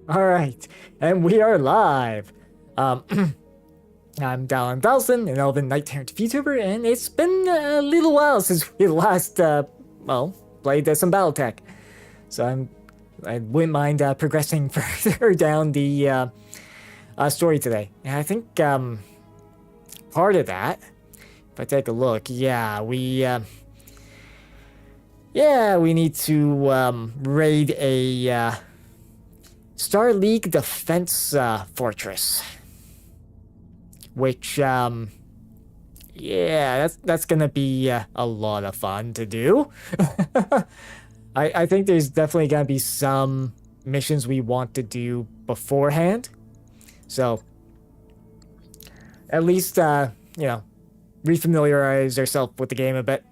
Alright, and we are live. I'm Dalahan Thalstan, an elven knight-errant VTuber, and it's been a little while since we last, played some BattleTech. So I wouldn't mind progressing further down the story today. And I think part of that, if I take a look, we need to raid a Star League defense fortress, which that's gonna be a lot of fun to do. I think there's definitely gonna be some missions we want to do beforehand, so at least refamiliarize ourselves with the game a bit,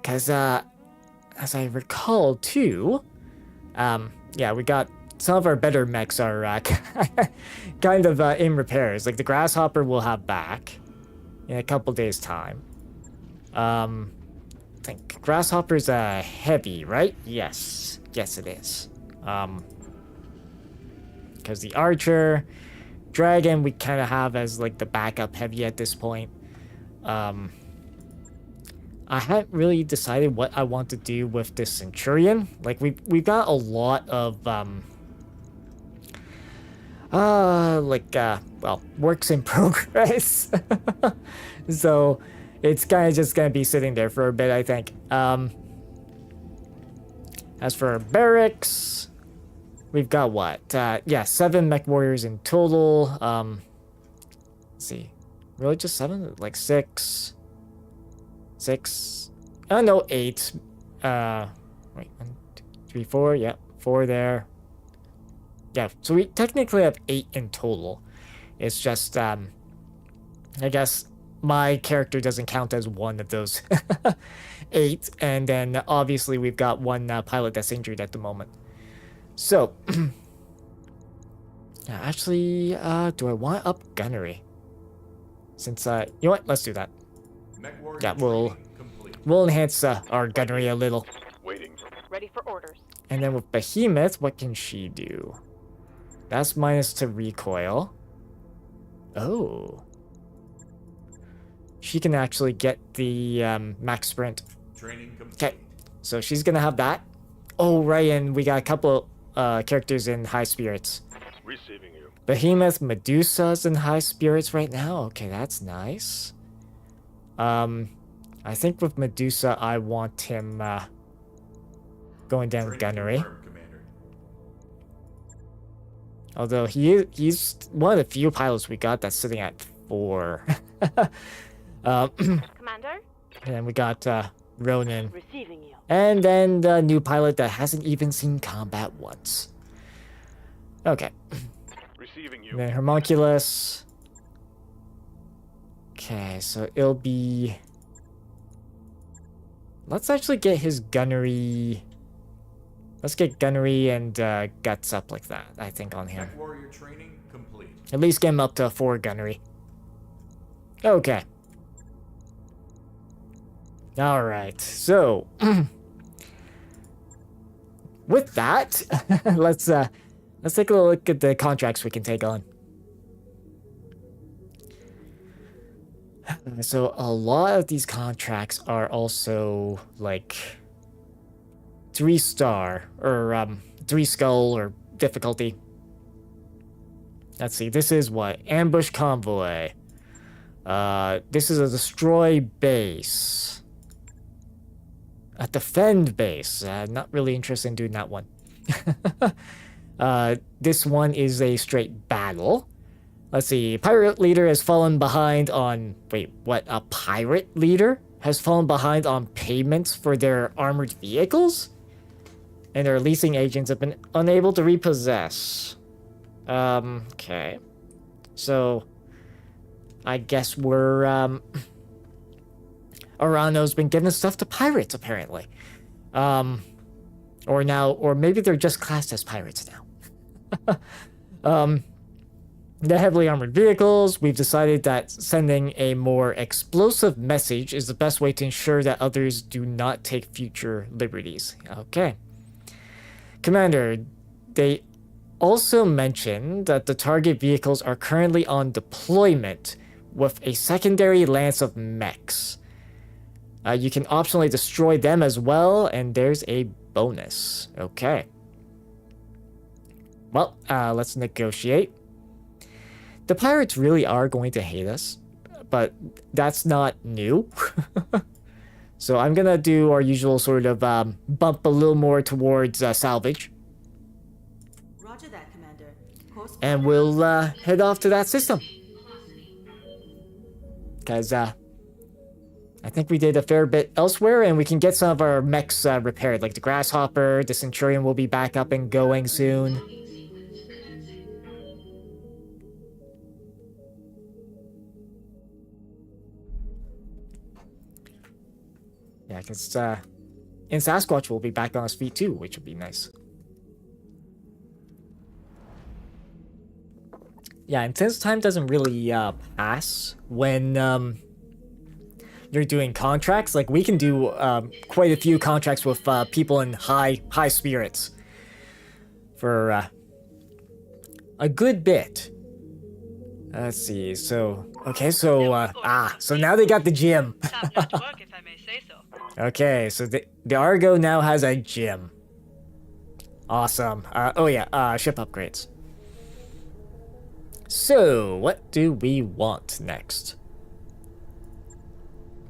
because as I recall too, we got some of our better mechs are kind of in repairs. Like the Grasshopper we'll have back in a couple days' time. I think Grasshopper's heavy, right? Yes. Yes, it is. Because the Archer, Dragon we kind of have as like the backup heavy at this point. I haven't really decided what I want to do with this Centurion. Like we've got a lot of works in progress. So it's kind of just gonna be sitting there for a bit, I think. As for our barracks, we've got what? 7 mech warriors in total. Let's see. Really just 7? Like 6. 6. No, 8. Wait, 1, 2, 3, 4. Yeah, 4 there. Yeah, so we technically have 8 in total. It's just, I guess my character doesn't count as one of those 8. And then obviously we've got one pilot that's injured at the moment. So, actually, do I want up gunnery? Since, you know what? Let's do that. Yeah, we'll enhance our gunnery a little. Waiting. Ready for orders. And then with Behemoth, what can she do? That's minus to recoil. Oh. She can actually get the max sprint. Okay, so she's gonna have that. Oh, right, and we got a couple characters in high spirits. Receiving you. Behemoth Medusa's in high spirits right now. Okay, that's nice. I think with Medusa, I want him going down gunnery. Although he's one of the few pilots we got that's sitting at 4. Commander? And then we got Ronin. Receiving you. And then the new pilot that hasn't even seen combat once. Okay. Receiving you. And then Homunculus. Okay, so it'll be... Let's actually get his gunnery... Let's get gunnery and guts up like that, I think, on him. Warrior training complete. At least get him up to 4 gunnery. Okay. Alright, so... with that, let's take a look at the contracts we can take on. So a lot of these contracts are also like 3-star or 3 skull or difficulty. Let's see, this is what? Ambush convoy. This is a destroy base. A defend base. Not really interested in doing that one. This one is a straight battle. Let's see, pirate leader has fallen behind on... Wait, what? A pirate leader has fallen behind on payments for their armored vehicles? And their leasing agents have been unable to repossess. Okay. So, I guess we're, Arano's been giving stuff to pirates, apparently. Or maybe they're just classed as pirates now. The heavily armored vehicles, we've decided that sending a more explosive message is the best way to ensure that others do not take future liberties. Okay. Commander, they also mentioned that the target vehicles are currently on deployment with a secondary lance of mechs. You can optionally destroy them as well, and there's a bonus. Okay. Well, let's negotiate. The pirates really are going to hate us, but that's not new. So I'm gonna do our usual sort of bump a little more towards salvage. Roger that, Commander. Course And we'll head off to that system. Because I think we did a fair bit elsewhere, and we can get some of our mechs repaired. Like the Grasshopper, the Centurion will be back up and going soon. Yeah, because and Sasquatch will be back on his feet too, which would be nice. Yeah, and since time doesn't really pass when you're doing contracts, like we can do quite a few contracts with people in high spirits for a good bit. Let's see. So okay, so so now they got the gym. Top-notch work, if I may say so. Okay, so the Argo now has a gym. Awesome. Oh yeah, ship upgrades. So, what do we want next?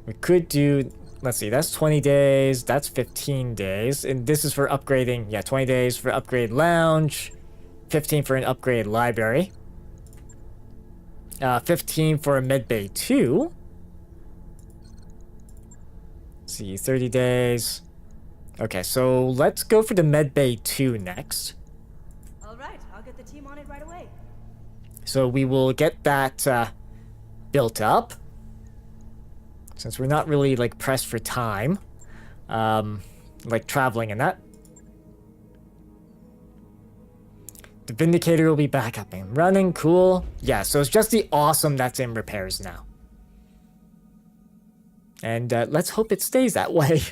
We could do, let's see, that's 20 days, that's 15 days, and this is for upgrading, yeah, 20 days for upgrade lounge, 15 for an upgrade library, 15 for a medbay 2. Let's see, 30 days. Okay, so let's go for the medbay 2 next. All right, I'll get the team on it right away. So we will get that built up. Since we're not really like pressed for time. Like traveling and that. The Vindicator will be back up and running. Cool. Yeah, so it's just the Awesome that's in repairs now. And let's hope it stays that way.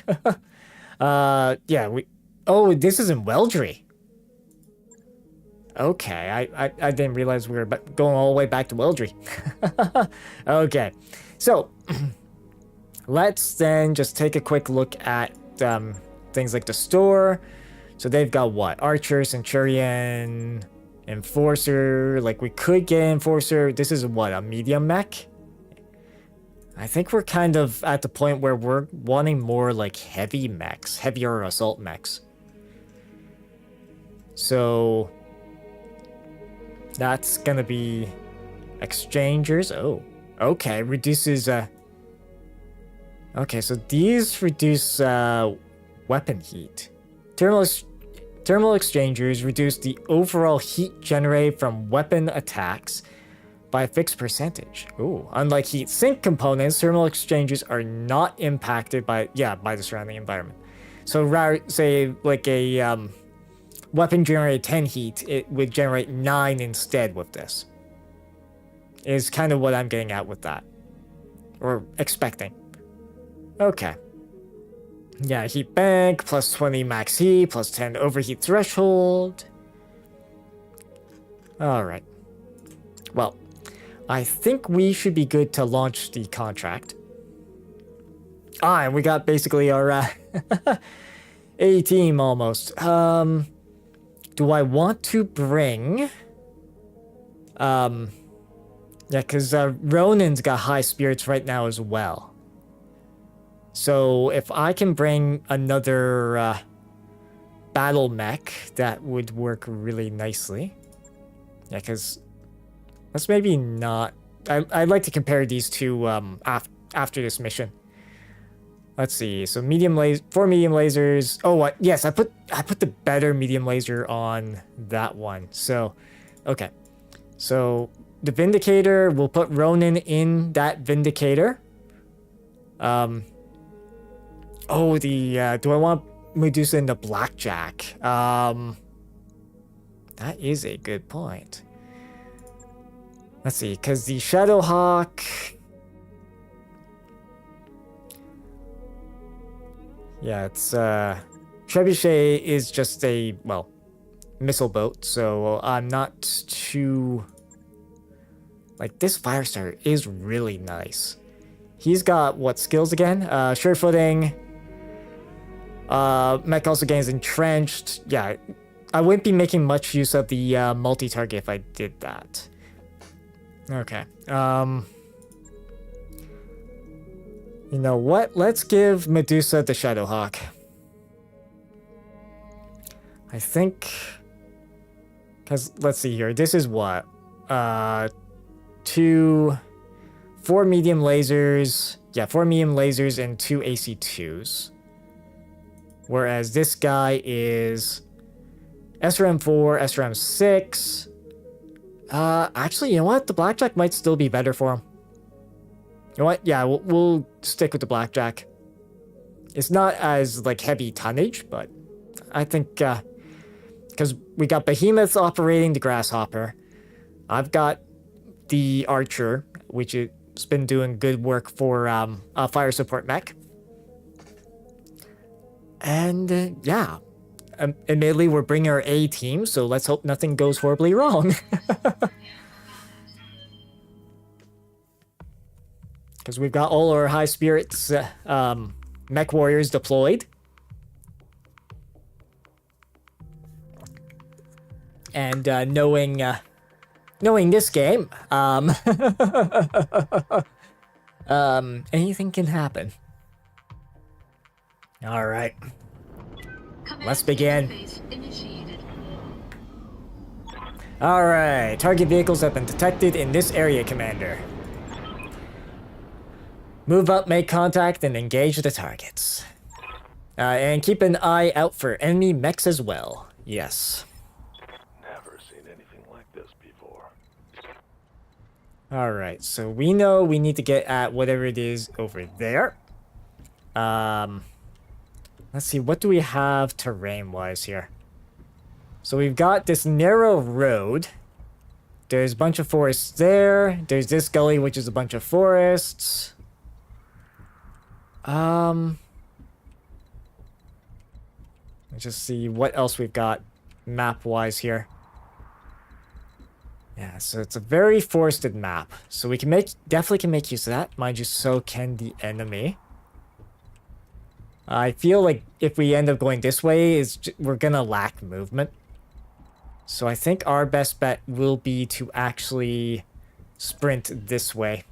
Yeah, we... Oh, this is in Weldry. Okay, I didn't realize we were going all the way back to Weldry. Okay, so let's then just take a quick look at things like the store. So they've got what? Archer, Centurion, Enforcer. Like we could get Enforcer. This is what, a medium mech? I think we're kind of at the point where we're wanting more like heavy mechs, heavier assault mechs. So that's gonna be exchangers. Oh, okay. Reduces. Okay, so these reduce weapon heat. Thermal exchangers reduce the overall heat generated from weapon attacks by a fixed percentage. Ooh, unlike heat sink components, thermal exchangers are not impacted by the surrounding environment. So rather say like a weapon generated 10 heat, it would generate 9 instead with this. Is kind of what I'm getting at with that. Or expecting. Okay. Yeah, heat bank, plus 20 max heat, plus 10 overheat threshold. Alright. Well, I think we should be good to launch the contract. And we got basically our A team almost. Do I want to bring... Yeah, because Ronin's got high spirits right now as well. So if I can bring another battle mech, that would work really nicely. Yeah, because let's maybe not... I'd like to compare these two after this mission. Let's see. So four medium lasers. Oh, what? Yes, I put the better medium laser on that one. So, okay. So the Vindicator, we'll put Ronin in that Vindicator. Oh, the do I want Medusa in the Blackjack? That is a good point. Let's see, because the Shadowhawk... Yeah, it's, Trebuchet is just a, well, missile boat, so I'm not too... Like, this fire starter is really nice. He's got, what skills again? Sure footing. Mech also gains entrenched. Yeah, I wouldn't be making much use of the multi-target if I did that. Okay. You know what? Let's give Medusa the Shadowhawk. I think... Because, let's see here. This is what? 4 medium lasers. Yeah, 4 medium lasers and 2 AC2s. Whereas this guy is SRM4, SRM6. Actually, you know what? The Blackjack might still be better for him. You know what? Yeah, we'll stick with the Blackjack. It's not as, like, heavy tonnage, but I think, because we got Behemoth operating the Grasshopper. I've got the Archer, which has been doing good work for fire support mech. And yeah, admittedly we're bringing our A team, so let's hope nothing goes horribly wrong. Because we've got all our high spirits mech warriors deployed. And knowing this game, anything can happen. All right, let's begin. All right, target vehicles have been detected in this area, Commander. Move up, make contact, and engage the targets. And keep an eye out for enemy mechs as well. Yes. Never seen anything like this before. Alright, so we know we need to get at whatever it is over there. Let's see, what do we have terrain-wise here? So we've got this narrow road. There's a bunch of forests there. There's this gully, which is a bunch of forests. Let's just see what else we've got map-wise here. Yeah, so it's a very forested map. So we can definitely can make use of that. Mind you, so can the enemy. I feel like if we end up going this way, we're gonna lack movement. So I think our best bet will be to actually sprint this way.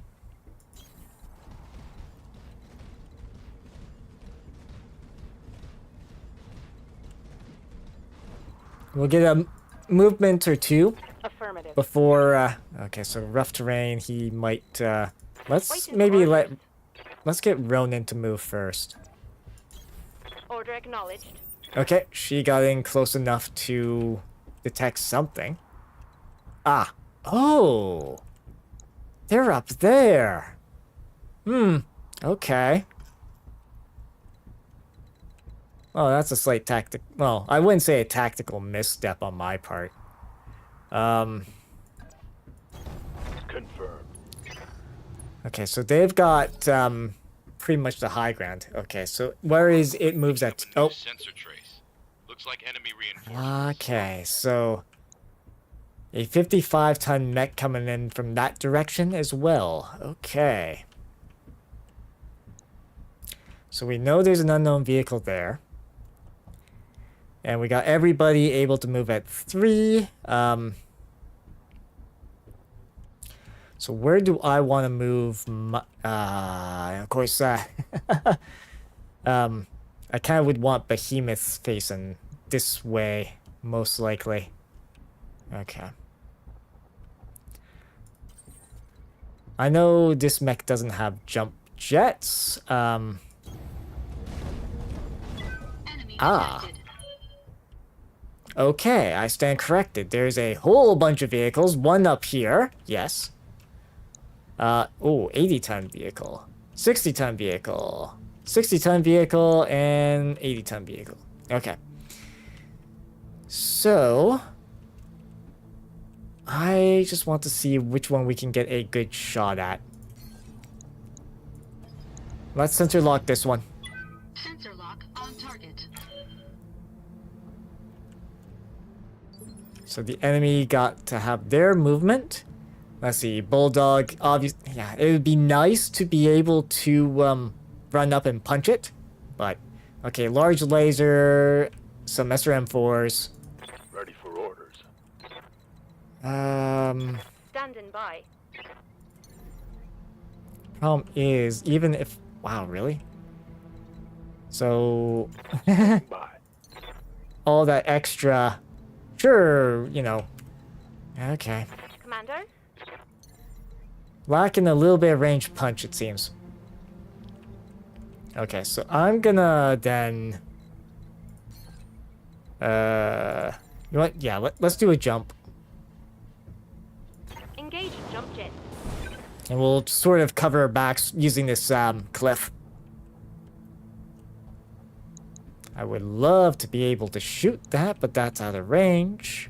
We'll get a movement or two. Affirmative. Before, okay, so rough terrain, he might, let's get Ronin to move first. Order acknowledged. Okay, she got in close enough to detect something. Ah, oh, they're up there. Okay. Oh, that's a slight well, I wouldn't say a tactical misstep on my part. Confirmed. Okay, so they've got pretty much the high ground. Okay, so where is it moves at? Oh. Sensor trace. Looks like enemy reinforcements. Okay, so a 55-ton mech coming in from that direction as well. Okay. So we know there's an unknown vehicle there. And we got everybody able to move at 3. So where do I want to move? Of course, I kind of would want Behemoth facing this way, most likely. Okay. I know this mech doesn't have jump jets. Okay, I stand corrected. There's a whole bunch of vehicles. One up here. Yes. 80-ton vehicle. 60-ton vehicle. 60-ton vehicle and 80-ton vehicle. Okay. So I just want to see which one we can get a good shot at. Let's sensor lock this one. Sensor lock on target. So the enemy got to have their movement. Let's see, Bulldog, obviously, yeah, it would be nice to be able to run up and punch it. But, okay, large laser, some SRM4s. Ready for orders. Standing by. Problem is, even if, wow, really? So, Bye. all that extra, sure, you know, okay. Commander? Lacking a little bit of range punch, it seems. Okay, so I'm gonna then... you know what? Yeah, let's do a jump. Engage jump jet. And we'll sort of cover our backs using this cliff. I would love to be able to shoot that, but that's out of range.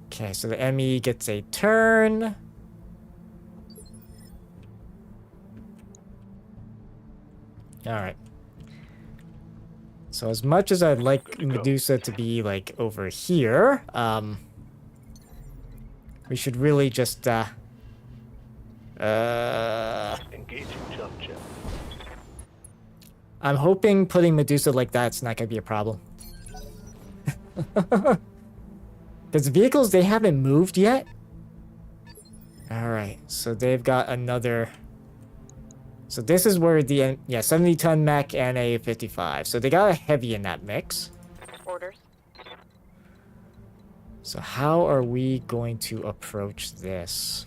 Okay, so the enemy gets a turn. Alright. So as much as I'd like Medusa to be, like, over here, we should really just, Engaging jump jet. I'm hoping putting Medusa like that's not gonna be a problem. Because the vehicles, they haven't moved yet. Alright, so they've got another... So this is where the... Yeah, 70-ton mech and a 55. So they got a heavy in that mix. Orders. So how are we going to approach this?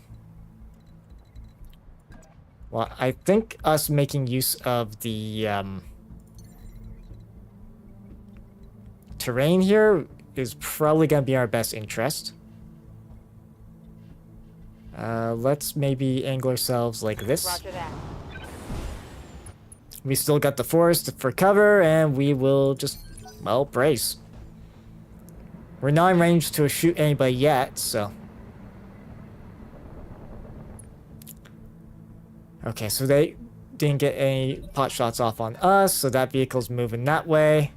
Well, I think us making use of the terrain here is probably going to be our best interest. Let's maybe angle ourselves like this. Roger that. We still got the forest for cover, and we will just, well, brace. We're not in range to shoot anybody yet, so... Okay, so they didn't get any pot shots off on us, so that vehicle's moving that way.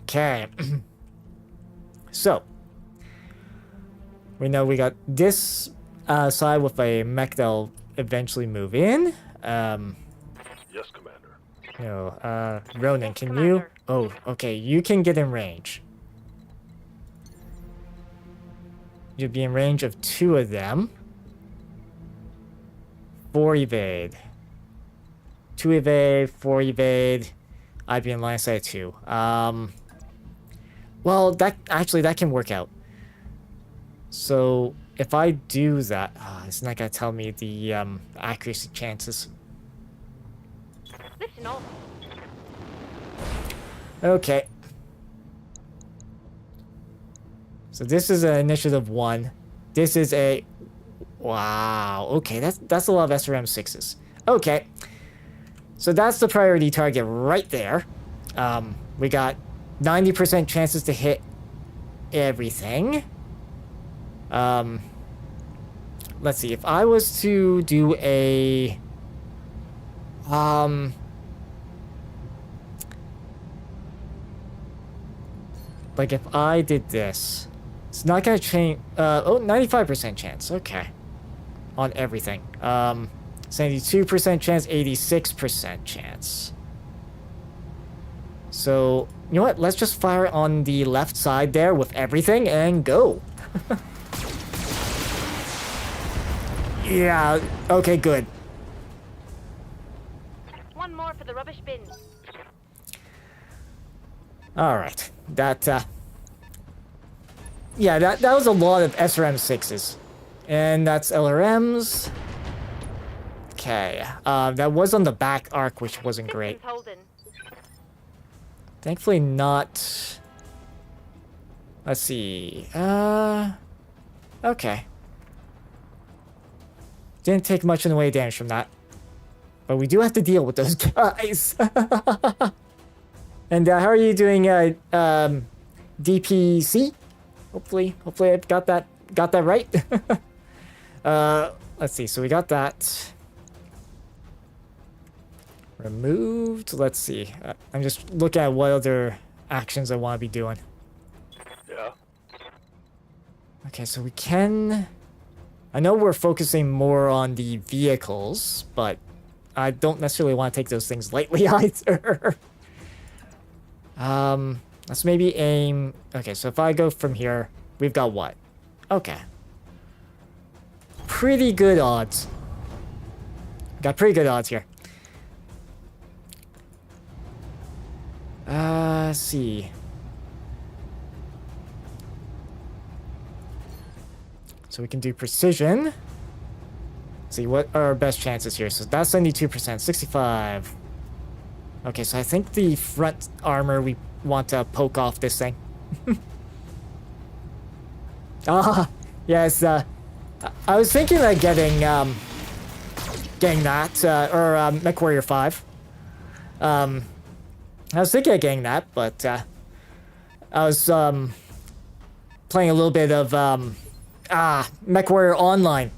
Okay. So, we know we got this side with a mech that'll eventually move in. Yes, Commander. You know, Ronan, Yes, can Commander. you? Oh, okay, you can get in range. You'll be in range of 2 of them. 4 evade. 2 evade, 4 evade. I'd be in line of sight 2. Well, that can work out. So if I do that, it's not gonna tell me the accuracy chances. Listen off. Okay. So this is an initiative 1. This is a... Wow. Okay, that's a lot of SRM 6s. Okay. So that's the priority target right there. We got 90% chances to hit everything. Let's see. If I was to do a... Like if I did this... It's not gonna change. 95% chance. Okay. On everything. 72% chance, 86% chance. So, you know what? Let's just fire on the left side there with everything and go. Yeah, okay, good. One more for the rubbish bin. Alright. Yeah, that was a lot of SRM 6s. And that's LRMs. Okay. That was on the back arc, which wasn't great. Systems holding. Thankfully not... Let's see. Okay. Didn't take much in the way of damage from that. But we do have to deal with those guys. And how are you doing, DPC? Hopefully I've got that right. let's see. So we got that removed. Let's see. I'm just looking at what other actions I want to be doing. Yeah? Okay, so we can... I know we're focusing more on the vehicles, but I don't necessarily want to take those things lightly either. Let's maybe aim... Okay, so if I go from here, we've got what? Okay. Pretty good odds. Got pretty good odds here. Let's see. So we can do precision. Let's see, what are our best chances here? So that's 72%, 65. Okay, so I think the front armor, we want to poke off this thing. Yes, I was thinking of getting that, or MechWarrior 5. I was thinking of getting that, but I was playing a little bit of MechWarrior Online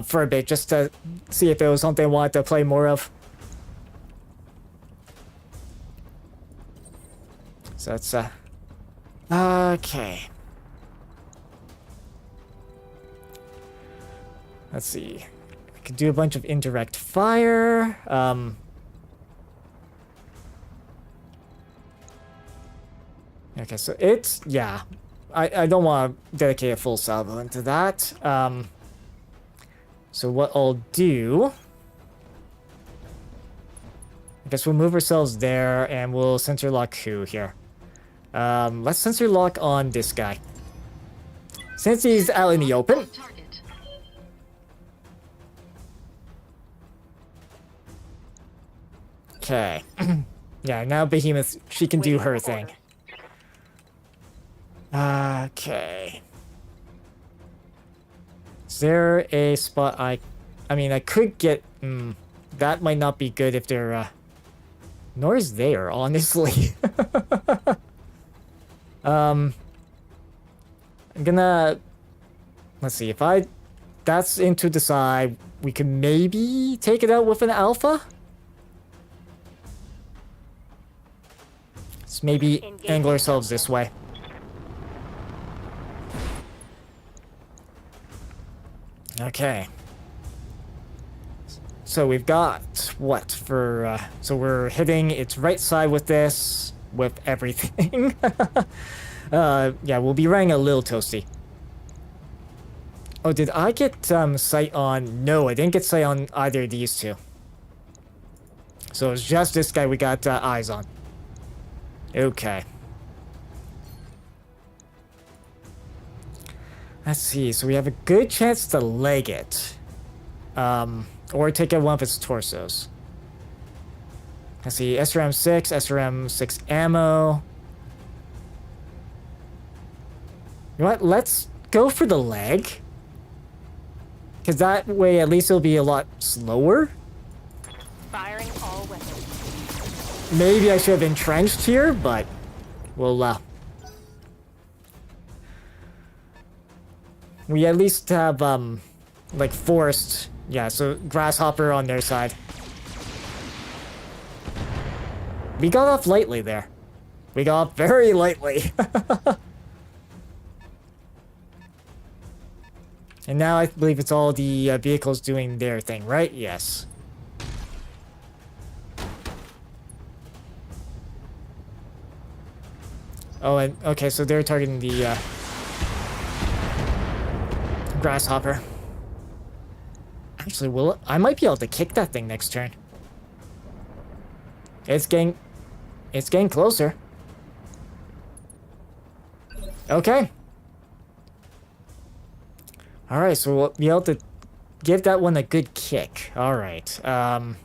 for a bit, just to see if it was something I wanted to play more of. So that's okay. Let's see. We could do a bunch of indirect fire. Okay, so it's, yeah. I don't want to dedicate a full salvo into that. So what I'll do... I guess we'll move ourselves there, and we'll sensor lock who here? Let's sensor lock on this guy. Since he's out in the open. Okay. Yeah, now Behemoth, she can do her thing. Okay. Is there a spot I mean, I could get... that might not be good if they're... nor is there, honestly. I'm gonna... Let's see, if I... That's into the side. We could maybe take it out with an alpha? Let's maybe angle ourselves this way. Okay. So we've got what for, so we're hitting its right side with this, with everything. Yeah, we'll be running a little toasty. Oh, did I get sight on? No, I didn't get sight on either of these two. So it's just this guy we got eyes on. Okay. Let's see, so we have a good chance to leg it. Or take out one of its torsos. Let's see, SRM 6 ammo. You know what, let's go for the leg. Because that way at least it'll be a lot slower. Firing all weapons. Maybe I should have entrenched here, but we'll we at least have like forest, yeah, so grasshopper on their side. We got off lightly there. We got off very lightly. And now I believe it's all the vehicles doing their thing, right? Yes. Oh, and okay, so they're targeting the grasshopper. Actually, I might be able to kick that thing next turn. It's getting closer. Okay. Alright, so we'll be able to give that one a good kick. Alright, I'm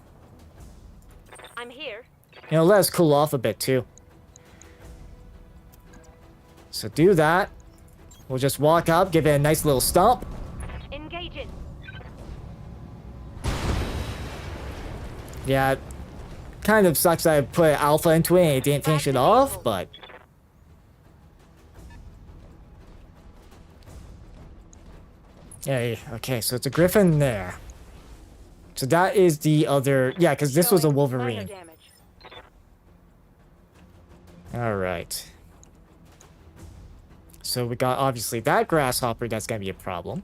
here. you know, let us cool off a bit too. So do that. We'll just walk up, give it a nice little stomp. Engaging. Yeah, kind of sucks that I put alpha into it and it didn't finish it off, but... Hey, okay, so it's a griffin there. So that is the other... Yeah, because this was a Showing minor wolverine. damage. Alright. So we got, obviously, that grasshopper. That's going to be a problem.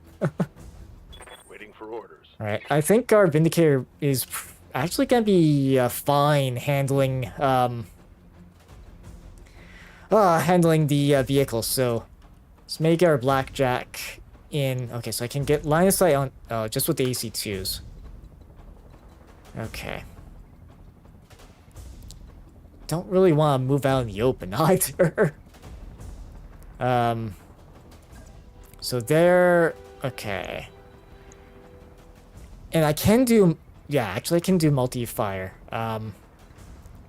Waiting for orders. Alright, I think our Vindicator is actually going to be fine handling... handling the vehicles. So let's make our Blackjack in... Okay, so I can get line of sight on... just with the AC2s. Okay. Don't really want to move out in the open either. So there... Okay. And I can do... Yeah, actually I can do multi-fire.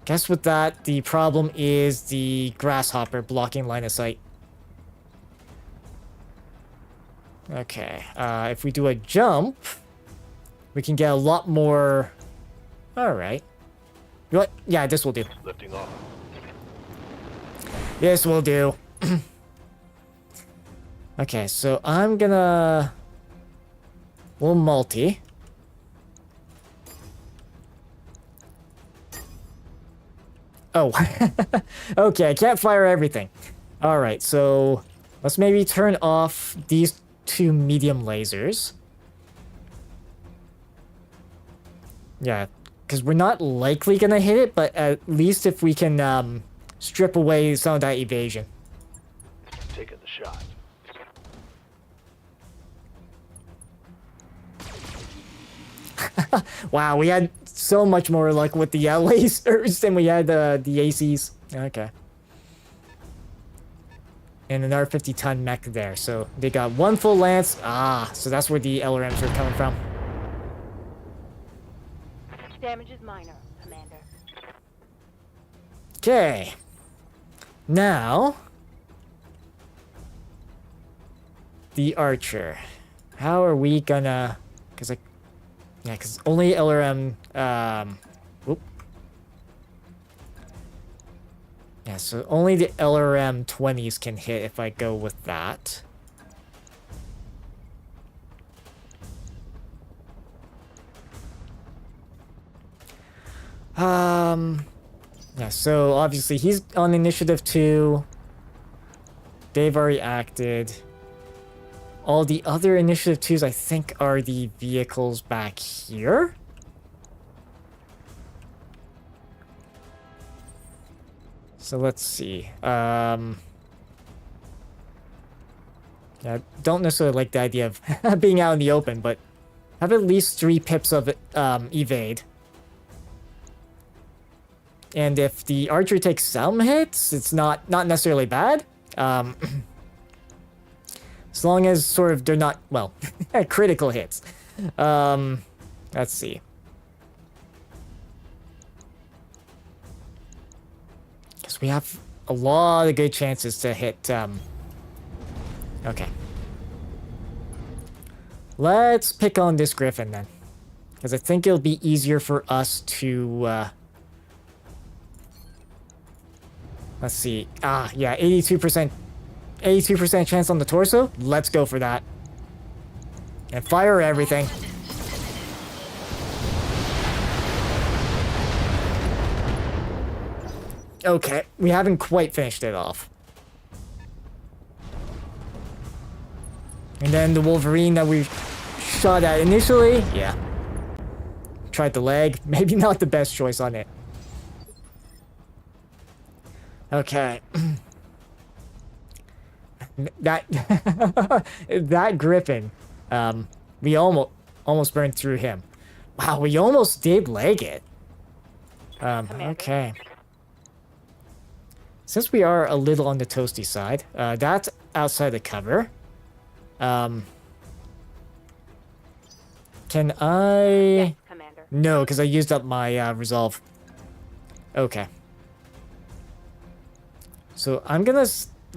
Guess with that, the problem is the grasshopper blocking line of sight. Okay, if we do a jump, we can get a lot more... Alright. You know what? Yeah, this will do. Lifting off. This will do. Okay, so I'm gonna... We'll multi. Oh. Okay, I can't fire everything. Alright, so... Let's maybe turn off these two medium lasers. Yeah, because we're not likely gonna hit it, but at least if we can strip away some of that evasion. Taking the shot. Wow, we had so much more luck with the lasers than we had the ACs. Okay. And an R50-ton mech there, so they got one full lance. Ah, so that's where the LRMs are coming from. Damage is minor, Commander. Okay. Now... The Archer. How are we gonna... Because I... Yeah, because only LRM... Whoop. Yeah, so only the LRM 20s can hit if I go with that. Yeah, so obviously he's on initiative 2. They've already acted. All the other initiative 2s, I think, are the vehicles back here. So let's see. Yeah, don't necessarily like the idea of being out in the open, but have at least 3 pips of evade. And if the archer takes some hits, it's not necessarily bad. As long as sort of they're not, well, critical hits. Let's see. Because we have a lot of good chances to hit, okay. Let's pick on this griffin then. Because I think it'll be easier for us to, let's see. Ah, yeah, 82% chance on the torso. Let's go for that. And fire everything. Okay, we haven't quite finished it off. And then the Wolverine that we shot at initially, yeah. Tried the leg. Maybe not the best choice on it. Okay. That that griffin, we almost burned through him. Wow, we almost did leg it. Okay. Since we are a little on the toasty side, that's outside the cover. Can I? Yes, Commander. No, because I used up my resolve. Okay. So I'm gonna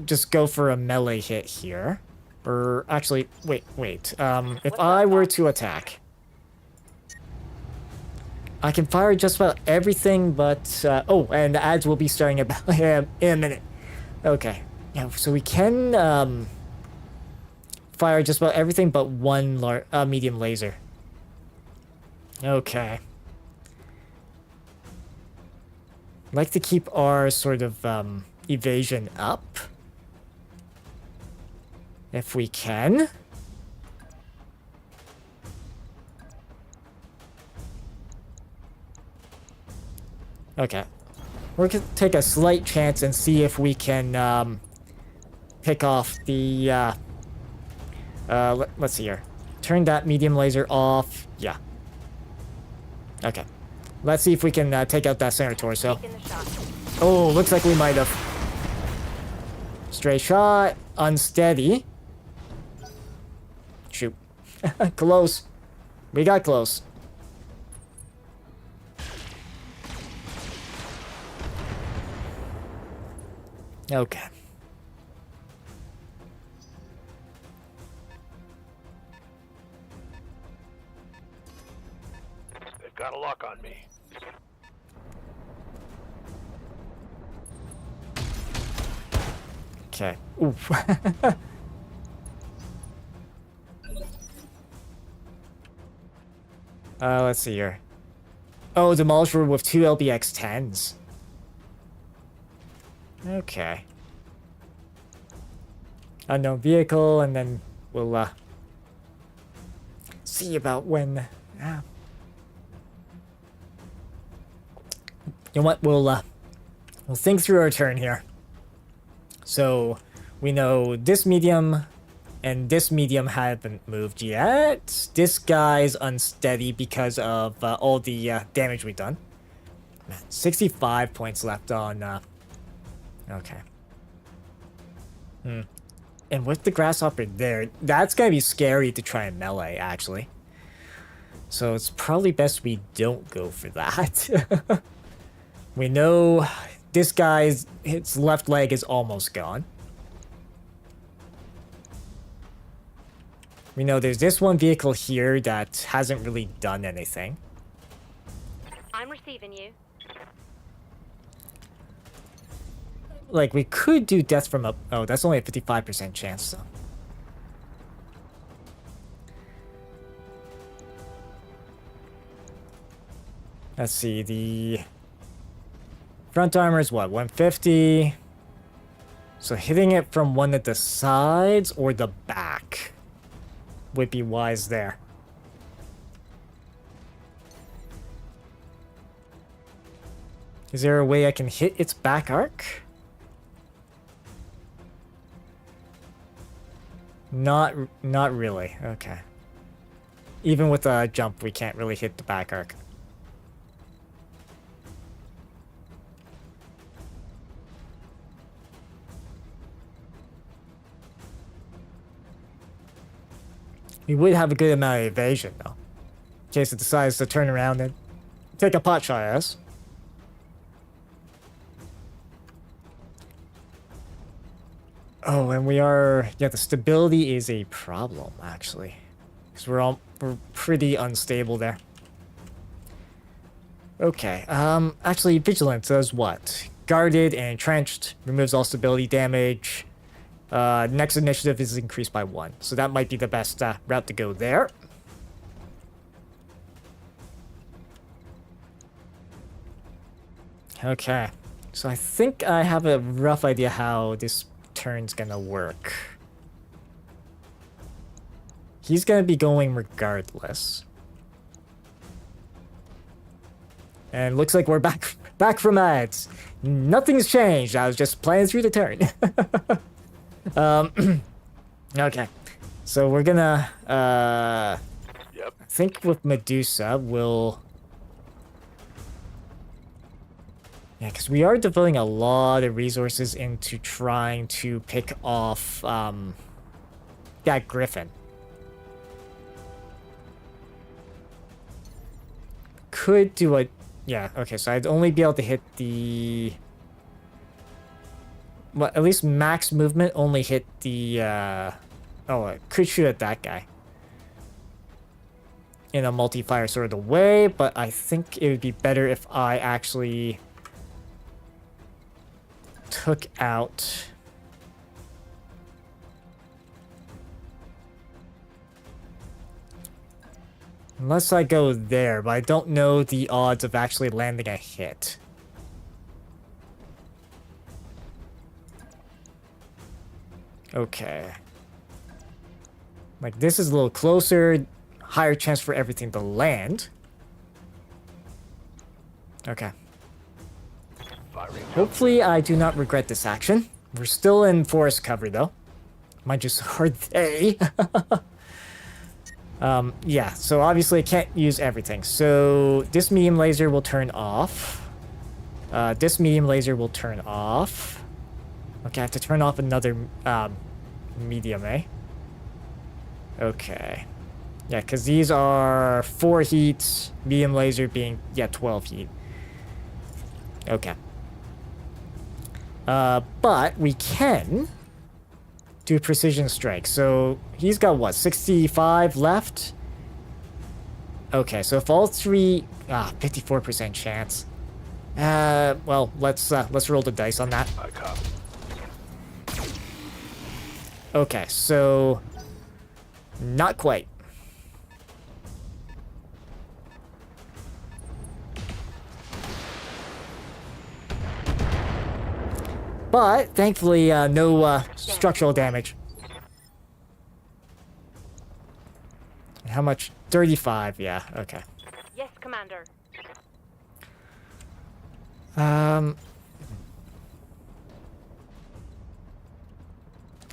just go for a melee hit here. Or actually, wait. If I were to attack, I can fire just about everything, but oh, and the ads will be starting about in a minute. Okay, yeah. So we can fire just about everything but one medium laser. Okay. Like to keep our sort of evasion up. If we can. Okay. We're gonna take a slight chance and see if we can pick off the let's see here. Turn that medium laser off. Yeah. Okay. Let's see if we can take out that center torso. Taking the shot. Oh, looks like we might have. Stray shot. Unsteady. Shoot. Close. We got close. Okay. They've got a lock on me. Okay. Oof. Let's see here. Oh, Demolisher with 2 LBX-10s. Okay. Unknown vehicle, and then we'll, see about when... You know what? We'll think through our turn here. So, we know this medium and this medium haven't moved yet. This guy's unsteady because of all the damage we've done. Man, 65 points left on... Okay. And with the grasshopper there, that's gonna be scary to try and melee, actually. So it's probably best we don't go for that. We know this guy's his left leg is almost gone. We know there's this one vehicle here that hasn't really done anything. I'm receiving you. Like, we could do death from a... Oh, that's only a 55% chance, though. Let's see, the... front armor is what, 150? So hitting it from one of the sides or the back would be wise there. Is there a way I can hit its back arc? Not really. Okay. Even with a jump, we can't really hit the back arc. We would have a good amount of evasion, though. In case it decides to turn around and take a pot shot at us. Oh, and we are... Yeah, the stability is a problem, actually. Because we're pretty unstable there. Okay, actually, Vigilance does what? Guarded and Entrenched, removes all stability damage. Next initiative is increased by 1. So that might be the best route to go there. Okay. So I think I have a rough idea how this turn's gonna work. He's gonna be going regardless. And looks like we're back from ads. Nothing's changed. I was just playing through the turn. Okay. So we're gonna Yep. I think with Medusa we'll... Yeah, because we are devoting a lot of resources into trying to pick off that Griffin. Could do a... Yeah, okay, so I'd only be able to hit the... Well, at least max movement only hit the... Oh, I could shoot at that guy. In a multi-fire sort of way, but I think it would be better if I actually... took out Unless I go there, but I don't know the odds of actually landing a hit. Okay. Like, this is a little closer. Higher chance for everything to land. Okay. Hopefully I do not regret this action. We're still in forest cover, though. Mind you, so are they. Yeah, so obviously I can't use everything. So this medium laser will turn off. This medium laser will turn off. Okay, I have to turn off another medium, eh? Okay. Yeah, because these are 4 heats, medium laser being, yeah, 12 heat. Okay. But we can do precision strike. So he's got what, 65 left? Okay, so if all 3, 54% chance. Well, let's roll the dice on that. I copy. Okay, so not quite. But thankfully, no structural damage. How much? 35, yeah, okay. Yes, Commander. Yeah,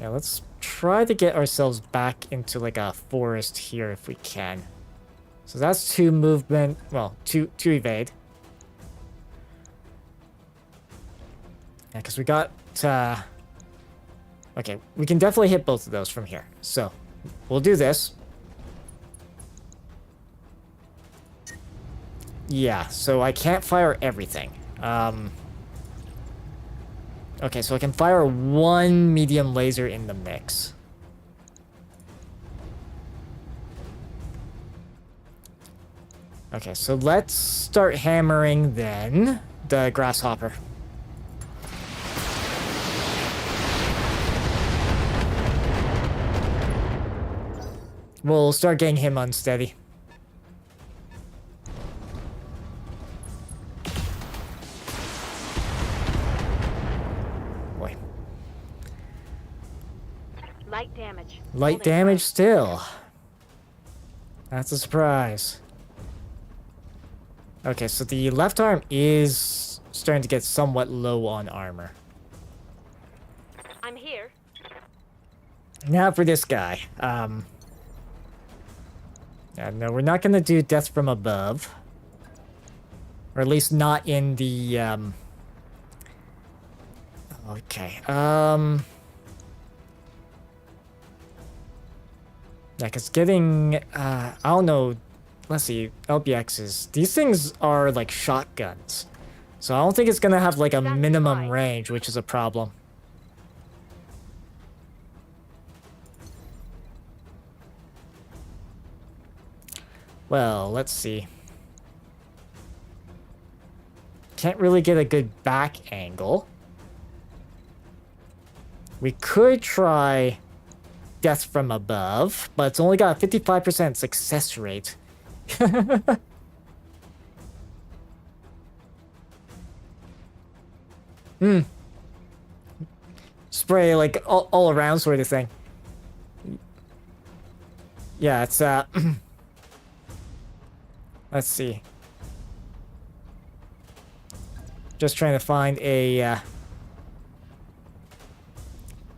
let's try to get ourselves back into like a forest here if we can. So that's 2 movement, well, 2 evade. Yeah, because we got, okay, we can definitely hit both of those from here. So, we'll do this. Yeah, so I can't fire everything. Okay, so I can fire 1 medium laser in the mix. Okay, so let's start hammering then the grasshopper. We'll start getting him unsteady. Boy. Light damage. Light Holding damage fire. still. That's a surprise. Okay, so the left arm is starting to get somewhat low on armor. I'm here. Now for this guy. Yeah, no, we're not gonna do death from above. Or at least not in the, okay, yeah, because getting, I don't know, let's see, LBXs. These things are like shotguns. So I don't think it's gonna have like a That's minimum fine. range, which is a problem. Well, let's see. Can't really get a good back angle. We could try death from above, but it's only got a 55% success rate. Spray like all around sort of thing. Yeah, it's let's see. Just trying to find a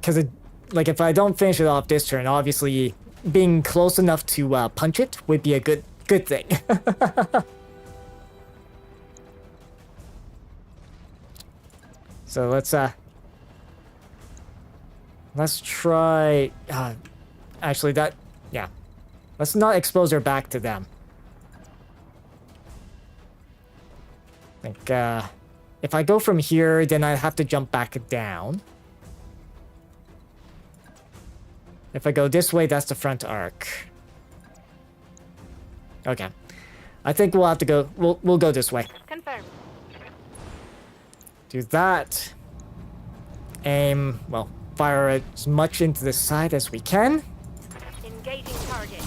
because like if I don't finish it off this turn, obviously being close enough to punch it would be a good thing. So let's try actually that, yeah, let's not expose our back to them. I think if I go from here, then I have to jump back down. If I go this way, that's the front arc. Okay. I think we'll have to go, we'll go this way. Confirmed. Do that. Aim, well, fire as much into the side as we can. Engaging target.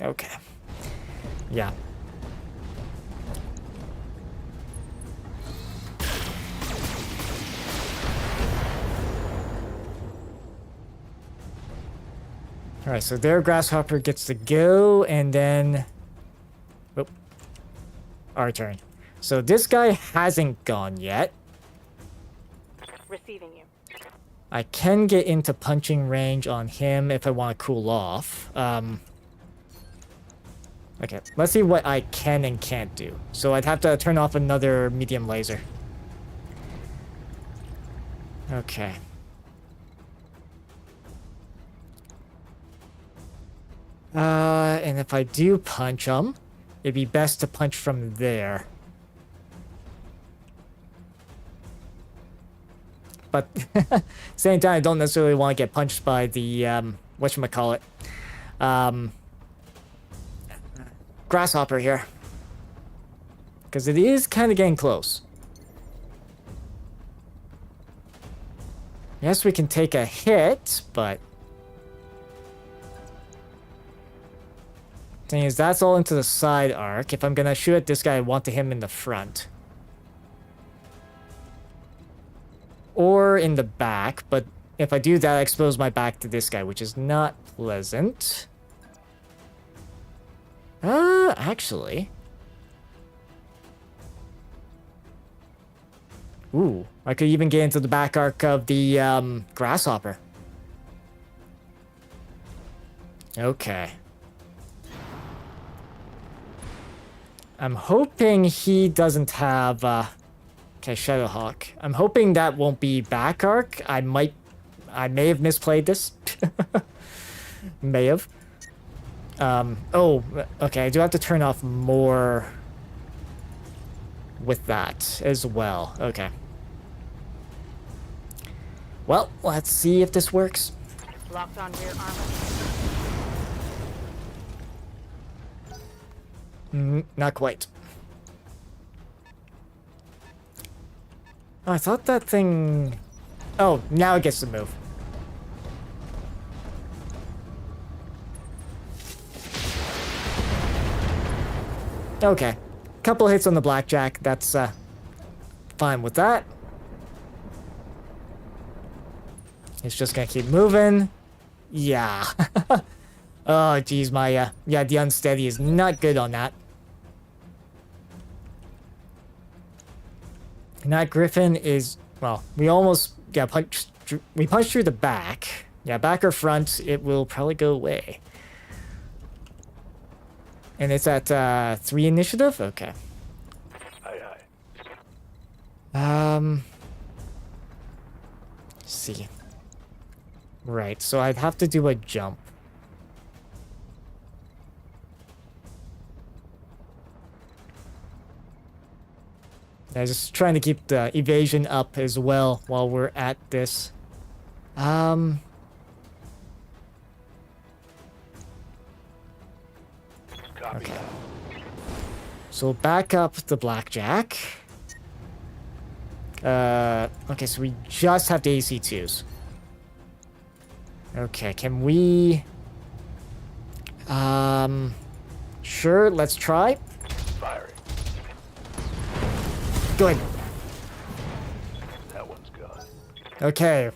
Okay. Yeah. Alright, so their grasshopper gets to go, and then... Oh. Our turn. So this guy hasn't gone yet. Receiving you. I can get into punching range on him if I want to cool off. Okay, let's see what I can and can't do. So I'd have to turn off another medium laser. Okay. And if I do punch him, it'd be best to punch from there. But same time, I don't necessarily want to get punched by the whatchamacallit, grasshopper here, because it is kind of getting close. Yes, we can take a hit, but thing is, that's all into the side arc. If I'm gonna shoot at this guy, I want to hit him in the front. Or in the back, but if I do that, I expose my back to this guy, which is not pleasant. Actually. Ooh, I could even get into the back arc of the, grasshopper. Okay. I'm hoping he doesn't have, okay, Shadowhawk. I'm hoping that won't be back arc. I may have misplayed this. May have. Oh, okay, I do have to turn off more with that as well. Okay. Well, let's see if this works. Locked on rear armor. Not quite. Oh, I thought that thing... Oh, now it gets to move. Okay. Couple hits on the blackjack. That's, fine with that. It's just gonna keep moving. Yeah. Oh, geez, my, yeah, the unsteady is not good on that. And that griffin is, well, we almost, yeah, we punched through the back. Yeah, back or front, it will probably go away. And it's at, 3 initiative? Okay. Aye, aye. Let's see. Right, so I'd have to do a jump. I'm just trying to keep the evasion up as well while we're at this. Copy Okay. that. So back up the blackjack. Okay, so we just have the AC2s. Okay, can we... Sure, let's try. Firing. Good. That one's gone. Okay.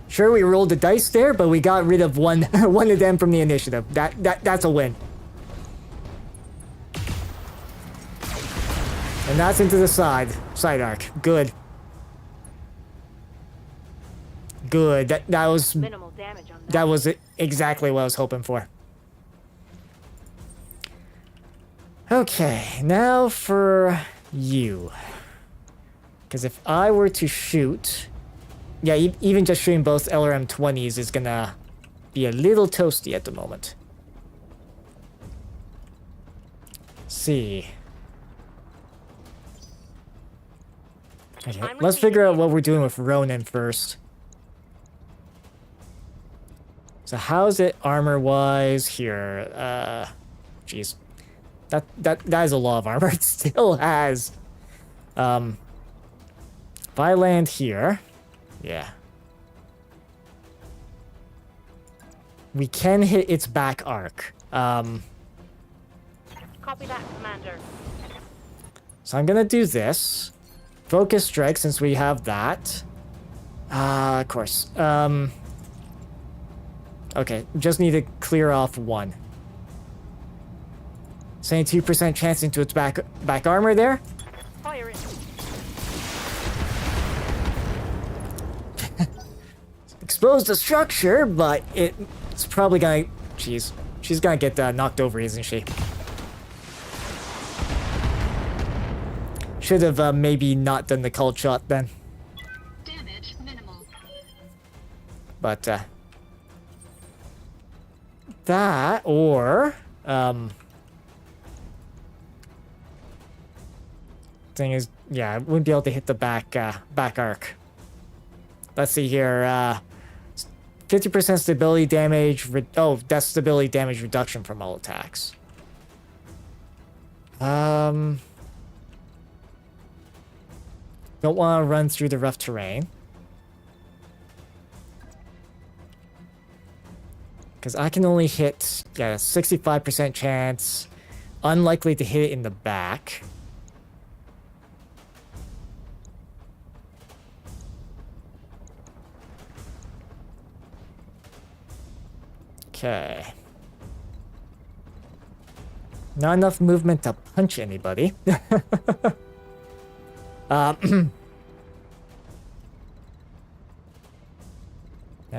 Sure, we rolled the dice there, but we got rid of one of them from the initiative. That's a win. And that's into the side arc. Good. Good. That was Minimal damage on that. that was exactly what I was hoping for. Okay, now for you. Because if I were to shoot... Yeah, even just shooting both LRM-20s is gonna be a little toasty at the moment. Let's see. Okay, let's figure out what we're doing with Ronin first. So how's it armor-wise here? Jeez. That is a lot of armor. It still has. If I land here, yeah. We can hit its back arc. Copy that, Commander. So I'm gonna do this. Focus strike since we have that. Of course. Okay, just need to clear off one. 72% chance into its back armor there. Fire it. Exposed the structure, but it's probably gonna... Jeez. She's gonna get knocked over, isn't she? Should have maybe not done the cold shot then. Damage minimal. But, that, or... Thing is, yeah, I wouldn't be able to hit the back arc. Let's see here, 50% stability damage, that's stability damage reduction from all attacks. Don't want to run through the rough terrain. Because I can only hit, 65% chance. Unlikely to hit it in the back. Okay. Not enough movement to punch anybody. Yeah,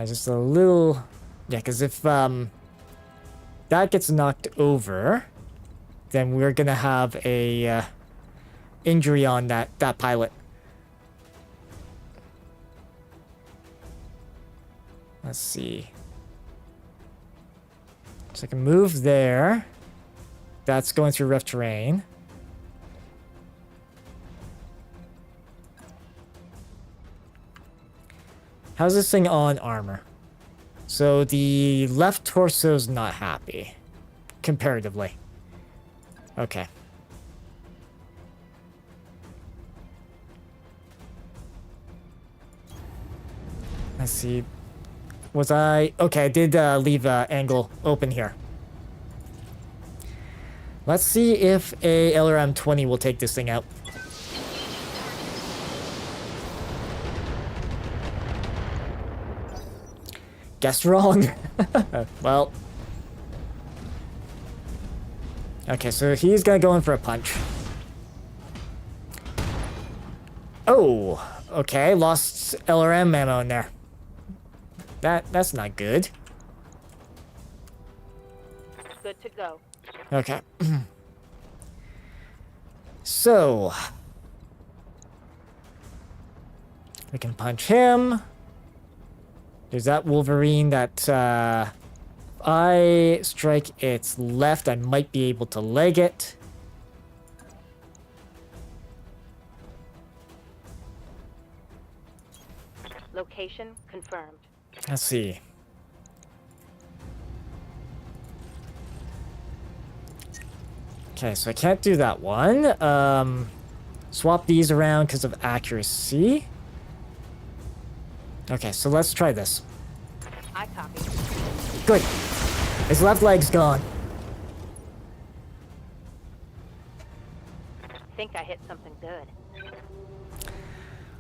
just a little... Yeah, because if that gets knocked over, then we're gonna have a injury on that pilot. Let's see. So I can move there. That's going through rough terrain. How's this thing on armor? So the left torso's not happy, comparatively. Okay. Let's see. Was I... Okay, I did leave angle open here. Let's see if a LRM-20 will take this thing out. Guessed wrong. Well. Okay, so he's gonna go in for a punch. Oh, okay, lost LRM ammo in there. That's not good. Good to go. Okay. So we can punch him. There's that Wolverine that I strike its left, I might be able to leg it. Location confirmed. Let's see. Okay, so I can't do that one. Swap these around because of accuracy. Okay, so let's try this. I copy. Good. His left leg's gone. Think I hit something good.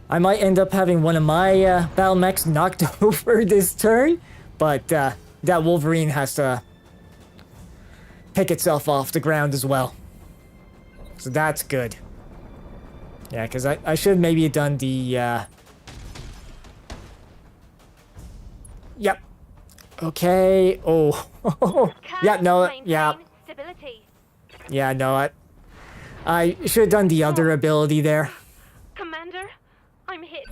I might end up having one of my battle mechs knocked over this turn, but that Wolverine has to pick itself off the ground as well. So that's good. Yeah, because I should maybe have done the... Yep. Okay. Oh. Yeah, no, yeah. Stability. Yeah, no, I should have done the other ability there. Commander, I'm hit.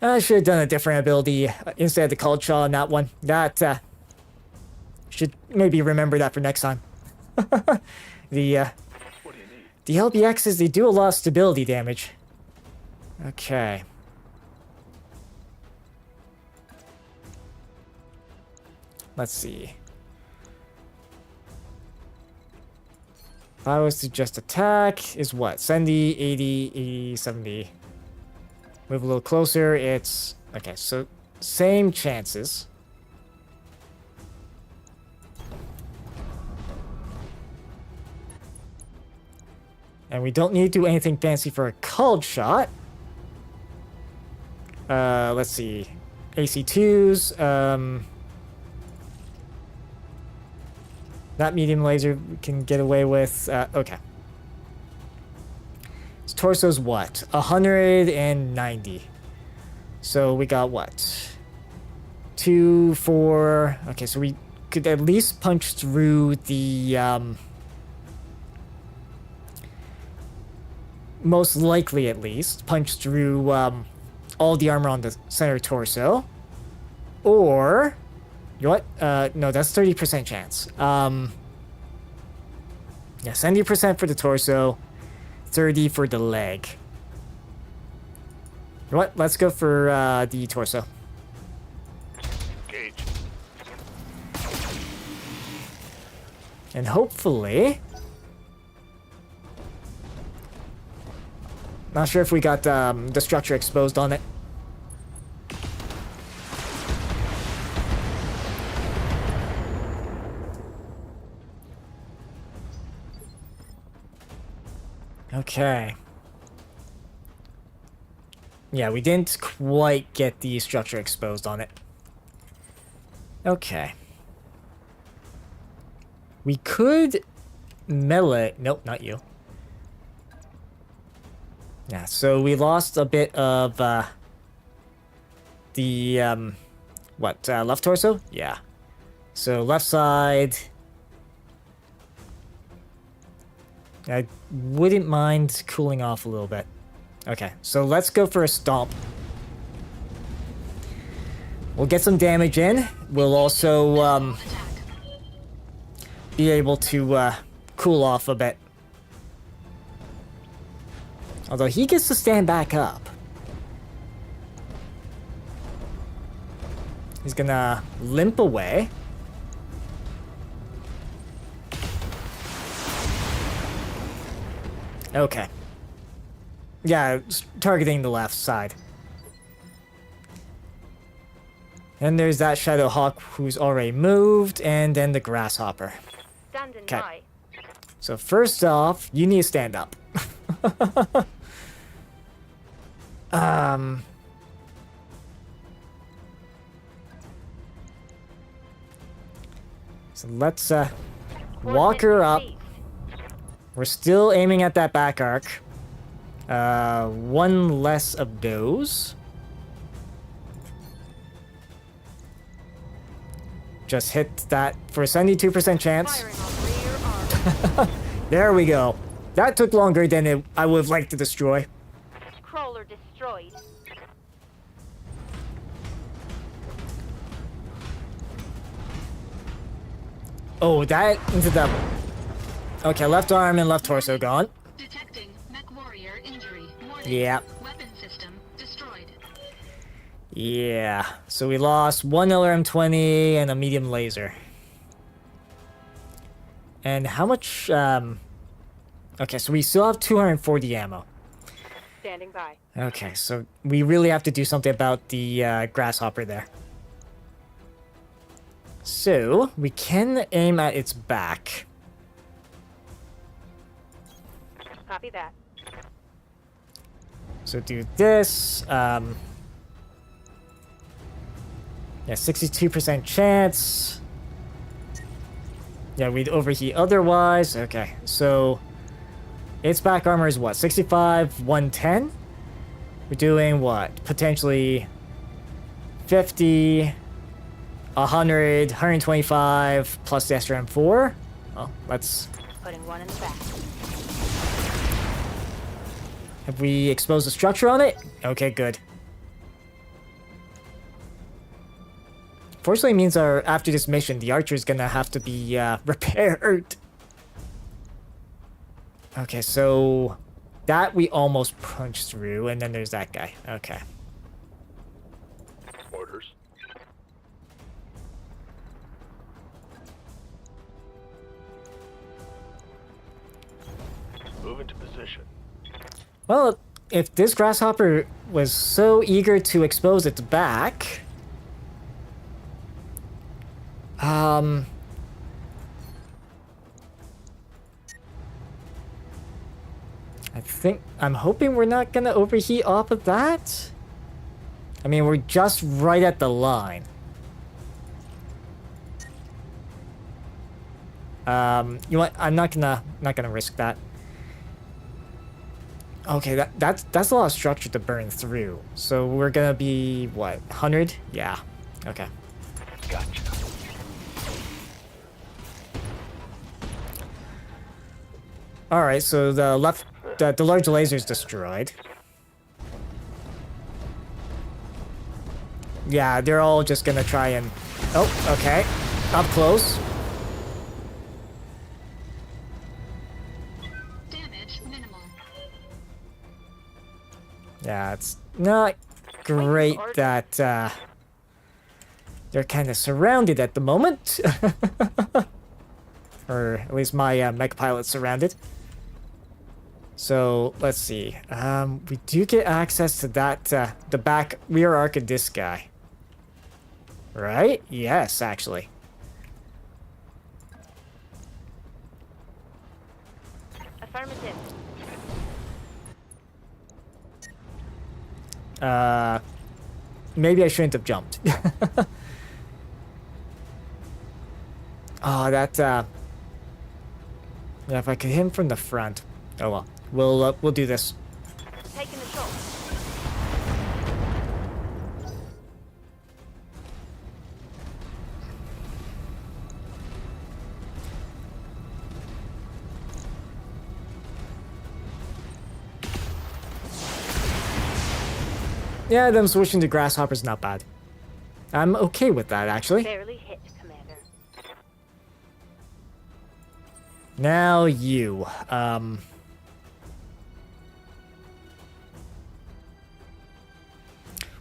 I should have done a different ability instead of the cold shot on that one. That, should maybe remember that for next time. The LBXs, they do a lot of stability damage. Okay. Let's see. If I was to just attack, is what? 70, 80, 80, 70. Move a little closer, it's... Okay, so same chances. And we don't need to do anything fancy for a called shot. Let's see. AC2s. That medium laser we can get away with. Okay. His torso's what? 190. So we got what? 2, 4. Okay, so we could at least punch through the most likely at least punch through all the armor on the center torso. Or you know what? No, that's 30% chance. Yeah, 70% for the torso, 30 for the leg. You know what? Let's go for the torso. Engage. And hopefully... Not sure if we got the structure exposed on it. Okay. Yeah, we didn't quite get the structure exposed on it. Okay. We could melee... Nope, not you. Yeah, so we lost a bit of the left torso? Yeah. So left side. I wouldn't mind cooling off a little bit. Okay, so let's go for a stomp. We'll get some damage in. We'll also be able to cool off a bit. Although he gets to stand back up. He's gonna limp away. Okay. Yeah, targeting the left side. And there's that Shadow Hawk who's already moved, and then the Grasshopper. Standing Okay. by. So first off, you need to stand up. So let's walk her up. We're still aiming at that back arc. One less of those. Just hit that for a 72% chance. Firing on rear arm. There we go. That took longer than I would have liked to destroy. Crawler destroyed. Oh, that into the... Okay, left arm and left torso gone. Detecting mech warrior injury. Warning. Yeah. Weapon system destroyed. Yeah. So we lost one LRM-20 and a medium laser. And how much... Okay, so we still have 240 ammo. Standing by. Okay, so we really have to do something about the grasshopper there. So, we can aim at its back. Copy that. So do this. Yeah, 62% chance. Yeah, we'd overheat otherwise. Okay, so its back armor is what? 65, 110? We're doing what? Potentially 50, 100, 125 plus the SRM4. Well, let's... Putting one in the back. Have we exposed the structure on it? Okay, good. Fortunately, it means after this mission, the archer is gonna have to be repaired. Okay, so that we almost punched through, and then there's that guy. Okay. Orders. Move into position. Well, if this grasshopper was so eager to expose its back... I'm hoping we're not gonna overheat off of that. I mean, we're just right at the line. You know what? I'm not gonna risk that. Okay, that's a lot of structure to burn through. So we're gonna be what, 100? Yeah. Okay. Gotcha. All right. So the large laser is destroyed. Yeah, they're all just gonna try and. Oh, okay. Up close. Damage minimal. Yeah, it's not great that they're kind of surrounded at the moment. Or at least my mech pilot's surrounded. So, let's see. We do get access to that, the back rear arc of this guy. Right? Yes, actually. Affirmative. Maybe I shouldn't have jumped. Oh, that, yeah, if I could hit him from the front. Oh well. We'll do this. Taking the shot. Yeah, them switching to Grasshopper's not bad. I'm okay with that, actually. Barely hit, Commander. Now you.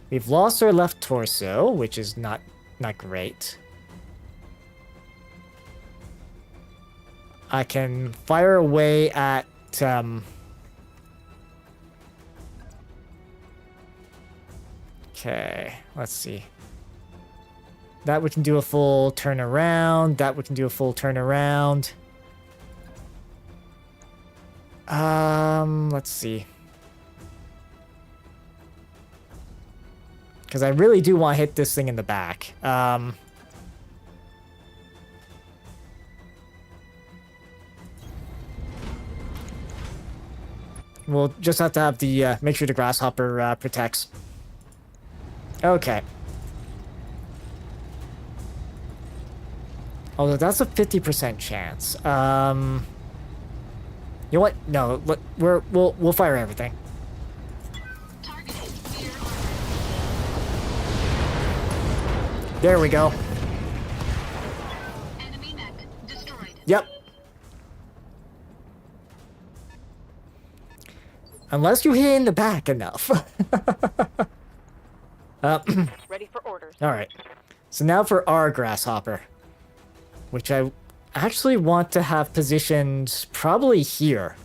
We've lost our left torso, which is not great. I can fire away at okay, let's see. That we can do a full turnaround. That we can do a full turnaround. Let's see. Because I really do want to hit this thing in the back. We'll just have to have the, make sure the Grasshopper, protects. Okay. Although that's a 50% chance. You know what? No, we'll fire everything. Targeting rear armor. There we go. Enemy mech destroyed. Yep. Unless you hit in the back enough. Ready for orders. Alright. So now for our Grasshopper. Which I actually want to have positioned probably here.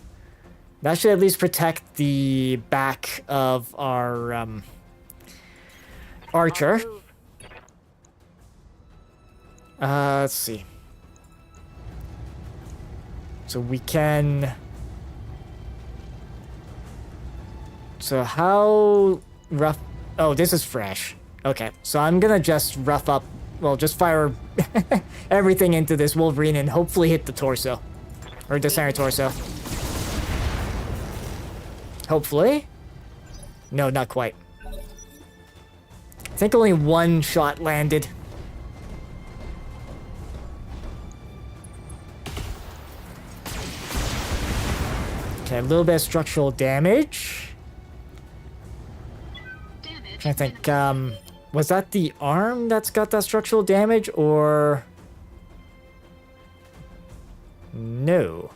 That should at least protect the back of our archer. Let's see. So we can... So how rough... Oh, this is fresh. Okay, so I'm gonna just rough up... Well, just fire everything into this Wolverine and hopefully hit the torso. Or the center torso. Hopefully? No, not quite. I think only one shot landed. Okay, a little bit of structural damage. I think, was that the arm that's got that structural damage, or... No.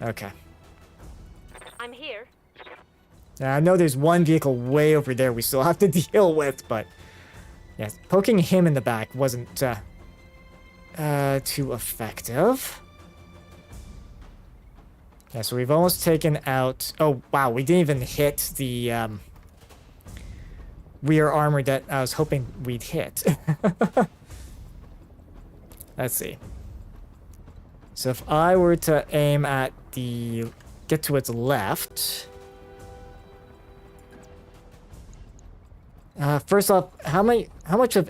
Okay. I'm here. I know there's one vehicle way over there we still have to deal with, but... Yes, poking him in the back wasn't, too effective. Yeah, so we've almost taken out... Oh, wow, we didn't even hit the, rear armor that I was hoping we'd hit. Let's see. So if I were to aim at the... get to its left... first off, how much of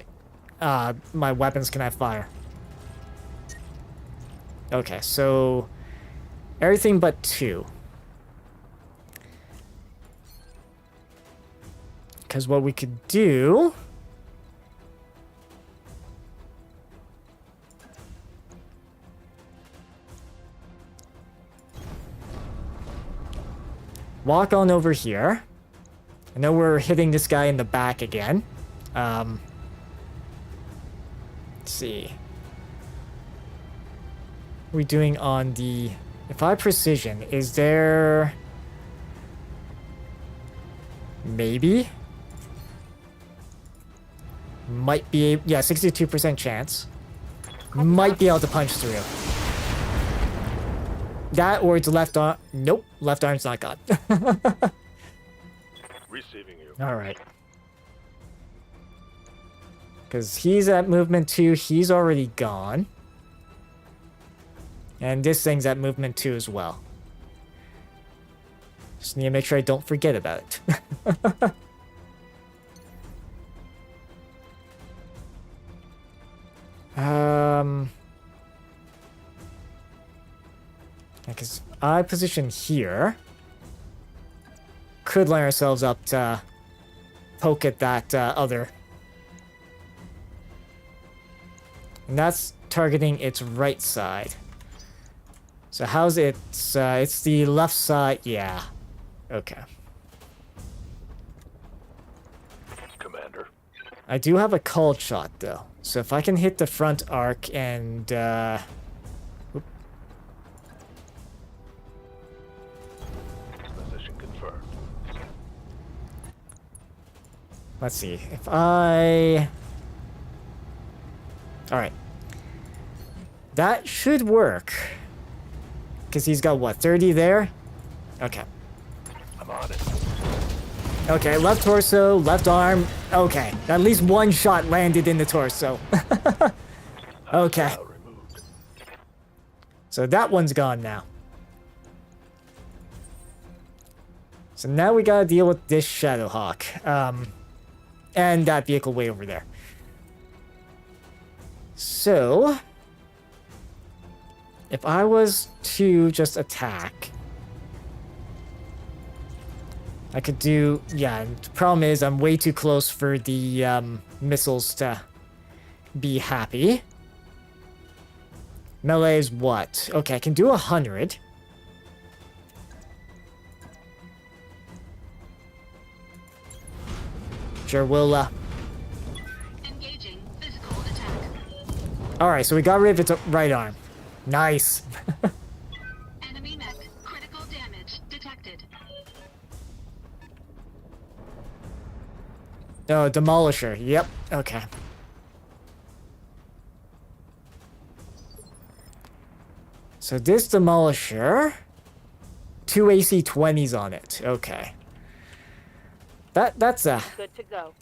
my weapons can I fire? Okay, so everything but 2. Because what we could do... walk on over here. I know we're hitting this guy in the back again. Let's see. What are we doing on the... if I precision, is there... maybe? Might be... yeah, 62% chance. Might be able to punch through. That or it's left arm... nope, left arm's not gone. Receiving you. Alright. Because he's at movement 2, he's already gone. And this thing's at movement 2 as well. Just need to make sure I don't forget about it. Because I position here. Could line ourselves up to poke at that other. And that's targeting its right side. So how's it? It's the left side. Yeah. Okay. Commander. I do have a called shot though. So if I can hit the front arc and whoop. Position confirmed. Let's see. If I... alright. That should work. Because he's got, what, 30 there? Okay. I'm on it. Okay, left torso, left arm. Okay, at least one shot landed in the torso. Okay. Hostile removed. So that one's gone now. So now we gotta deal with this Shadowhawk. And that vehicle way over there. So... if I was to just attack... I could do... yeah, the problem is I'm way too close for the missiles to be happy. Melee is what? Okay, I can do 100. Sure, we'll... Engaging physical attack. alright, so we got rid of its right arm. Nice. Enemy mech. Critical damage detected. Oh, Demolisher. Yep. Okay. So this Demolisher... 2 AC-20s on it. Okay. That's a... Good to go.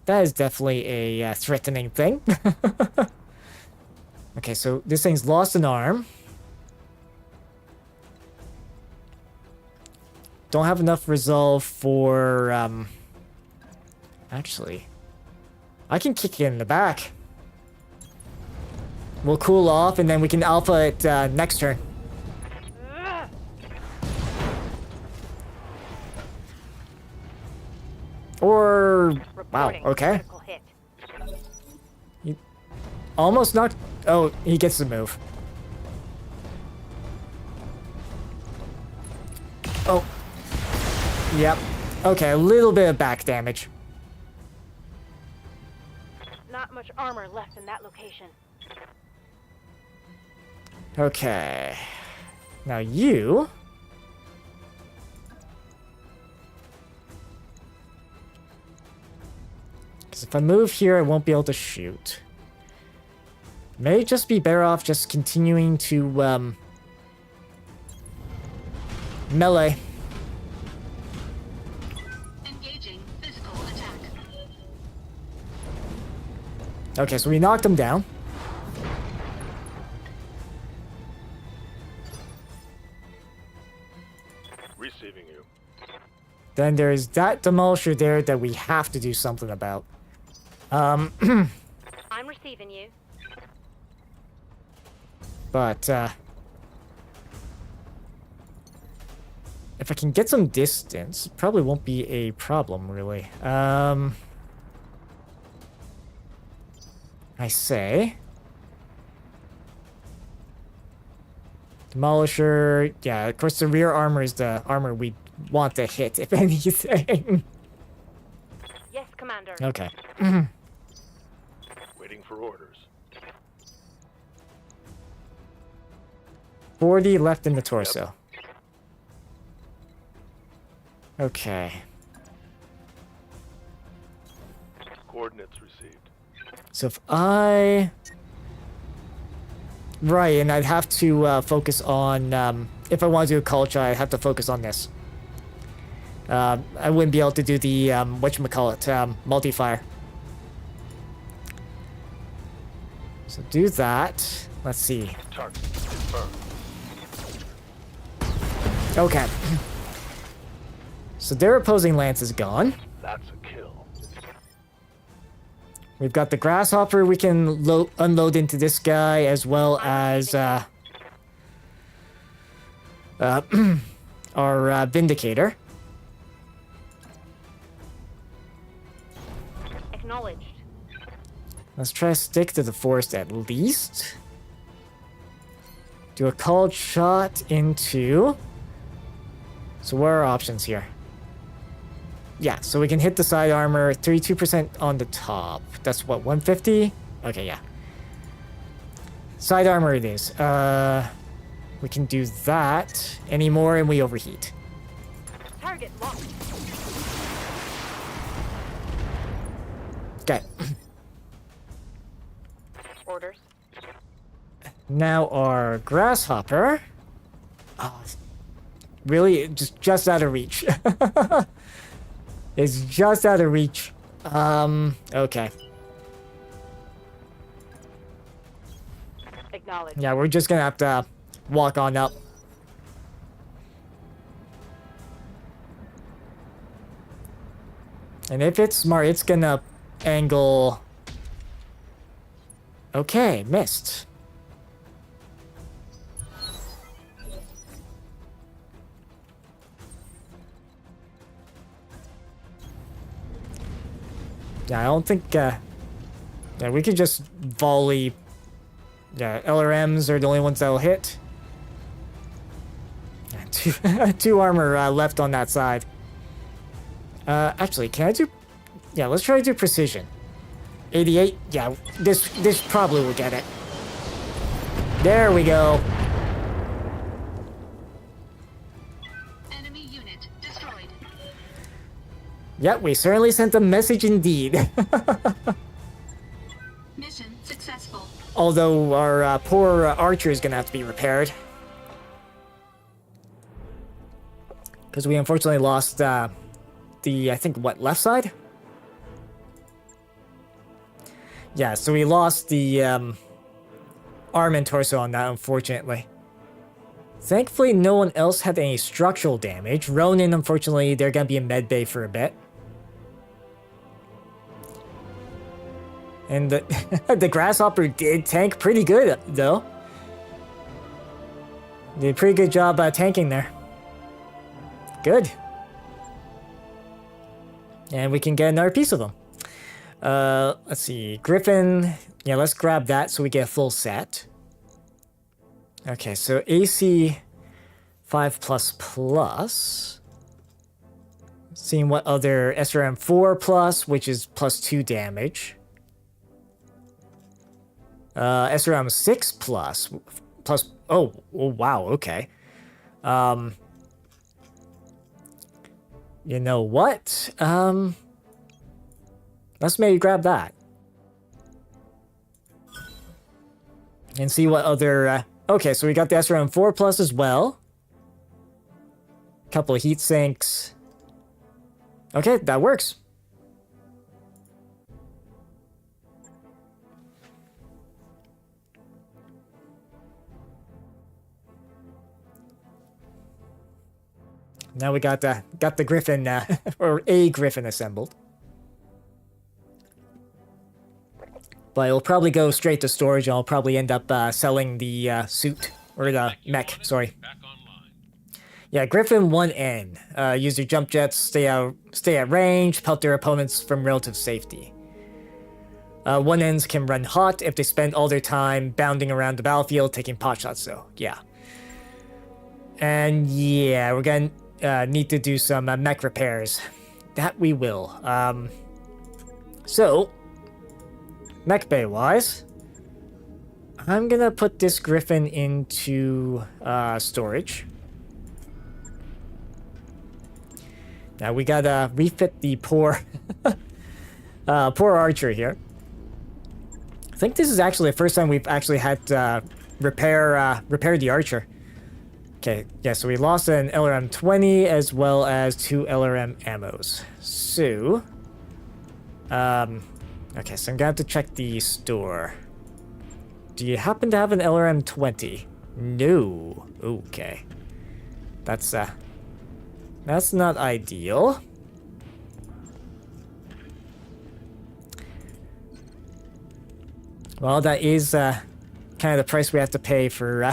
that is definitely a threatening thing. Okay, so this thing's lost an arm. Don't have enough resolve for... actually... I can kick it in the back. We'll cool off and then we can alpha it next turn. Or... wow, Reporting okay. critical hit. Almost not... oh, he gets the move. Oh. Yep. Okay, a little bit of back damage. Not much armor left in that location. Okay. Now you... because if I move here, I won't be able to shoot. May just be better off just continuing to, melee. Engaging physical attack. Okay, so we knocked him down. Then there's that demolisher there that we have to do something about. I'm receiving you. But, if I can get some distance, it probably won't be a problem, really. I say... Demolisher, yeah, of course the rear armor is the armor we want to hit, if anything. Yes, Commander. Okay. Waiting for orders. 40 left in the torso. Okay. Coordinates received. So if I... Right, and I'd have to focus on... if I want to do a culture, I'd have to focus on this. I wouldn't be able to do the, whatchamacallit, multi-fire. So do that. Let's see. Target confirmed. Okay. So their opposing lance is gone. That's a kill. We've got the grasshopper we can unload into this guy, as well as our vindicator. Acknowledged. Let's try to stick to the forest at least. Do a called shot into... So what are our options here? Yeah, so we can hit the side armor, 32% on the top. That's what, 150? Okay, yeah. Side armor it is. We can do that. Any more and we overheat. Target locked. Okay. Orders. Now our grasshopper. Oh, really? Just out of reach. It's just out of reach. Okay. Acknowledged. Yeah, we're just gonna have to walk on up. And if it's smart, it's gonna angle... Okay, missed. Yeah, I don't think, yeah, we could just volley. Yeah, LRMs are the only ones that'll hit. Yeah, two armor left on that side. Actually, can I do... Yeah, let's try to do precision. 88, yeah, this probably will get it. There we go. Enemy unit destroyed. Yep, we certainly sent a message indeed. Mission successful. Although our poor archer is gonna have to be repaired. Because we unfortunately lost the, I think, what, left side? Yeah, so we lost the arm and torso on that, unfortunately. Thankfully, no one else had any structural damage. Ronin, unfortunately, they're gonna be in medbay for a bit. And the grasshopper did tank pretty good, though. Did a pretty good job tanking there. Good. And we can get another piece of them. Let's see. Griffin. Yeah, let's grab that so we get a full set. Okay, so AC 5++. Seeing what other SRM 4+, which is +2 damage. SRM 6+, plus... Oh, wow, okay. You know what? Let's maybe grab that. And see what other... okay, so we got the SRM 4+ as well. Couple of heat sinks. Okay, that works. Now we got the Griffin, or a Griffin assembled. But it'll probably go straight to storage, and I'll probably end up selling the suit, or the mech, sorry. Back online. Yeah, Griffin 1N. Use your jump jets, stay at range, pelt their opponents from relative safety. 1Ns can run hot if they spend all their time bounding around the battlefield taking pot shots, so yeah. And yeah, we're gonna need to do some mech repairs. That we will. So, mech bay wise, I'm gonna put this Griffin into storage. Now we gotta refit the poor poor archer here. I think this is actually the first time we've actually had to repair the archer. Okay, yeah, so we lost an LRM 20 as well as 2 LRM ammos. So, okay, so I'm gonna have to check the store. Do you happen to have an LRM 20? No. Okay. That's not ideal. Well, that is kind of the price we have to pay for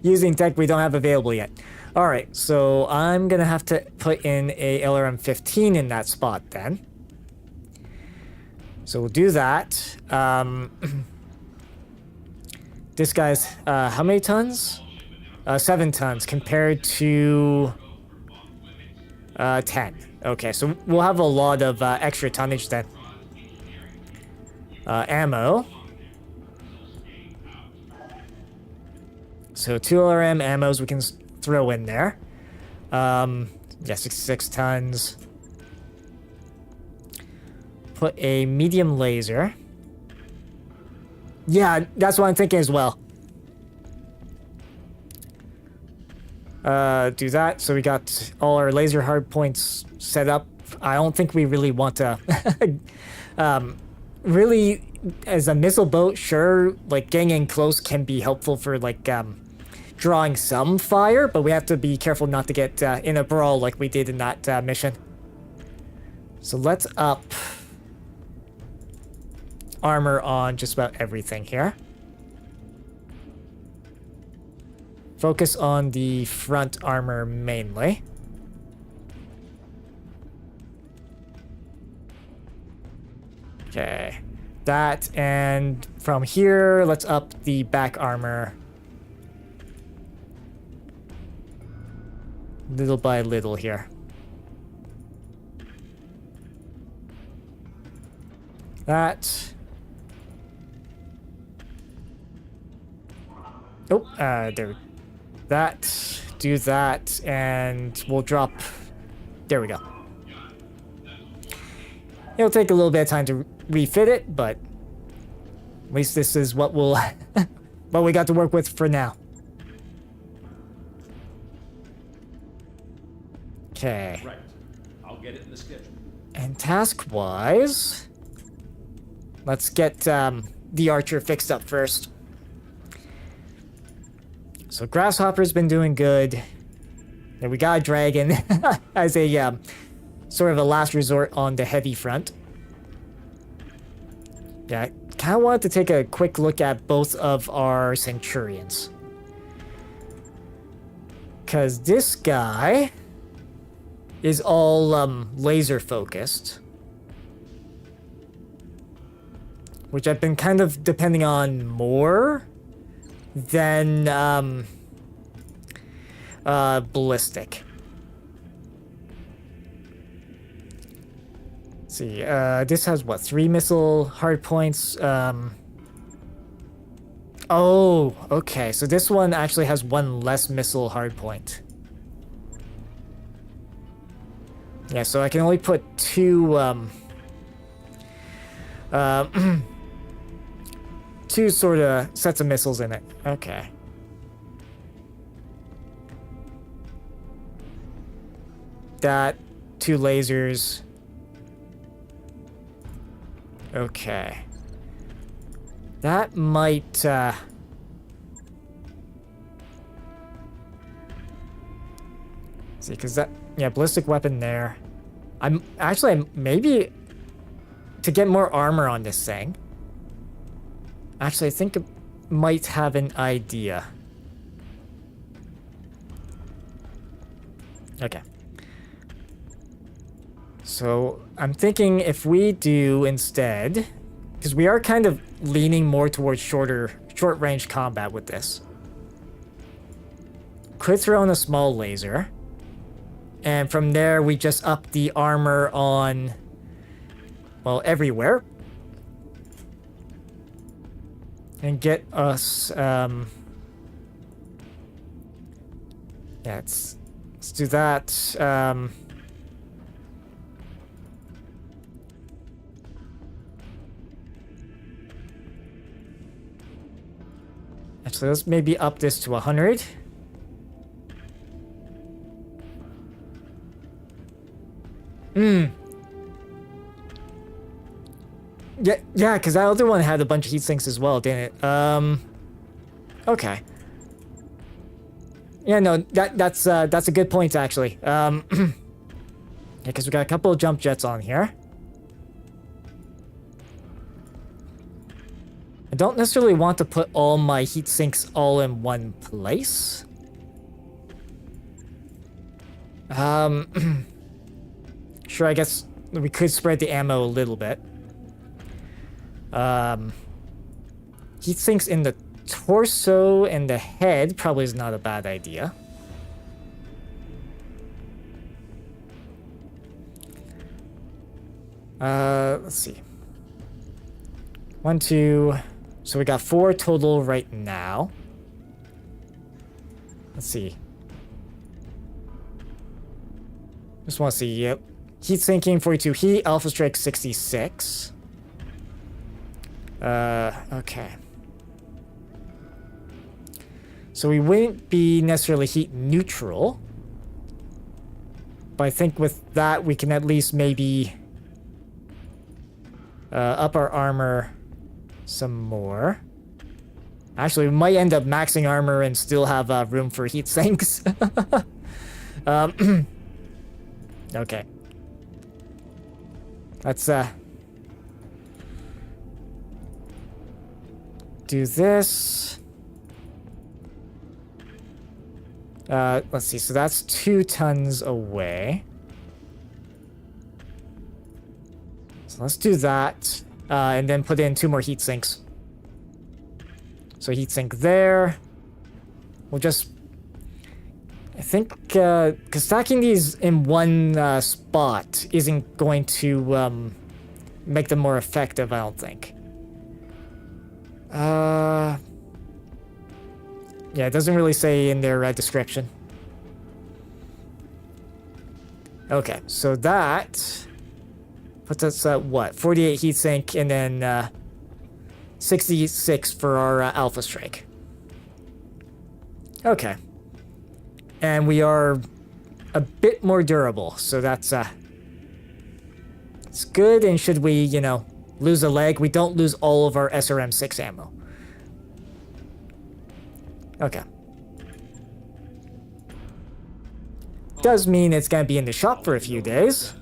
using tech we don't have available yet. Alright, so I'm gonna have to put in a LRM 15 in that spot then. So we'll do that. This guy's, how many tons? 7 tons compared to 10. Okay, so we'll have a lot of extra tonnage then. Ammo. So 2 LRM ammos we can throw in there. Yeah, 66 tons. Put a medium laser. Yeah, that's what I'm thinking as well. Do that. So we got all our laser hard points set up. I don't think we really want to... really, as a missile boat, sure, like, getting in close can be helpful for, like, drawing some fire, but we have to be careful not to get in a brawl like we did in that mission. So let's up armor on just about everything here. Focus on the front armor mainly. Okay, that, and from here, let's up the back armor. Little by little here. That. Oh, there. That. Do that, and we'll drop. There we go. It'll take a little bit of time to refit it, but at least this is what we'll what we got to work with for now. Okay. Right. I'll get it in the schedule. And task-wise, let's get the archer fixed up first. So Grasshopper's been doing good. And we got a dragon as a sort of a last resort on the heavy front. Yeah, I kind of wanted to take a quick look at both of our Centurions. Because this guy is all laser focused, which I've been kind of depending on more than ballistic. Let's see, this has what, 3 missile hard points? Oh, okay, so this one actually has 1 less missile hard point. Yeah, so I can only put 2 2 sort of sets of missiles in it. Okay. That, 2 lasers. Okay. That might See, because that, yeah, ballistic weapon there. I'm maybe to get more armor on this thing. Actually, I think I might have an idea. Okay. So I'm thinking if we do instead, because we are kind of leaning more towards short range combat with this. Could throw in a small laser. And from there, we just up the armor on, well, everywhere. And get us, yeah, let's do that. Actually, let's maybe up this to 100. Yeah, because that other one had a bunch of heat sinks as well, didn't it? Okay. Yeah, no, that's a good point actually. Yeah, because we got a couple of jump jets on here. I don't necessarily want to put all my heat sinks all in one place. Sure, I guess we could spread the ammo a little bit. Heat sinks in the torso and the head probably is not a bad idea. Let's see. 1, 2. So we got 4 total right now. Let's see. Just want to see. Yep. Heat sinking 42 heat. Alpha strike 66. Okay. So we wouldn't be necessarily heat neutral. But I think with that we can at least maybe up our armor some more. Actually, we might end up maxing armor and still have room for heat sinks. Okay. Let's do this. Let's see. So that's 2 tons away. So let's do that. And then put in 2 more heat sinks. So heat sink there. We'll just... I think, because stacking these in one spot isn't going to make them more effective, I don't think. Yeah, it doesn't really say in their description. Okay, so that puts us at what? 48 heatsink and then 66 for our alpha strike. Okay. And we are a bit more durable, so that's it's good. And should we, you know, lose a leg, we don't lose all of our SRM-6 ammo. Okay. Does mean it's gonna be in the shop for a few days.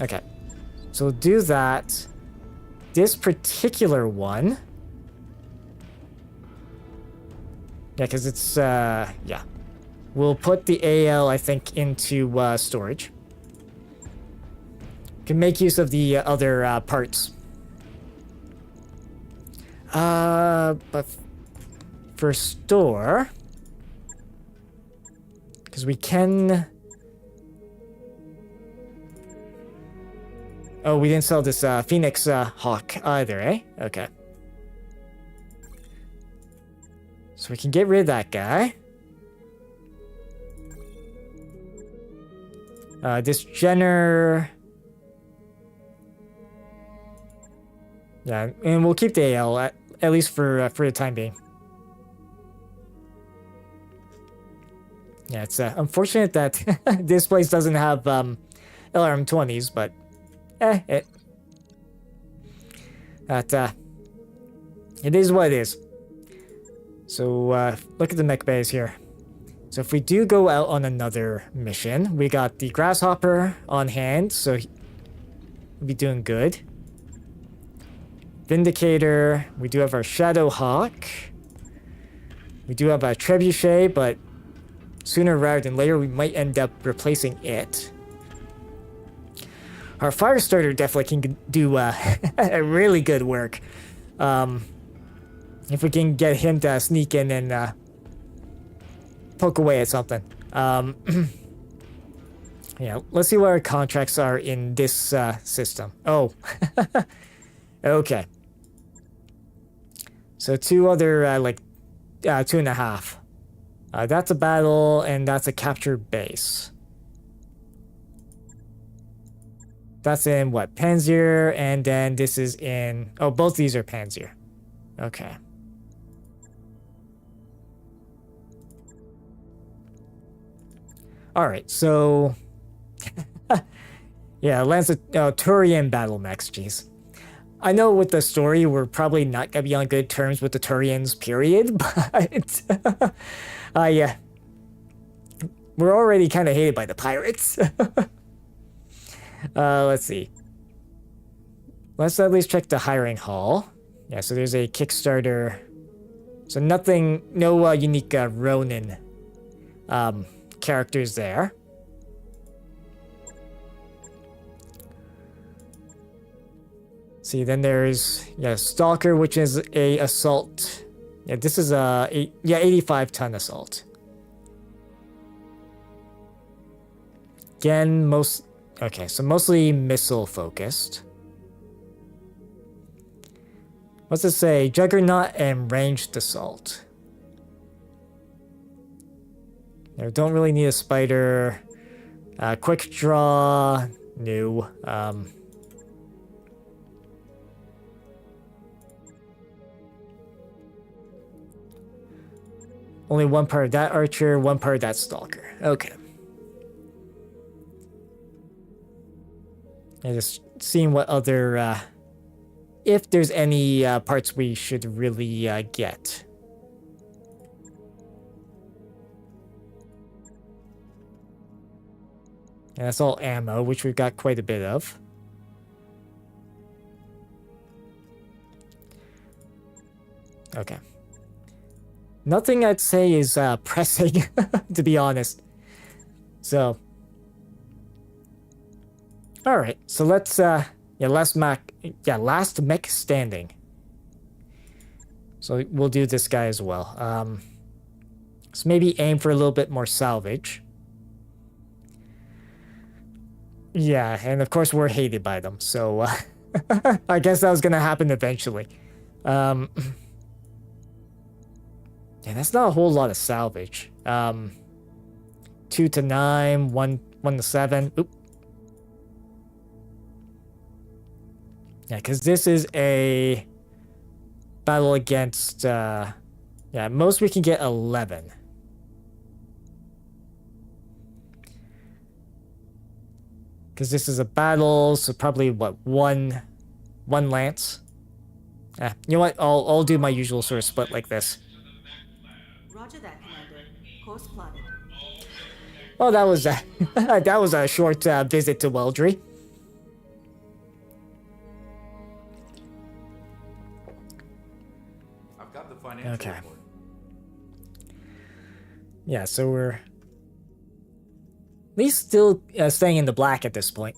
Okay. So we'll do that. This particular one. Yeah, because it's, yeah. We'll put the AL, I think, into storage. Can make use of the other parts. But for store... Because we can... Oh, we didn't sell this Phoenix Hawk either, eh? Okay. So we can get rid of that guy. This Jenner... Yeah, and we'll keep the AL, at least for the time being. Yeah, it's unfortunate that this place doesn't have LRM-20s, but it is what it is. So look at the mech bays here. So if we do go out on another mission, we got the Grasshopper on hand, so we'll be doing good. Vindicator, we do have our Shadowhawk. We do have a Trebuchet, but sooner rather than later, we might end up replacing it. Our Firestarter definitely can do a really good work. If we can get him to sneak in and poke away at something. Yeah, let's see what our contracts are in this system. Oh, okay. So 2 other, like, 2.5. That's a battle, and that's a captured base. That's in, what, Panzer, and then this is in... Oh, both these are Panzer. Okay. Alright, so... yeah, Turian battle mechs, jeez. I know with the story, we're probably not gonna be on good terms with the Turians, period, but... yeah. We're already kind of hated by the pirates. Let's see. Let's at least check the hiring hall. Yeah, so there's a Kickstarter. So nothing, no unique Ronin characters there. See, then there's Stalker, which is a assault. Yeah, this is a 85-ton assault. Again, okay, so mostly missile focused. What's it say? Juggernaut and ranged assault. You don't really need a spider. Quick draw, new. Only one part of that archer, one part of that stalker. Okay. And just seeing what other, if there's any parts we should really get. And that's all ammo, which we've got quite a bit of. Okay. Nothing I'd say is pressing, to be honest. So. Alright, so let's, last mech standing. So we'll do this guy as well. So maybe aim for a little bit more salvage. Yeah, and of course we're hated by them, so I guess that was gonna happen eventually. Yeah, that's not a whole lot of salvage. 2 to 9, 1 to 7. Oop. Yeah, because this is a battle against, yeah, most we can get 11. Because this is a battle, so probably, what, one lance? You know what, I'll do my usual sort of split like this. Roger that, Commander. Course plotted. Well, that was that was a short visit to Weldry. I've got the financial report. Yeah, so we're at least still staying in the black at this point.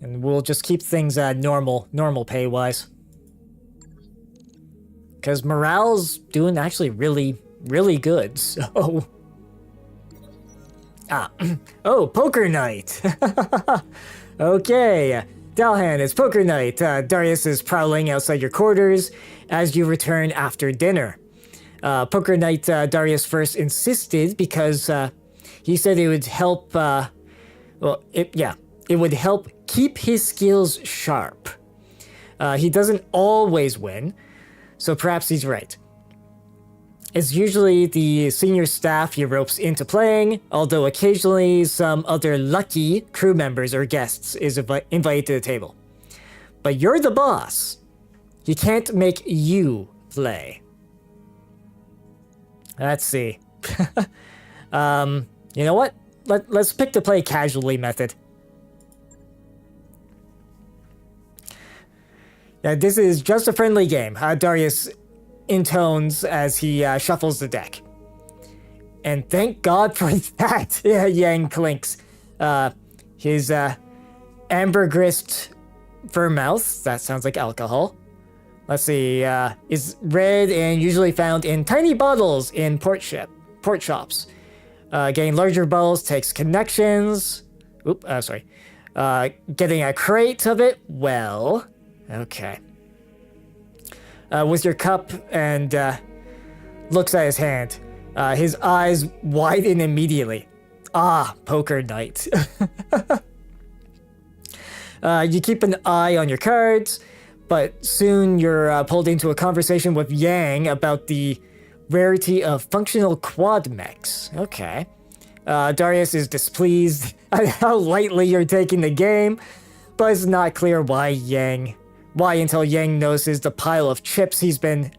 And we'll just keep things normal pay wise. Because morale's doing actually really good, so... Oh, poker night! Okay, Dalahan, it's poker night. Darius is prowling outside your quarters as you return after dinner. Poker night, Darius first insisted because he said it would help, it would help keep his skills sharp. He doesn't always win, so perhaps he's right. It's usually the senior staff he ropes into playing, although occasionally some other lucky crew members or guests is invited to the table. But you're the boss. He can't make you play. Let's see. You know what? Let's pick the play casually method. Now, this is just a friendly game. Darius intones as he shuffles the deck. And thank God for that. Yeah, Yang clinks. His ambergris vermouth, that sounds like alcohol. Let's see, is red and usually found in tiny bottles in port shops. Getting larger bottles takes connections. Getting a crate of it, well, okay. With your cup and looks at his hand. His eyes widen immediately. Ah, poker night. You keep an eye on your cards, but soon you're pulled into a conversation with Yang about the rarity of functional quad mechs. Okay. Darius is displeased at how lightly you're taking the game, but it's not clear why until Yang notices the pile of chips he's been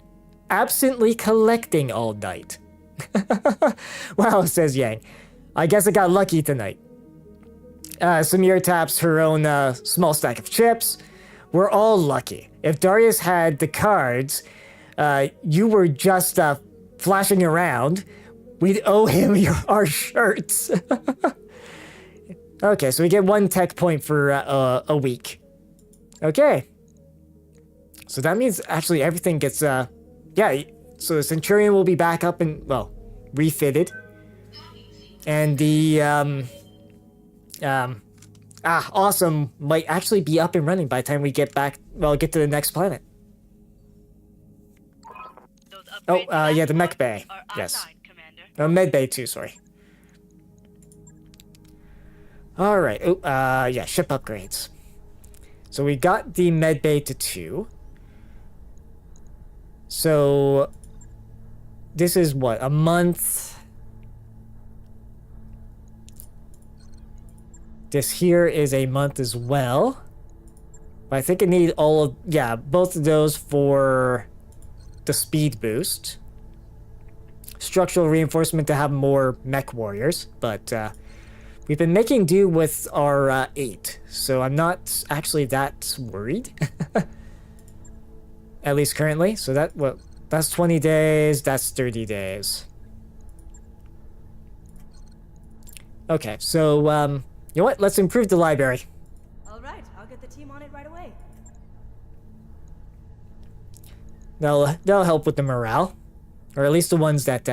absently collecting all night. Wow, says Yang. I guess I got lucky tonight. Samir taps her own small stack of chips. We're all lucky. If Darius had the cards, you were just flashing around, we'd owe him our shirts. Okay, so we get 1 tech point for a week. Okay. So that means actually everything gets, so the Centurion will be back up and, well, refitted. And the, Awesome might actually be up and running by the time we get to the next planet. Yeah, the mech bay. Yes. Med bay too, sorry. Alright, yeah, ship upgrades. So we got the med bay to 2. So, this is what, a month? This here is a month as well. But I think I need both of those for the speed boost. Structural reinforcement to have more mech warriors, but we've been making do with our 8, so I'm not actually that worried. At least currently. So that's 20 days, that's 30 days. Okay, so you know what? Let's improve the library. All right, I'll get the team on it right away. That'll help with the morale, or at least the ones that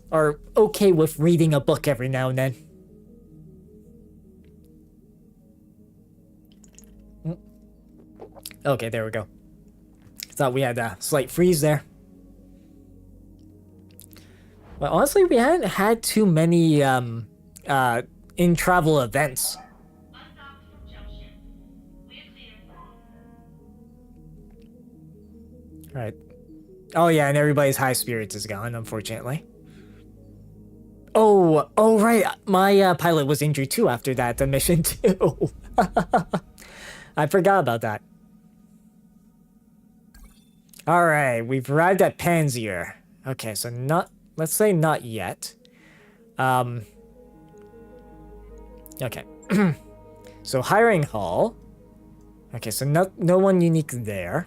are okay with reading a book every now and then. Okay, there we go. Thought we had a slight freeze there. Well, honestly, we hadn't had too many in-travel events. Right. Oh yeah, and everybody's high spirits is gone, unfortunately. Oh right, my pilot was injured too after that mission too. I forgot about that. All right, we've arrived at Panzier. Okay, so let's say not yet. Okay. So hiring hall. Okay, so no one unique there.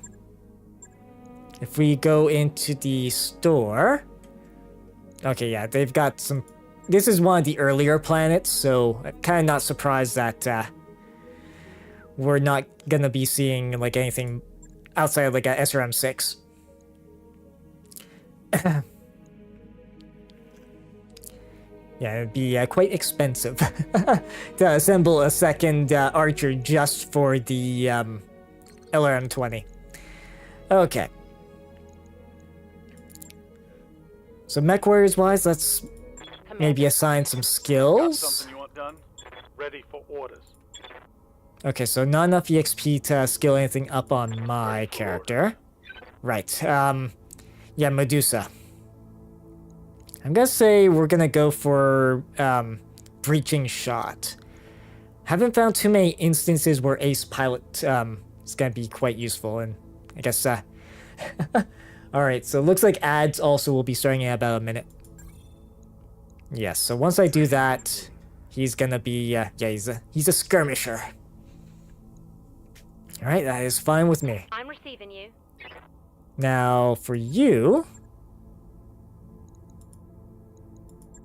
If we go into the store. Okay, yeah, they've got some. This is one of the earlier planets, so I'm kind of not surprised that we're not gonna be seeing like anything outside of like a SRM 6. Yeah, it'd be quite expensive to assemble a second archer just for the LRM 20. Okay. So mech warriors wise, let's maybe assign some Got skills. something you want done? Ready for orders. Okay, so not enough EXP to skill anything up on my character. Right, yeah, Medusa. I'm gonna say we're gonna go for, Breaching Shot. Haven't found too many instances where Ace Pilot, is gonna be quite useful, and I guess, Alright, so it looks like ads also will be starting in about a minute. Yes, so once I do that, he's gonna be, yeah, he's a skirmisher. Alright, that is fine with me. I'm receiving you. Now, for you...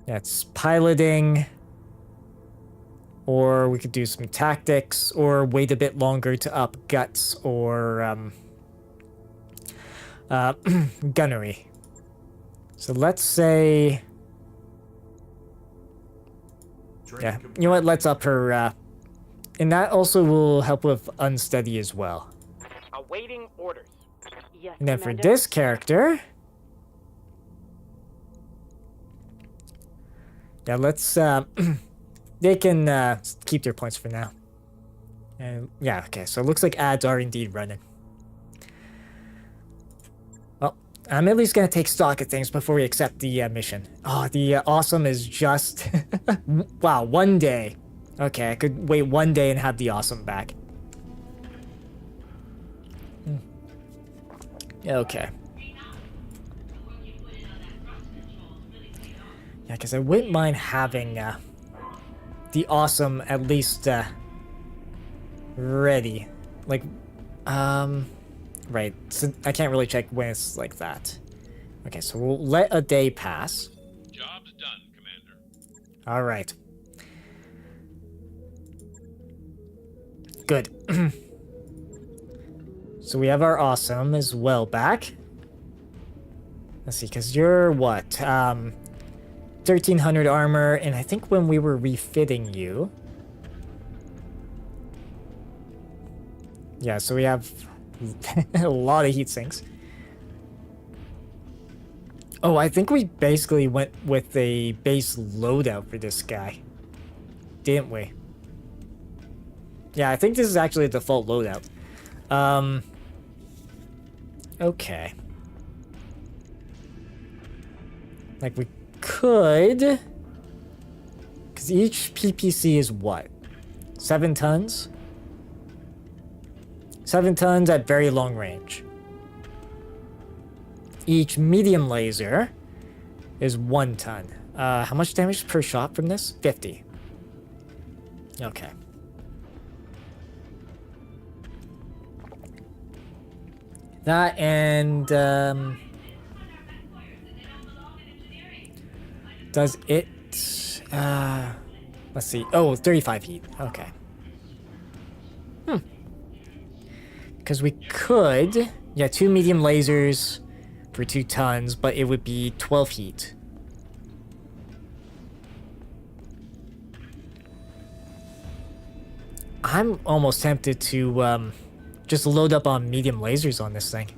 That's piloting. Or we could do some tactics, or wait a bit longer to up guts, or, gunnery. So let's say... Yeah, you know what, let's up her, and that also will help with unsteady as well. Awaiting orders. Yes, And then for Commander. this character... Yeah, let's, they can, keep their points for now. And, yeah, okay, so it looks like ads are indeed running. Well, I'm at least gonna take stock of things before we accept the, mission. Oh, the, awesome is just... Wow, 1 day. Okay, I could wait 1 day and have the awesome back. Okay. Yeah, because I wouldn't mind having the awesome at least ready. Like, right. So I can't really check when it's like that. Okay, so we'll let a day pass. Job's done, Commander. All right. Good. So we have our awesome as well back. Let's see, because you're what? 1300 armor, and I think when we were refitting you... Yeah, so we have a lot of heat sinks. Oh, I think we basically went with a base loadout for this guy. Didn't we? Yeah, I think this is actually a default loadout. Okay. Like, we could... Because each PPC is what? 7 tons? 7 tons at very long range. Each medium laser is 1 ton. How much damage per shot from this? 50. Okay. That and, does it, let's see. Oh, 35 heat. Okay. Because we could, yeah, 2 medium lasers for 2 tons, but it would be 12 heat. I'm almost tempted to, just load up on medium lasers on this thing.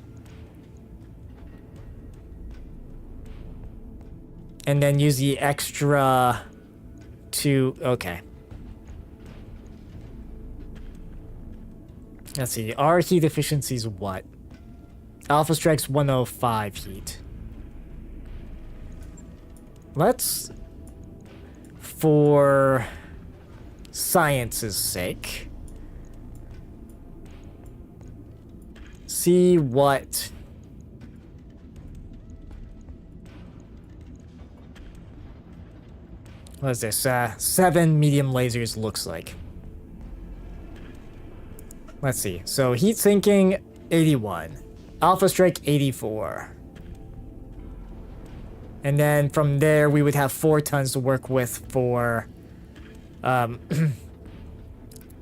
And then use the extra to... Okay. Let's see. Our heat efficiency is what? Alpha Strike's 105 heat. Let's... For science's sake... See what... What is this? 7 medium lasers looks like. Let's see. So heat sinking 81. Alpha strike 84. And then from there we would have 4 tons to work with for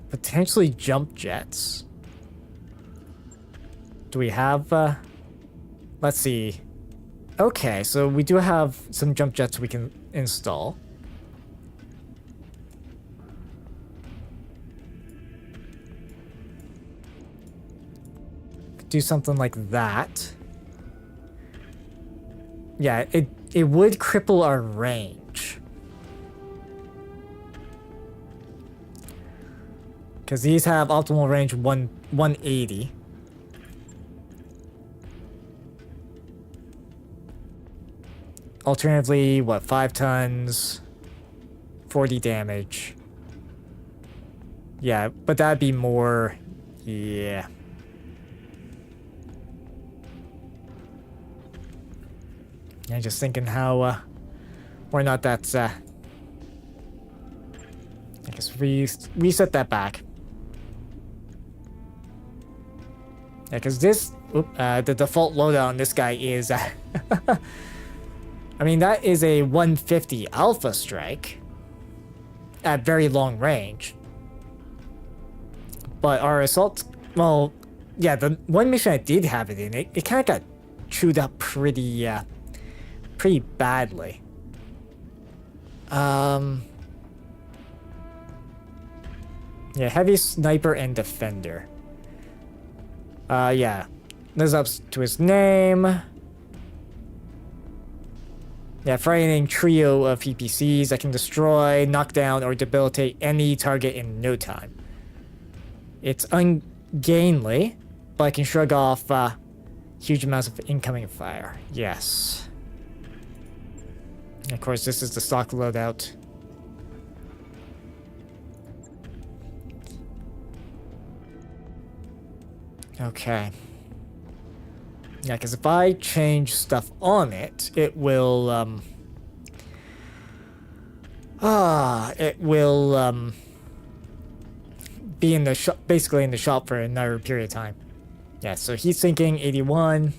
potentially jump jets. Do we have let's see. Okay, so we do have some jump jets we can install. Do something like that. Yeah, it would cripple our range. Because these have optimal range 180. Alternatively, what, 5 tons, 40 damage. Yeah, but that'd be more, yeah. Yeah, just thinking how, why not that's, I guess reset that back. Yeah, because this, the default loadout on this guy is, I mean, that is a 150 Alpha Strike at very long range. But our assault, well, yeah, the one mission I did have it in, it kind of got chewed up pretty badly. Yeah, heavy sniper and defender. Yeah, lives up to his name. Yeah, frightening trio of PPCs that can destroy, knock down, or debilitate any target in no time. It's ungainly, but it can shrug off huge amounts of incoming fire. Yes. And of course, this is the stock loadout. Okay. Yeah, because if I change stuff on it, it will, it will, be in the shop, basically in the shop for another period of time. Yeah, so heat sinking 81.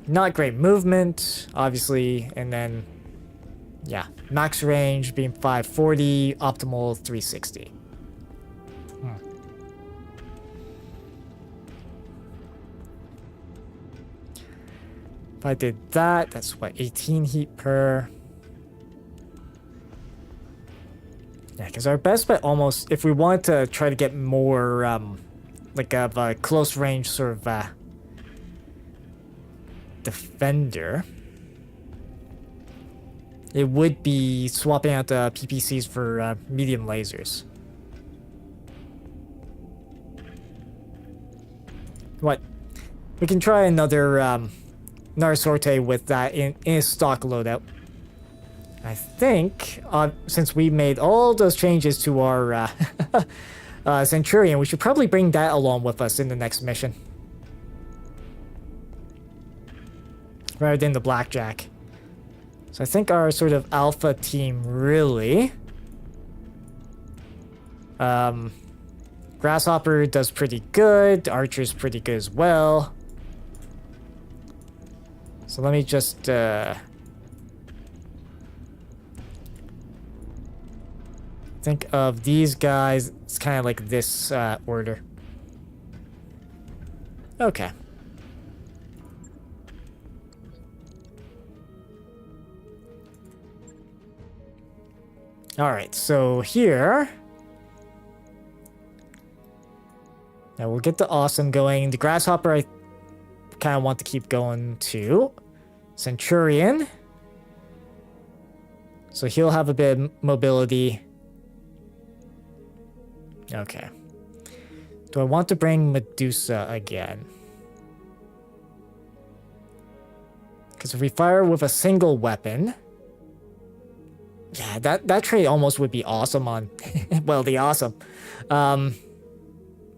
Not great movement, obviously, and then, yeah, max range being 540, optimal 360. If I did that, that's what, 18 heat per. Yeah, because our best bet almost, if we want to try to get more, like a close range sort of defender, it would be swapping out the PPCs for medium lasers. What? We can try another sortie with that in a stock loadout. I think, since we made all those changes to our Centurion, we should probably bring that along with us in the next mission. Rather than the Blackjack. So I think our sort of alpha team really... Grasshopper does pretty good, Archer's pretty good as well. So let me just, think of these guys. It's kind of like this order. Okay. All right, so here. Now we'll get the awesome going. The Grasshopper I kind of want to keep going too. Centurion. So he'll have a bit of mobility. Okay. Do I want to bring Medusa again? Because if we fire with a single weapon... Yeah, that trait almost would be awesome on... well, the awesome. Oh,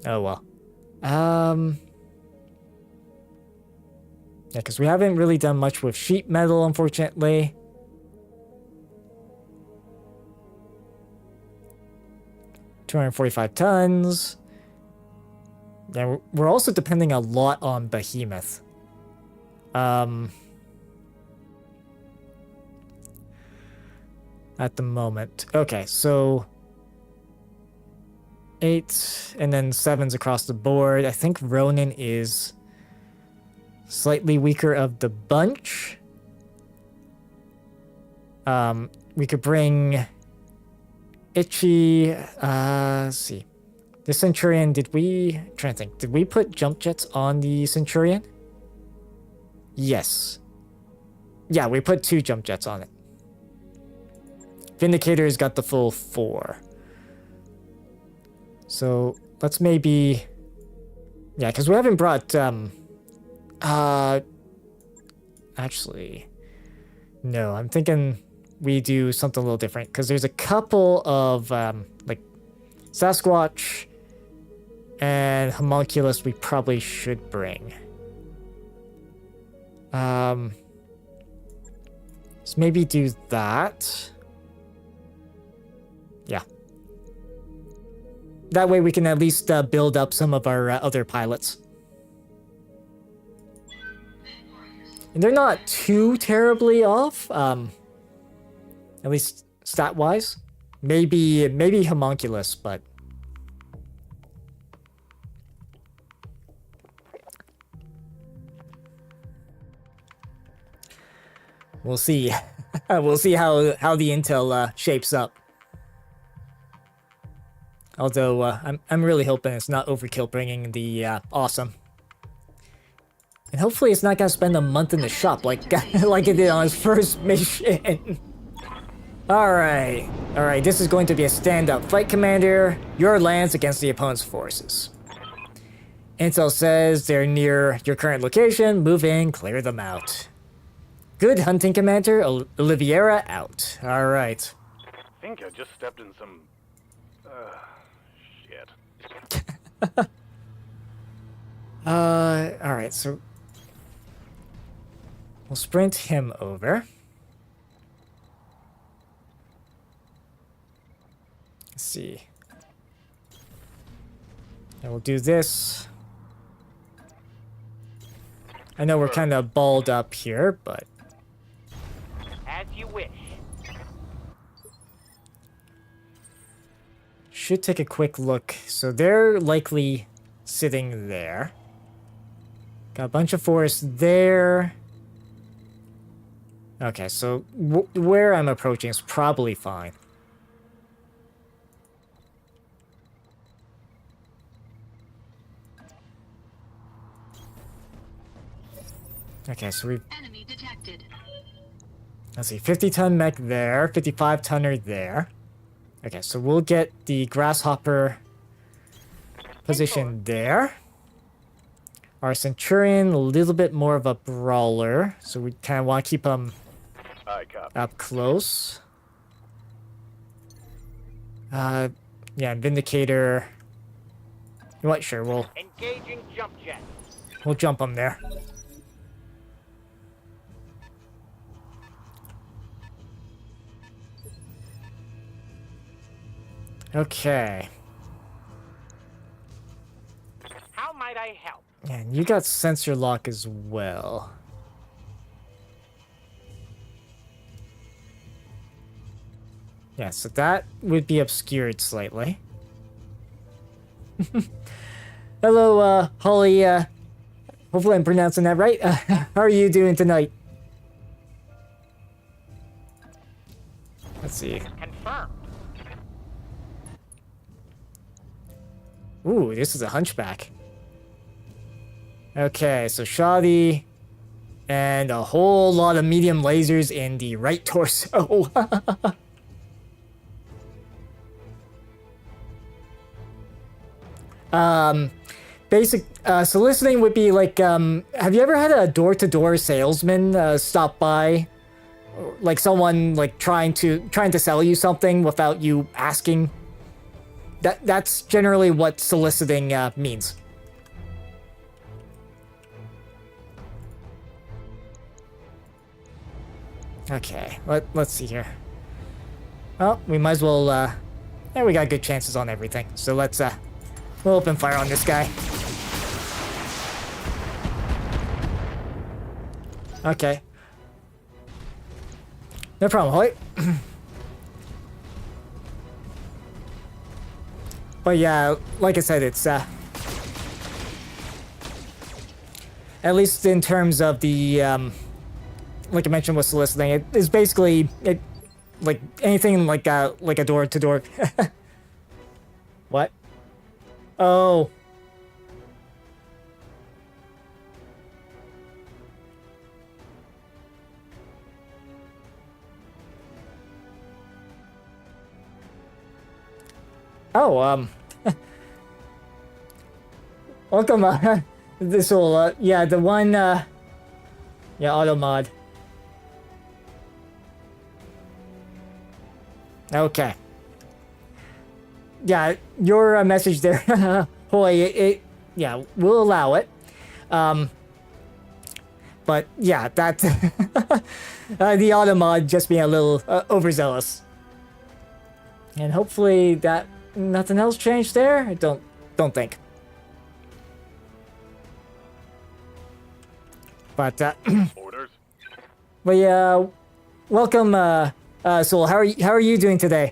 well. Yeah, because we haven't really done much with sheet metal, unfortunately. $245 tons. Yeah, we're also depending a lot on Behemoth. At the moment. Okay, so 8 and then 7s across the board. I think Ronin is slightly weaker of the bunch. We could bring Itchy. Let's see. The Centurion, did we... I'm trying to think. Did we put jump jets on the Centurion? Yes. Yeah, we put 2 jump jets on it. Vindicator's got the full 4. So let's maybe... Yeah, because we haven't brought... Actually... No, I'm thinking we do something a little different. Because there's a couple of, like, Sasquatch and Homunculus we probably should bring. Let's maybe do that. Yeah. That way we can at least build up some of our other pilots. And they're not too terribly off, at least stat-wise. Maybe Homunculus, but... We'll see. We'll see how the intel shapes up. Although I'm really hoping it's not overkill bringing the awesome. And hopefully it's not gonna spend a month in the shop like like it did on his first mission. Alright, this is going to be a stand-up fight, Commander. Your lands against the opponent's forces. Intel says they're near your current location. Move in, clear them out. Good hunting, Commander. Oliveira out. Alright. Think I just stepped in some... shit. Alright, so... We'll sprint him over. Let's see. And we'll do this. I know we're kind of balled up here, but... As you wish. Should take a quick look. So they're likely sitting there. Got a bunch of forests there. Okay, so where I'm approaching is probably fine. Okay, so we... Enemy detected. Let's see, 50-ton mech there, 55-tonner there. Okay, so we'll get the grasshopper position there. Our Centurion, a little bit more of a brawler, so we kind of want to keep him up close. Yeah, Vindicator. You know what? Sure, Engaging jump jet. we'll jump him there. Okay. How might I help? And you got sensor lock as well. Yeah, so that would be obscured slightly. Hello, Holly. Hopefully I'm pronouncing that right. How are you doing tonight? Let's see. Confirmed. Ooh, this is a hunchback. Okay, so shoddy. And a whole lot of medium lasers in the right torso. Basic soliciting would be like, have you ever had a door-to-door salesman stop by? Like someone like trying to sell you something without you asking? That's generally what soliciting means. Okay, let's see here. Well, we might as well, yeah, we got good chances on everything. So let's, we'll open fire on this guy. Okay. No problem, Hoyt. But yeah, like I said, it's, at least in terms of the, like I mentioned with soliciting, it is basically, like, anything like a door-to-door. What? Oh. Oh, welcome, this will, yeah, the one, yeah, auto mod. Okay. Yeah, your message there, Hoy, yeah, we'll allow it. But But yeah, that the automod just being a little overzealous. And hopefully that nothing else changed there. I don't think. But Orders? but yeah, welcome, Soul. How are you doing today?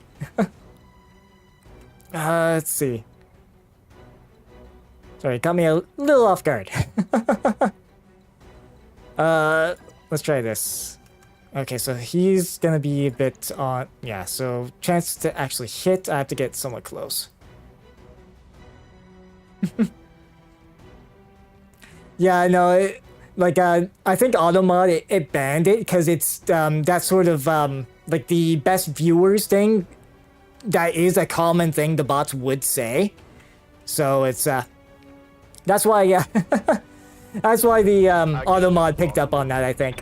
Let's see. Sorry, caught me a little off guard. Let's try this. Okay, so he's gonna be a bit on... Yeah, so chance to actually hit, I have to get somewhat close. Yeah, I know. I think Automod, it banned it because it's that sort of like the best viewers thing. That is a common thing the bots would say. So it's that's why that's why the Automod picked up on that, I think.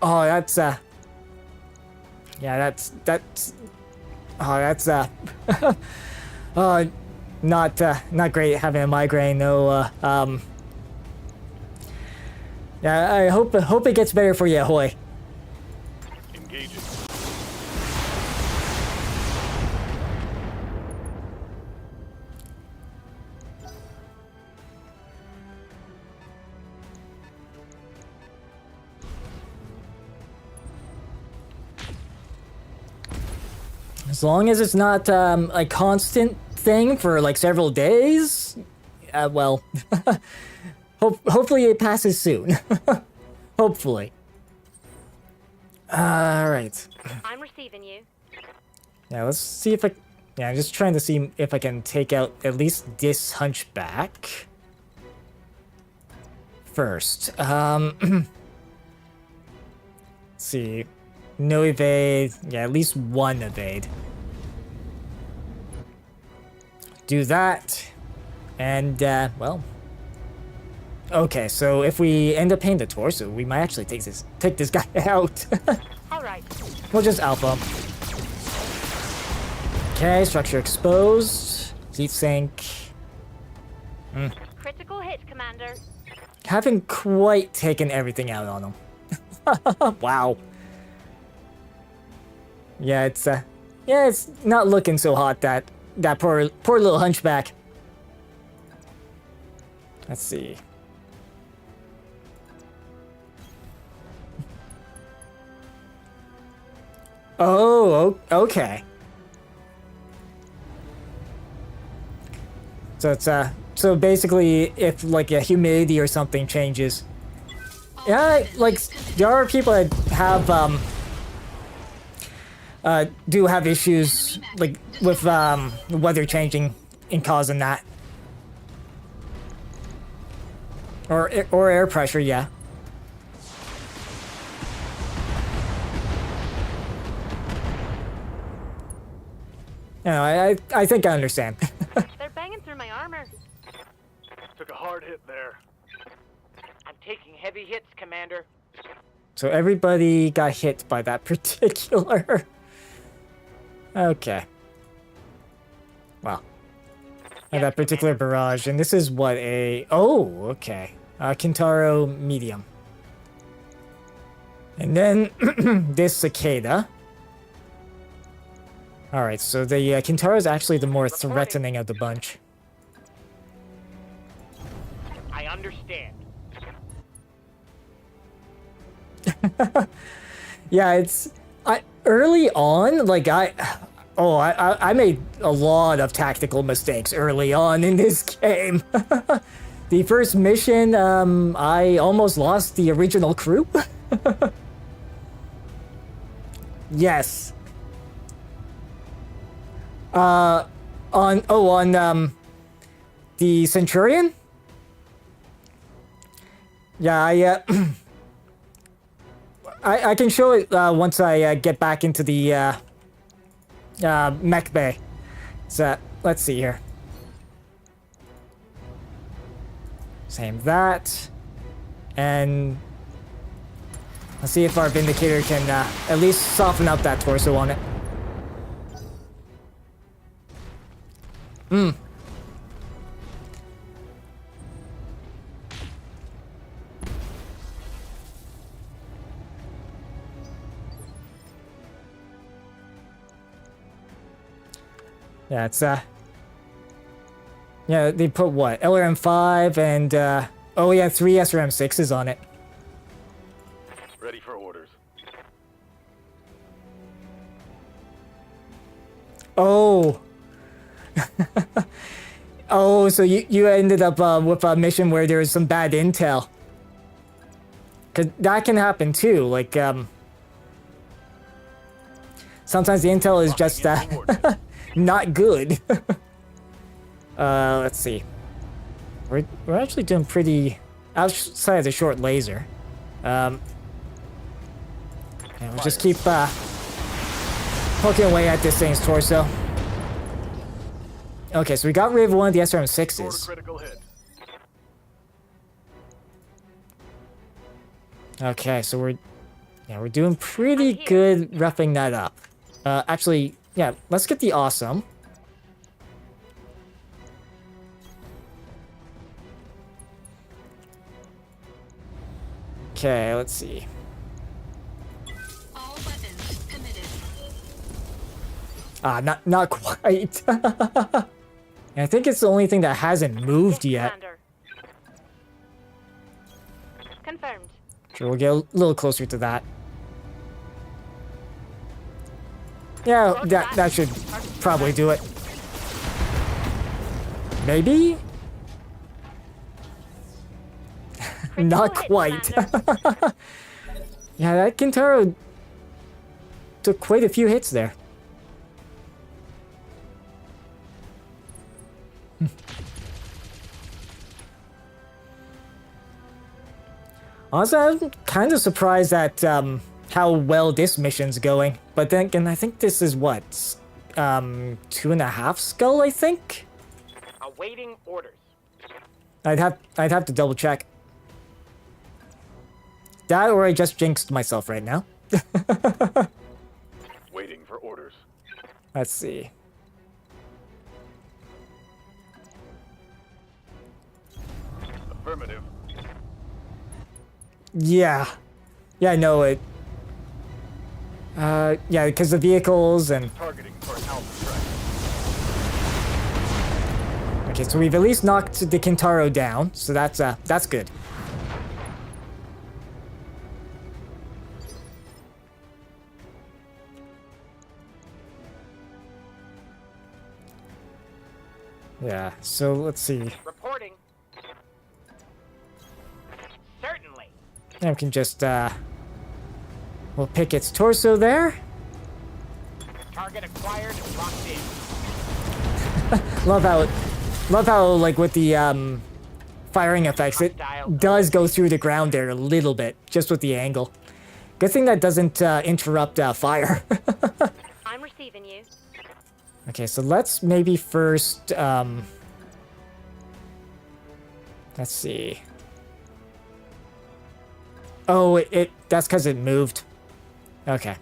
Oh, that's yeah, that's oh, that's not great having a migraine. No, yeah, I hope it gets better for you, Ahoy. Engaging. As long as it's not a constant thing for like several days, well, hopefully it passes soon. Hopefully. All right. I'm receiving you. Yeah, let's see if I... Yeah, I'm just trying to see if I can take out at least this hunchback first. Let's see. No evade. Yeah, at least one evade. Do that. And, well... Okay, so if we end up paying the torso, we might actually take this guy out. Alright. We'll just alpha. Okay, structure exposed. Heat sink. Critical hit, Commander. Haven't quite taken everything out on him. Wow. Yeah, it's not looking so hot, that poor little hunchback. Let's see. Oh, okay. So it's so basically if like a humidity or something changes. Yeah, like there are people that have do have issues like with weather changing and causing that. Or air pressure, yeah. No, I think I understand. They're banging through my armor. Took a hard hit there. I'm taking heavy hits, Commander. So everybody got hit by that particular... Okay. Well. By that particular barrage. And this is what a... Oh, okay. Kintaro medium. And then this cicada. Alright, so the Kintaro is actually the more threatening of the bunch. I understand. Yeah, it's... early on, like I made a lot of tactical mistakes early on in this game. The first mission, I almost lost the original crew. Yes. On the Centurion? Yeah, I can show it once I get back into the mech bay. So let's see here. Same that, and let's see if our Vindicator can at least soften up that torso on it. Yeah, it's yeah, they put what? LRM-5 and oh yeah, 3 SRM-6s on it. Ready for orders. Oh. Oh, so you ended up with a mission where there was some bad intel. Cause that can happen too. Like sometimes the intel is just not good. Let's see. We're actually doing pretty outside of the short laser. Yeah, we'll just keep poking away at this thing's torso. Okay, so we got rid of one of the SRM-6s. Critical hit. Okay, so we're doing pretty good roughing that up. Actually, yeah, let's get the awesome. Okay, let's see. All weapons committed. Not quite. I think it's the only thing that hasn't moved Yes, yet. Commander. Confirmed. Sure, we'll get a little closer to that. Yeah, that should probably do it. Maybe? Not Critical hit, quite. Commander. Yeah, that Kintaro took quite a few hits there. Honestly, I'm kind of surprised at how well this mission's going. But then again, I think this is what? 2.5 skull, I think? Awaiting orders. I'd have to double check. That or I just jinxed myself right now. Waiting for orders. Let's see. Affirmative. Yeah. Yeah, I know it. Yeah, because the vehicles and... Targeting for an alpha track. Okay, so we've at least knocked the Kintaro down, so that's good. Yeah, so let's see. Reporting. Certainly. And we can just, we'll pick its torso there. Target acquired and locked in. Love how, like, with the, firing effects, it does go through the ground there a little bit, just with the angle. Good thing that doesn't, interrupt, fire. I'm receiving you. Okay, so let's maybe first, let's see. Oh, that's because it moved. Okay.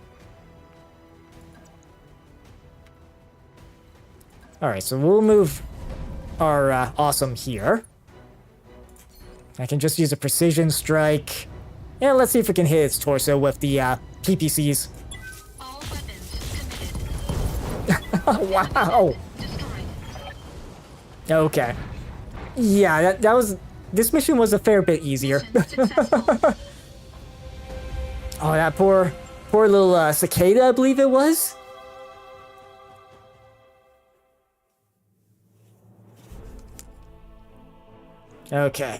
Alright, so we'll move our awesome here. I can just use a precision strike. Yeah, let's see if we can hit its torso with the PPCs. All weapons committed. Wow! Destroyed. Okay. Yeah, that was... This mission was a fair bit easier. Mission successful. Oh, that poor little cicada, I believe it was? Okay.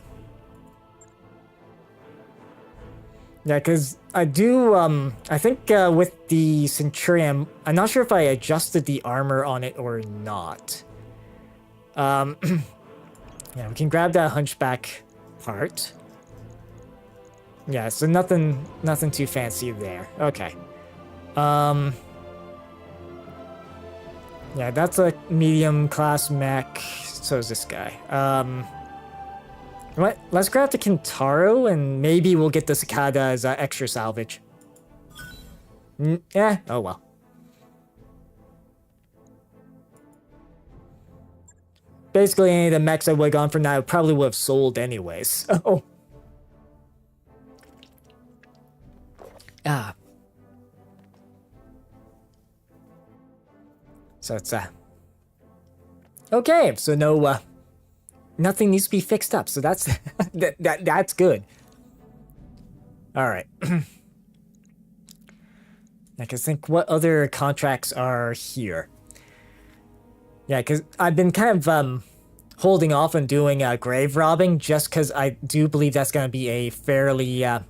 Yeah, because I do, I think with the Centurion, I'm not sure if I adjusted the armor on it or not. Yeah, we can grab that hunchback part. Yeah, so nothing too fancy there. Okay. Yeah, that's a medium class mech. So is this guy. Let's grab the Kintaro and maybe we'll get the Cicada as extra salvage. Oh well. Basically, any of the mechs I would have gone for now probably would have sold anyways, so... So it's Okay, so no, nothing needs to be fixed up. So that's that's good. All right. I can think what other contracts are here. Yeah, because I've been kind of holding off on doing grave robbing just because I do believe that's going to be a fairly a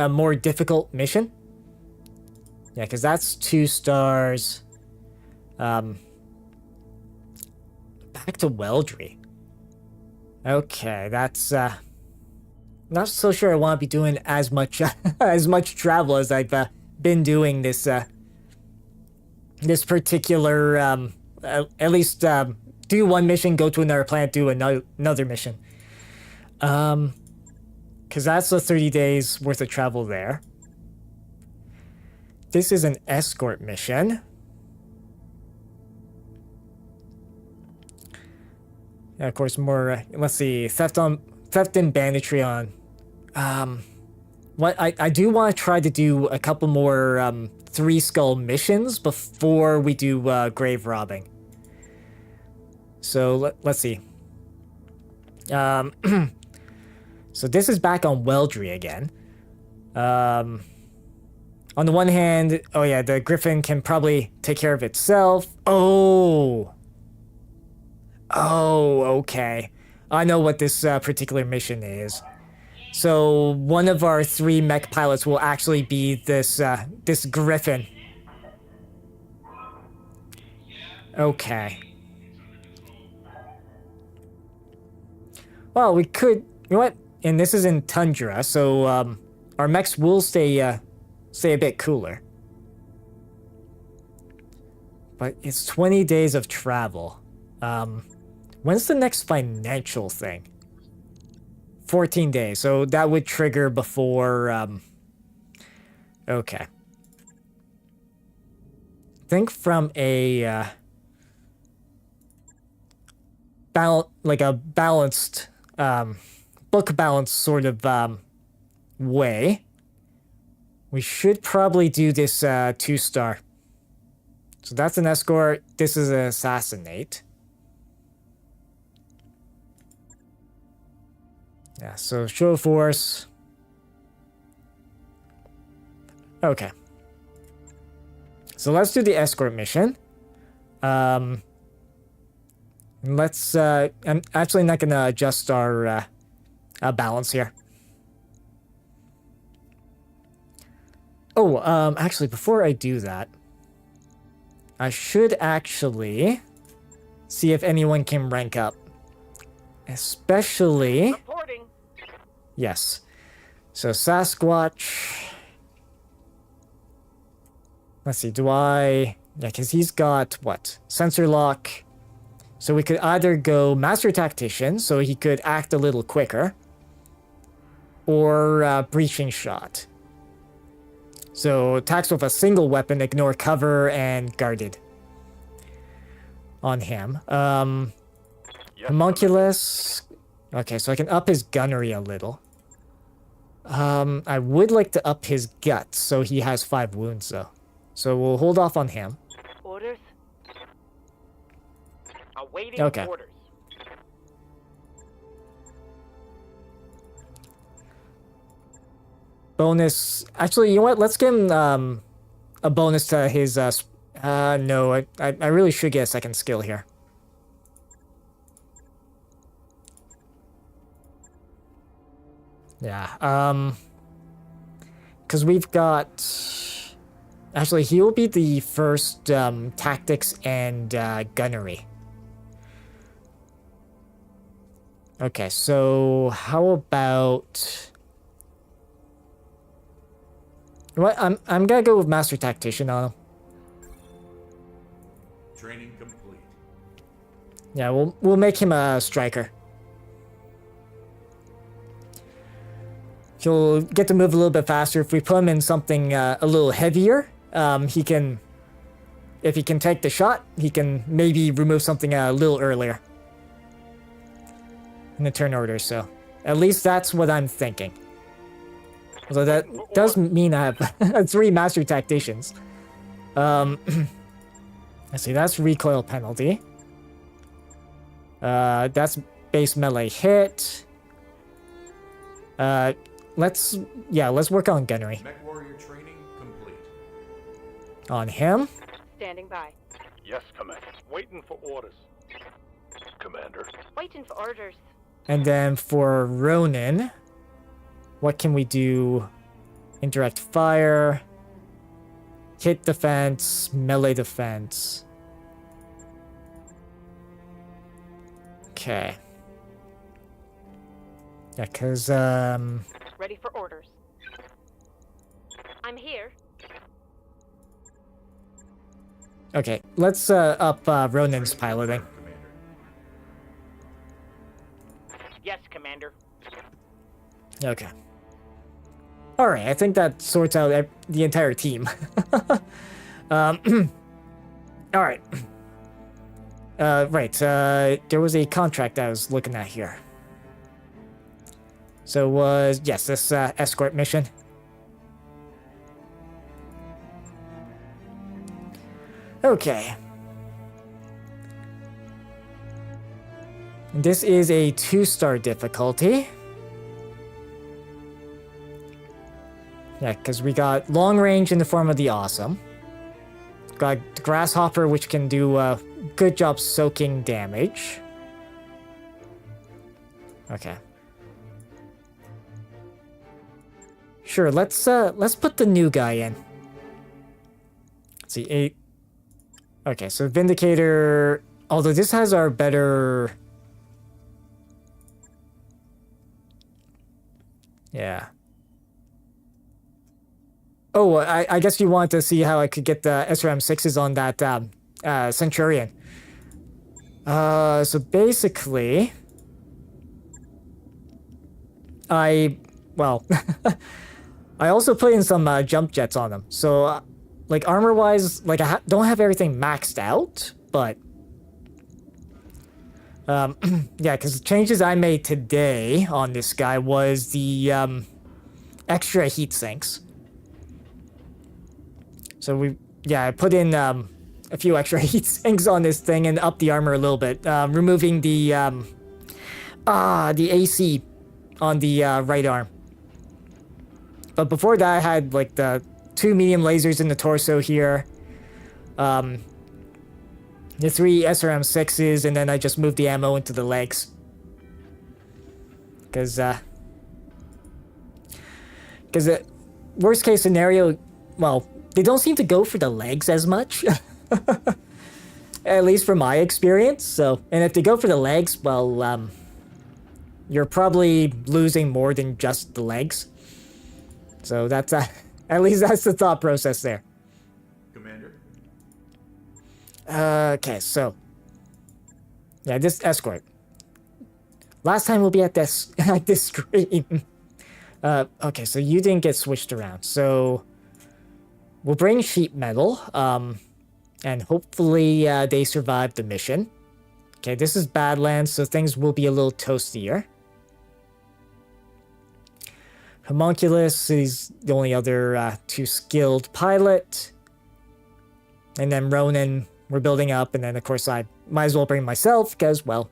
more difficult mission. Yeah, because that's 2 stars. Back to Weldry. Okay, that's not so sure I want to be doing as much as much travel as I've been doing this this particular at least do one mission, go to another planet, do another mission. Because that's the 30 days worth of travel there. This is an escort mission. And of course, more. Let's see, theft and banditry on. What I do want to try to do a couple more 3 skull missions before we do grave robbing. So let's see. So this is back on Weldry again. On the one hand, oh yeah, the Griffin can probably take care of itself. Oh, okay. I know what this particular mission is. So one of our 3 mech pilots will actually be this this Griffin. Okay. Well, we could. You know what? And this is in Tundra, so our mechs will stay a bit cooler. But it's 20 days of travel. When's the next financial thing? 14 days, so that would trigger before, okay. Think from a, balanced, book balanced sort of, way. We should probably do this, 2-star. So that's an escort, this is an assassinate. Yeah, so show of force. Okay. So let's do the escort mission. Let's, I'm actually not gonna adjust our balance here. Oh, actually, before I do that, I should actually see if anyone can rank up. Especially... Reporting. Yes. So Sasquatch... Let's see, do I... Yeah, because he's got, what? Sensor lock. So we could either go Master Tactician, so he could act a little quicker. Or Breaching Shot. So attacks with a single weapon, ignore cover, and guarded. On him. Homunculus. Okay, so I can up his gunnery a little. I would like to up his guts, so he has 5 wounds, though. So we'll hold off on him. Orders. Awaiting Okay. orders. Bonus. Actually, you know what? Let's give him a bonus to his. No, I really should get a second skill here. Yeah. Because we've got. Actually, he will be the first tactics and gunnery. Okay, so how about? What I'm gonna go with Master Tactician on him. Training complete. Yeah, we'll make him a striker. He'll get to move a little bit faster if we put him in something a little heavier. He can, if he can take the shot, he can maybe remove something a little earlier in the turn order. So at least that's what I'm thinking. Although that does mean I have 3 Master Tacticians. Let's see, that's recoil penalty. That's base melee hit. Let's work on gunnery. Mech warrior training complete. On him. Standing by. Yes, Commander. Waiting for orders. Commander. Waiting for orders. And then for Ronin, what can we do? Indirect fire, hit defense, melee defense. Okay. Yeah, cause Ready for orders. I'm here. okay, let's up Ronin's piloting. Commander. Yes, Commander. Okay. All right, I think that sorts out the entire team. All right. There was a contract I was looking at here. So was yes, this escort mission. Okay. This is a 2-star difficulty. Yeah, because we got long range in the form of the Awesome. Got the Grasshopper, which can do a good job soaking damage. Okay. Sure, let's put the new guy in. Let's see, 8. Okay, so Vindicator, although this has our better... Yeah. Oh, I guess you want to see how I could get the SRM-6s on that Centurion. So basically... I also put in some jump jets on them. So, like, armor-wise, like, I don't have everything maxed out, but... yeah, because the changes I made today on this guy was the extra heat sinks. So I put in a few extra heat sinks on this thing and up the armor a little bit, removing the AC on the right arm. But before that, I had like the 2 medium lasers in the torso here, the 3 SRM-6s, and then I just moved the ammo into the legs. Because worst case scenario, well, they don't seem to go for the legs as much. At least from my experience. So, and if they go for the legs, well, you're probably losing more than just the legs. So that's at least that's the thought process there. Commander. Okay, so yeah, this escort. Last time we'll be at this at this screen. Okay, so you didn't get switched around. So we'll bring sheet metal, and hopefully they survive the mission. Okay, this is Badlands, so things will be a little toastier. Homunculus is the only other 2 skilled pilot. And then Ronin, we're building up, and then of course I might as well bring myself, because, well,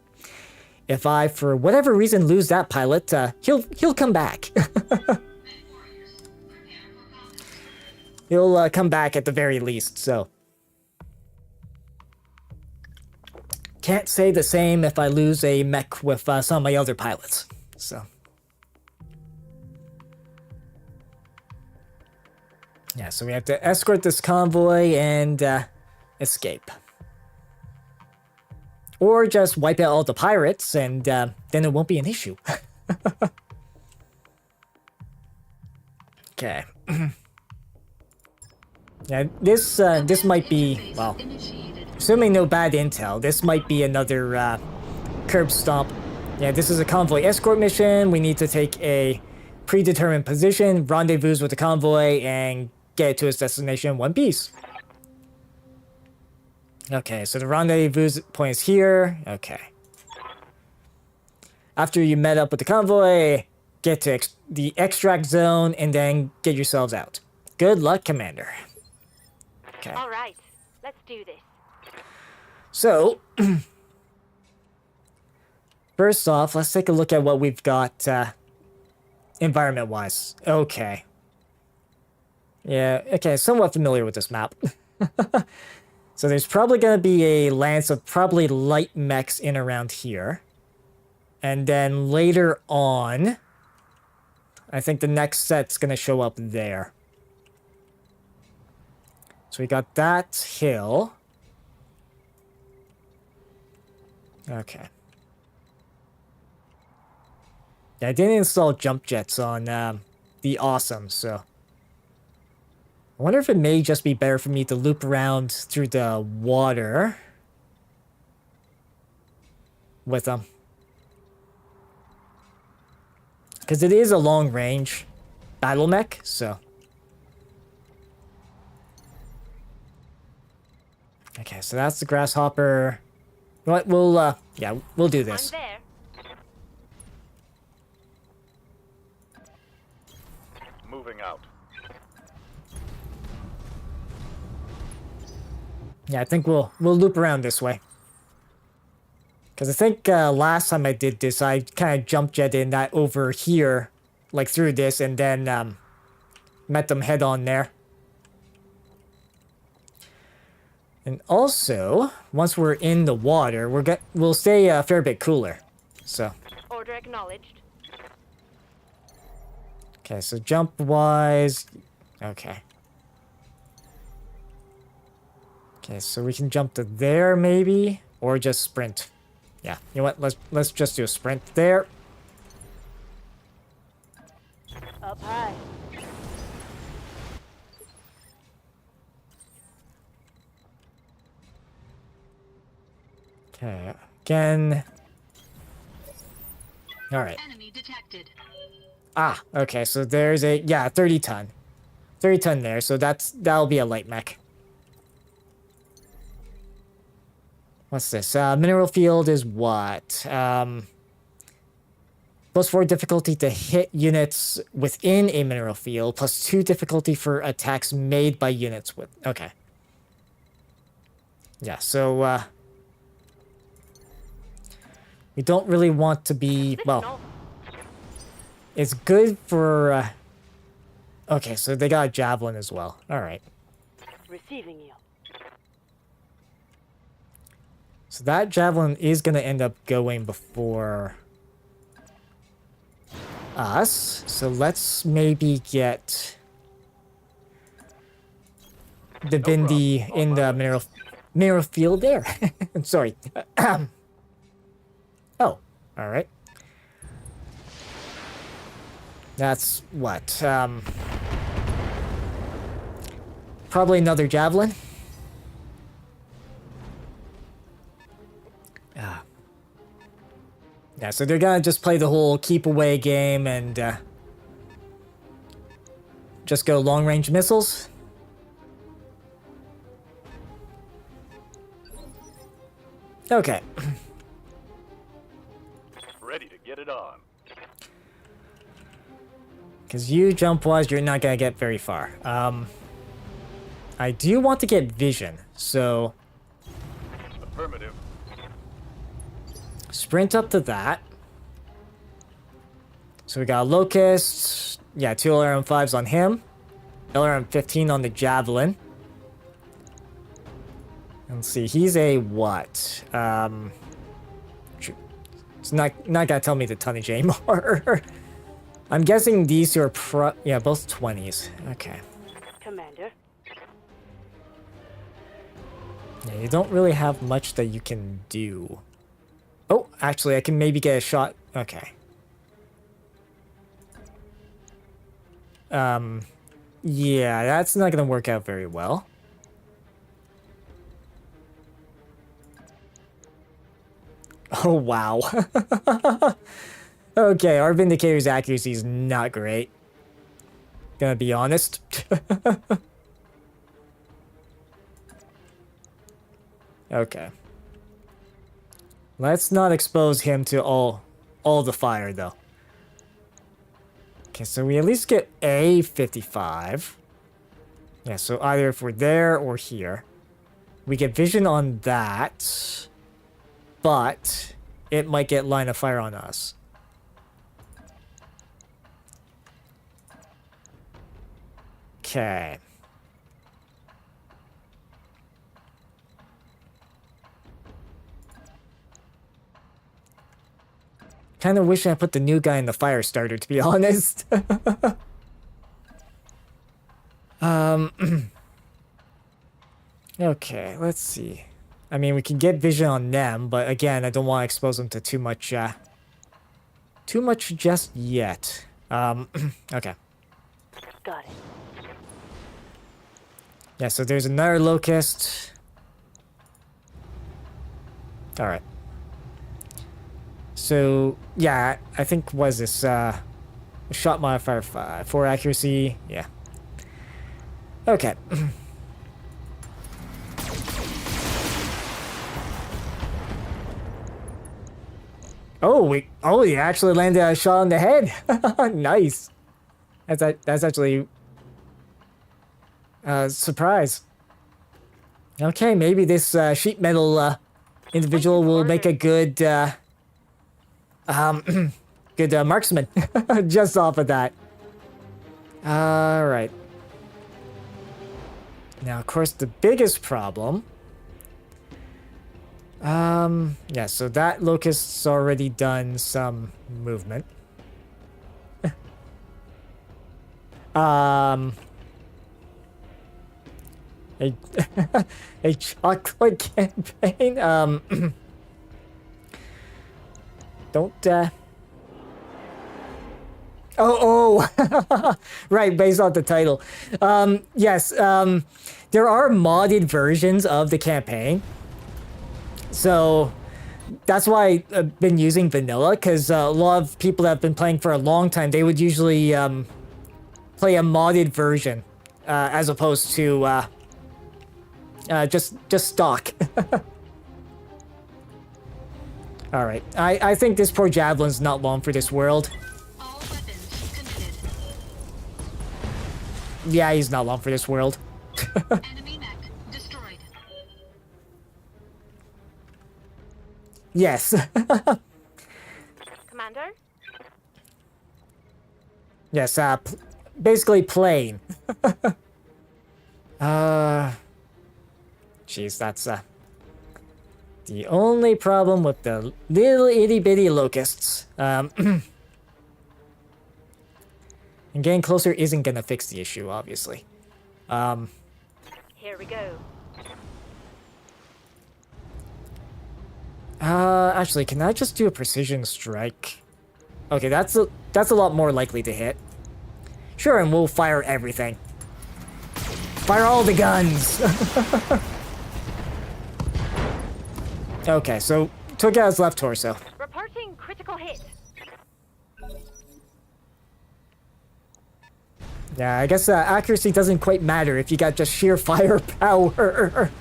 if I, for whatever reason, lose that pilot, he'll come back. He'll come back at the very least, so. Can't say the same if I lose a mech with some of my other pilots, so. Yeah, so we have to escort this convoy and escape. Or just wipe out all the pirates, and then it won't be an issue. Okay. Yeah, this might be, well, assuming no bad intel, this might be another curb stomp. Yeah, this is a convoy escort mission. We need to take a predetermined position, rendezvous with the convoy, and get it to its destination in one piece. Okay, so the rendezvous point is here. Okay. After you met up with the convoy, get to the extract zone, and then get yourselves out. Good luck, Commander. Okay. All right, let's do this. So, First off, let's take a look at what we've got environment-wise. Okay. Yeah, okay, somewhat familiar with this map. So there's probably going to be a lance of probably light mechs in around here. And then later on, I think the next set's going to show up there. So we got that hill. Okay. Yeah, I didn't install jump jets on the Awesome, so... I wonder if it may just be better for me to loop around through the water with them. Because it is a long-range battle mech, so... Okay, so that's the grasshopper. You know what, we'll, yeah, we'll do this. I'm there. Moving out. Yeah, I think we'll loop around this way. Because I think last time I did this, I kind of jump jet in that over here, like through this, and then met them head on there. And also, once we're in the water, we'll stay a fair bit cooler. So. Order acknowledged. Okay, so jump wise, okay. Okay, so we can jump to there maybe, or just sprint. Yeah, you know what? Let's just do a sprint there. Up high. Okay, again. All right. Enemy detected. Ah, okay, so there's a 30 ton. 30 ton there, so that'll be a light mech. What's this? Mineral field is what? +4 difficulty to hit units within a mineral field, +2 difficulty for attacks made by units with... Okay. Yeah, so, we don't really want to be... Well, it's good for... Okay, so they got a javelin as well. Alright. Receiving you. So that javelin is going to end up going before us. So let's maybe get the Bindi in the mineral field there. I'm sorry. Oh, all right. That's what? Probably another javelin. Yeah, so they're gonna just play the whole keep away game and just go long range missiles. Okay. Ready to get it on. Because you jump wise, you're not gonna get very far. I do want to get vision, so Affirmative. sprint up to that. So we got Locust. Yeah, 2 LRM-5s on him. LRM-15 on the Javelin. Let's see, he's a what? It's not gonna tell me the tonnage anymore. I'm guessing these two are yeah, both 20s. Okay. Commander. Yeah, you don't really have much that you can do. Oh, actually, I can maybe get a shot. Okay. Yeah, that's not gonna work out very well. Oh, wow. Okay, our Vindicator's accuracy is not great. Gonna be honest. Okay. Let's not expose him to all the fire, though. Okay, so we at least get a 55. Yeah, so either if we're there or here. We get vision on that. But it might get line of fire on us. Okay. Kind of wish I put the new guy in the fire starter, to be honest. Okay, let's see. I mean, we can get vision on them, but again, I don't want to expose them to too much just yet. Okay. Got it. Yeah, so there's another locust. Alright. So, yeah, I think, was this, shot modifier 5, 4 accuracy, yeah. Okay. Oh, you actually landed a shot on the head. Nice. That's actually surprise. Okay, maybe this sheet metal individual will make a good good marksman just off of that. All right. Now, of course, the biggest problem. Yeah, so that locust's already done some movement. A, a chocolate campaign? Don't, Oh, right, based on the title. Yes, there are modded versions of the campaign. So that's why I've been using vanilla, because a lot of people that have been playing for a long time, they would usually play a modded version as opposed to just stock. All right, I think this poor javelin's not long for this world. All weapons committed. Yeah, he's not long for this world. Enemy mech destroyed. Yes. Commander? Yes, basically plain. Jeez, that's the only problem with the little itty bitty locusts. And getting closer isn't gonna fix the issue, obviously. Here we go. Actually, can I just do a precision strike? Okay, that's a lot more likely to hit. Sure, and we'll fire everything. Fire all the guns! Okay, so took out his left torso. Reporting critical hit. Yeah, I guess accuracy doesn't quite matter if you got just sheer firepower.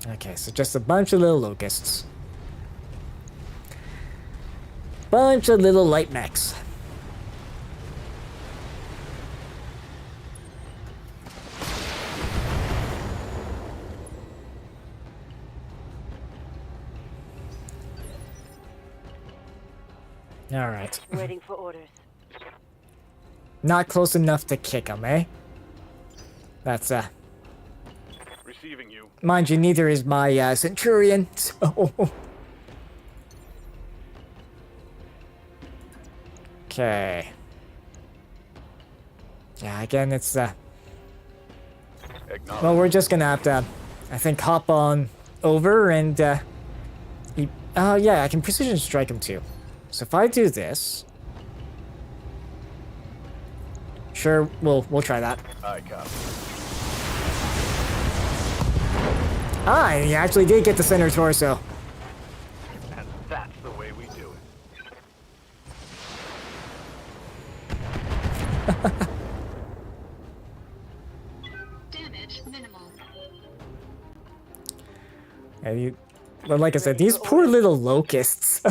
Okay, so just a bunch of little locusts. Bunch of little light mechs. All right. Waiting for orders. Not close enough to kick him, eh? That's, Receiving you. mind you, neither is my, Centurion, so... Okay. Yeah, again, it's, well, we're just gonna have to, I think, hop on over and, oh, yeah, I can precision strike him, too. So if I do this... Sure, we'll try that. I copy. Ah, and he actually did get the center torso. And that's the way we do it. Damage minimal. And but like I said, these poor little locusts,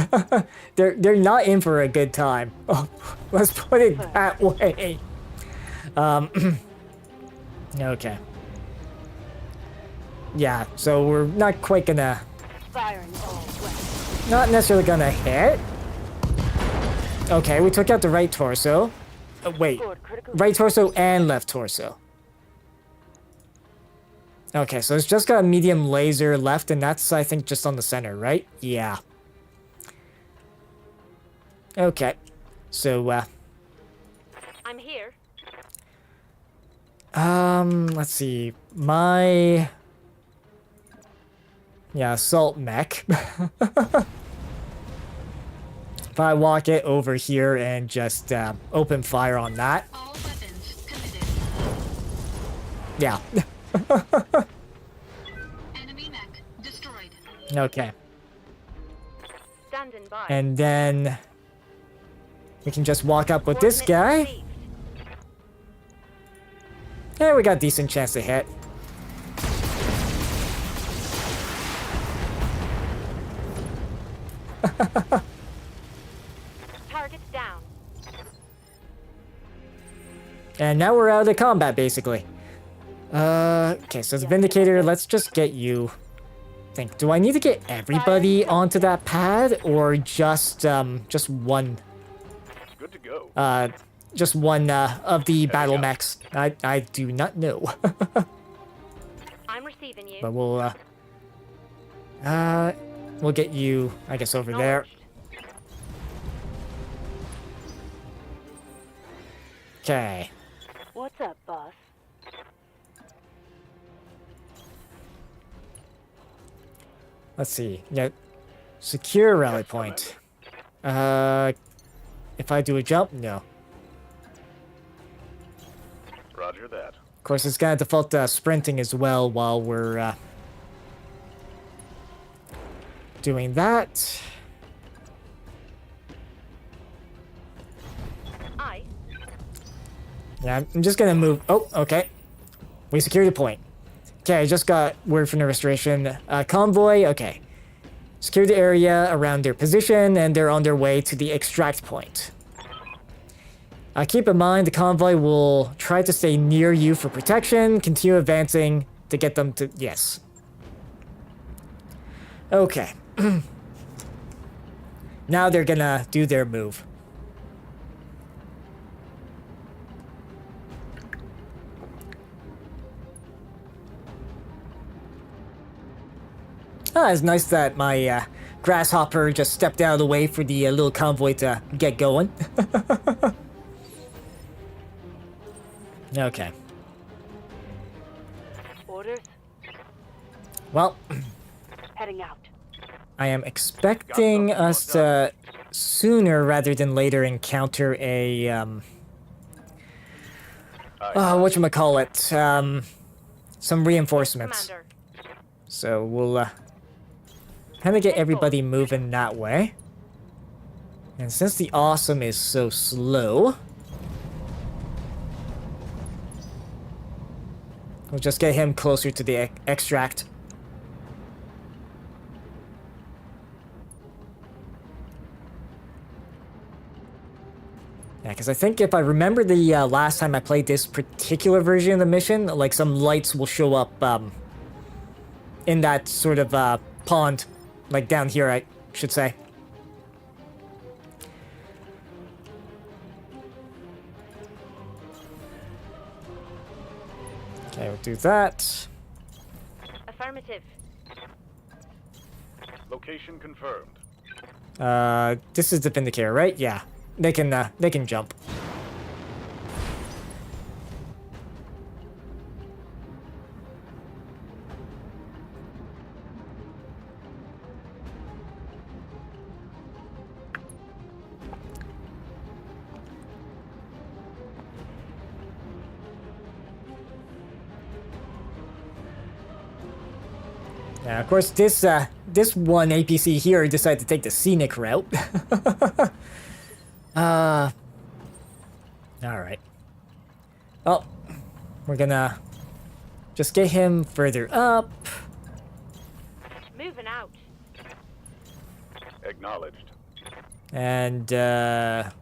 they're not in for a good time. Oh, let's put it that way. Okay. Yeah, so we're not quite gonna... Firing all weapons. Not necessarily gonna hit. Okay, we took out the right torso. Wait. Forward critical. Right torso and left torso. Okay, so it's just got a medium laser left, and that's, I think, just on the center, right? Yeah. Okay. So, I'm here. let's see. My... Yeah, assault mech. If I walk it over here and just open fire on that. All weapons committed. Yeah. Enemy mech destroyed. Okay. Standing by. And then we can just walk up with this Coordinates guy. received. Yeah, we got a decent chance to hit. Target down. And now we're out of combat, basically. Okay, so the Vindicator, let's just get you... Do I need to get everybody onto that pad, or just one... Good to go. Just one, of the battle mechs? I do not know. I'm receiving you. But we'll get you, I guess, over there. Acknowledged. Okay. What's up, boss? Let's see. Yeah. Secure rally point. If I do a jump, no. Roger that. Of course, it's gonna default sprinting as well while we're doing that. Yeah, I'm just gonna move. Oh, okay. We secured the point. Okay, I just got word from the restoration convoy. Okay. Secure the area around their position, and they're on their way to the extract point. Keep in mind, the convoy will try to stay near you for protection. Continue advancing to get them to... Yes. Okay. Now they're gonna do their move. Ah, it's nice that my grasshopper just stepped out of the way for the little convoy to get going. Okay. Orders. Well, Heading out. I am expecting us to sooner rather than later encounter a whatchamacallit, some reinforcements. Commander. So we'll kind of get everybody moving that way. And since the awesome is so slow, we'll just get him closer to the extract. Yeah, because I think if I remember the last time I played this particular version of the mission, like some lights will show up in that sort of pond, like down here, I should say. Okay, we'll do that. Affirmative. Location confirmed. This is the Vindicator, right? Yeah. They can jump. Yeah, of course, this one APC here decided to take the scenic route. Alright. Well, we're gonna just get him further up. Moving out. Acknowledged. And,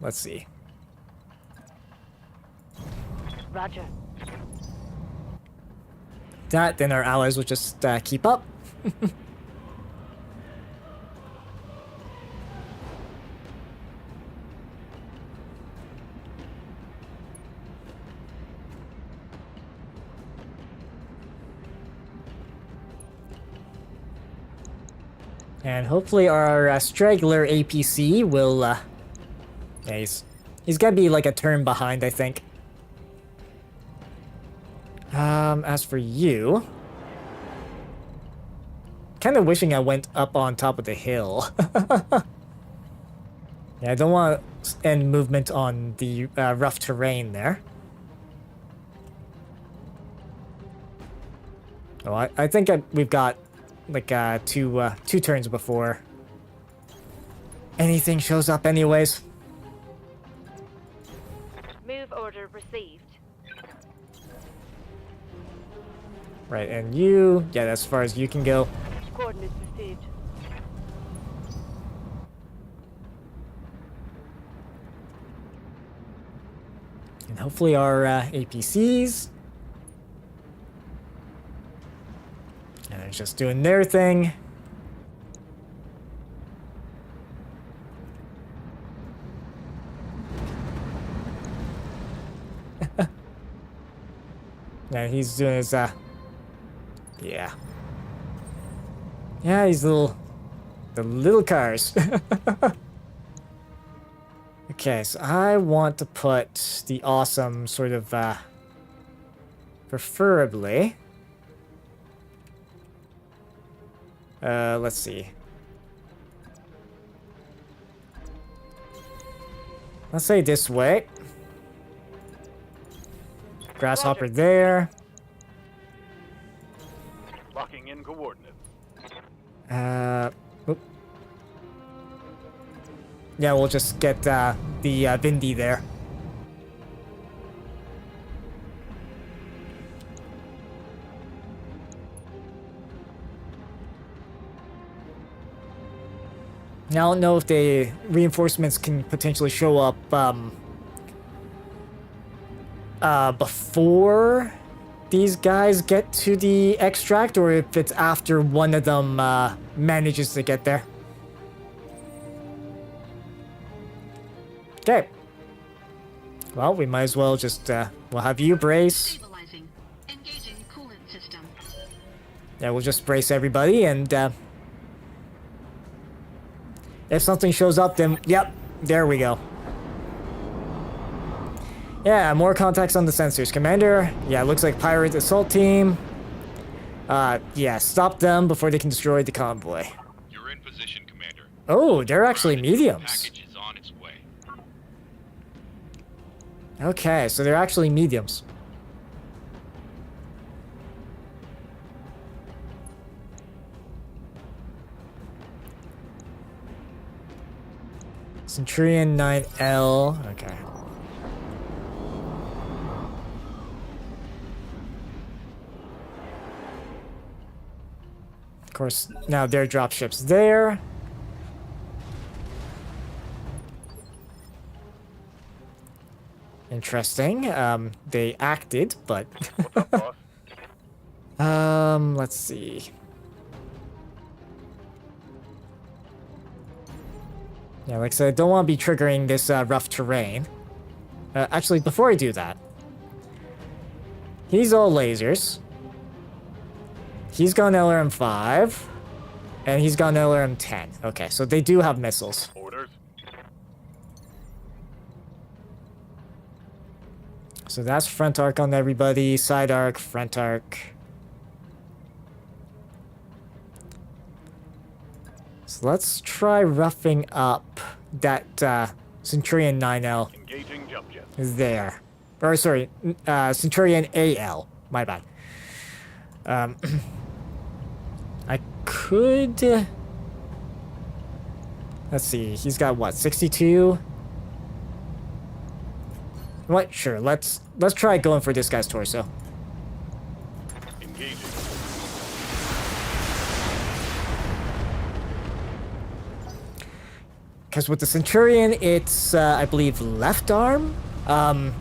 let's see. Roger. that, then our allies will just keep up. And hopefully our straggler APC will, yeah, he's gotta be like a turn behind, I think. As for you... Kinda wishing I went up on top of the hill. Yeah, I don't want to end movement on the rough terrain there. Oh, I think we've got like two turns before anything shows up anyways. Move order received. Right, and you, yeah, that's as far as you can go. Coordinates received. And hopefully our APCs and they're just doing their thing. Yeah, he's doing his yeah. Yeah, he's the little cars. Okay, so I want to put the awesome sort of preferably. Let's see. Let's say this way. Grasshopper there. Locking in coordinates. Oop. Yeah, we'll just get the Vindy there. Now, I don't know if the reinforcements can potentially show up before these guys get to the extract, or if it's after one of them manages to get there. Okay. Well, we might as well just we'll have you brace. Stabilizing. Engaging coolant system. Yeah, we'll just brace everybody, and if something shows up, then yep, there we go. Yeah, more contacts on the sensors. Commander, yeah, looks like pirate assault team. Yeah, stop them before they can destroy the convoy. You're in position, Commander. Oh, they're actually mediums. Package is on its way. Okay, so they're actually mediums. Centurion 9L, okay. Of course, now their dropships there. Interesting. They acted, but What's up, boss? let's see. Yeah, like I said, I don't want to be triggering this rough terrain. Actually, before I do that, he's all lasers. He's got an LRM-5, and he's got an LRM-10. Okay, so they do have missiles. Orders. So that's front arc on everybody, side arc, front arc. So let's try roughing up that Centurion 9L Engaging jump jets. is there. Or sorry, Centurion AL, my bad. I could... let's see, he's got what, 62? What? Sure, let's try going for this guy's torso. Engaging. Because with the Centurion, it's, I believe, left arm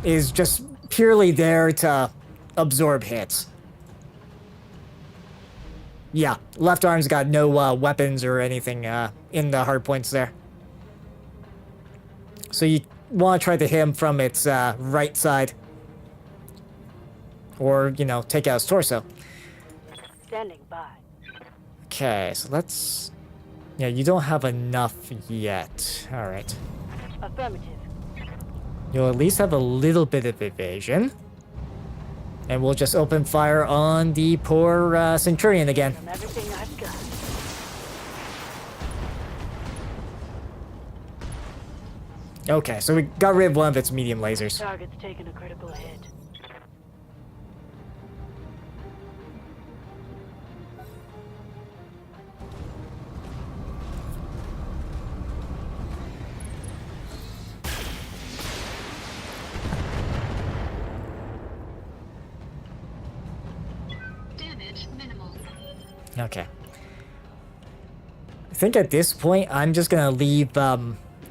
is just purely there to absorb hits. Yeah, left arm's got no weapons or anything in the hard points there. So you want to try to hit him from its right side. Or, you know, take out his torso. Standing by. Okay, so let's... Yeah, you don't have enough yet. Alright. Affirmative. You'll at least have a little bit of evasion. And we'll just open fire on the poor Centurion again. From everything I've got. Okay, so we got rid of one of its medium lasers. Target's taken a critical hit. Damage minimal. Okay. I think at this point, I'm just gonna leave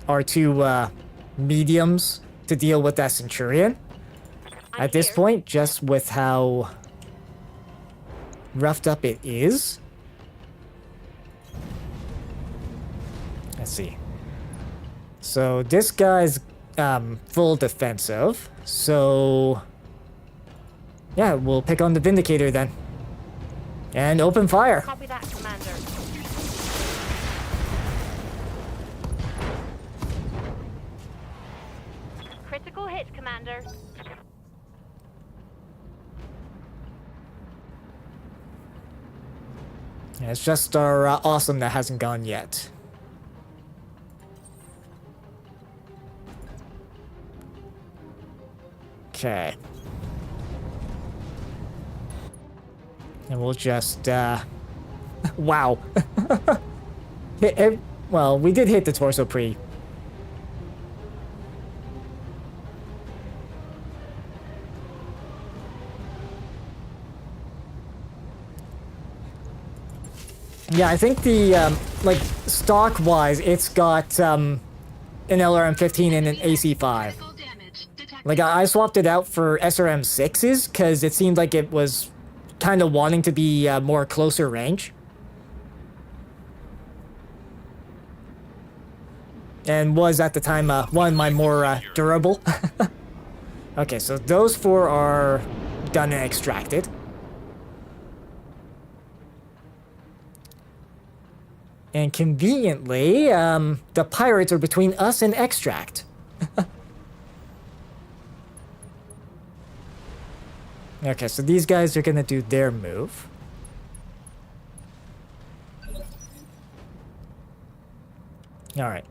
our two mediums to deal with that Centurion. At this point, just with how roughed up it is. Let's see. So this guy's full defensive. So yeah, we'll pick on the Vindicator then. And open fire. Copy that, Commander. Critical hit, Commander. Yeah, it's just our awesome that hasn't gone yet. Okay. And we'll just, wow. Well, we did hit the torso pretty. Yeah, I think the, like, stock-wise, it's got, an LRM-15 and an AC-5. Critical damage detected. Like, I swapped it out for SRM-6s, because it seemed like it was kind of wanting to be more closer range. And was, at the time, one of my more durable. Okay, so those four are done and extracted. And conveniently, the pirates are between us and extract. Okay, so these guys are gonna do their move. Alright.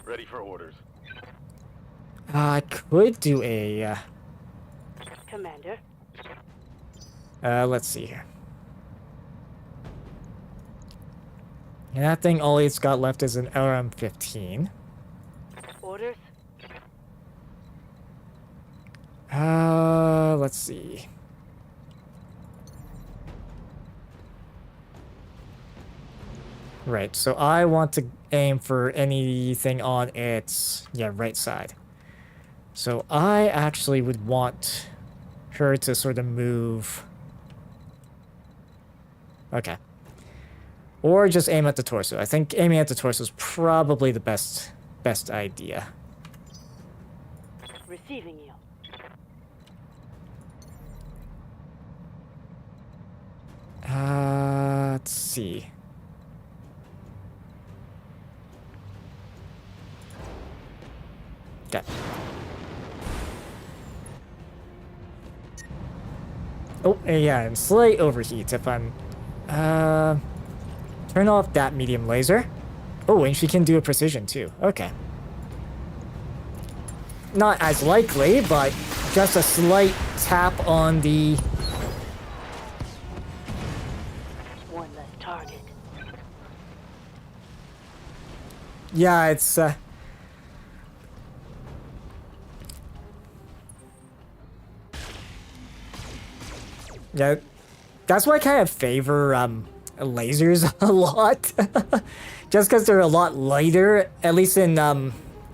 Ready for orders. I could do a... Commander. let's see here. And that thing, all it's got left is an LRM-15. Orders. Let's see. Right, so I want to aim for anything on its, right side. So I actually would want her to sort of move... Okay. Or just aim at the torso. I think aiming at the torso is probably the best idea. Receiving you. Let's see. Okay. Oh, yeah, and slight overheat if I'm... Turn off that medium laser. Oh, and she can do a precision too. Okay. Not as likely, but just a slight tap on the... One less target. Yeah, it's... Yeah, that's why I kind of favor, lasers a lot. Just because they're a lot lighter, at least in,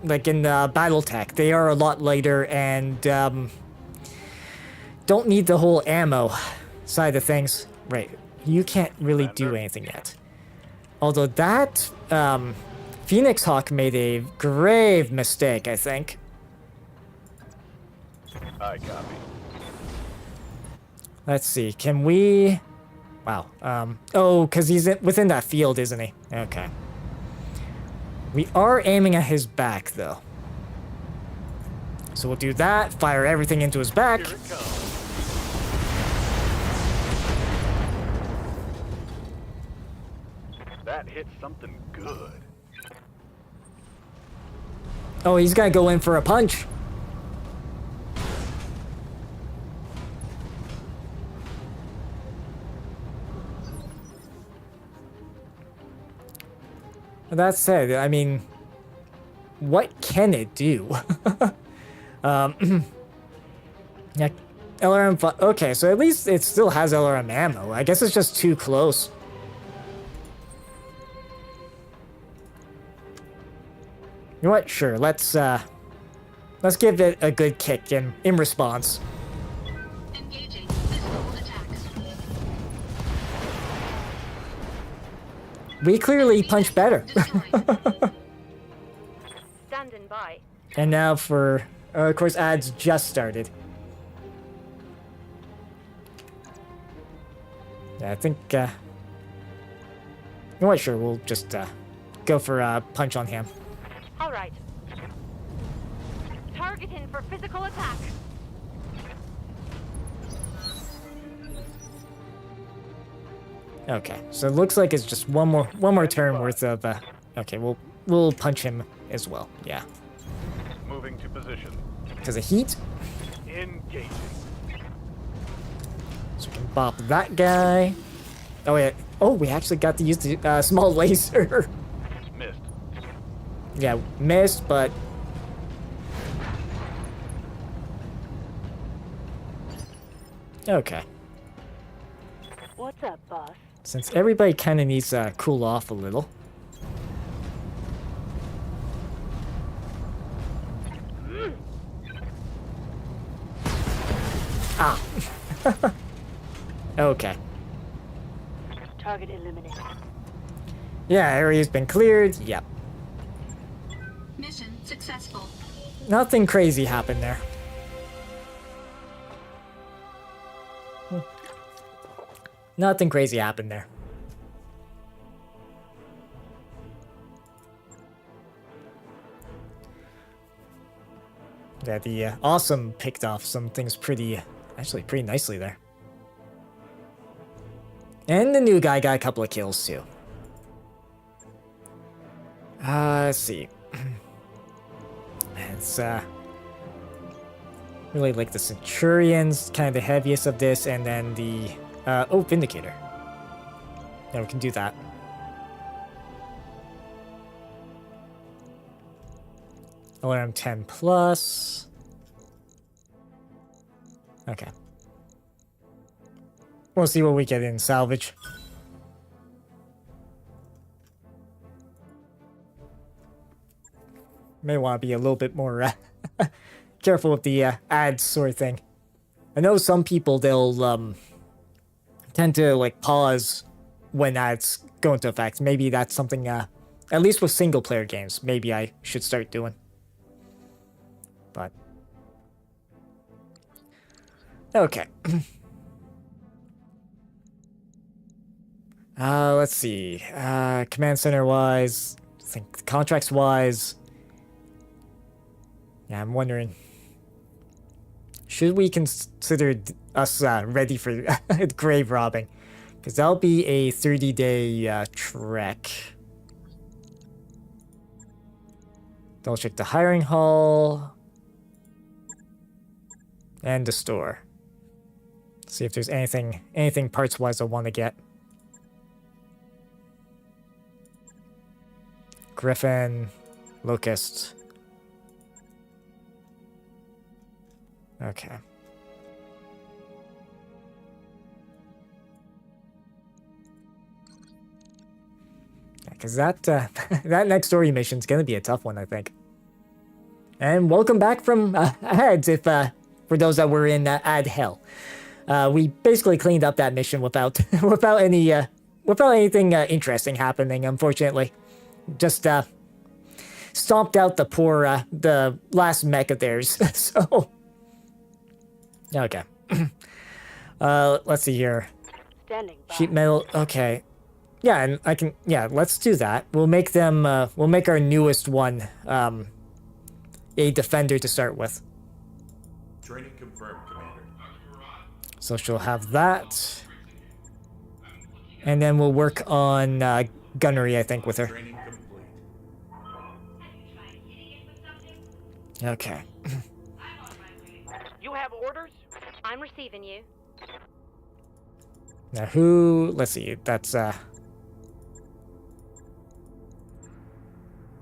like in, BattleTech. They are a lot lighter and, don't need the whole ammo side of things. Right. you can't really do Commander? anything yet. Although that Phoenix Hawk made a grave mistake, I think. I copy. Let's see, can we... Wow, oh, because he's within that field, isn't he? Okay. We are aiming at his back, though. So we'll do that, fire everything into his back. Here it comes. That hit something good. Oh, he's gonna go in for a punch. That said, I mean, what can it do? Yeah, LRM. Okay, so at least it still has LRM ammo. I guess it's just too close. You know what? Sure. Let's give it a good kick in response. Engaging physical attacks. We clearly punch better. Destroyed. Standing by. And now for, of course, ads just started. Yeah, I think, you know what, sure, we'll just, go for a punch on him. All right. Targeting for physical attack. Okay, so it looks like it's just one more turn worth of, okay, we'll punch him as well, yeah. Moving to position. Because of heat, Engaging. so we can bop that guy. Oh, yeah, oh, we actually got to use the, small laser. Missed. Yeah, missed, but... Okay. What's up, boss? Since everybody kind of needs to cool off a little. Ah. Okay. Target eliminated. Yeah, area's been cleared. Yep. Mission successful. Nothing crazy happened there. Nothing crazy happened there. Yeah, the awesome picked off some things actually pretty nicely there. And the new guy got a couple of kills too. Let's see. It's really like the Centurions, kind of the heaviest of this, and then the oh, Vindicator. Yeah, we can do that. LRM 10 plus. Okay. We'll see what we get in salvage. May want to be a little bit more careful with the ads sort of thing. I know some people, they'll tend to like pause when ads go into effect. Maybe that's something, at least with single player games, maybe I should start doing. But okay. Let's see. Command center wise, I think contracts wise. Yeah, I'm wondering, should we consider us ready for grave robbing? Because that'll be a 30-day trek. Double check the hiring hall. And the store. See if there's anything parts-wise I want to get. Griffin, Locust. Okay. Because that that next story mission is gonna be a tough one, I think. And welcome back from ads, if for those that were in ad hell. We basically cleaned up that mission without without anything interesting happening. Unfortunately, just stomped out the poor the last mech of theirs. So okay. Let's see here. Standing by. Sheet metal. Okay. Yeah, and I can. Yeah, let's do that. We'll make them. We'll make our newest one a defender to start with. Training confirmed, Commander. So she'll have that, and then we'll work on gunnery. I think with her. Training complete. Okay. You have orders? I'm receiving you. Now who? Let's see. That's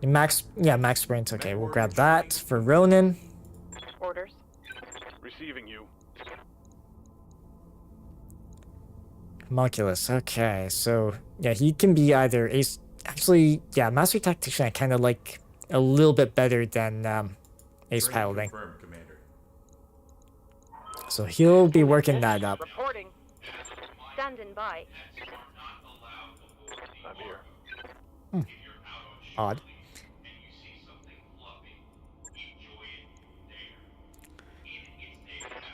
Max. Yeah, Max Sprint. Okay, we'll grab that for Ronin. Orders. Receiving you. Homunculus. Okay, so yeah, he can be either ace. Actually, yeah, Master Tactician I kind of like a little bit better than ace Training piloting. confirmed, Commander. So he'll be working that up. Reporting. Standing by. I'm here. Odd.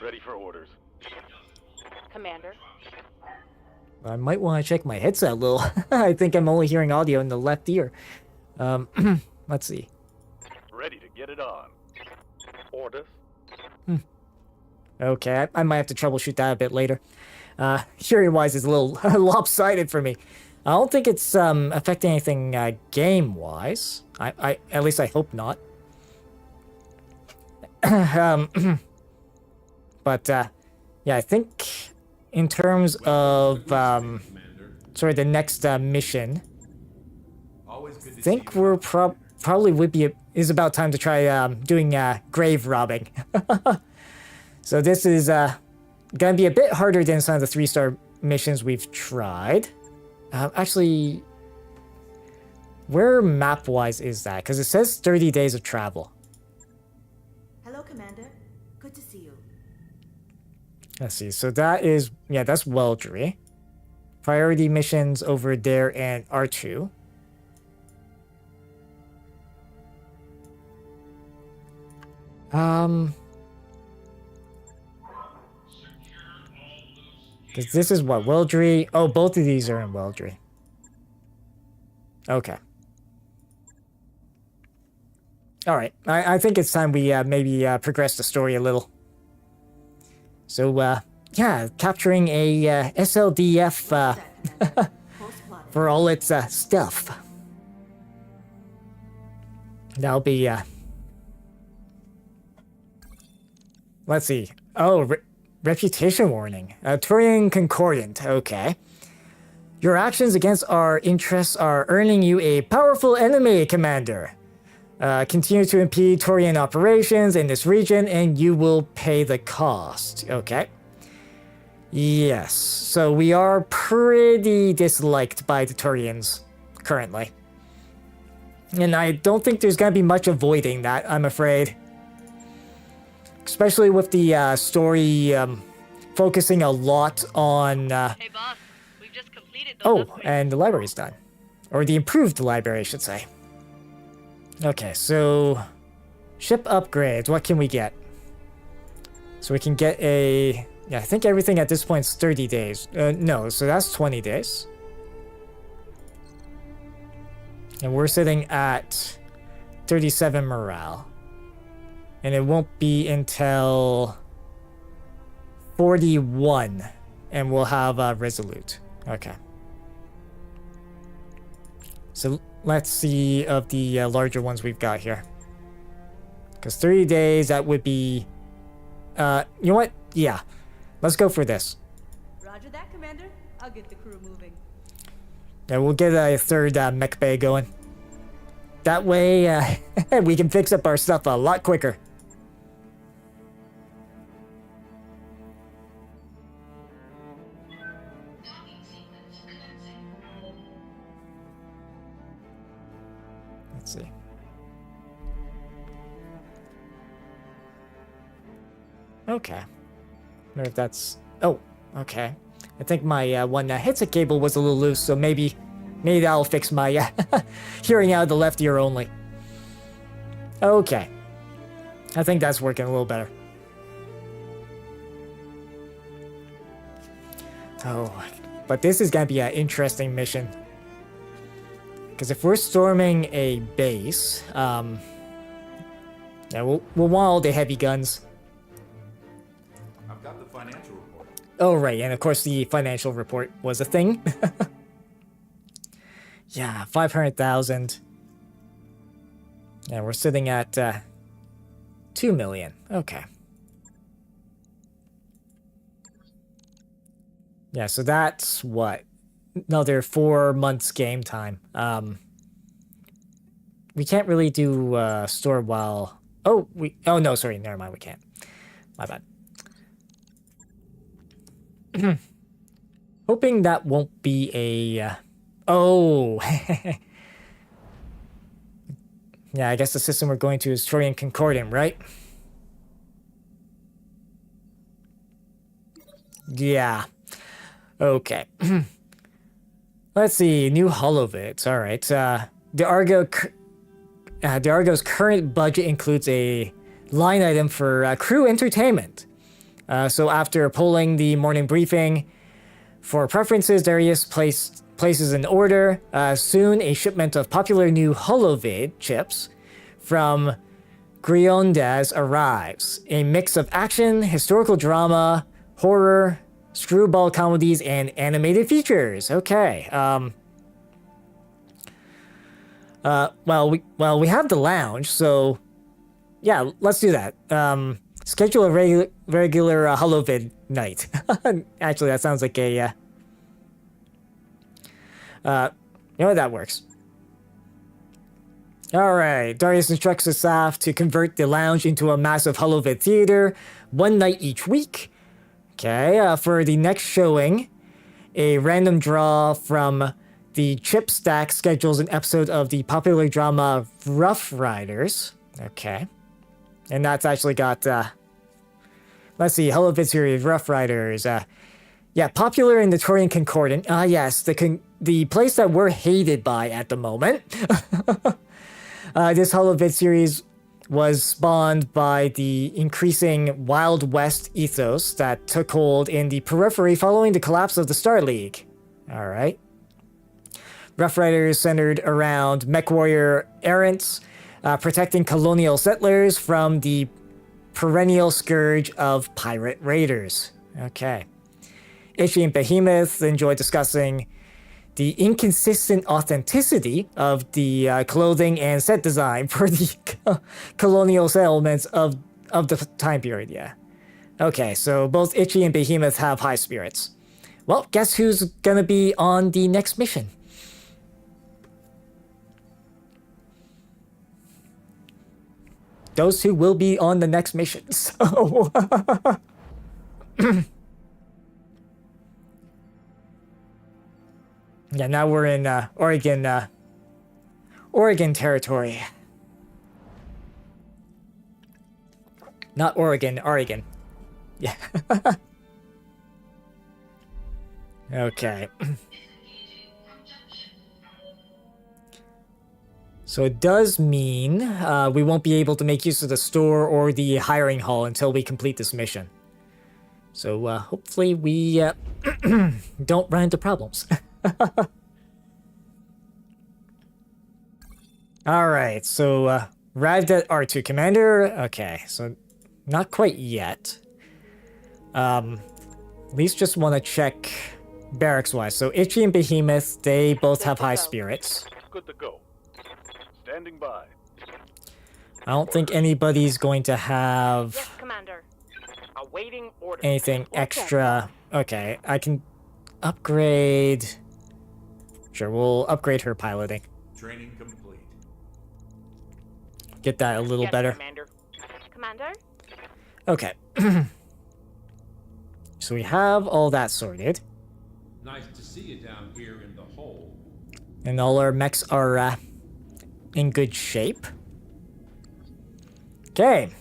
Ready for orders. Commander. I might want to check my headset a little. I think I'm only hearing audio in the left ear. Let's see. Ready to get it on. Orders. Okay, I might have to troubleshoot that a bit later. Hearing-wise is a little lopsided for me. I don't think it's affecting anything game-wise. I at least I hope not. But yeah, I think in terms of sorry, the next mission, Always good to I think see you. we're probably would be is about time to try doing grave robbing. So this is gonna be a bit harder than some of the 3-star missions we've tried. Actually, where map-wise is that? Because it says 30 days of travel. Hello, Commander. Good to see you. Let's see. So that is, yeah, that's Weldry. Priority missions over there and R2. Because this is what, Weldry? Oh, both of these are in Weldry. Okay. Alright, I think it's time we maybe progress the story a little. So, yeah, capturing a SLDF That Commander. Course plotted. for all its stuff. That'll be, let's see. Oh, reputation warning. Turian Concordant, okay. Your actions against our interests are earning you a powerful enemy, Commander. Continue to impede Turian operations in this region and you will pay the cost. Okay. Yes, so we are pretty disliked by the Turians currently. And I don't think there's going to be much avoiding that, I'm afraid. Especially with the story focusing a lot on... Hey, boss. We've just completed the oh, and the library's done. Or the improved library, I should say. Okay, so... Ship upgrades, what can we get? So we can get a... Yeah, I think everything at this point is 30 days. No, so that's 20 days. And we're sitting at 37 morale. And it won't be until 41. And we'll have Resolute. Okay. So let's see of the larger ones we've got here. Because 30 days, that would be... you know what? Yeah. Let's go for this. Roger that, Commander. I'll get the crew moving. Yeah, we'll get a third mech bay going. That way, we can fix up our stuff a lot quicker. Let's see. Okay. I wonder if that's... Oh, okay. I think my one headset cable was a little loose, so maybe that'll fix my hearing out of the left ear only. Okay. I think that's working a little better. Oh, but this is gonna be an interesting mission. Because if we're storming a base, yeah, we'll want all the heavy guns. I've got the financial report. Oh, right, and of course the financial report was a thing. Yeah, 500,000. Yeah, we're sitting at 2 million. Okay. Yeah, so that's what? Another 4 months game time. We can't really do store while... Oh, no, sorry, never mind, we can't. My bad. Hoping that won't be a... Oh! Yeah, I guess the system we're going to is Trojan Concordant, right? Yeah. Okay. Let's see. New holovids. All right. The Argo's current budget includes a line item for crew entertainment. So after polling the morning briefing for preferences, Darius places an order. Soon, a shipment of popular new holovid chips from Griondas arrives. A mix of action, historical drama, horror, screwball comedies, and animated features. Okay. Well, we have the lounge, so yeah, let's do that. Schedule a regular holovid night. Actually, that sounds like a you know what, that works. Alright, Darius instructs his staff to convert the lounge into a massive holovid theater, one night each week. Okay, for the next showing, a random draw from the chip stack schedules an episode of the popular drama Rough Riders. Okay. And that's actually got, let's see, holovid series, Rough Riders. Yeah, popular in the Trojan Concordant. Yes, the place that we're hated by at the moment. This holovid series was spawned by the increasing Wild West ethos that took hold in the periphery following the collapse of the Star League. Alright. Rough Riders centered around mech warrior errants, protecting colonial settlers from the perennial scourge of pirate raiders. Okay. Itchy and Behemoth enjoy discussing the inconsistent authenticity of the clothing and set design for the colonial settlements of the time period, yeah. Okay, so both Itchy and Behemoth have high spirits. Well, guess who's gonna be on the next mission? Those who will be on the next mission, so... Yeah, now we're in Oregon territory. Not Oregon, Oregon. Yeah. Okay. So it does mean we won't be able to make use of the store or the hiring hall until we complete this mission. So hopefully we don't run into problems. Alright, so arrived at R2 Commander. Okay, so not quite yet. At least just want to check barracks-wise. So Itchy and Behemoth, they both have high spirits. Good to go. Standing by. I don't think anybody's going to have Yes, Commander. Awaiting orders. anything extra. Okay, I can upgrade... Sure, we'll upgrade her piloting. Training complete. Get that a little Yes, better. Commander. Commander? Okay. So we have all that sorted. Nice to see you down here in the hole. And all our mechs are in good shape. Okay.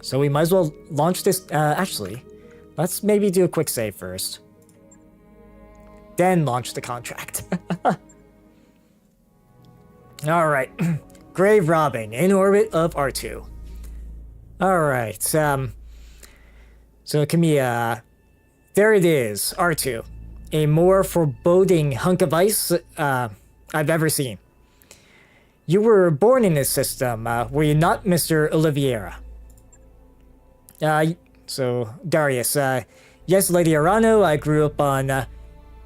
So we might as well launch this. Actually, let's maybe do a quick save first. Then launch the contract. Alright. Grave robbing in orbit of R2. Alright, so Camilla, there it is, R2. A more foreboding hunk of ice I've ever seen. You were born in this system, were you not, Mr. Oliveira? So, Darius, yes, Lady Arano, I grew up on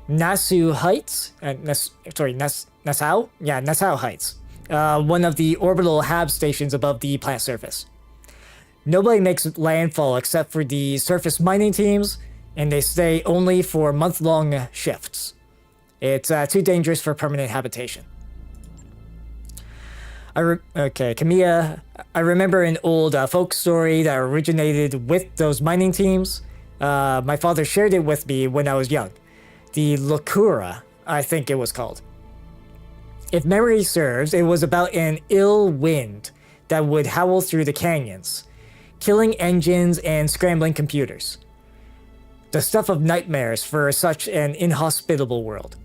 Nassau Heights, Nassau? Yeah, Nassau Heights. One of the orbital hab stations above the plant surface. Nobody makes landfall except for the surface mining teams, and they stay only for month-long shifts. It's too dangerous for permanent habitation. Okay, Camilla, I remember an old folk story that originated with those mining teams. My father shared it with me when I was young. The Locura, I think it was called. If memory serves, it was about an ill wind that would howl through the canyons, killing engines and scrambling computers. The stuff of nightmares for such an inhospitable world.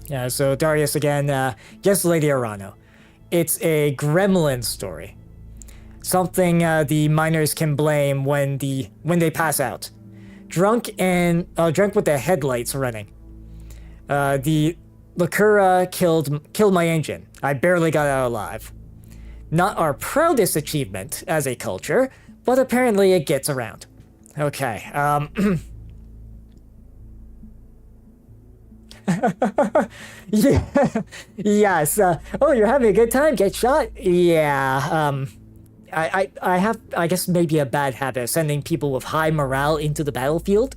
Yeah, so Darius again, yes, Lady Arano. It's a gremlin story. Something the miners can blame when they pass out. Drunk with their headlights running. The Lacura killed my engine. I barely got out alive. Not our proudest achievement as a culture, but apparently it gets around. Okay, yeah, yes, oh, you're having a good time, get shot? Yeah, I have, I guess, maybe a bad habit of sending people with high morale into the battlefield.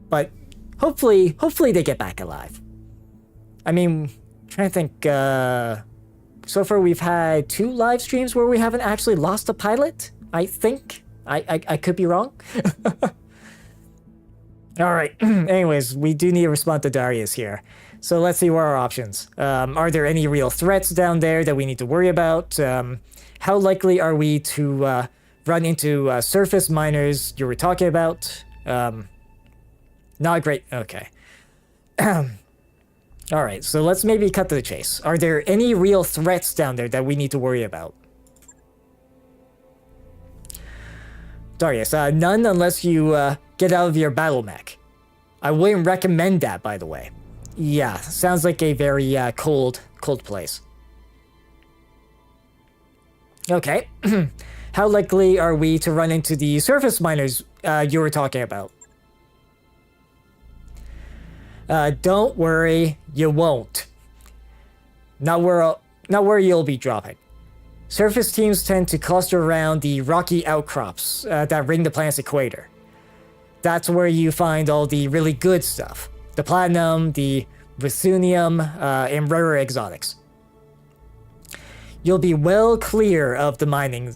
But hopefully they get back alive. I mean, trying to think, so far we've had 2 live streams where we haven't actually lost a pilot, I think. I could be wrong. Alright, anyways, we do need to respond to Darius here. So let's see what are our options. Are there any real threats down there that we need to worry about? How likely are we to run into surface miners you were talking about? Not great, okay. Alright, so let's maybe cut to the chase. Are there any real threats down there that we need to worry about? Darius, none unless you get out of your battle mech. I wouldn't recommend that, by the way. Yeah, sounds like a very cold place. Okay. How likely are we to run into the surface miners you were talking about? Don't worry, you won't. Not where you'll be dropping. Surface teams tend to cluster around the rocky outcrops that ring the planet's equator. That's where you find all the really good stuff. The platinum, the ruthenium, and rare exotics. You'll be well clear of the mining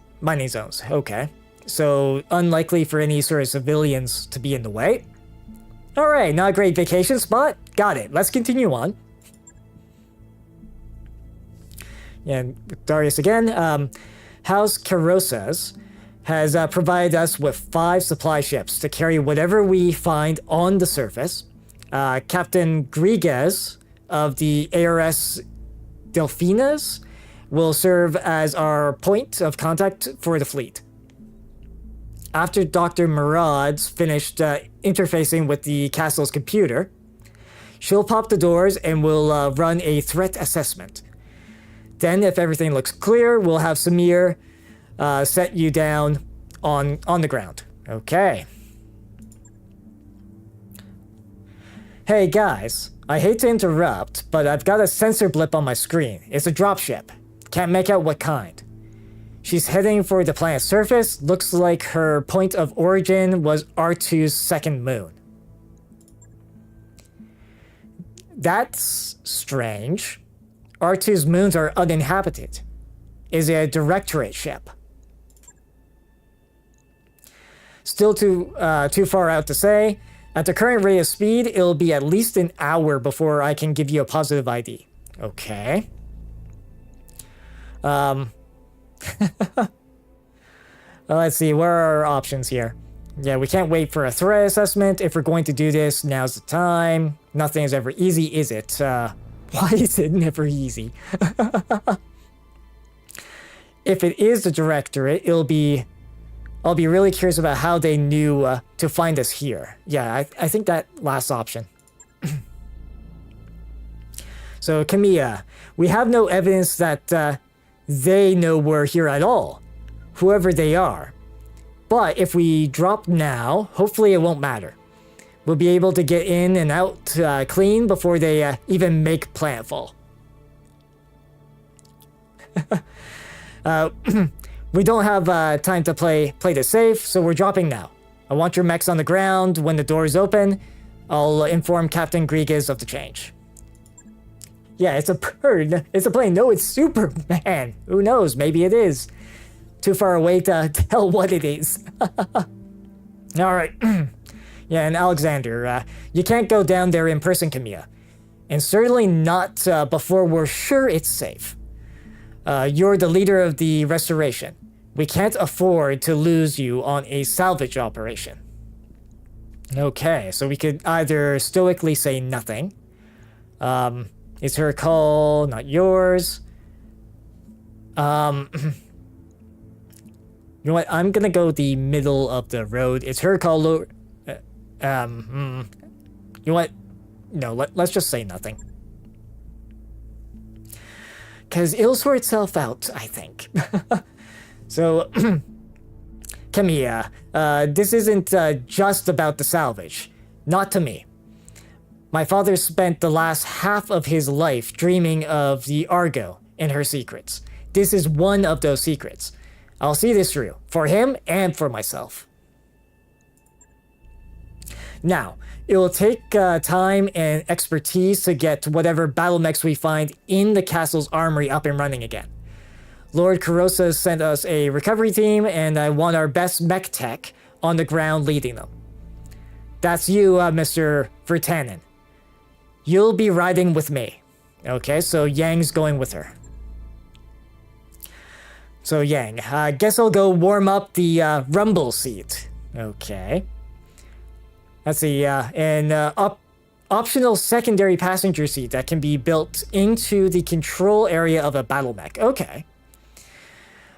zones. Okay. So, unlikely for any sort of civilians to be in the way. Alright, not a great vacation spot. Got it. Let's continue on. And Darius again. House Carosas has provided us with 5 supply ships to carry whatever we find on the surface. Captain Grigues of the ARS Delfinas will serve as our point of contact for the fleet. After Dr. Murad's finished interfacing with the castle's computer, she'll pop the doors and we'll run a threat assessment. Then, if everything looks clear, we'll have Samir set you down on the ground. Okay. Hey guys, I hate to interrupt, but I've got a sensor blip on my screen. It's a dropship. Can't make out what kind. She's heading for the planet's surface. Looks like her point of origin was R2's second moon. That's strange. R2's moons are uninhabited. Is it a directorate ship? Still too far out to say. At the current rate of speed, it'll be at least an hour before I can give you a positive ID. Okay. Let's see, where are our options here? Yeah, we can't wait for a threat assessment. If we're going to do this, now's the time. Nothing is ever easy, is it? Why is it never easy? If it is the directorate, I'll be really curious about how they knew to find us here. Yeah, I think that last option. So, Camilla, we have no evidence that they know we're here at all, whoever they are. But if we drop now, hopefully it won't matter. We'll be able to get in and out clean before they even make planetfall. We don't have time to play this safe, so we're dropping now. I want your mechs on the ground. When the doors open, I'll inform Captain Grigas of the change. Yeah, it's a bird. It's a plane. No, it's Superman. Who knows? Maybe it is. Too far away to tell what it is. Alright. Yeah, and Alexander, you can't go down there in person, Camilla. And certainly not before we're sure it's safe. You're the leader of the restoration. We can't afford to lose you on a salvage operation. Okay, so we could either stoically say nothing. It's her call, not yours. You know what? I'm gonna go the middle of the road. It's her call. You know what? No, let's just say nothing. Because it'll sort itself out, I think. So, Camilla, this isn't just about the salvage. Not to me. My father spent the last half of his life dreaming of the Argo and her secrets. This is one of those secrets. I'll see this through, for him and for myself. Now, it will take time and expertise to get whatever battle mechs we find in the castle's armory up and running again. Lord Carosa sent us a recovery team, and I want our best mech tech on the ground leading them. That's you, Mr. Vertanen. You'll be riding with me. Okay, so Yang's going with her. So Yang, guess I'll go warm up the rumble seat. Okay. Let's see, an optional secondary passenger seat that can be built into the control area of a battle mech. Okay.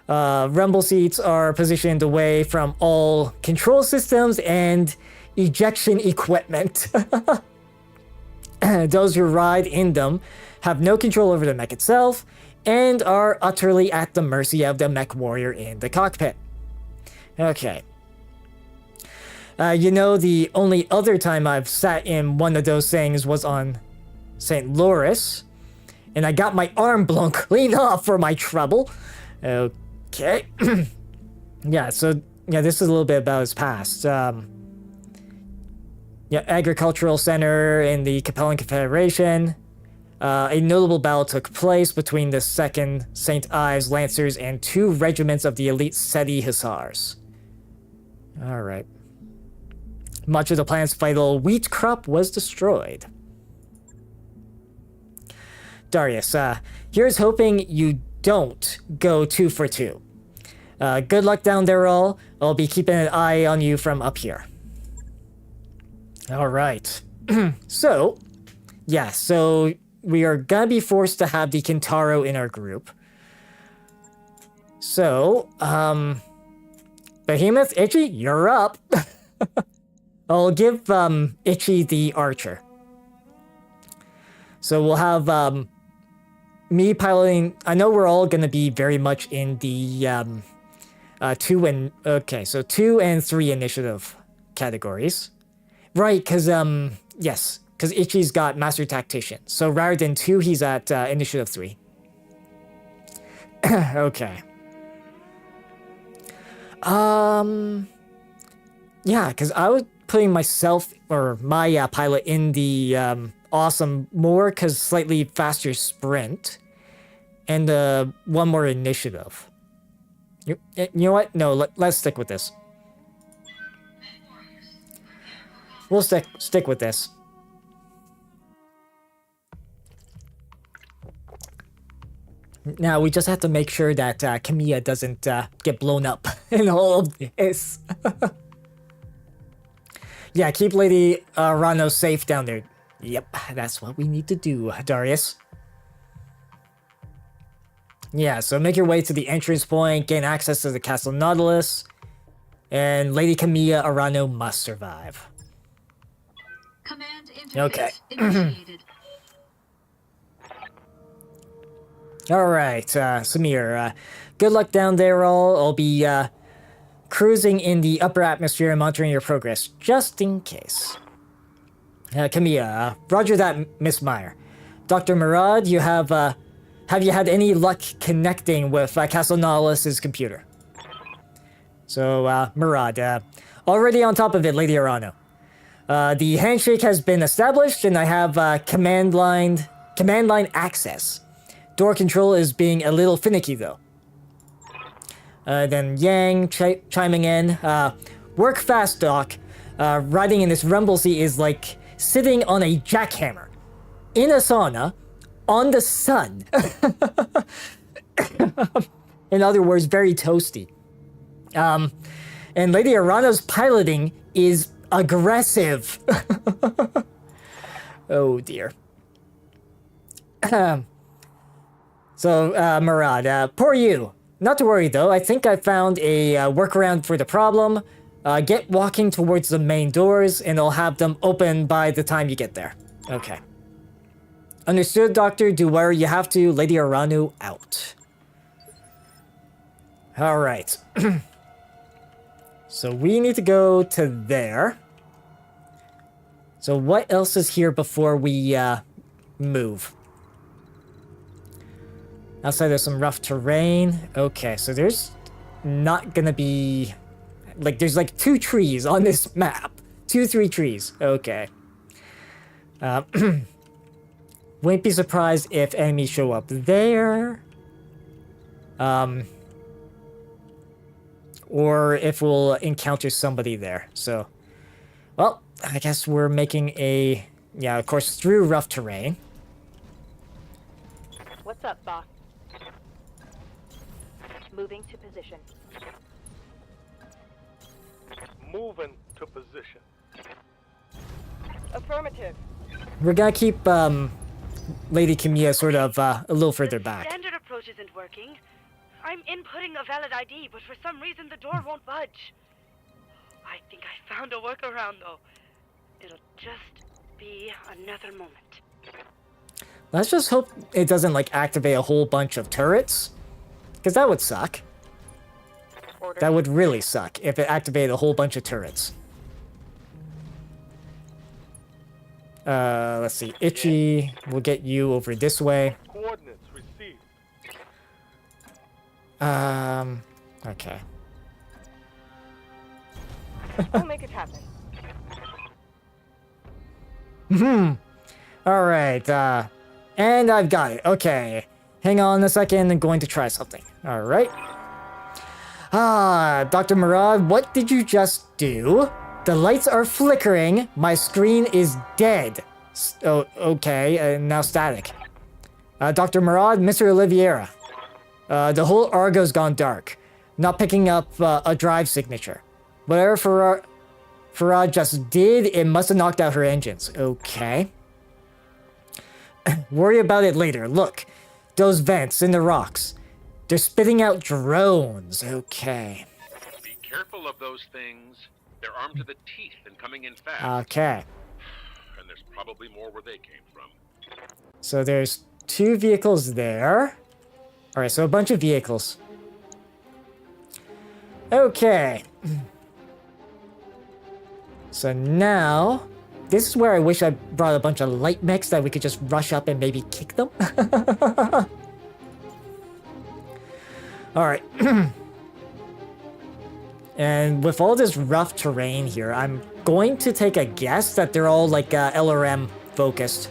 Rumble seats are positioned away from all control systems and ejection equipment. Those who ride in them have no control over the mech itself and are utterly at the mercy of the mech warrior in the cockpit. Okay. You know, the only other time I've sat in one of those things was on St. Loris, and I got my arm blown clean off for my trouble. Okay. Yeah, so, yeah, this is a little bit about his past. Yeah, agricultural center in the Capellan Confederation. A notable battle took place between the 2nd St. Ives Lancers and 2 regiments of the elite Seti Hussars. Alright. Much of the planet's vital wheat crop was destroyed. Darius, here's hoping you don't go 2 for 2. Good luck down there all. I'll be keeping an eye on you from up here. Alright. So, yeah, so we are gonna be forced to have the Kintaro in our group. So, Behemoth, Itchy, you're up. I'll give Itchy the archer. So we'll have me piloting. I know we're all gonna be very much in the 2 and 3 initiative categories, right? Because yes, because Itchy's got Master Tactician. So rather than 2, he's at initiative 3. Okay. Yeah, because I was putting myself, or my pilot, in the awesome more, because slightly faster sprint, and 1 more initiative. You know what? No, let's stick with this. We'll stick with this. Now we just have to make sure that Kamiya doesn't get blown up in all of this. Yeah, keep Lady Rano safe down there. Yep, that's what we need to do, Darius. Yeah, so make your way to the entrance point, gain access to the Castle Nautilus, and Lady Kamiya Arano must survive. Command interface Okay. initiated. Alright, Samir, good luck down there all. I'll be cruising in the upper atmosphere and monitoring your progress, just in case. Kamiya, roger that, Miss Meyer. Dr. Murad, you have you had any luck connecting with Castle Nautilus's computer? So, Murad, already on top of it, Lady Arano. The handshake has been established, and I have command line access. Door control is being a little finicky, though. Then Yang chiming in. Work fast, Doc. Riding in this rumble seat is like sitting on a jackhammer. In a sauna. On the sun. In other words, very toasty. And Lady Arano's piloting is aggressive. Oh, dear. So, Murad, poor you. Not to worry, though. I think I found a workaround for the problem. Get walking towards the main doors, and I'll have them open by the time you get there. Okay. Understood, Doctor. Do whatever you have to. Lady Arano out. Alright. So we need to go to there. So what else is here before we move? Outside there's some rough terrain. Okay, so there's not gonna be... Like, there's like 2 trees on this map. 3 trees. Okay. Wouldn't be surprised if enemies show up there. Or if we'll encounter somebody there. So, well, I guess we're making a... Yeah, of course, through rough terrain. What's up, boss? Moving to position. Moving to position. Affirmative. We're gonna keep, Lady Kamiya sort of, a little further back. Standard approach isn't working. I'm inputting a valid ID, but for some reason the door won't budge. I think I found a workaround, though. It'll just be another moment. Let's just hope it doesn't, like, activate a whole bunch of turrets. Because that would suck. Order. That would really suck if it activated a whole bunch of turrets. Let's see. Itchy, we'll get you over this way. Coordinates received. Okay. We'll make it happen. Alright, and I've got it. Okay. Hang on a second, I'm going to try something. Alright. Dr. Murad, what did you just do? The lights are flickering. My screen is dead. Oh, okay, now static. Dr. Murad, Mr. Oliveira. The whole Argo's gone dark. Not picking up a drive signature. Whatever Farad just did, it must have knocked out her engines. Okay. Worry about it later. Look, those vents in the rocks. They're spitting out drones. Okay. Be careful of those things. They're armed to the teeth and coming in fast. Okay. And there's probably more where they came from. So there's 2 vehicles there. Alright, so a bunch of vehicles. Okay. So now, this is where I wish I brought a bunch of light mechs that we could just rush up and maybe kick them. Alright. And with all this rough terrain here, I'm going to take a guess that they're all like LRM focused.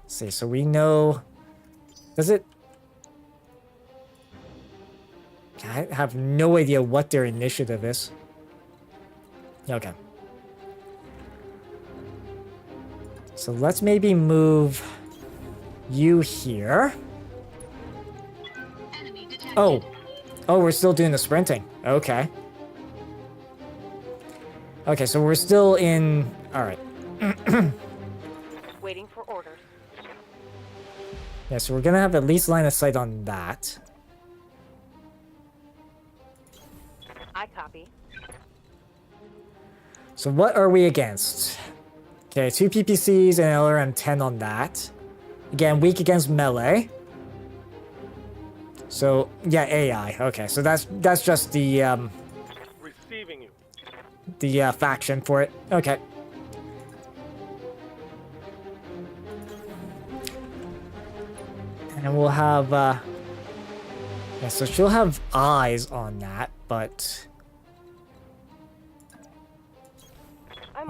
Let's see, so we know... Does it... I have no idea what their initiative is. Okay. So let's maybe move you here. Enemy detected. Oh. Oh, we're still doing the sprinting. Okay. Okay, so we're still in... Alright. Waiting for orders. Yeah, so we're gonna have at least line of sight on that. I copy. So what are we against? Okay, 2 PPCs and LRM 10 on that. Again, weak against melee. So, yeah, AI. Okay, so that's just the, Receiving you. the faction for it. Okay. And we'll have, yeah, so she'll have eyes on that, but...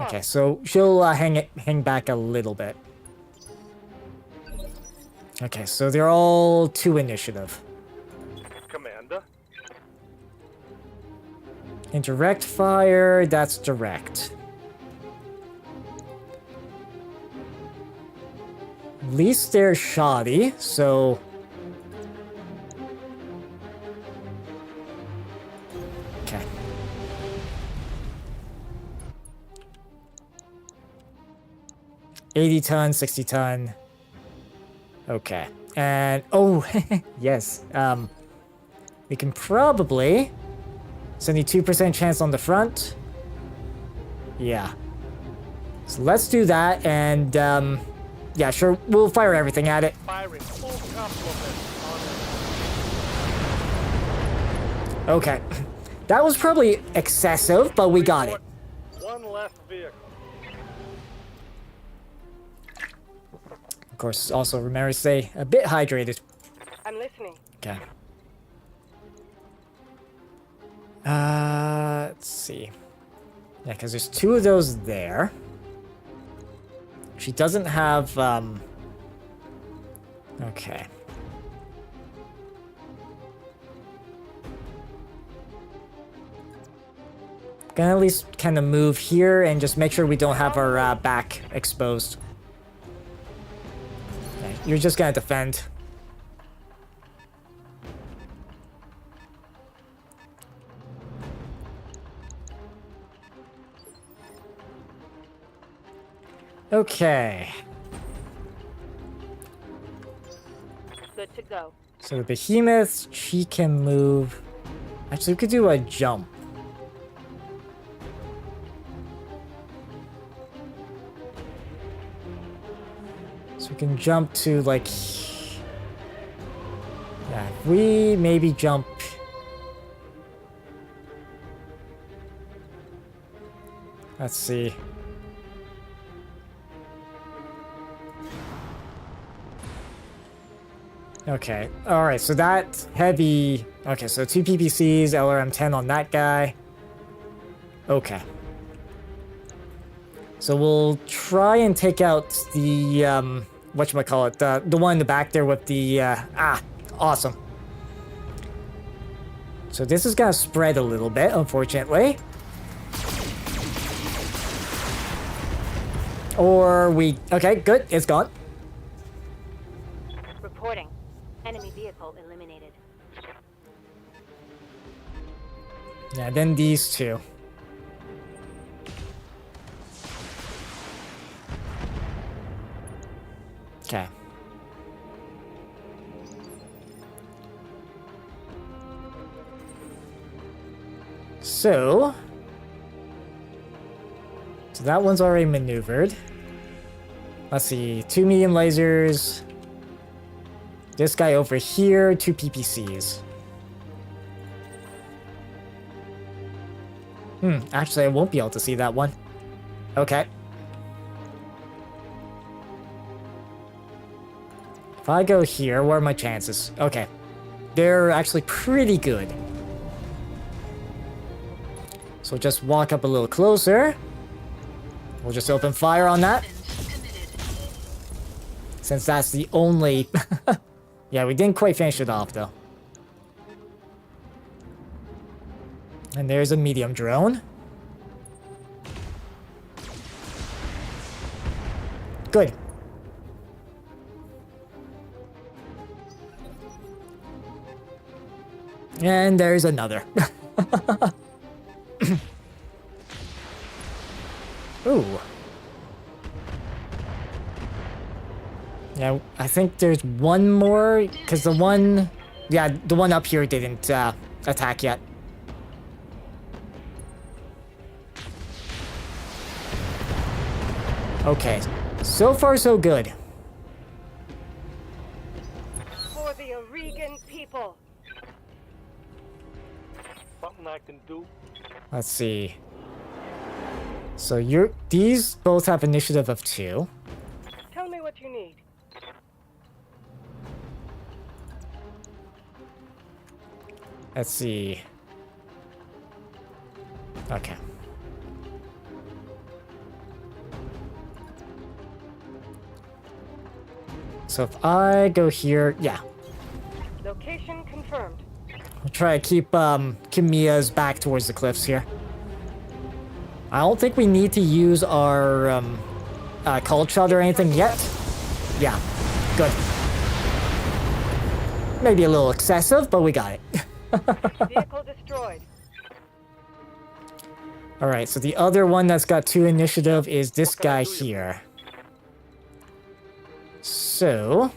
Okay, so she'll hang back a little bit. Okay, so they're all 2 initiative. Commander. Indirect fire, that's direct. At least they're shoddy, so... Okay. $80-ton, 60-ton. Okay. And, oh, yes. We can probably... 72% chance on the front. Yeah. So let's do that, and, yeah, sure, we'll fire everything at it. Firing full complement on Okay. That was probably excessive, but we got it. one less vehicle. Of course, also remember to stay a bit hydrated. I'm listening. Okay. Let's see. Yeah, because there's 2 of those there. She doesn't have, okay. Gonna at least kind of move here and just make sure we don't have our back exposed. Okay, you're just gonna defend. Okay. Good to go. So the behemoth, she can move. Actually, we could do a jump. So we can jump to, like... Yeah, if we maybe jump... Let's see. Okay, alright, so that heavy... Okay, so 2 PPCs, LRM 10 on that guy. Okay. So we'll try and take out the, whatchamacallit, the one in the back there with the, awesome. So this is gonna spread a little bit, unfortunately. Or we... Okay, good, it's gone. Reporting. Enemy vehicle eliminated. Yeah, then these 2. Okay. So that one's already maneuvered. Let's see, 2 medium lasers. This guy over here, 2 PPCs. Actually, I won't be able to see that one. Okay. If I go here, what are my chances? Okay. They're actually pretty good. So just walk up a little closer. We'll just open fire on that. Since that's the only... Yeah, we didn't quite finish it off, though. And there's a medium drone. And there's another. Ooh. Yeah, I think there's one more, because the one... Yeah, the one up here didn't attack yet. Okay, so far so good. For the Oregon people. Something I can do? Let's see. So these both have initiative of 2. Tell me what you need. Let's see. Okay. So if I go here, yeah. Location confirmed. I'll try to keep Kamiya's back towards the cliffs here. I don't think we need to use our cold shot or anything yet. Yeah, good. Maybe a little excessive, but we got it. Vehicle destroyed. Alright, so the other one that's got 2 initiative is this guy here. So...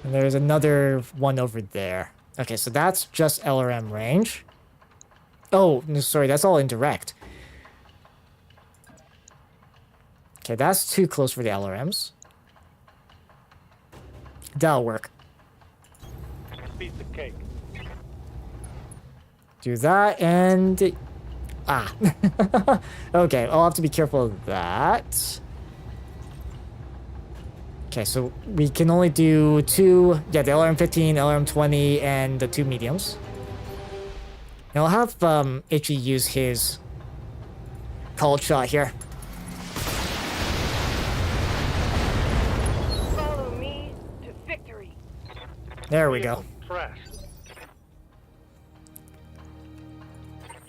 And there's another one over there. Okay, so that's just LRM range. Oh, no, sorry, that's all indirect. Okay, that's too close for the LRMs. That'll work. Piece of cake. Do that and... Ah. Okay, I'll have to be careful of that. Okay, so we can only do 2... Yeah, the LRM-15, LRM-20, and the 2 mediums. And I'll have HE use his cold shot here. Follow me to victory. There we go. Trash.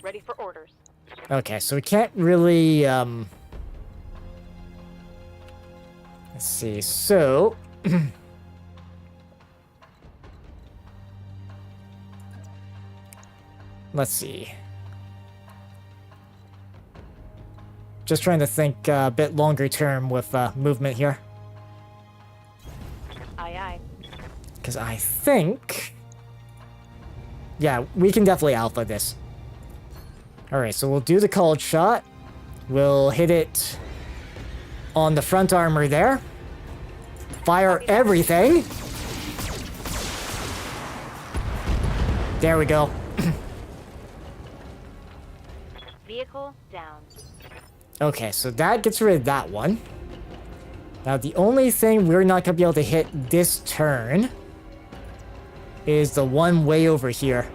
Ready for orders. Okay, so we can't really... Let's see, so... Let's see. Just trying to think a bit longer term with movement here. Aye, aye. Because I think... Yeah, we can definitely alpha this. Alright, so we'll do the cold shot. We'll hit it on the front armor there. Fire everything. There we go. Vehicle down. Okay, so that gets rid of that one. Now, the only thing we're not going to be able to hit this turn is the one way over here.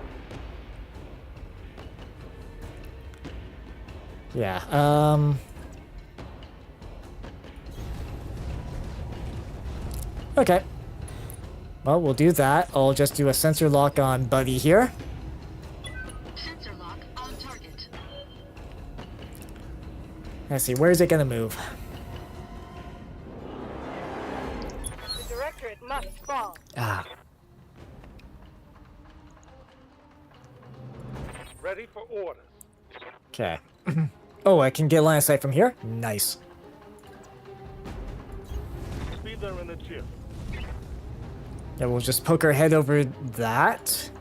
Yeah, Okay. Well, we'll do that. I'll just do a sensor lock on Buddy here. Sensor lock on target. Let's see, where is it gonna move? The directorate must fall. Ah, Ready for orders. okay. Oh, I can get line of sight from here? Nice. Be there in a jiff. Yeah, we'll just poke our head over that.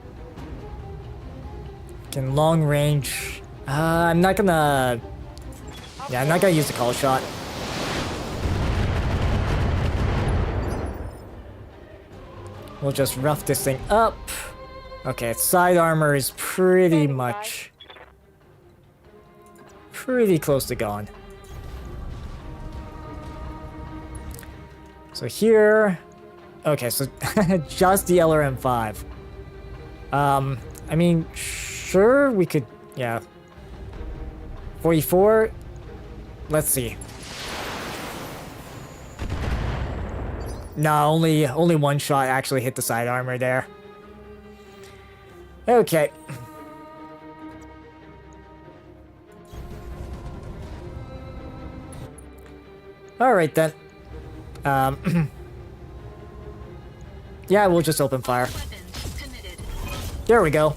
Can long range... I'm not gonna... Yeah, I'm not gonna use the call shot. We'll just rough this thing up. Okay, its side armor is pretty much... pretty close to gone. So here... Okay, so just the LRM-5. I mean, sure, we could... Yeah. 44? Let's see. No, only one shot actually hit the side armor there. Okay. Alright then. Yeah, we'll just open fire. Weapons committed. There we go.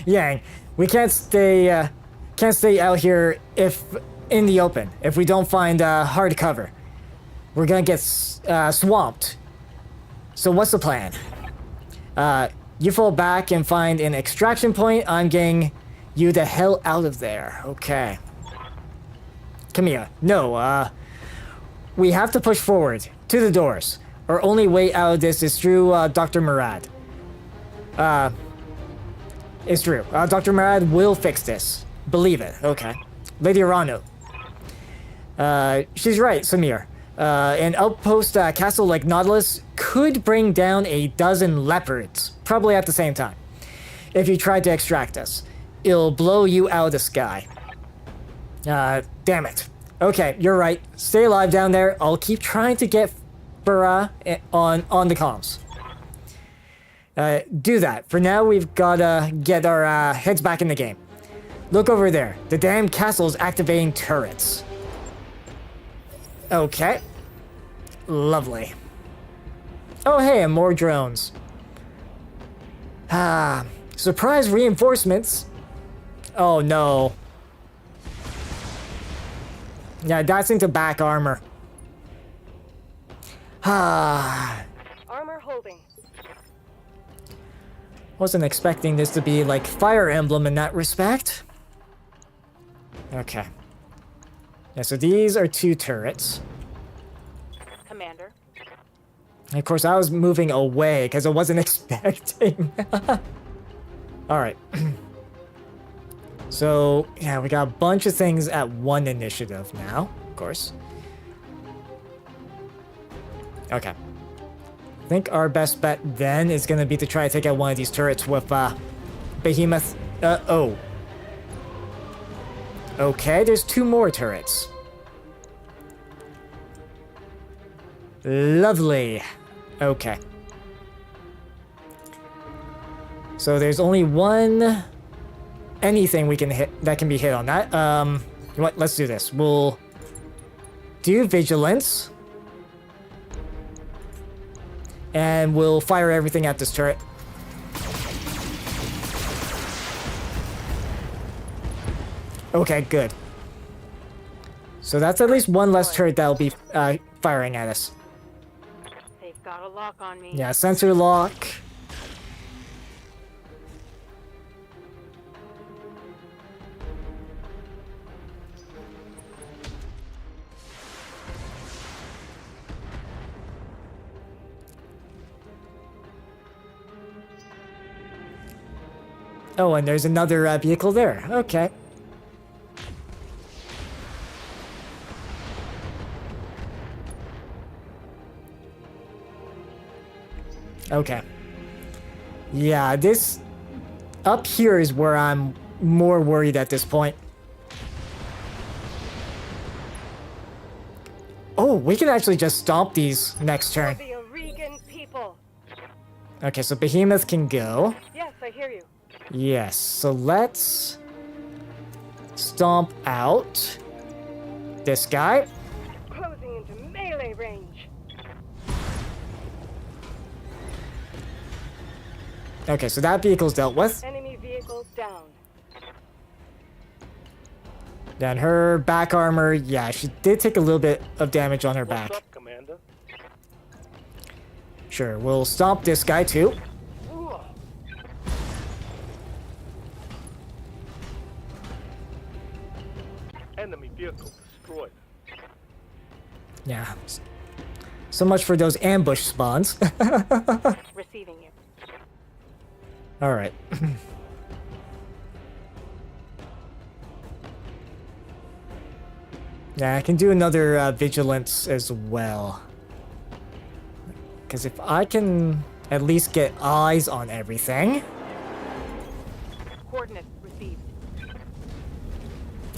Yang, we can't stay out here if in the open if we don't find hard cover. We're gonna get swamped. So what's the plan? You fall back and find an extraction point. I'm getting you the hell out of there. Okay. Come here. No, we have to push forward to the doors. Our only way out of this is through Dr. Murad. It's true. Dr. Murad will fix this. Believe it. Okay. Lady Arano. She's right, Samir. An outpost castle like Nautilus could bring down a dozen leopards, probably at the same time. If you try to extract us, it'll blow you out of the sky. Damn it. Okay, you're right. Stay alive down there. I'll keep trying to get Farah on the comms. Do that. For now, we've gotta get our heads back in the game. Look over there. The damn castle's activating turrets. Okay. Lovely. Oh hey, and more drones. Surprise reinforcements. Oh no. Yeah, that's into back armor. Armor holding. Wasn't expecting this to be like Fire Emblem in that respect. Okay. Yeah, so these are 2 turrets. Commander. And of course, I was moving away because I wasn't expecting. Alright. So, yeah, we got a bunch of things at 1 initiative now, of course. Okay. I think our best bet then is going to be to try to take out one of these turrets with Behemoth. Oh. Okay, there's 2 more turrets. Lovely. Okay. So there's only one anything we can hit that can be hit on that. What? Let's do this. We'll do vigilance. And we'll fire everything at this turret. Okay, good. So that's at least one less turret that'll be firing at us. They've got a lock on me. Yeah, sensor lock. Oh, and there's another vehicle there. Okay. Okay. Yeah, this up here is where I'm more worried at this point. Oh, we can actually just stomp these next turn. The Oregon people. Okay, so Behemoth can go. Yes, I hear you. Yes, so let's stomp out this guy. Closing into melee range. Okay, so that vehicle's dealt with. Enemy vehicle down. Then her back armor, yeah, she did take a little bit of damage on her back. What's up, Commander? Sure, we'll stomp this guy too. Enemy vehicle destroyed. Yeah. So much for those ambush spawns. Receiving you. Alright. Yeah, I can do another vigilance as well. Because if I can at least get eyes on everything. Coordinates received.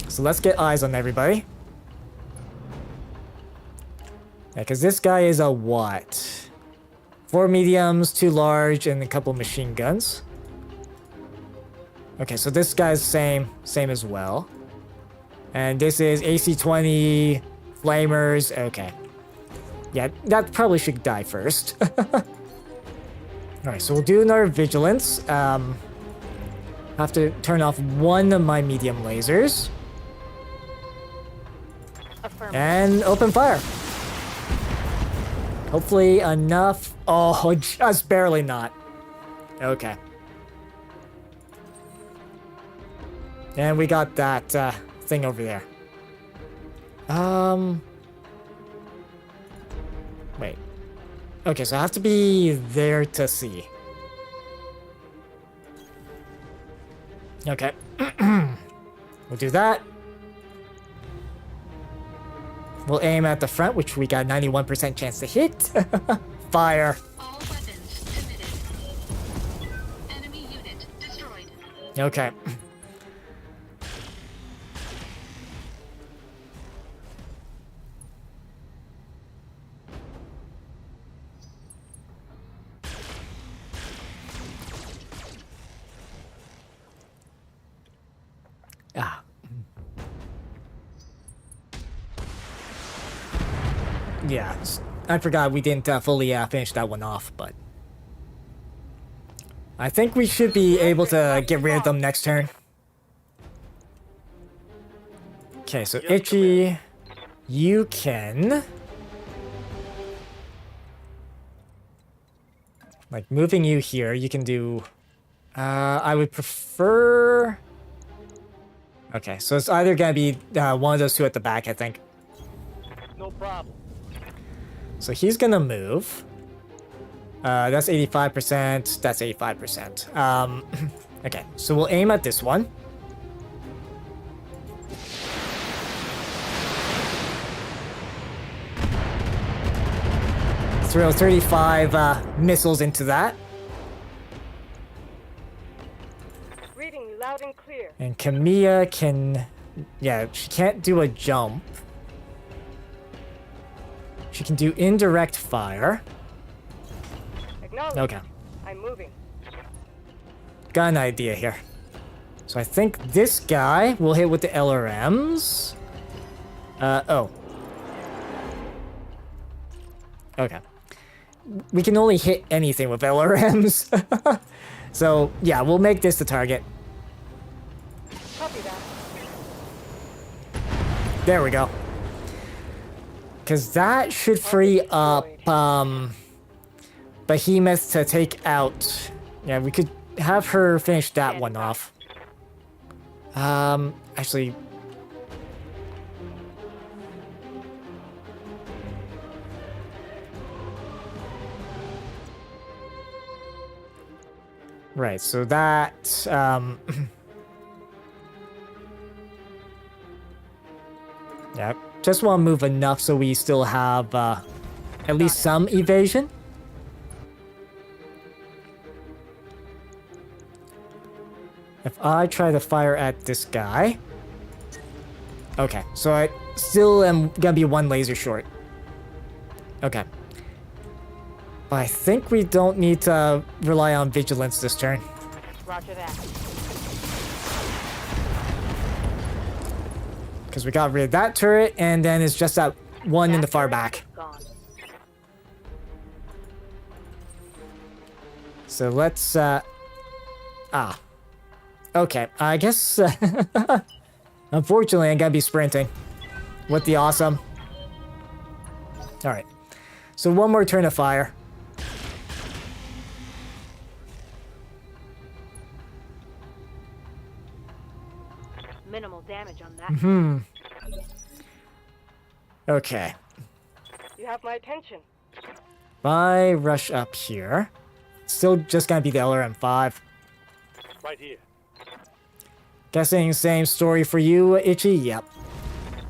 So let's get eyes on everybody. Yeah, because this guy is a what? 4 mediums, 2 large, and a couple machine guns. Okay, so this guy's same as well. And this is AC-20, flamers, okay. Yeah, that probably should die first. Alright, so we'll do another vigilance. Have to turn off one of my medium lasers. And open fire. Hopefully enough. Oh, just barely not. Okay. And we got that thing over there. Wait. Okay, so I have to be there to see. Okay. We'll do that. We'll aim at the front, which we got 91% chance to hit. Fire. All weapons committed. Enemy unit destroyed. Okay. Ah. Yeah, I forgot we didn't fully finish that one off, but I think we should be able to get rid of them next turn. Okay, so Itchy, you can... Like, moving you here, you can do... I would prefer... Okay, so it's either gonna be one of those two at the back, I think. No problem. So he's gonna move. That's 85%, that's 85%. Okay, so we'll aim at this one. Throw 35 missiles into that. Reading you loud and clear. And Kamiya can... Yeah, she can't do a jump. She can do indirect fire. Acknowledge. Okay. I'm moving. Got an idea here. So I think this guy will hit with the LRMs. Oh. Okay. We can only hit anything with LRMs. So, yeah, we'll make this the target. Copy that. There we go. Because that should free up Behemoth to take out... Yeah, we could have her finish that one off. Actually... Right, so that... Yeah, just want to move enough so we still have at least some evasion. If I try to fire at this guy... Okay, so I still am gonna be one laser short. Okay. But I think we don't need to rely on vigilance this turn. Roger that. Because we got rid of that turret, and then it's just that one in the far back. Gone. So let's, Okay, I guess, unfortunately, I'm gonna be sprinting with the awesome. Alright. So one more turn of fire. Minimal damage on that. Okay. You have my attention. If I rush up here, still just gonna be the LRM-5. Right here. Guessing same story for you, Itchy? Yep.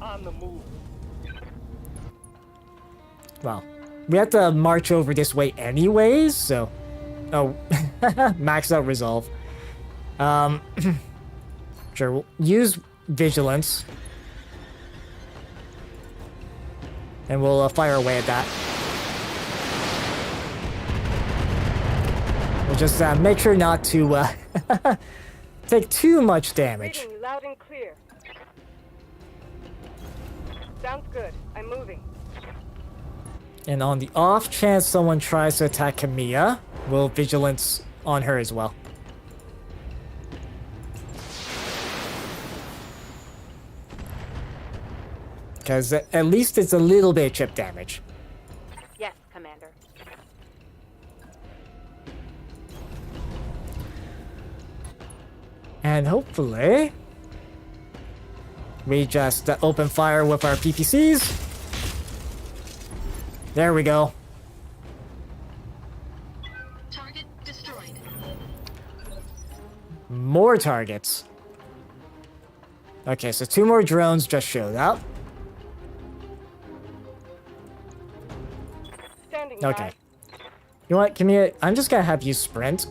On the move. Well, we have to march over this way anyways, so... Oh, max out resolve. Sure, we'll use vigilance. And we'll fire away at that. We'll just make sure not to take too much damage. Reading you loud and clear. Sounds good. I'm moving. And on the off chance someone tries to attack Camilla, we'll vigilance on her as well. Because at least it's a little bit of chip damage. Yes, Commander. And hopefully, we just open fire with our PPCs. There we go. Target destroyed. More targets. Okay, so 2 more drones just showed up. Standing Okay. You know what, Camilla? I'm just gonna have you sprint.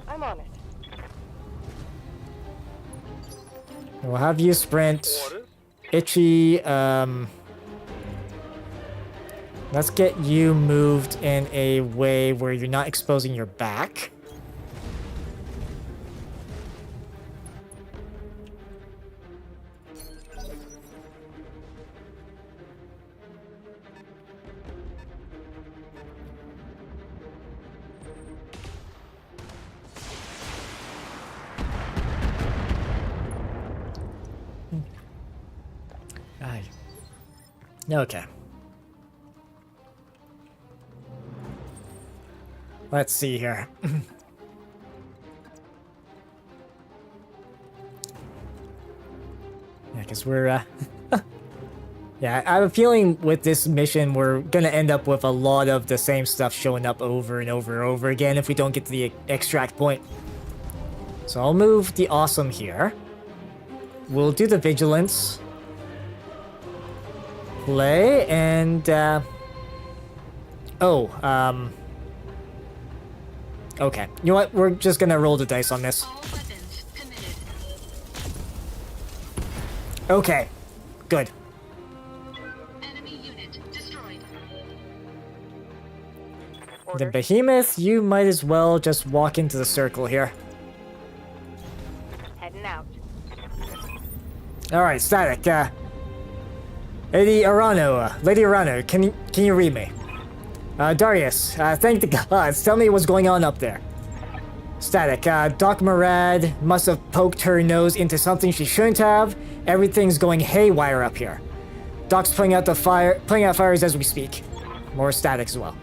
I'm on it. We'll have you sprint. Orders. Itchy, let's get you moved in a way where you're not exposing your back. Aye. Okay. Let's see here. Yeah, because we're, yeah, I have a feeling with this mission, we're gonna end up with a lot of the same stuff showing up over and over and over again if we don't get to the extract point. So I'll move the awesome here. We'll do the vigilance. Play, and, okay. You know what? We're just gonna roll the dice on this. All weapons committed. Okay. Good. Enemy unit destroyed. The behemoth, you might as well just walk into the circle here. Heading out. Alright, static, Lady Arano, can you read me? Darius, thank the gods, tell me what's going on up there. Static, Doc Murad must have poked her nose into something she shouldn't have. Everything's going haywire up here. Doc's putting out fires as we speak. More static as well.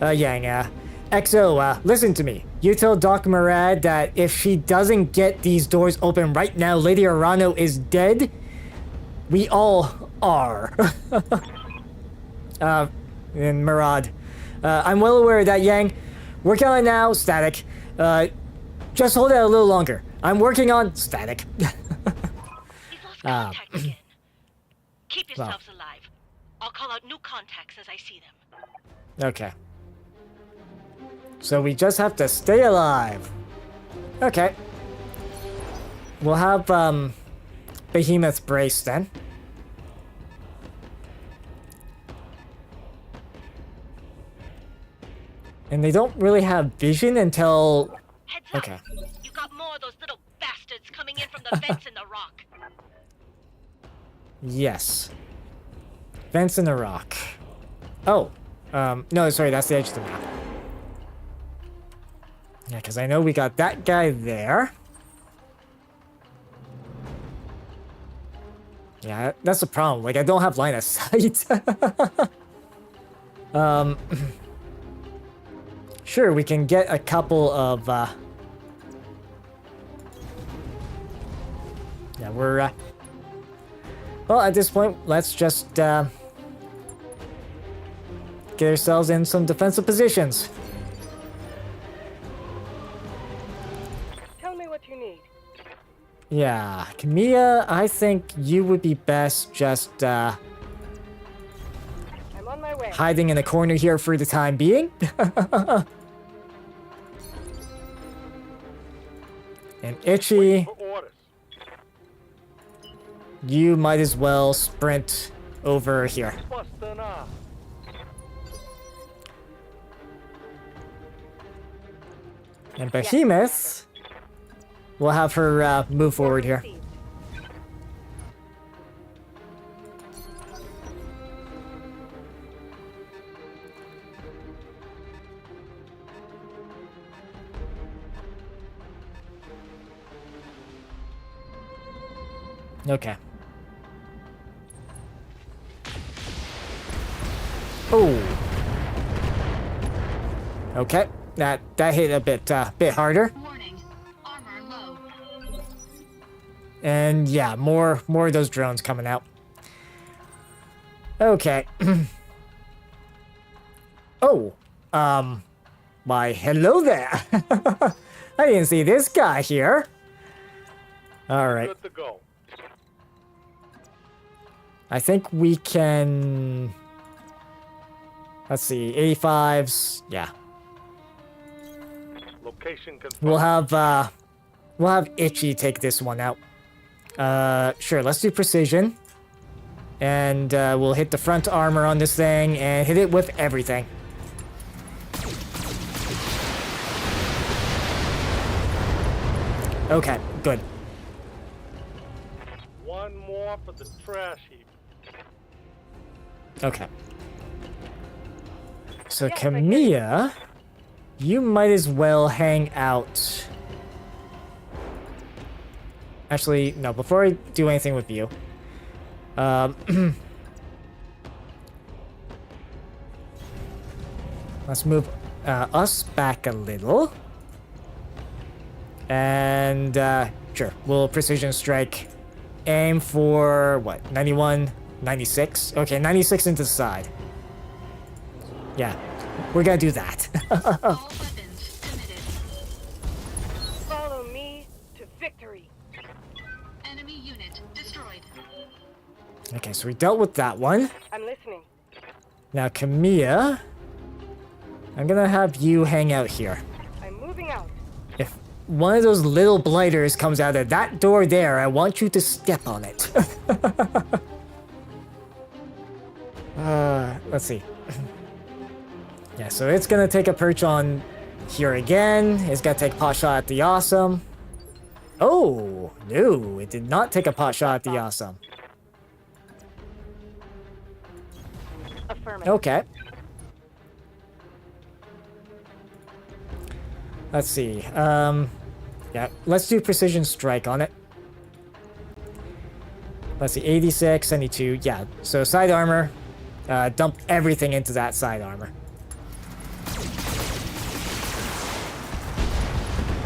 Yang, XO, listen to me. You tell Doc Murad that if she doesn't get these doors open right now, Lady Arano is dead. We all are. And Murad. I'm well aware of that, Yang. Working on it now, static. Just hold it a little longer. I'm working on static. We've lost contact again. Keep yourselves alive. I'll call out new contacts as I see them. Okay. So we just have to stay alive. Okay. We'll have, Behemoth Brace then. And they don't really have vision until... Heads up. Okay. You got more of those little bastards coming in from the vents in the rock. Yes. Vents in the rock. Oh. No, sorry, that's the edge of the map. Yeah, because I know we got that guy there. Yeah, that's the problem. Like, I don't have line of sight. Sure, we can get a couple of, yeah, we're, well, at this point, let's just, get ourselves in some defensive positions. Tell me what you need. Yeah, Camilla, I think you would be best just, I'm on my way. hiding in a corner here for the time being. And Itchy, For orders. you might as well sprint over here. Busting up. And Behemoth, we'll have her move forward here. Okay. Oh. Okay. That hit a bit harder. Warning. Armor low. And yeah, more of those drones coming out. Okay. Oh. Why, hello there. I didn't see this guy here. All right. Good to go. I think we can... Let's see, 85s. Yeah. Location confirmed. We'll have Itchy take this one out. Sure, let's do precision. And we'll hit the front armor on this thing and hit it with everything. Okay, good. One more for the trash heap. Okay. So Camilla, you might as well hang out. Actually, no, before I do anything with you. Let's move us back a little. And sure, we'll precision strike. Aim for what? 91, 96? Okay, 96 into the side. Yeah, we're gonna do that. All weapons committed. Follow me to victory. Enemy unit destroyed. Okay, so we dealt with that one. I'm listening. Now, Camilla, I'm gonna have you hang out here. I'm moving out. If one of those little blighters comes out of that door there, I want you to step on it. Let's see. Yeah, so it's gonna take a perch on here again. It's gonna take a pot shot at the awesome. Oh, no, it did not take a pot shot at the awesome. Affirmative. Okay. Let's see. Yeah, let's do precision strike on it. Let's see, 86, 72. Yeah, so side armor. Dump everything into that side armor.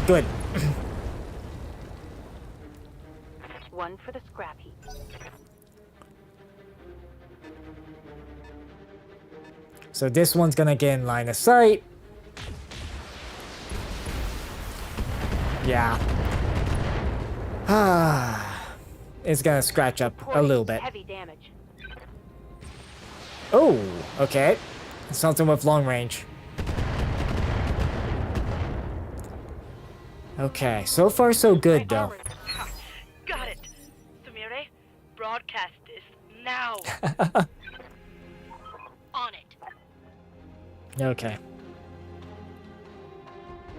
Good. One for the scrap heap. So this one's gonna get in line of sight. Yeah. It's gonna scratch up a little bit. Heavy damage. Oh, okay. Something with long range. Okay, so far so good though. Ha, got it. Sumire, broadcast this now. On it. Okay.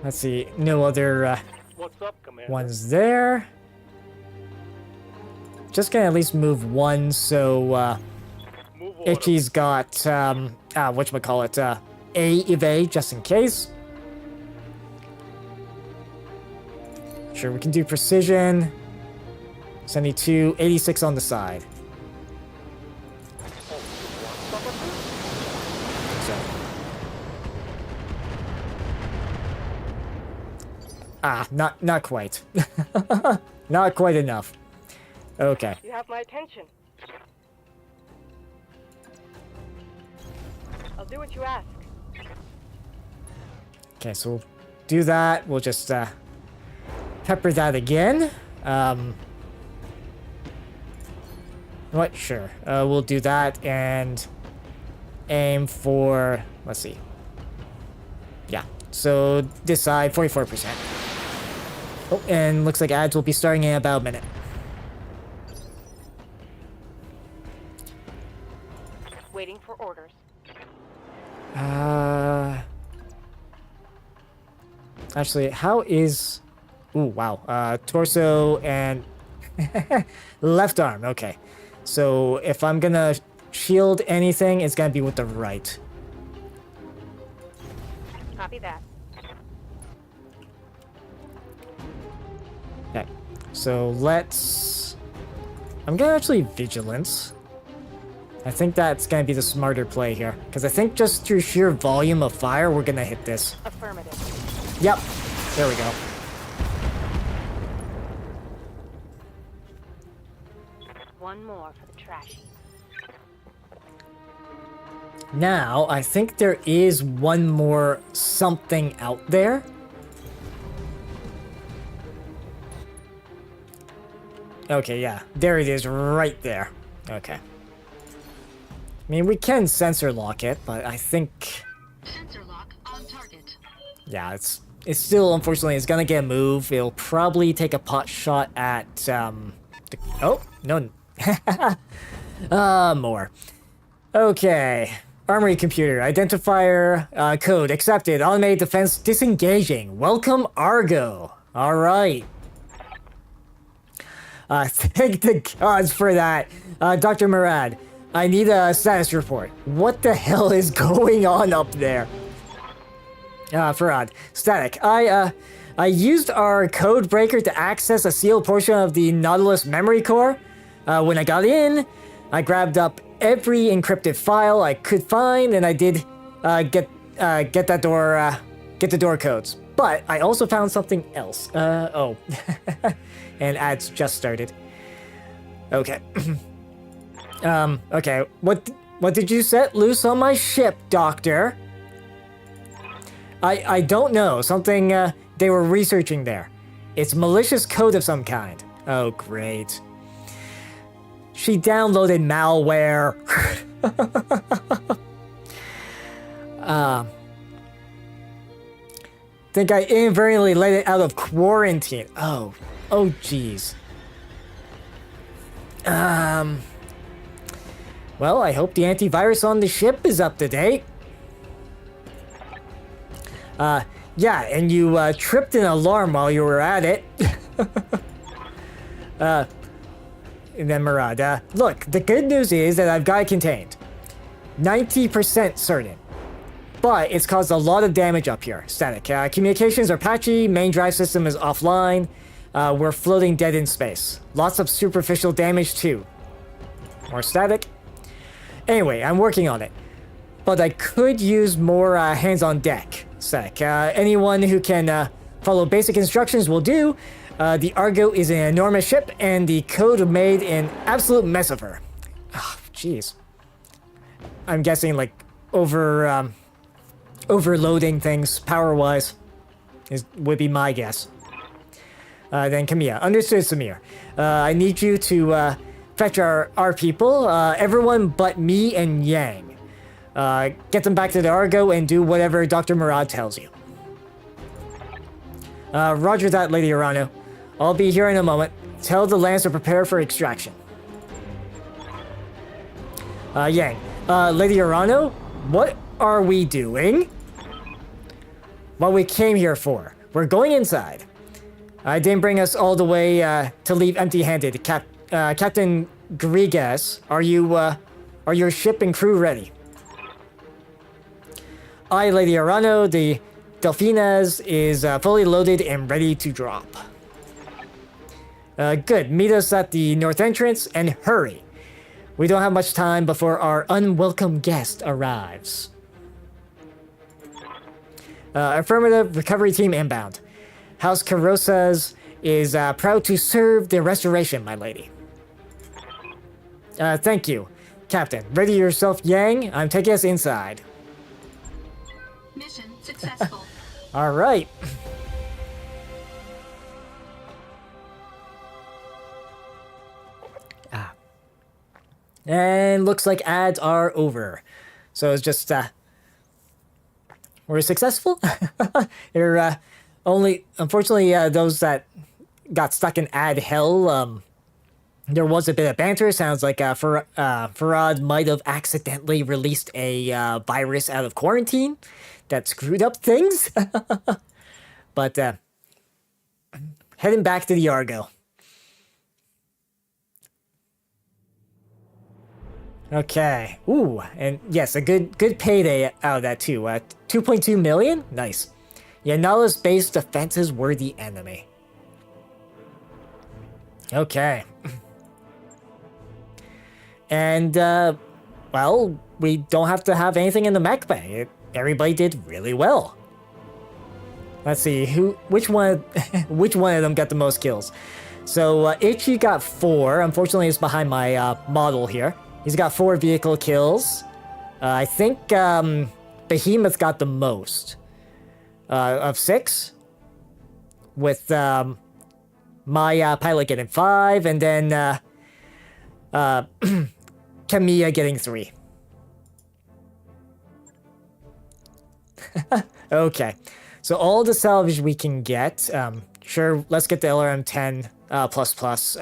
Let's see, no other What's up, Commander? ones there. Just gonna at least move one so Move order. Itchy's got whatchamacallit, A evade just in case. Sure, we can do precision. 72, 86 on the side. So. Not quite. Not quite enough. Okay. You have my attention. I'll do what you ask. Okay, so we'll do that. We'll just pepper that again. What? Sure. We'll do that and aim for, let's see. Yeah, so this side, 44%. Oh, and looks like ads will be starting in about a minute. Waiting for orders. Actually, how is... Ooh, wow. Torso and... left arm, okay. So if I'm gonna shield anything, it's gonna be with the right. Copy that. Okay, so let's I'm gonna actually Vigilance. I think that's gonna be the smarter play here. Because I think just through sheer volume of fire, we're gonna hit this. Affirmative. Yep. There we go. One more for the trashy. Now, I think there is one more something out there. Okay, yeah. There it is, right there. Okay. I mean, we can sensor lock it, but I think... Sensor lock on target. Yeah, it's still, unfortunately, it's gonna get a move. It'll probably take a pot shot at, oh, no. More. Okay. Armory computer. Identifier, code accepted. Automated defense disengaging. Welcome, Argo. Alright. Thank the gods for that. Dr. Murad, I need a status report. What the hell is going on up there? Farad. Static. I used our code breaker to access a sealed portion of the Nautilus memory core. When I got in, I grabbed up every encrypted file I could find, and I did get the door codes. But I also found something else. Oh. And ads just started. Okay. Okay. What did you set loose on my ship, Doctor? I don't know. Something they were researching there. It's malicious code of some kind. Oh, great. She downloaded malware. Think I inadvertently let it out of quarantine. Oh, jeez. Well, I hope the antivirus on the ship is up to date. Yeah, and you tripped an alarm while you were at it. And then Murad, look, the good news is that I've got it contained. 90% certain. But it's caused a lot of damage up here. Static. Communications are patchy, main drive system is offline. We're floating dead in space. Lots of superficial damage too. More static. Anyway, I'm working on it. But I could use more hands on deck. Static. Anyone who can follow basic instructions will do. The Argo is an enormous ship, and the code made an absolute mess of her. Oh, jeez. I'm guessing, like, overloading things power-wise would be my guess. Then Kamiya. Understood, Samir. I need you to fetch our people, everyone but me and Yang. Get them back to the Argo and do whatever Dr. Murad tells you. Roger that, Lady Arano. I'll be here in a moment. Tell the Lance to prepare for extraction. Yang. Lady Arano, what are we doing? What we came here for. We're going inside. I didn't bring us all the way to leave empty-handed. Captain Grigas, are your ship and crew ready? Aye, Lady Arano, the Delfines is fully loaded and ready to drop. Good. Meet us at the north entrance and hurry. We don't have much time before our unwelcome guest arrives. Affirmative. Recovery team inbound. House Carosas is proud to serve the restoration, my lady. Thank you. Captain, ready yourself, Yang. I'm taking us inside. Mission successful. All right. And looks like ads are over. So it's just, we're successful. They're only, unfortunately, those that got stuck in ad hell, there was a bit of banter. Sounds like Farad might have accidentally released a virus out of quarantine that screwed up things. But heading back to the Argo. Okay. Ooh, and yes, a good payday out of that too. 2.2 million? Nice. Yeah, Nautilus-based defenses were the enemy. Okay. And, well, we don't have to have anything in the mech bay. Everybody did really well. Let's see, which one of them got the most kills? So, Ichi got 4. Unfortunately, it's behind my model here. He's got 4 vehicle kills. I think Behemoth got the most. Of 6. With my pilot getting 5, and then Kamiya getting 3. Okay, so all the salvage we can get. Sure, let's get the LRM-10 plus.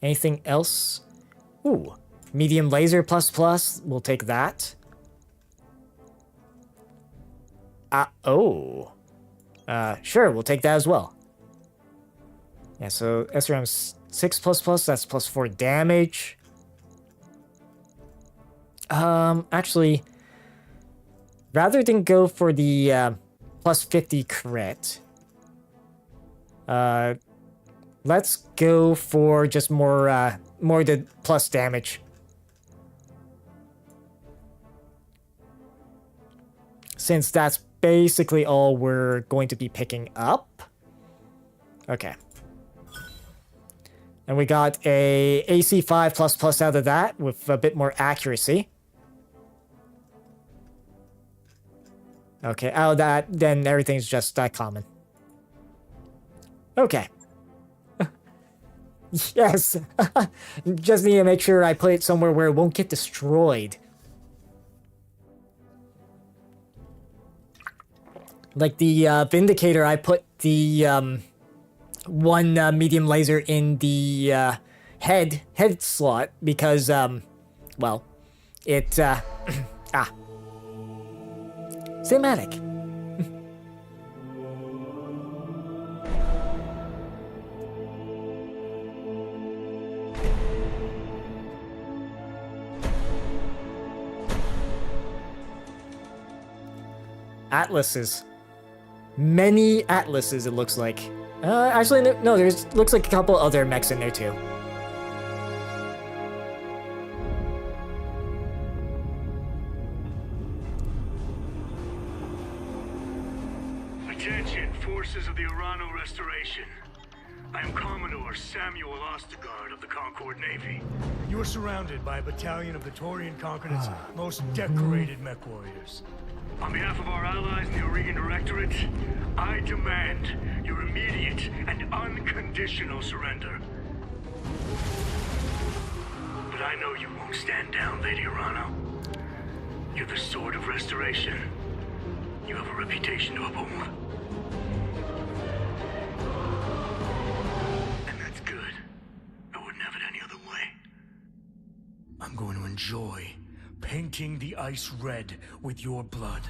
Anything else? Ooh, medium laser plus. We'll take that. Sure, we'll take that as well. Yeah, so SRM 6 plus, that's plus 4 damage. Actually, rather than go for the plus 50 crit, let's go for just more the plus damage. Since that's basically all we're going to be picking up. Okay. And we got a AC5 plus out of that with a bit more accuracy. Okay, out of that, then everything's just common. Okay. Yes. Just need to make sure I put it somewhere where it won't get destroyed. Like the Vindicator, I put the one medium laser in the head slot because well, it cinematic. Atlases. Many Atlases, it looks like. Actually, no, there's looks like a couple other mechs in there too. Attention, forces of the Urano Restoration. I am Commodore Samuel Ostergaard of the Concord Navy. You are surrounded by a battalion of the Taurian Concordate's most decorated mech warriors. On behalf of our allies in the Aurigan Directorate, I demand your immediate and unconditional surrender. But I know you won't stand down, Lady Urano. You're the Sword of Restoration. You have a reputation to uphold. And that's good. I wouldn't have it any other way. I'm going to enjoy painting the ice red with your blood.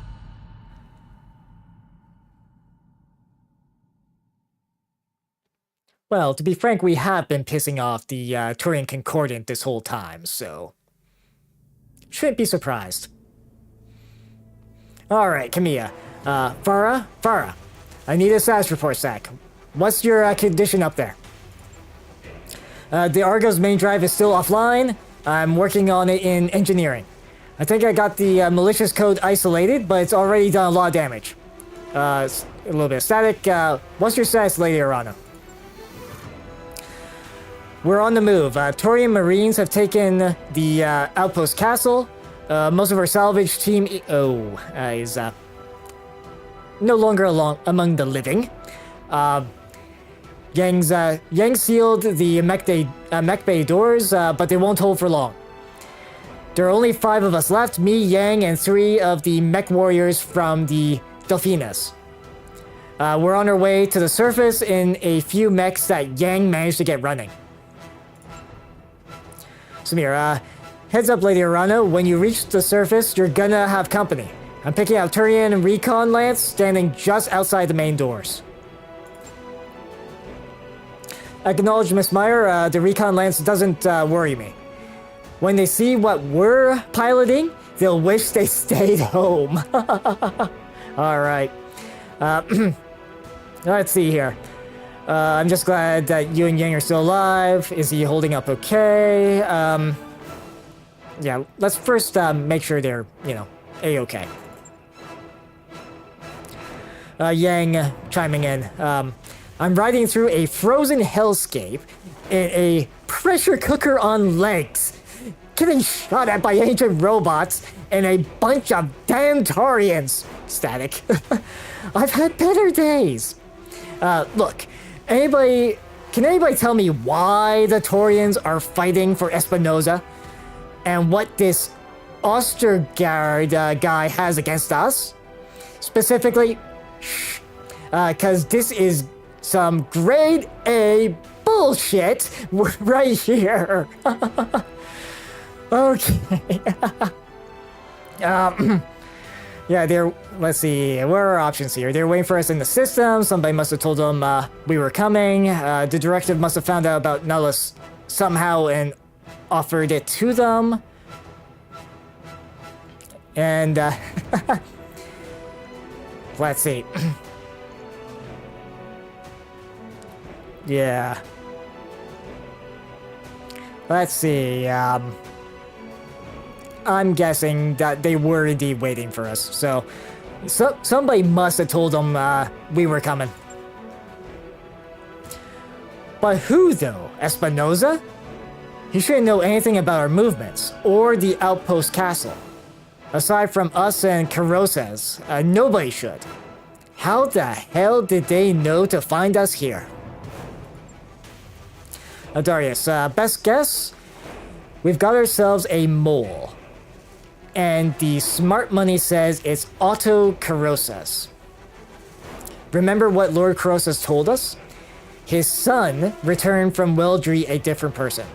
Well, to be frank, we have been pissing off the Turian Concordant this whole time, so shouldn't be surprised. Alright, Kamiya. Farah, I need a status report, Zach. What's your condition up there? The Argo's main drive is still offline. I'm working on it in engineering. I think I got the malicious code isolated, but it's already done a lot of damage. A little bit of static. What's your status, Lady Urano? We're on the move. Taurian Marines have taken the outpost castle. Most of our salvage team is no longer among the living. Yang sealed the mech bay doors, but they won't hold for long. There are only 5 of us left, me, Yang, and 3 of the mech warriors from the Delphines. We're on our way to the surface in a few mechs that Yang managed to get running. Samir, heads up, Lady Urano, when you reach the surface, you're gonna have company. I'm picking out Turian and Recon Lance standing just outside the main doors. Acknowledge, Miss Meyer, the Recon Lance doesn't worry me. When they see what we're piloting, they'll wish they stayed home. Alright. Let's see here. I'm just glad that you and Yang are still alive. Is he holding up okay? yeah, let's first make sure they're, you know, A-okay. Yang chiming in. I'm riding through a frozen hellscape in a pressure cooker on legs, getting shot at by ancient robots and a bunch of damn Taurians. Static. I've had better days. Look, can anybody tell me why the Taurians are fighting for Espinosa? And what this Ostergaard guy has against us? Specifically, because this is some grade A bullshit right here. Okay. Yeah, let's see, what are our options here? They're waiting for us in the system. Somebody must have told them we were coming. The directive must have found out about Nullus somehow and offered it to them. And, let's see. Yeah. Let's see, I'm guessing that they were indeed waiting for us, so somebody must have told them we were coming. But who, though? Espinosa? He shouldn't know anything about our movements, or the outpost castle. Aside from us and Carosas, nobody should. How the hell did they know to find us here? Darius, best guess? We've got ourselves a mole. And the smart money says it's Otto Carosas. Remember what Lord Carosas told us? His son returned from Weldry a different person.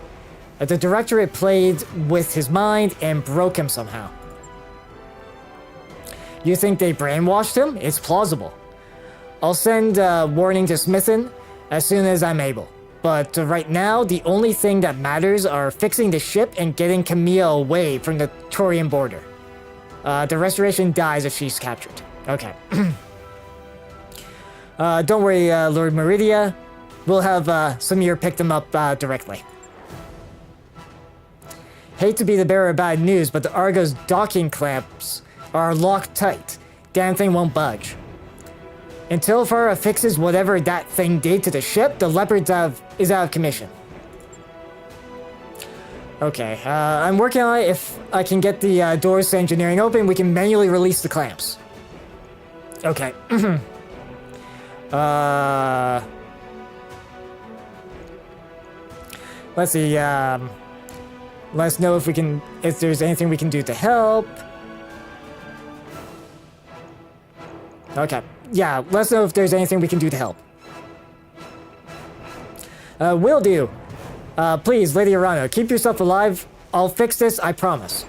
The Directorate played with his mind and broke him somehow. You think they brainwashed him? It's plausible. I'll send a warning to Smithen as soon as I'm able. But right now, the only thing that matters are fixing the ship and getting Camille away from the Taurian border. The Restoration dies if she's captured. Okay. Don't worry, Lord Meridia. We'll have Samir pick them up directly. Hate to be the bearer of bad news, but the Argo's docking clamps are locked tight. Damn thing won't budge. Until Farah fixes whatever that thing did to the ship, the Leopard is out of commission. Okay, I'm working on it. If I can get the doors to engineering open, we can manually release the clamps. Okay. Let's see, let us know if there's anything we can do to help. Okay. Yeah, let us know if there's anything we can do to help. Will do. Please, Lady Arano, keep yourself alive. I'll fix this, I promise.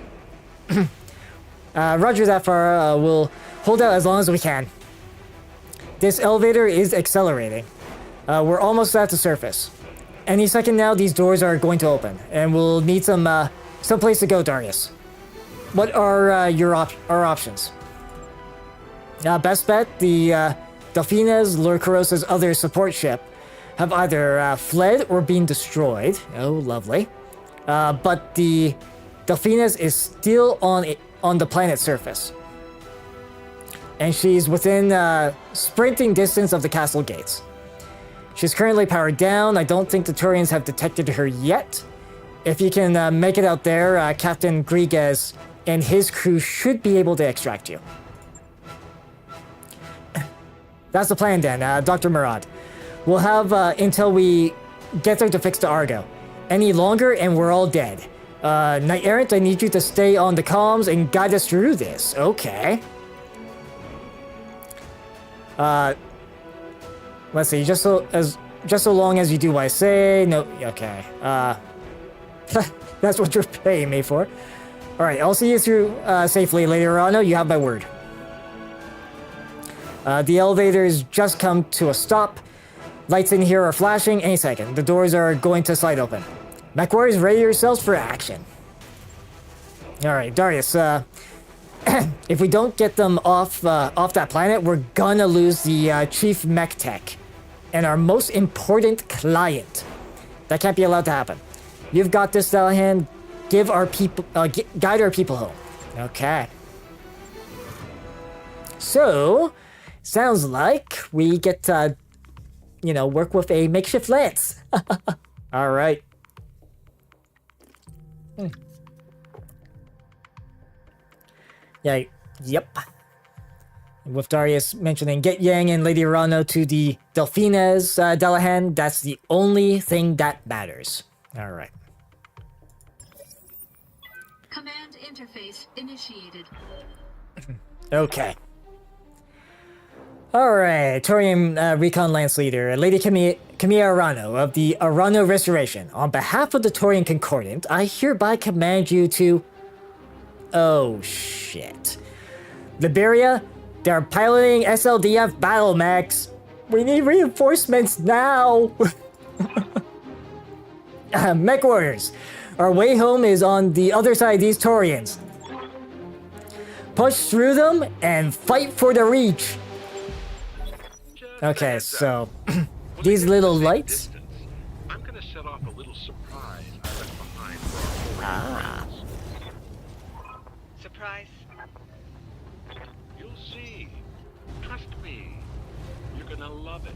Roger that, Farah. We'll hold out as long as we can. This elevator is accelerating. We're almost at the surface. Any second now, these doors are going to open, and we'll need some place to go, Darius. What are our options? Best bet, the Delfines, Lord Carosa's other support ship, have either fled or been destroyed. Oh, lovely. But the Delfines is still on the planet's surface. And she's within sprinting distance of the castle gates. She's currently powered down. I don't think the Turians have detected her yet. If you can make it out there, Captain Griguez and his crew should be able to extract you. That's the plan then, Dr. Murad. We'll have until we get there to fix the Argo. Any longer and we're all dead. Knight Errant, I need you to stay on the comms and guide us through this. Okay. Let's see, just so long as you do what I say. No, okay. That's what you're paying me for. Alright, I'll see you through safely later on. No, you have my word. The elevators just come to a stop. Lights in here are flashing any second. The doors are going to slide open. Mech warriors, ready yourselves for action. Alright, Darius, if we don't get them off that planet, we're gonna lose the chief mech tech and our most important client. That can't be allowed to happen. You've got this, Dalahan. give our people, guide our people home. Okay. So, sounds like we get to, you know, work with a makeshift lance. All right. Yeah, yep. With Darius mentioning get Yang and Lady Arano to the Delphines, Dalahan, that's the only thing that matters. All right. Command interface initiated. Okay. All right, Torian Recon Lance Leader, Lady Camilla Arano of the Arano Restoration. On behalf of the Torian Concordant, I hereby command you to... Oh, shit. Liberia, they're piloting SLDF battle mechs. We need reinforcements now. Mech warriors, our way home is on the other side of these Torians. Push through them and fight for the reach. Okay, so these little lights. I'm gonna set off a little surprise I left behind for our Surprise. You'll see. Trust me. You're gonna love it.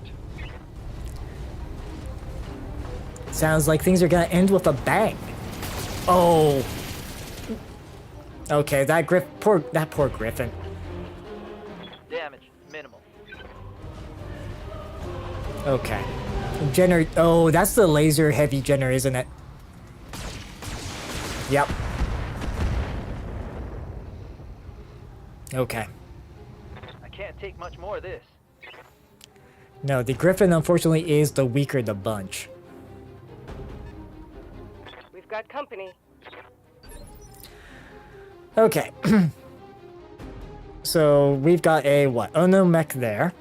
Sounds like things are gonna end with a bang. Oh. Okay, that poor Griffin. Damage minimal. Okay. Oh, that's the laser heavy Jenner, isn't it? Yep. Okay. I can't take much more of this. No, the Griffin unfortunately is the weaker of the bunch. We've got company. Okay. So we've got a what? Unknown mech there.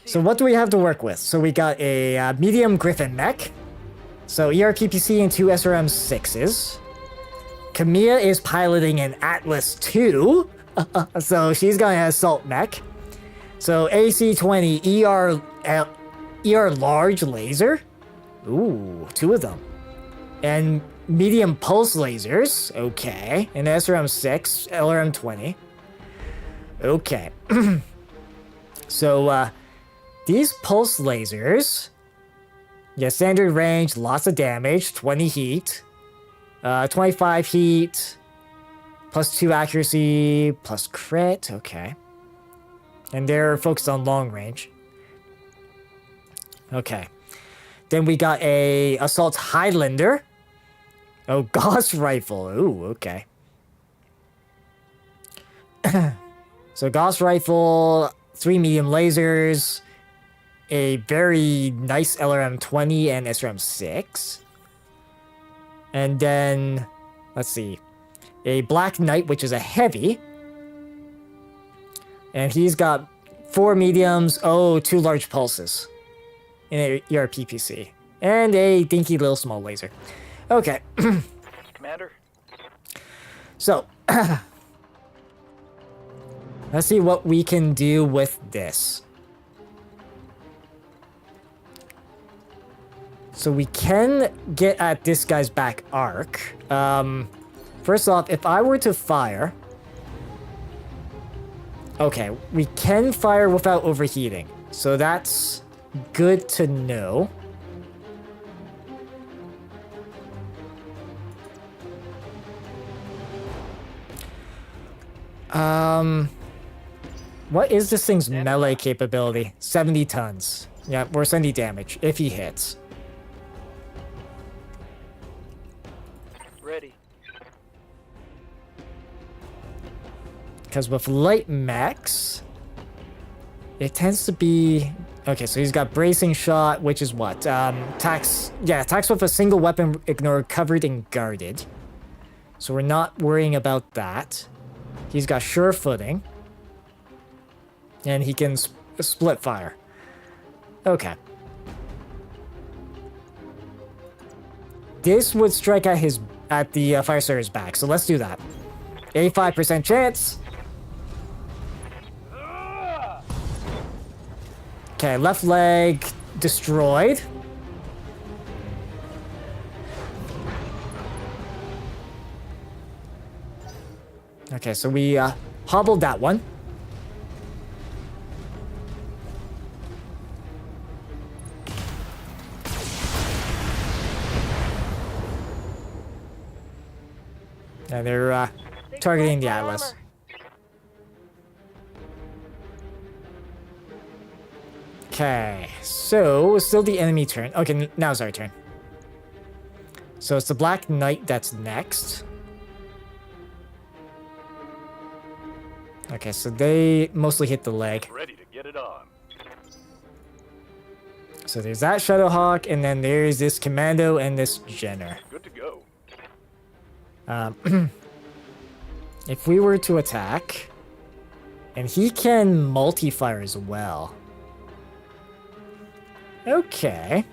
So what do we have to work with? So we got a medium Griffin mech. So ERPPC and 2 SRM-6s. Camilla is piloting an Atlas 2. So she's got an assault mech. So AC-20 ER large laser. Ooh, 2 of them. And medium pulse lasers. Okay. And SRM-6, LRM-20. Okay. So, these pulse lasers, yeah, standard range, lots of damage, 20 heat, 25 heat, plus 2 accuracy, plus crit, okay. And they're focused on long range. Okay. Then we got a Assault Highlander. Oh, Gauss Rifle, ooh, okay. So Gauss Rifle, 3 medium lasers, a very nice LRM-20 and SRM-6. And then, let's see, a Black Knight, which is a heavy. And he's got 4 mediums, 2 large pulses in a ERPPC. And a dinky little small laser. Okay. Commander? So, let's see what we can do with this. So we can get at this guy's back arc. First off, if I were to fire... Okay, we can fire without overheating. So that's good to know. What is this thing's melee capability? 70 tons. Yeah, or 70 damage, if he hits. Ready. Because with light mechs, it tends to be... Okay, so he's got bracing shot, which is what? Attacks with a single weapon ignored, covered, and guarded. So we're not worrying about that. He's got sure footing. And he can split fire. Okay. This would strike at the fire starter's back, so let's do that. 85% chance. Okay, left leg destroyed. Okay, so we hobbled that one. And they're targeting the Atlas. Okay, so still the enemy turn. Okay, now it's our turn. So it's the Black Knight that's next. Okay, so they mostly hit the leg. Ready to get it on. So there's that Shadowhawk, and then there's this Commando and this Jenner. Good to go. If we were to attack, and he can multi-fire as well. Okay.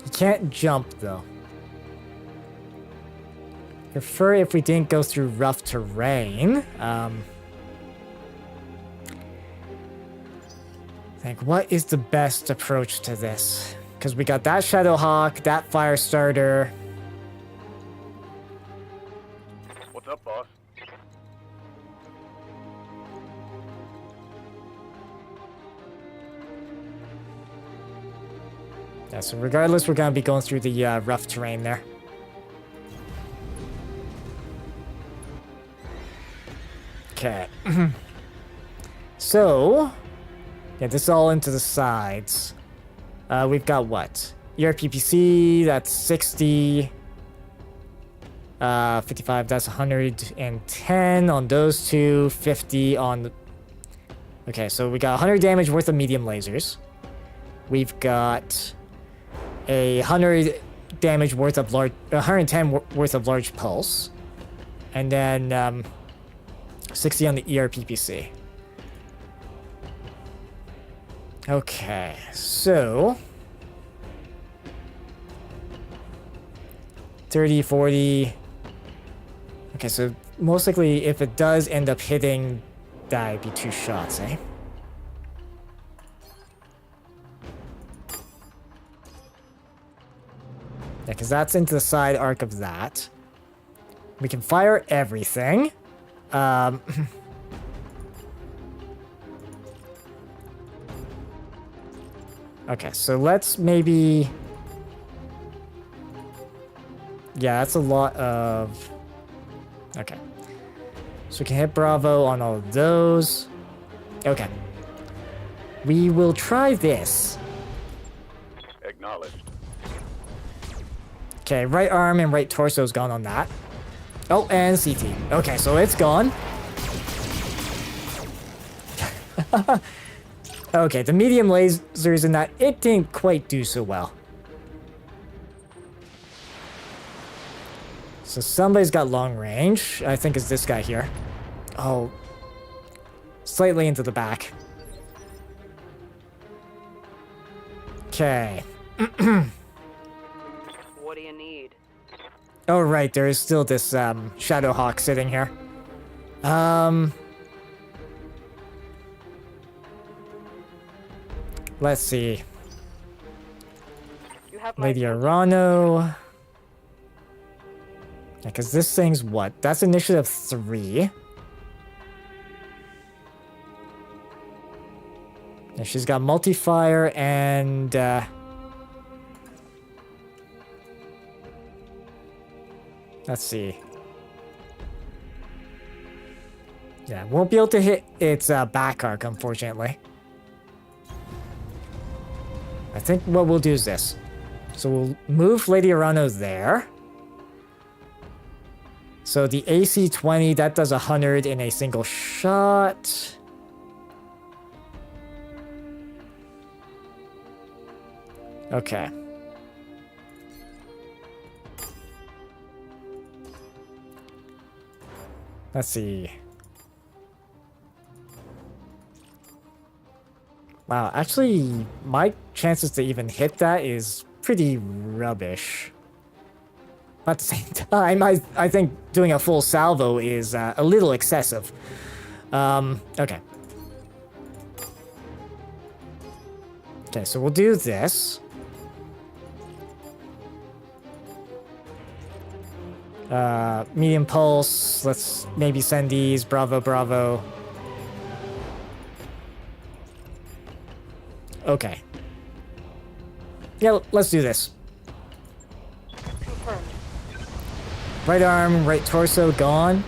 He can't jump though. Prefer if we didn't go through rough terrain. Think what is the best approach to this? Because we got that Shadowhawk, that Firestarter. What's up, boss? Yeah, so regardless, we're gonna be going through the rough terrain there. Okay. So, yeah, this is all into the sides. We've got what? ERPPC, that's 60. 55, that's 110 on those two. 50 on the... Okay, so we got 100 damage worth of medium lasers. We've got a 100 damage worth of large... 110 worth of large pulse. And then 60 on the ERPPC. Okay, so 30, 40. Okay, so most likely if it does end up hitting, that'd be 2 shots, eh? Yeah, because that's into the side arc of that. We can fire everything. Okay, so let's maybe... Yeah, that's a lot of... Okay. So we can hit Bravo on all of those. Okay. We will try this. Acknowledged. Okay, right arm and right torso's gone on that. Oh, and CT. Okay, so it's gone. Okay, the medium lasers in that, it didn't quite do so well. So somebody's got long range. I think it's this guy here. Oh. Slightly into the back. Okay. What do you need? Oh, right, there is still this Shadowhawk sitting here. Let's see. You have Lady Arano. Yeah, because this thing's what? That's initiative 3. Yeah, she's got multi-fire and... Let's see. Yeah, won't be able to hit its back arc, unfortunately. I think what we'll do is this. So we'll move Lady Arano there. So the AC 20, that does 100 in a single shot. Okay. Let's see. Wow, actually, my chances to even hit that is pretty rubbish. But at the same time, I think doing a full salvo is a little excessive. Okay. Okay, so we'll do this. Medium pulse. Let's maybe send these. Bravo, bravo. Okay. Yeah, let's do this. Confirmed. Right arm, right torso, gone.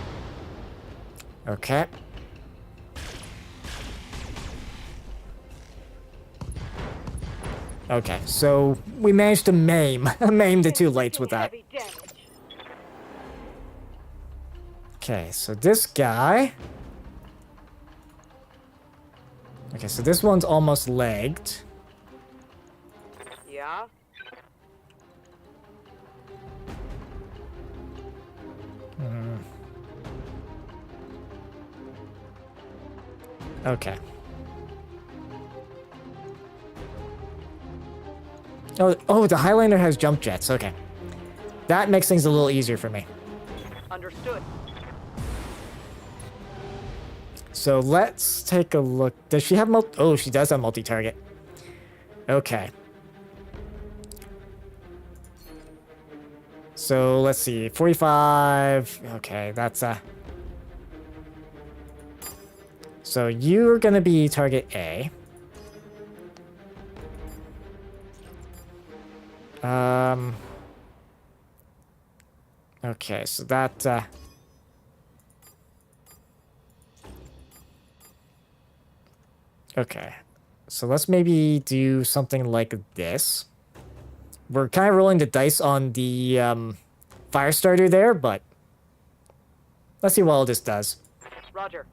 Okay. Okay, so we managed to maim the two lights with that. Heavy damage. Okay, so this guy. Okay, so this one's almost legged. Yeah? Okay. Oh, the Highlander has jump jets. Okay. That makes things a little easier for me. Understood. So let's take a look. Does she have oh, she does have multi-target. Okay. So let's see. 45. Okay, that's So you're gonna be target A. Okay, so that okay. So let's maybe do something like this. We're kind of rolling the dice on the fire starter there, but let's see what all this does. Roger.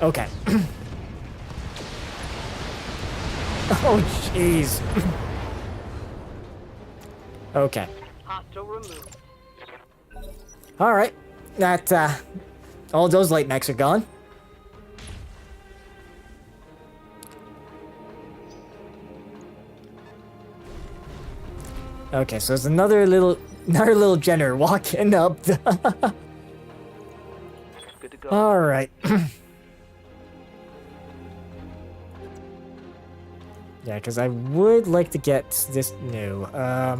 Okay. Oh, jeez. Okay. Hostile removed. All right. That, all those light mechs are gone. Okay, so there's another little Jenner walking up. Good to go. All right. Yeah, because I would like to get this new. Yeah,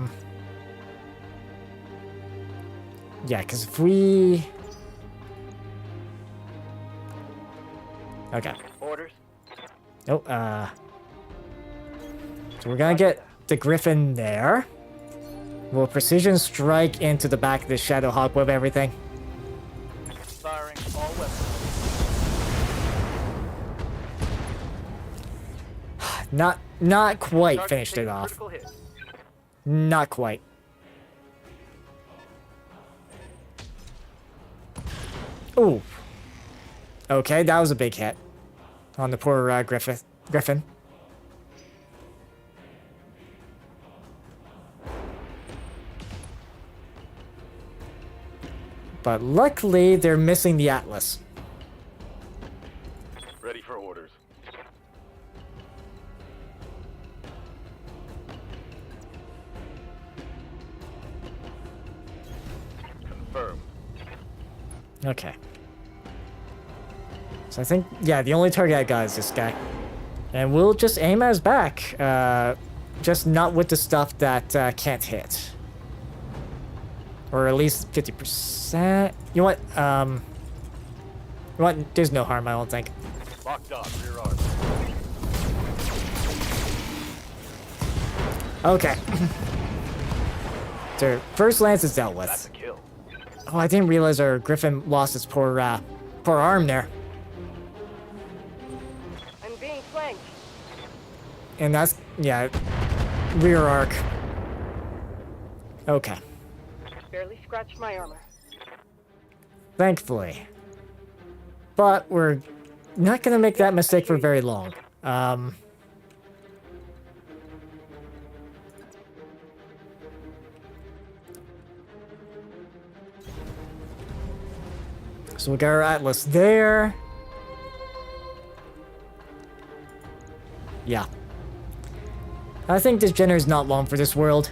because if we... Okay. Orders. Oh, so we're gonna get the Griffin there. We'll precision strike into the back of the Shadow Hawk with everything. Firing all weapons. Not quite Target finished it taking off. critical hit. Not quite. Ooh. Okay, that was a big hit on the poor Griffin. But luckily, they're missing the Atlas. Ready for orders. Confirm. Okay. So I think, yeah, the only target I got is this guy. And we'll just aim at his back. Just not with the stuff that can't hit. Or at least 50%. You know what? There's no harm, I don't think. Locked on, rear arm. Okay. So, first lance is dealt That's with. a kill. Oh, I didn't realize our Griffin lost his poor arm there. I'm being flanked. And that's, yeah, rear arc. Okay. Barely scratched my armor. Thankfully. But we're not gonna make that mistake for very long. So we got our Atlas there. Yeah. I think this Jenner is not long for this world.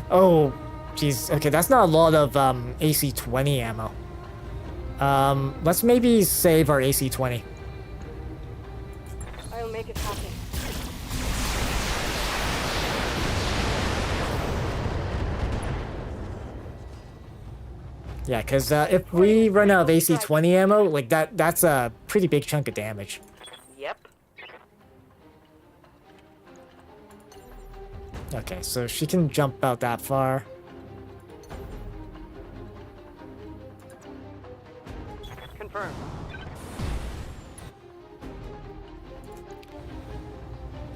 Oh, jeez. Okay, that's not a lot of AC-20 ammo. Let's maybe save our AC-20. I'll make it happen. Yeah, because if we run out of AC-20 ammo, like that's a pretty big chunk of damage. Yep. Okay, so she can jump out that far. Confirmed.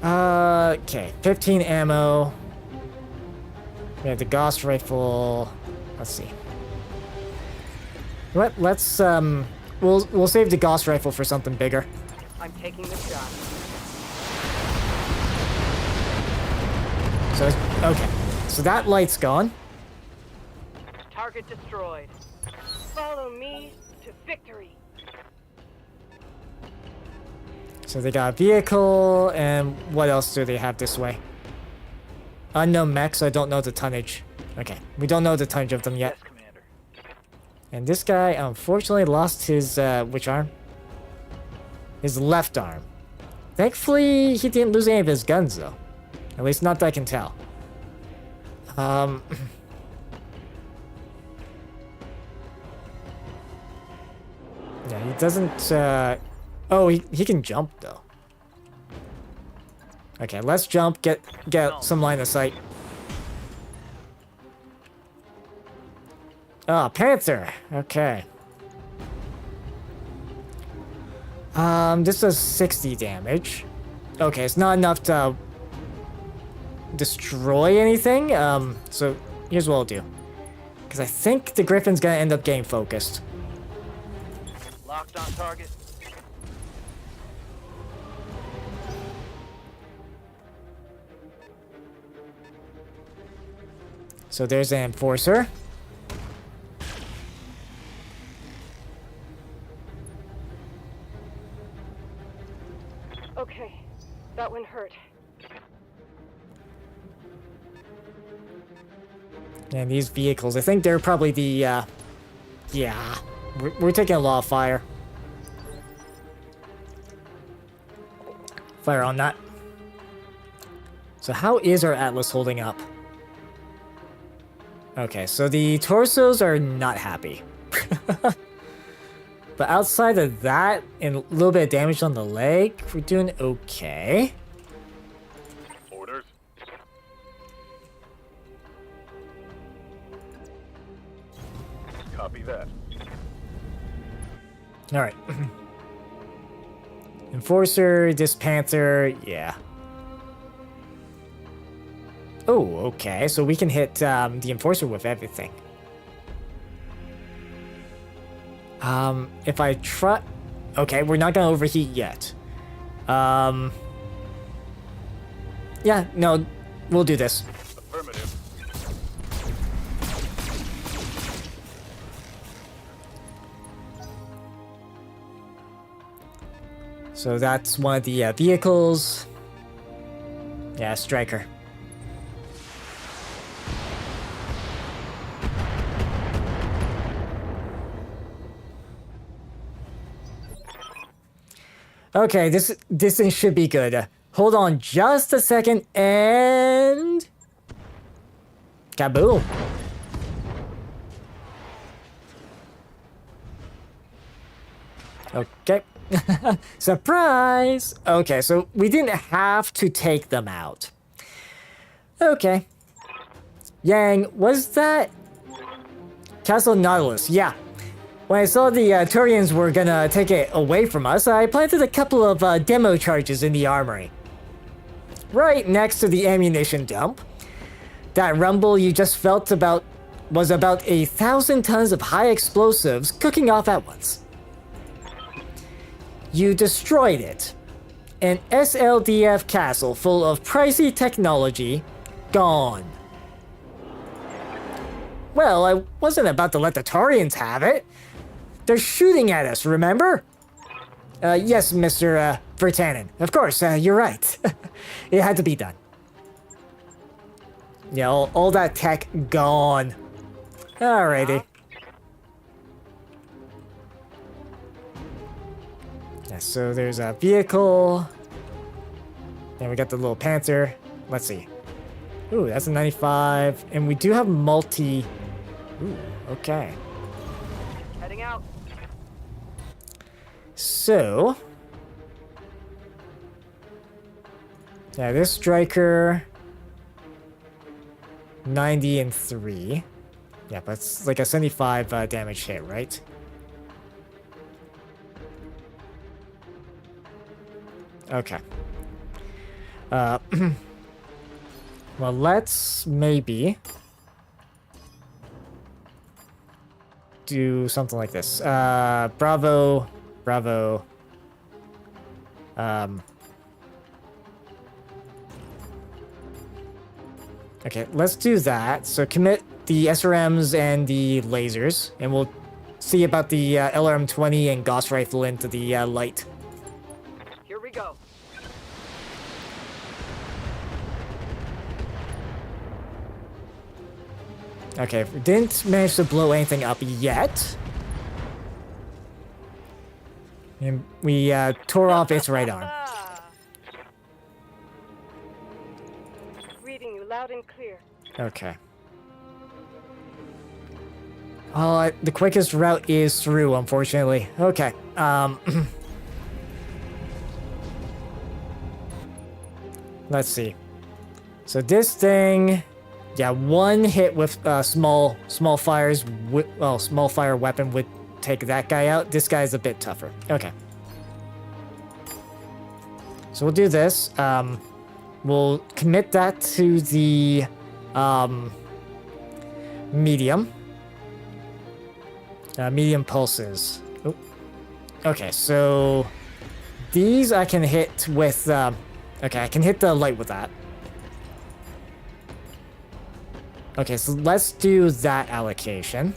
Okay, 15 ammo. We have the Gauss rifle. Let's see. Let's we'll save the Gauss rifle for something bigger. I'm taking the shot. So okay, so that light's gone. Target destroyed. Follow me to victory. So they got a vehicle, and what else do they have this way? Unknown mechs, I don't know the tonnage. Okay, we don't know the tonnage of them yet. Yes, Commander. And this guy, unfortunately, lost his, which arm? His left arm. Thankfully, he didn't lose any of his guns, though. At least not that I can tell. Yeah, he doesn't, oh, he can jump, though. Okay, let's jump, get some line of sight. Oh, Panther! Okay. This does 60 damage. Okay, it's not enough to destroy anything. So here's what I'll do. Because I think the Griffin's gonna end up getting focused. Locked on target. So there's an Enforcer. Okay, that one hurt. And these vehicles, I think they're probably the, yeah. We're taking a lot of fire. Fire on that. So how is our Atlas holding up? Okay, so the torsos are not happy. But outside of that, and a little bit of damage on the leg, we're doing okay. Orders. Copy that. Alright. Enforcer, this Panther, yeah. Oh, okay, so we can hit the Enforcer with everything. If I try... Okay, we're not gonna overheat yet. Yeah, no, we'll do this. Affirmative. So that's one of the vehicles. Yeah, Striker. Okay, this thing should be good. Hold on just a second, and... Kaboom. Okay. Surprise! Okay, so we didn't have to take them out. Okay. Yang, was that... Castle Nautilus, yeah. When I saw the Turians were gonna take it away from us, I planted a couple of demo charges in the armory. Right next to the ammunition dump. That rumble you just felt was about 1,000 tons of high explosives cooking off at once. You destroyed it. An SLDF castle full of pricey technology, gone. Well, I wasn't about to let the Taurians have it. They're shooting at us, remember? Yes, Mr. Vertanen. Of course, you're right. It had to be done. Yeah, all that tech gone. Alrighty. Yeah, so there's a vehicle. Then we got the little Panther. Let's see. Ooh, that's a 95. And we do have multi... Ooh, okay. So... yeah, this striker... 90 and 3. Yeah, but it's like a 75 damage hit, right? Okay. Well, let's maybe do something like this. Bravo, bravo. Okay, let's do that. So commit the SRMs and the lasers, and we'll see about the LRM-20 and Gauss rifle into the light. Here we go. Okay, we didn't manage to blow anything up yet. And we tore off its right arm. Reading you loud and clear. Okay. Well, the quickest route is through, unfortunately. Okay. Let's see. So this thing, yeah, one hit with small fires, small fire weapon would take that guy out. This guy's a bit tougher. Okay. So we'll do this. We'll commit that to the medium. Medium pulses. Oh. Okay, so these I can hit with. Okay, I can hit the light with that. Okay, so let's do that allocation.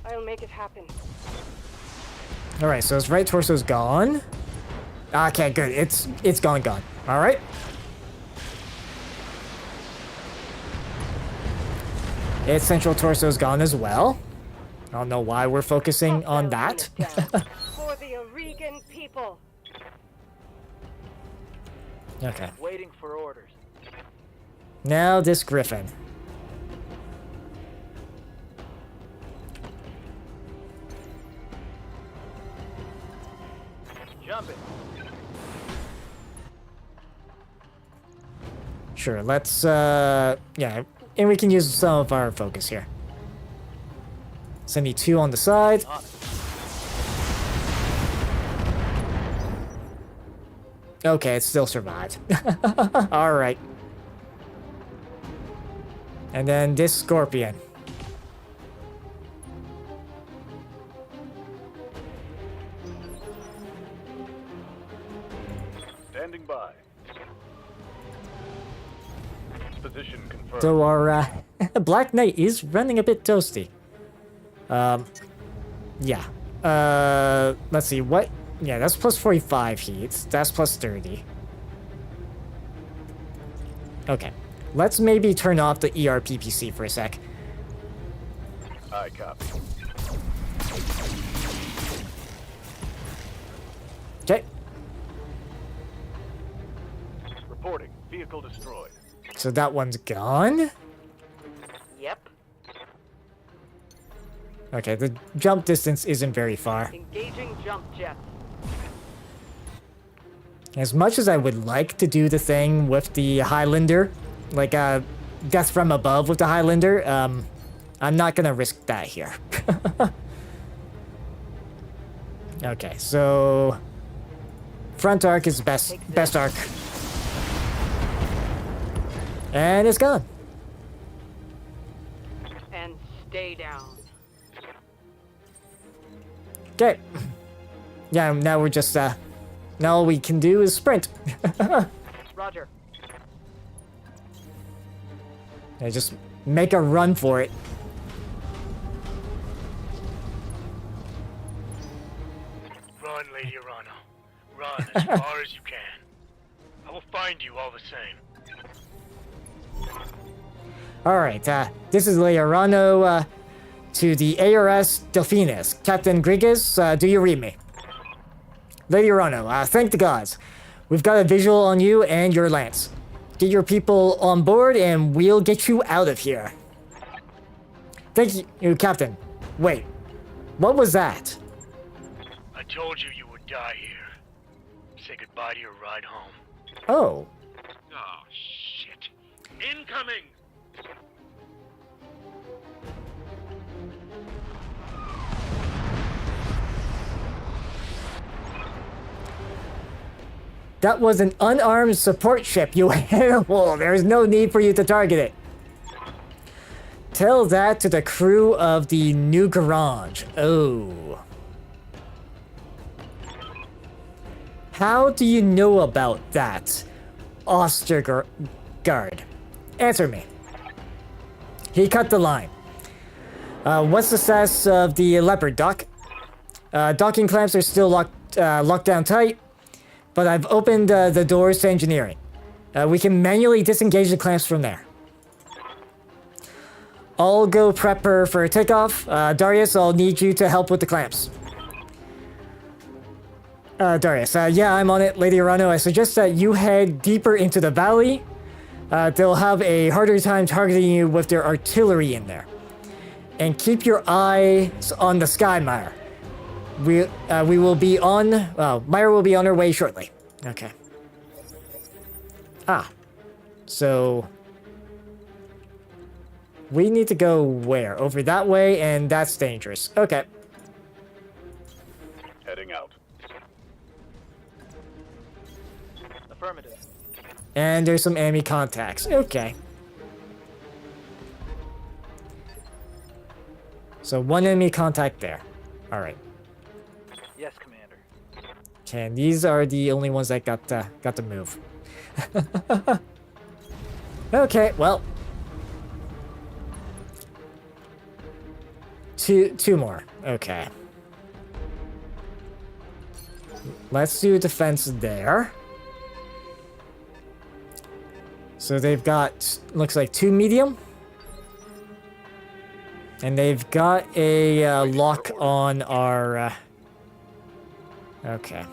I'll make it happen. All right, so his right torso's gone. Okay, good. It's gone. All right. Its central torso's gone as well. I don't know why we're focusing on that. For the Oregon people. Okay. Waiting for orders. Now this Griffin. Jump it. Sure, let's yeah, and we can use some of our focus here. 72 on the side. Okay, it still survived. Alright. And then this Scorpion. Standing by. Position confirmed. So our Black Knight is running a bit toasty. Yeah. Let's see, what? Yeah, that's plus 45 heat. That's plus 30. Okay. Let's maybe turn off the ERPPC for a sec. Aye, copy. Okay. Reporting. Vehicle destroyed. So that one's gone. Yep. Okay, the jump distance isn't very far. Engaging jump jet. As much as I would like to do the thing with the Highlander, like death from above with the Highlander, I'm not gonna risk that here. Okay, so front arc is best arc. And it's gone. And stay down. Okay. Yeah, now we're just now all we can do is sprint. Roger. Yeah, just make a run for it. Run, Lady Arano. Run as far as you can. I will find you all the same. Alright, this is Leorano, to the ARS Delphinus. Captain Grigas, do you read me? Lady Arano, thank the gods. We've got a visual on you and your lance. Get your people on board and we'll get you out of here. Thank you, Captain. Wait, what was that? told you you would die here. Say goodbye to your ride home. Oh. Oh, shit. Incoming! That was an unarmed support ship, you animal. There's no need for you to target it. Tell that to the crew of the new garage. Oh. How do you know about that, Ostergaard? Answer me. He cut the line. What's the status of the Leopard, Doc? Docking clamps are still locked down tight, but I've opened the doors to engineering. We can manually disengage the clamps from there. I'll go prep her for takeoff. Darius, I'll need you to help with the clamps. Darius, yeah, I'm on it. Lady Arano, I suggest that you head deeper into the valley. They'll have a harder time targeting you with their artillery in there. And keep your eyes on the sky, Meyer. We will be on... Meyer will be on her way shortly. Okay. So... we need to go where? Over that way, and that's dangerous. Okay. Heading out. Affirmative. And there's some enemy contacts. Okay. So one enemy contact there. Alright. Yes, Commander. Okay, and these are the only ones that got to move. Okay, well. Two more. Okay. Let's do defense there. So they've got, looks like 2 medium. And they've got a lock on our... okay.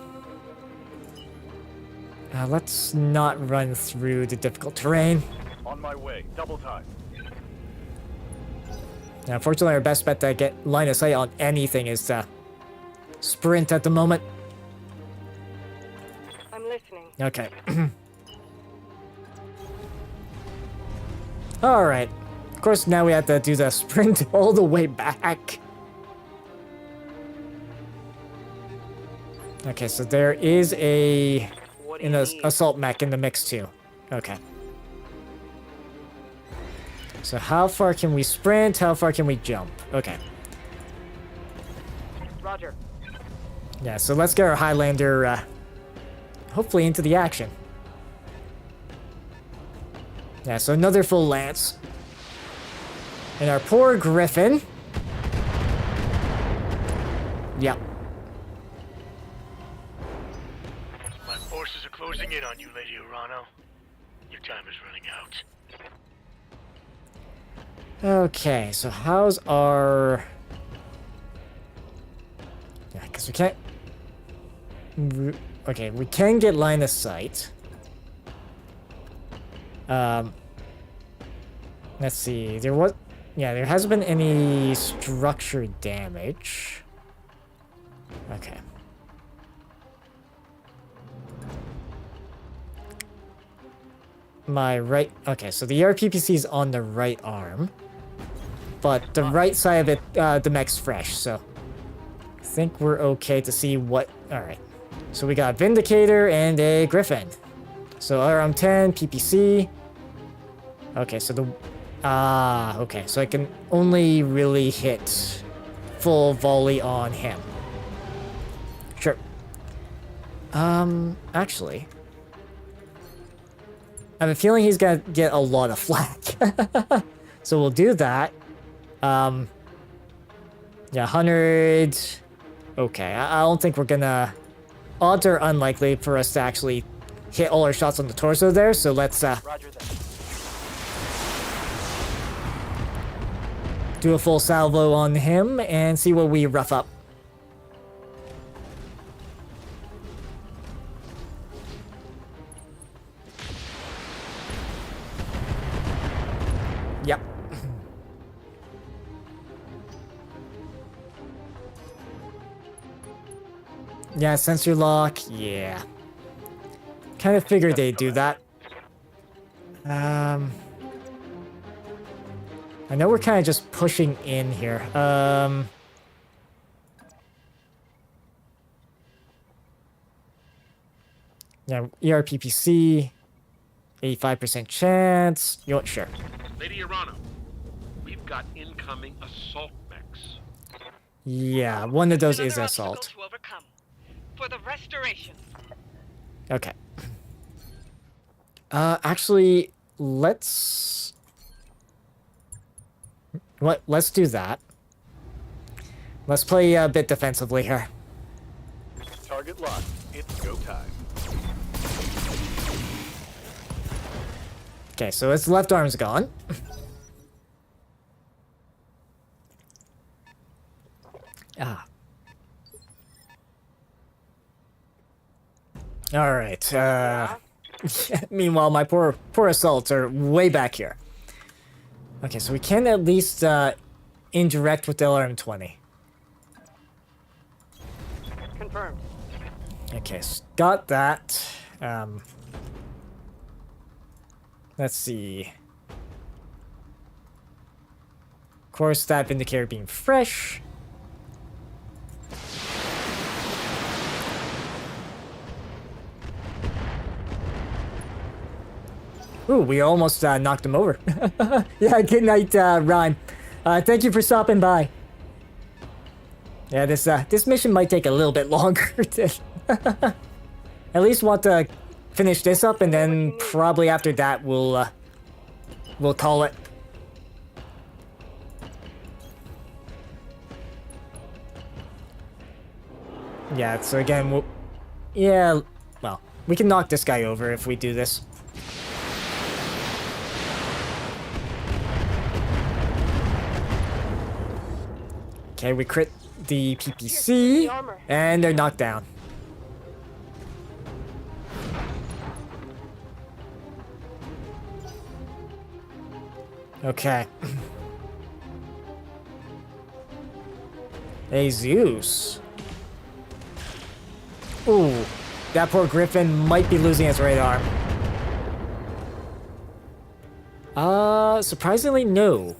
Let's not run through the difficult terrain. On my way. Double time. Now, unfortunately, our best bet to get line of sight on anything is to sprint at the moment. I'm listening. Okay. Alright. Of course, now we have to do the sprint all the way back. Okay, so there is an assault mech in the mix too. Okay. So how far can we sprint? How far can we jump? Okay. Roger. Yeah, so let's get our Highlander hopefully into the action. Yeah, so another full lance. And our poor Griffin. Yep. My forces are closing in on you, Lady Urano. Your time is running out. Okay, so how's our... yeah, because we can't... okay, we can get line of sight. Let's see, there was... yeah, there hasn't been any structure damage. Okay. My right... okay, so the RPPC is on the right arm. But the right side of it, the mech's fresh, so... I think we're okay to see what... alright. So we got Vindicator and a Griffin. So RM 10, PPC. Okay, so the... okay, so I can only really hit full volley on him. Sure. Actually... I have a feeling he's gonna get a lot of flak. So we'll do that. Yeah, 100... okay, I don't think we're gonna... odds are unlikely for us to actually hit all our shots on the torso there, so let's Roger that. do a full salvo on him and see what we rough up. Yep. Yeah, sensor lock. Yeah. Kind of figured they'd do that. I know we're kind of just pushing in here. Yeah, ERPPC, 85% chance. You know what? Sure. Lady Arano, we've got incoming assault mechs. Yeah, one of those is Another assault. obstacle to overcome. For the restoration. Okay. Actually, let's do that. Let's play a bit defensively here. Target locked. It's go time. Okay, so its left arm's gone. Ah. All right. Meanwhile, my poor assaults are way back here. Okay, so we can at least indirect with LRM-20. Confirmed. Okay, so got that. Let's see. Core stat indicator being fresh. Ooh, we almost knocked him over. Yeah, good night, Rhyme. Thank you for stopping by. Yeah, this mission might take a little bit longer to at least want to finish this up, and then probably after that we'll call it. Yeah, so again, well, we can knock this guy over if we do this. Okay, we crit the PPC, and they're knocked down. Okay. Hey, Zeus. Ooh, that poor Griffin might be losing his right arm. Surprisingly, no.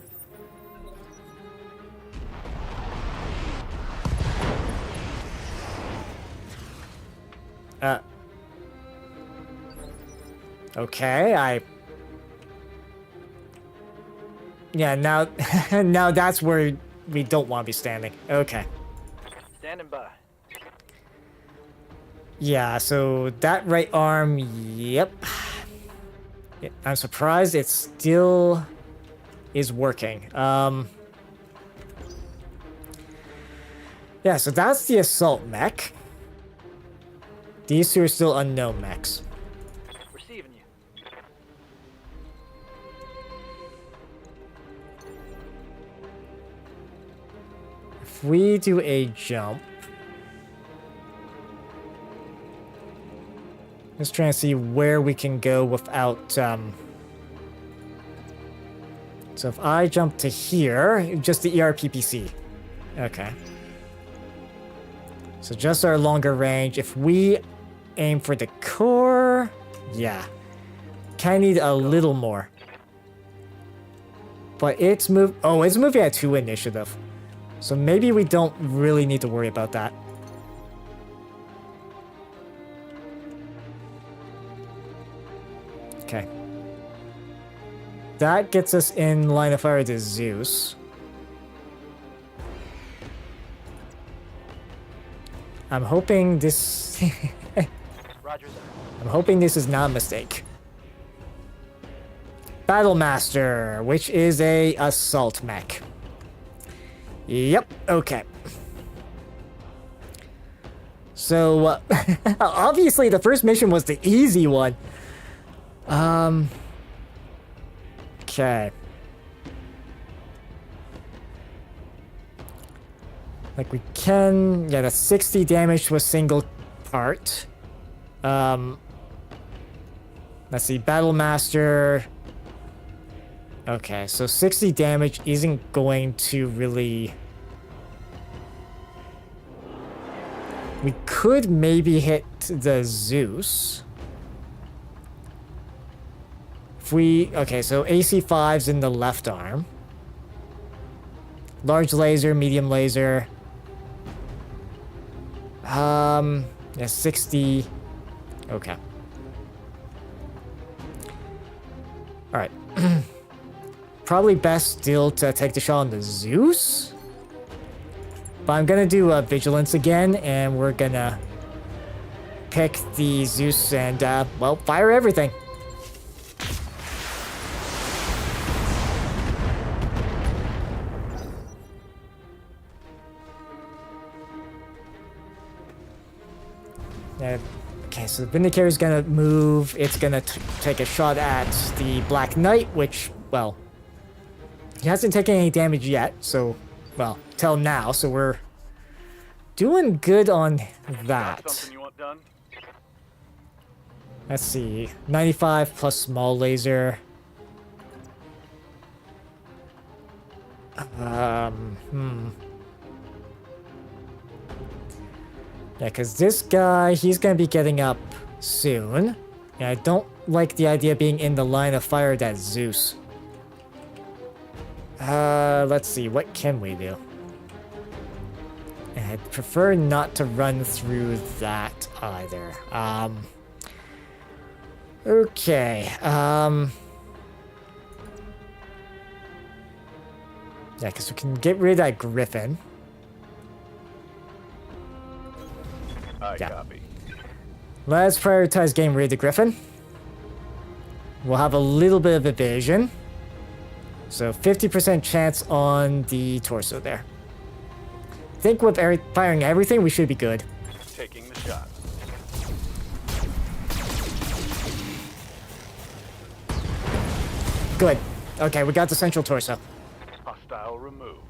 Okay, yeah, now, now that's where we don't want to be standing. Okay. Standing by. Yeah, so that right arm, yep. Yeah, I'm surprised it still is working. Yeah, so that's the assault mech. These two are still unknown mechs. Receiving you. If we do a jump, let's try and see where we can go without, so if I jump to here, just the ERPPC. Okay. So just our longer range. If we aim for the core, yeah. Kinda need a little more. But it's moving at 2 initiative. So maybe we don't really need to worry about that. Okay. That gets us in line of fire to Zeus. I'm hoping this... Roger that. I'm hoping this is not a mistake. Battlemaster, which is a assault mech. Yep, okay. So, obviously the first mission was the easy one. Okay. Like we can, yeah, that's 60 damage to a single part. Let's see, Battlemaster. Okay, so 60 damage isn't going to really... We could maybe hit the Zeus. If we... Okay, so AC5's in the left arm. Large laser, medium laser. Yeah, 60. Okay. Alright. Probably best still to take the shot on the Zeus. But I'm gonna do Vigilance again, and we're gonna pick the Zeus and, well, fire everything. Okay, so the Vindicator's gonna move. It's gonna take a shot at the Black Knight, which, well, he hasn't taken any damage yet, so, well, till now, so we're doing good on that. Something you want done? Let's see, 95 plus small laser. Yeah, because this guy, he's going to be getting up soon. And I don't like the idea of being in the line of fire of that Zeus. Let's see, what can we do? And I'd prefer not to run through that either. Okay, yeah, because we can get rid of that Griffin. Copy. Let's prioritize getting rid of the Griffin. We'll have a little bit of evasion. So 50% chance on the torso there. I think with firing everything, we should be good. Taking the shot. Good. Okay, we got the central torso. Hostile removed.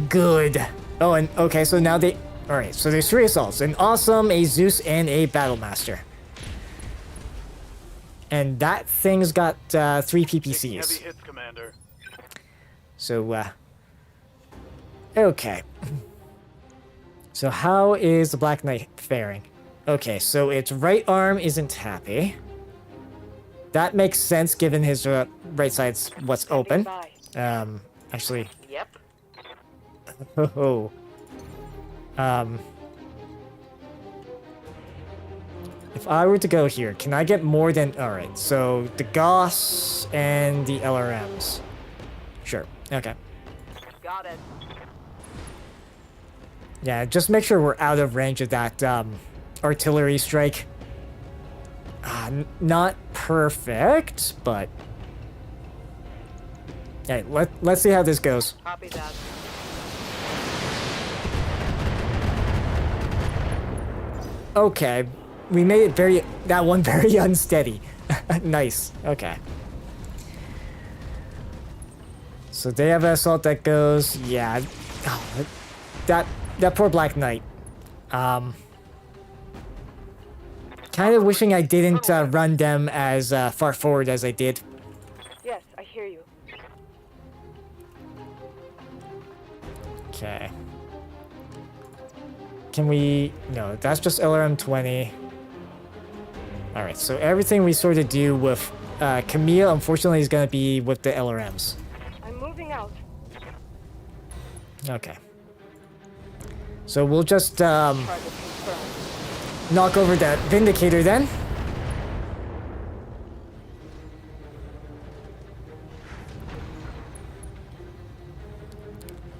Good. Oh, and okay, so now they... Alright, so there's 3 assaults. An Awesome, a Zeus, and a Battlemaster. And that thing's got 3 PPCs. Heavy hits, Commander. So, okay. So how is the Black Knight faring? Okay, so its right arm isn't happy. That makes sense given his right side's what's open. Actually... Yep. Oh. If I were to go here, can I get more than... Alright, so the Goss and the LRMs. Sure, okay. Got it. Yeah, just make sure we're out of range of that artillery strike. Not perfect, but... Hey, let's see how this goes. Copy that. Okay, we made it that one very unsteady. Nice, okay. So they have an assault that goes, yeah. Oh, that poor Black Knight. Kind of wishing I didn't run them as far forward as I did. Yes, I hear you. Okay. Can we... No, that's just LRM 20. Alright, so everything we sort of do with Camille, unfortunately, is going to be with the LRMs. I'm moving out. Okay. So we'll just knock over that Vindicator then.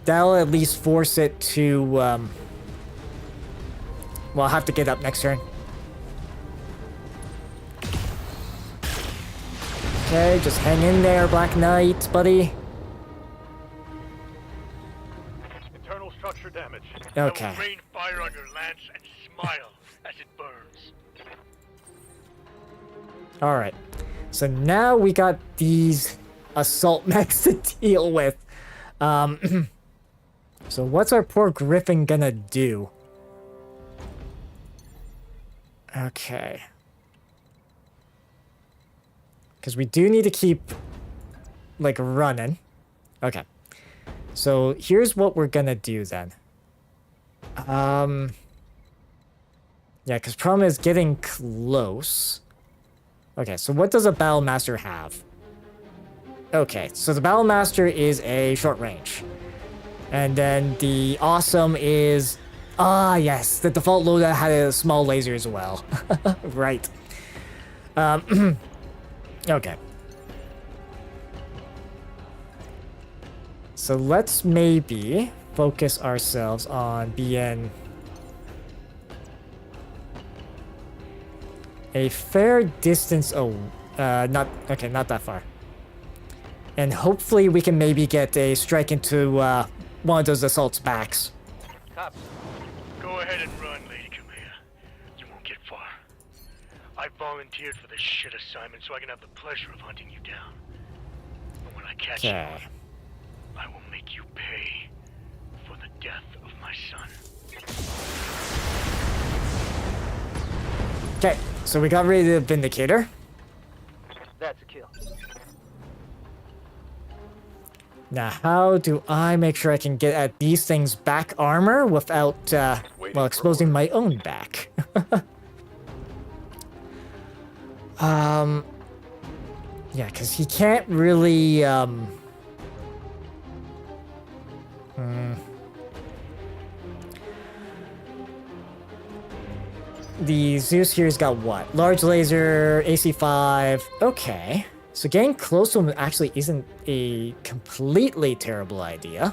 That'll at least force it to... well, I'll have to get up next turn. Okay, just hang in there, Black Knight, buddy. Internal structure damage. Okay. I will rain fire on your lance and smile as it burns. Alright. So now we got these assault mechs to deal with. So what's our poor Griffin gonna do? Okay. Because we do need to keep, like, running. Okay. So here's what we're gonna do then. Yeah, because problem is getting close. Okay, so what does a Battle Master have? Okay, so the Battle Master is a short range. And then the Awesome is... Ah, yes, the default loadout had a small laser as well. Right. Okay. So let's maybe focus ourselves on being a fair distance not that far. And hopefully we can maybe get a strike into one of those assault's backs. Cops. Go ahead and run, Lady Kamea. You won't get far. I volunteered for this shit assignment so I can have the pleasure of hunting you down. But when I catch you, I will make you pay for the death of my son. Okay, so we got rid of the Vindicator. That's a kill. Now, how do I make sure I can get at these things' back armor without, well, exposing my own back? Yeah, because he can't really, The Zeus here's got what? Large laser, AC5. Okay. So getting close to him actually isn't a completely terrible idea.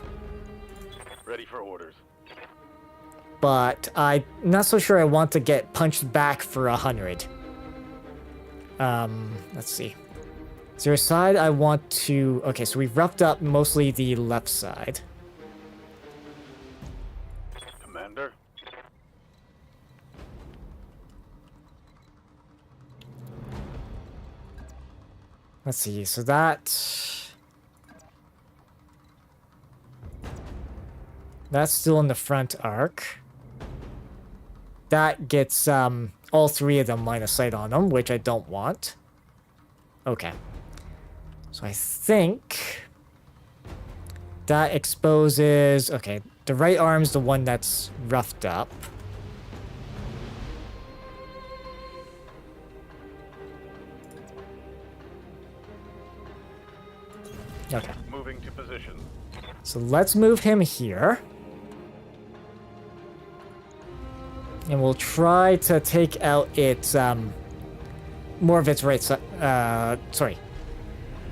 Ready for orders. But I'm not so sure I want to get punched back for 100. Let's see. Is there a side I want to... Okay, so we've roughed up mostly the left side. Commander? Let's see, so that's still in the front arc. That gets all three of them line of sight on them, which I don't want. Okay. So I think that exposes... Okay, the right arm's the one that's roughed up. Okay. Moving to position. So let's move him here. And we'll try to take out its, more of its right side,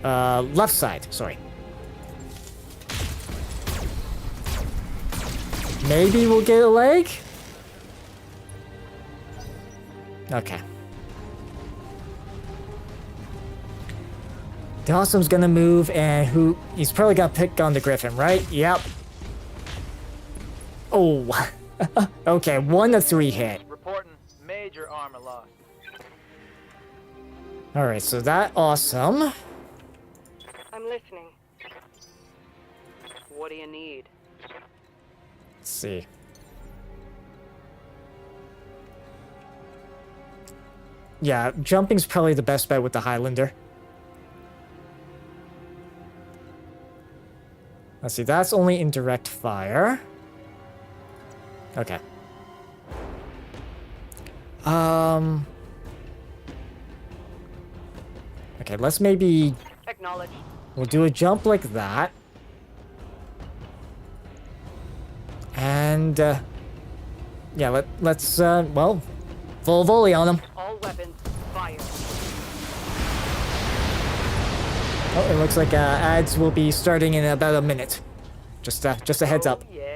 left side, sorry. Maybe we'll get a leg? Okay. The Awesome's gonna move, and he's probably gonna pick on the Griffin, right? Yep. Oh. Okay, 1 of 3 hit. Reporting major armor loss. Alright, so that Awesome. I'm listening. What do you need? Let's see. Yeah, jumping's probably the best bet with the Highlander. Let's see, that's only indirect fire. Okay. Okay, let's maybe... Acknowledge. We'll do a jump like that. And, yeah, let's, well, full volley on him. All weapons, fire. Oh, it looks like, ads will be starting in about a minute. Just a heads up. Yeah.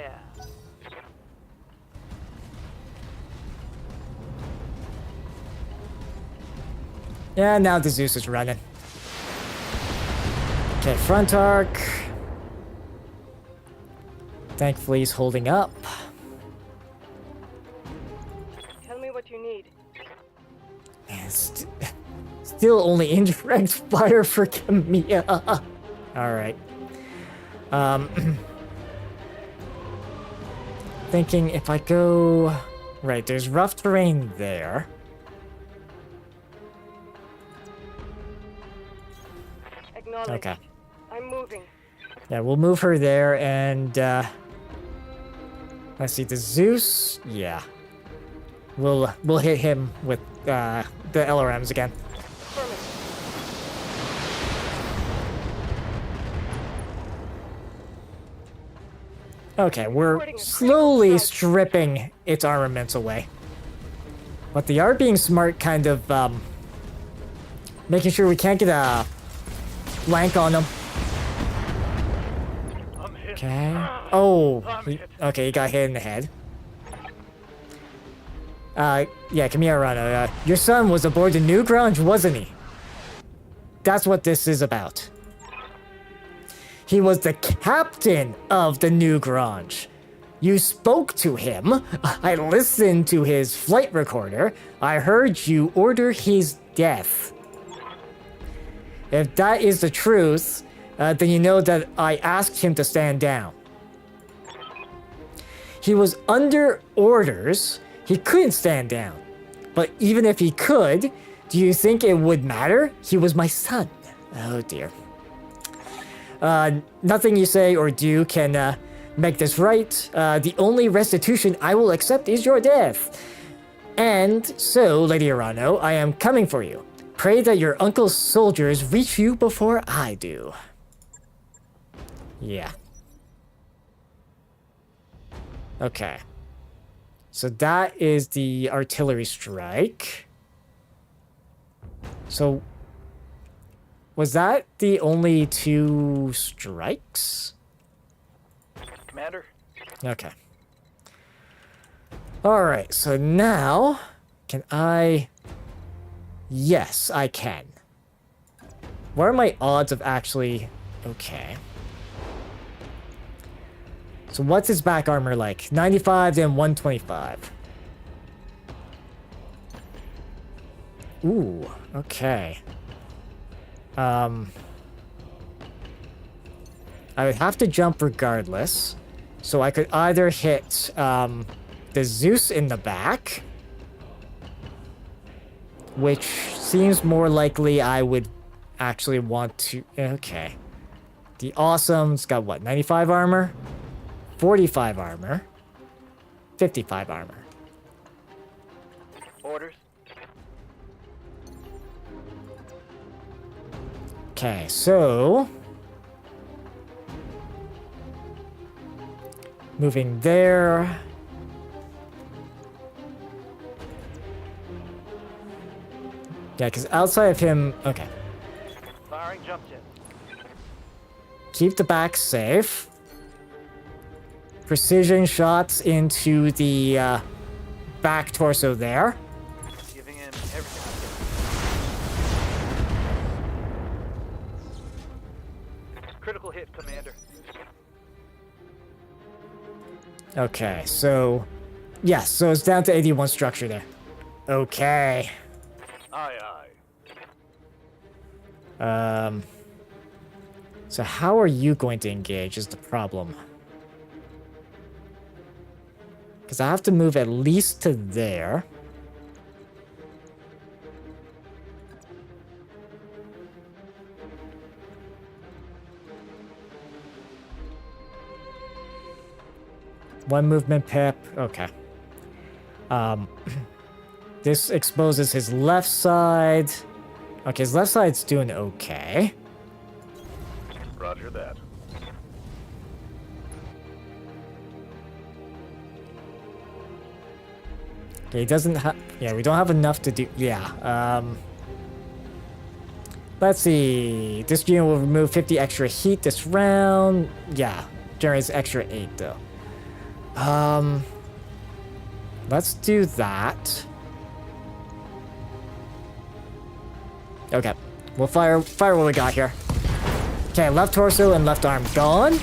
Yeah, now the Zeus is running. Okay, front arc. Thankfully, he's holding up. Tell me what you need. Man, still only indirect fire for Kamea. Alright. Thinking if I go... Right, there's rough terrain there. Acknowledged. Okay. I'm moving. Yeah, we'll move her there, and, Let's see, the Zeus, yeah. We'll hit him with the LRMs again. Okay, we're slowly stripping its armaments away. But they are being smart, kind of, making sure we can't get a flank on them. Okay. Oh, okay, he got hit in the head. Yeah, come here, Rana. Your son was aboard the New Grunge, wasn't he? That's what this is about. He was the captain of the New Grunge. You spoke to him. I listened to his flight recorder. I heard you order his death. If that is the truth, then you know that I asked him to stand down. He was under orders. He couldn't stand down. But even if he could, do you think it would matter? He was my son. Oh dear. Nothing you say or do can make this right. The only restitution I will accept is your death. And so, Lady Arano, I am coming for you. Pray that your uncle's soldiers reach you before I do. Yeah. Okay. So that is the artillery strike. So, was that the only 2 strikes? Commander? Okay. Alright, so now, can I... Yes, I can. What are my odds of actually... Okay. So what's his back armor like? 95 and 125. Ooh, okay. I would have to jump regardless. So I could either hit the Zeus in the back, which seems more likely I would actually want to... Okay. The Awesome's got what? 95 armor? 45 armor. 55 armor. Orders? Okay, so... Moving there. Yeah, because outside of him... Okay. Firing jump jet. Keep the back safe. Precision shots into the back torso there. Giving him everything I can. Critical hit, Commander. Okay, so... Yes, so it's down to 81 structure there. Okay. Aye, aye. So how are you going to engage is the problem. Because I have to move at least to there. One movement pip. Okay. This exposes his left side. Okay, his left side's doing okay. Roger that. Okay, he doesn't have... Yeah, we don't have enough to do... Yeah, let's see. This unit will remove 50 extra heat this round. Yeah, generates extra 8 though. Let's do that. Okay, we'll fire what we got here. Okay, left torso and left arm gone.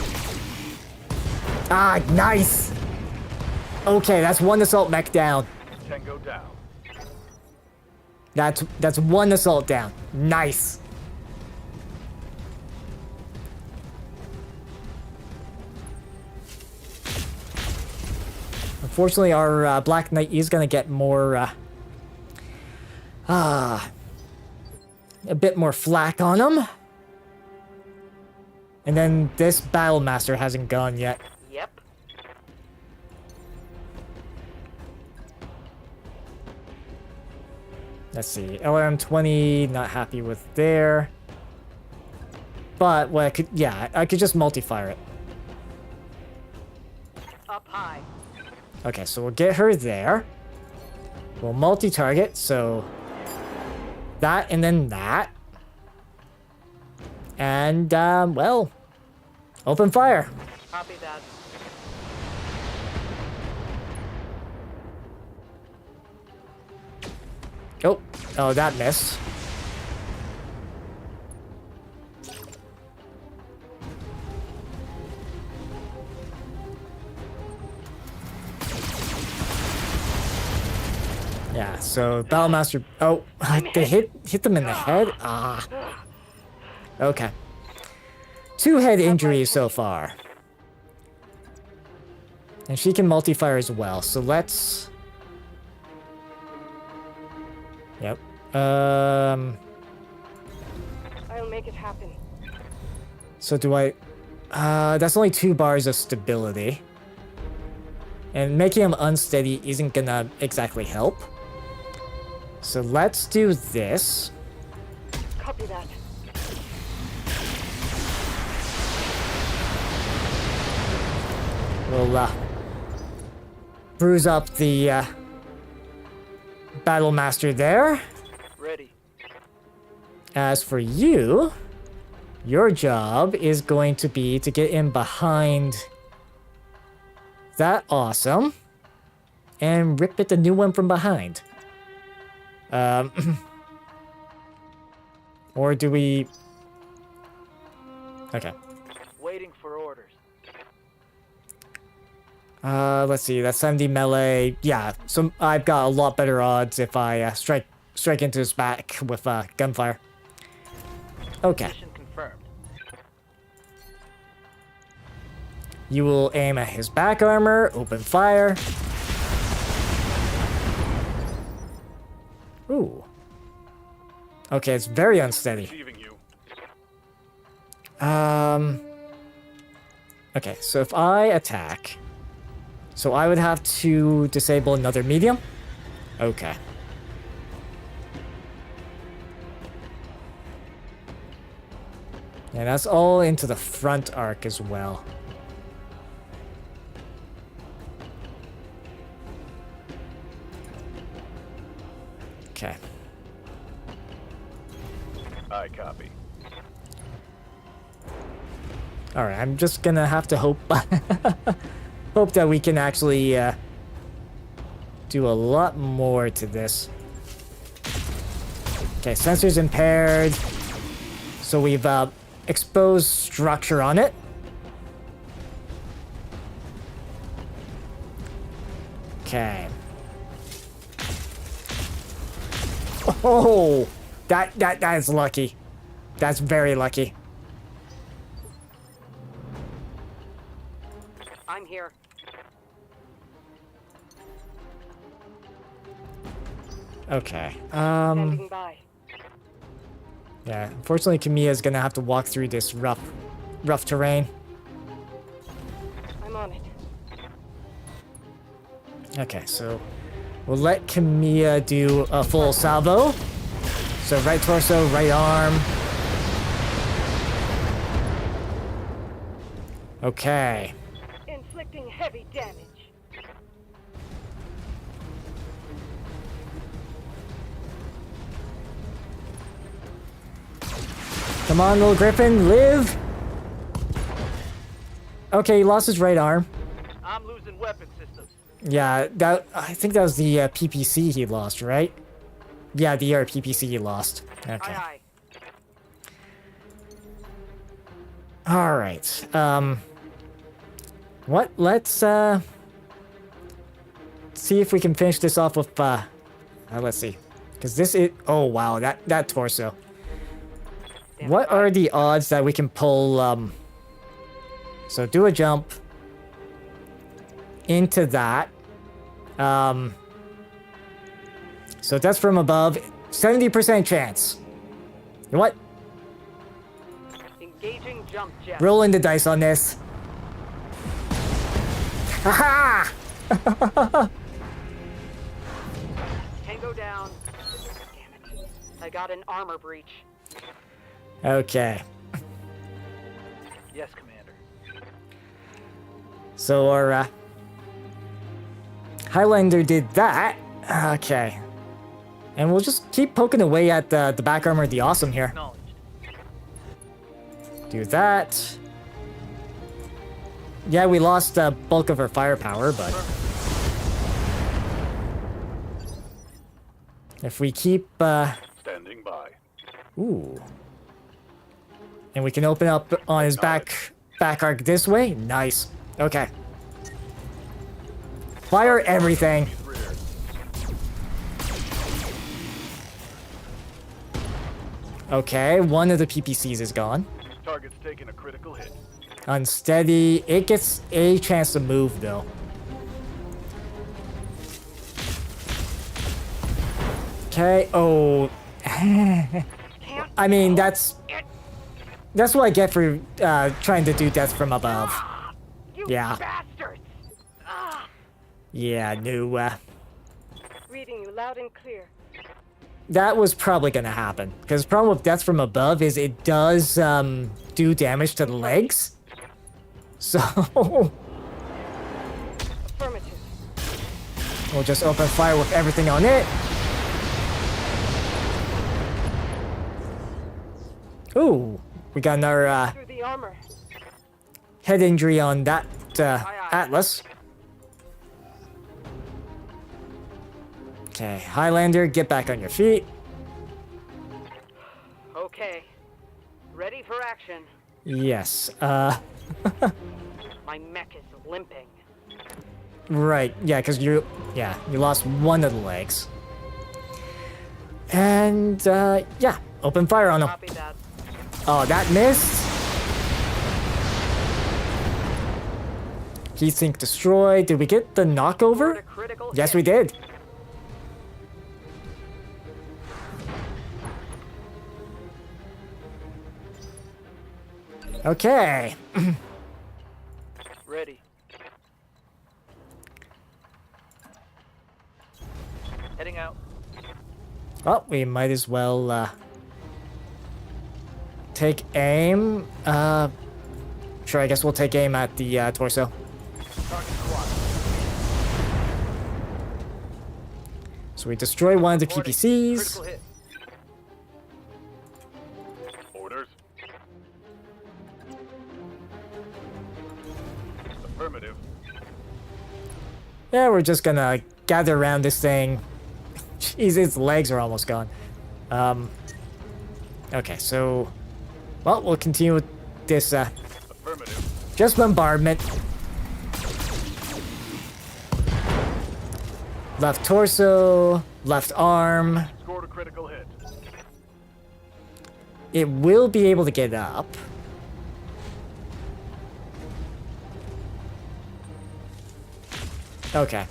Ah, nice. Okay, that's one assault mech down. Tango down. That's one assault down. Nice. Unfortunately, our Black Knight is gonna get more a bit more flack on him. And then this Battle Master hasn't gone yet. Yep. Let's see. LRM-20, not happy with there. But what I could, yeah, I could just multi-fire it. Up high. Okay, so we'll get her there. We'll multi-target, so that and then that. And, well, open fire. Copy that. Oh, that missed. Yeah, so Battlemaster. Oh, they hit them in the head. Ah. Okay. 2 head injuries so far. And she can multi-fire as well. So let's. Yep. I'll make it happen. So do I... that's only 2 bars of stability. And making him unsteady isn't gonna exactly help. So let's do this. Copy that. We'll, bruise up the, Battlemaster there. Ready. As for you, your job is going to be to get in behind that awesome and rip it a new one from behind. Or do we... Okay. Waiting for orders. Let's see, that's 70 melee. Yeah, so I've got a lot better odds if I strike into his back with gunfire. Okay. Mission confirmed. You will aim at his back armor, open fire. Ooh. Okay, it's very unsteady. Receiving you. Okay, so if I attack... So I would have to disable another medium? Okay. And that's all into the front arc as well. Okay. I copy. Alright, I'm just gonna have to hope... hope that we can actually, do a lot more to this. Okay, sensors impaired. So we've, exposed structure on it. Okay. Oh! That is lucky. That's very lucky. I'm here. Okay. Standing by. Yeah, unfortunately Kamiya's gonna have to walk through this rough terrain. I'm on it. Okay, so we'll let Kamiya do a full salvo. So right torso, right arm. Okay. Inflicting heavy damage. Come on, little Griffin, live! Okay, he lost his right arm. I'm losing weapon systems. Yeah, I think that was the PPC he lost, right? Yeah, the PPC he lost. Okay. Aye, aye. Alright, what? Let's, see if we can finish this off with, let's see. Because this is, oh wow, that torso. What are the odds that we can pull, so do a jump into that. So that's from above, 70% chance. You know what? Engaging jump jet. Rolling the dice on this. Haha! Tango down. Damn I got an armor breach. Okay. Yes, Commander. So our Highlander did that. Okay. And we'll just keep poking away at the back armor of the Awesome here. Acknowledged. Do that. Yeah, we lost the bulk of our firepower, but if we keep Standing by. ooh. And we can open up on his back arc this way. Nice. Okay. Fire everything. Okay, one of the PPCs is gone. Target's taking a critical hit. Unsteady. It gets a chance to move though. Okay. Oh. I mean, that's what I get for trying to do death from above. You Yeah. bastards! Yeah, no. Reading you loud and clear. That was probably gonna happen. Because the problem with death from above is it does do damage to the legs. So Affirmative. we'll just open fire with everything on it. Ooh, we got another Through the armor. head injury on that Atlas. Okay, Highlander, get back on your feet. Okay. Ready for action. Yes, My mech is limping. right, yeah, because you lost one of the legs. And, yeah, open fire on him. Copy that. Oh, that missed. Heat sink destroyed. Did we get the knockover? Critical Yes, hit. we did. Okay. Ready. Heading out. Well, we might as well take aim. Sure, I guess we'll take aim at the torso. Target squad. So we destroy one of the Reporting. PPCs. Critical hit. Orders. Affirmative. Yeah, we're just gonna gather around this thing. Jeez, its legs are almost gone. Okay, so... Well, we'll continue with this, Affirmative. just bombardment. Left torso, left arm. Scored a critical hit. It will be able to get up. Okay.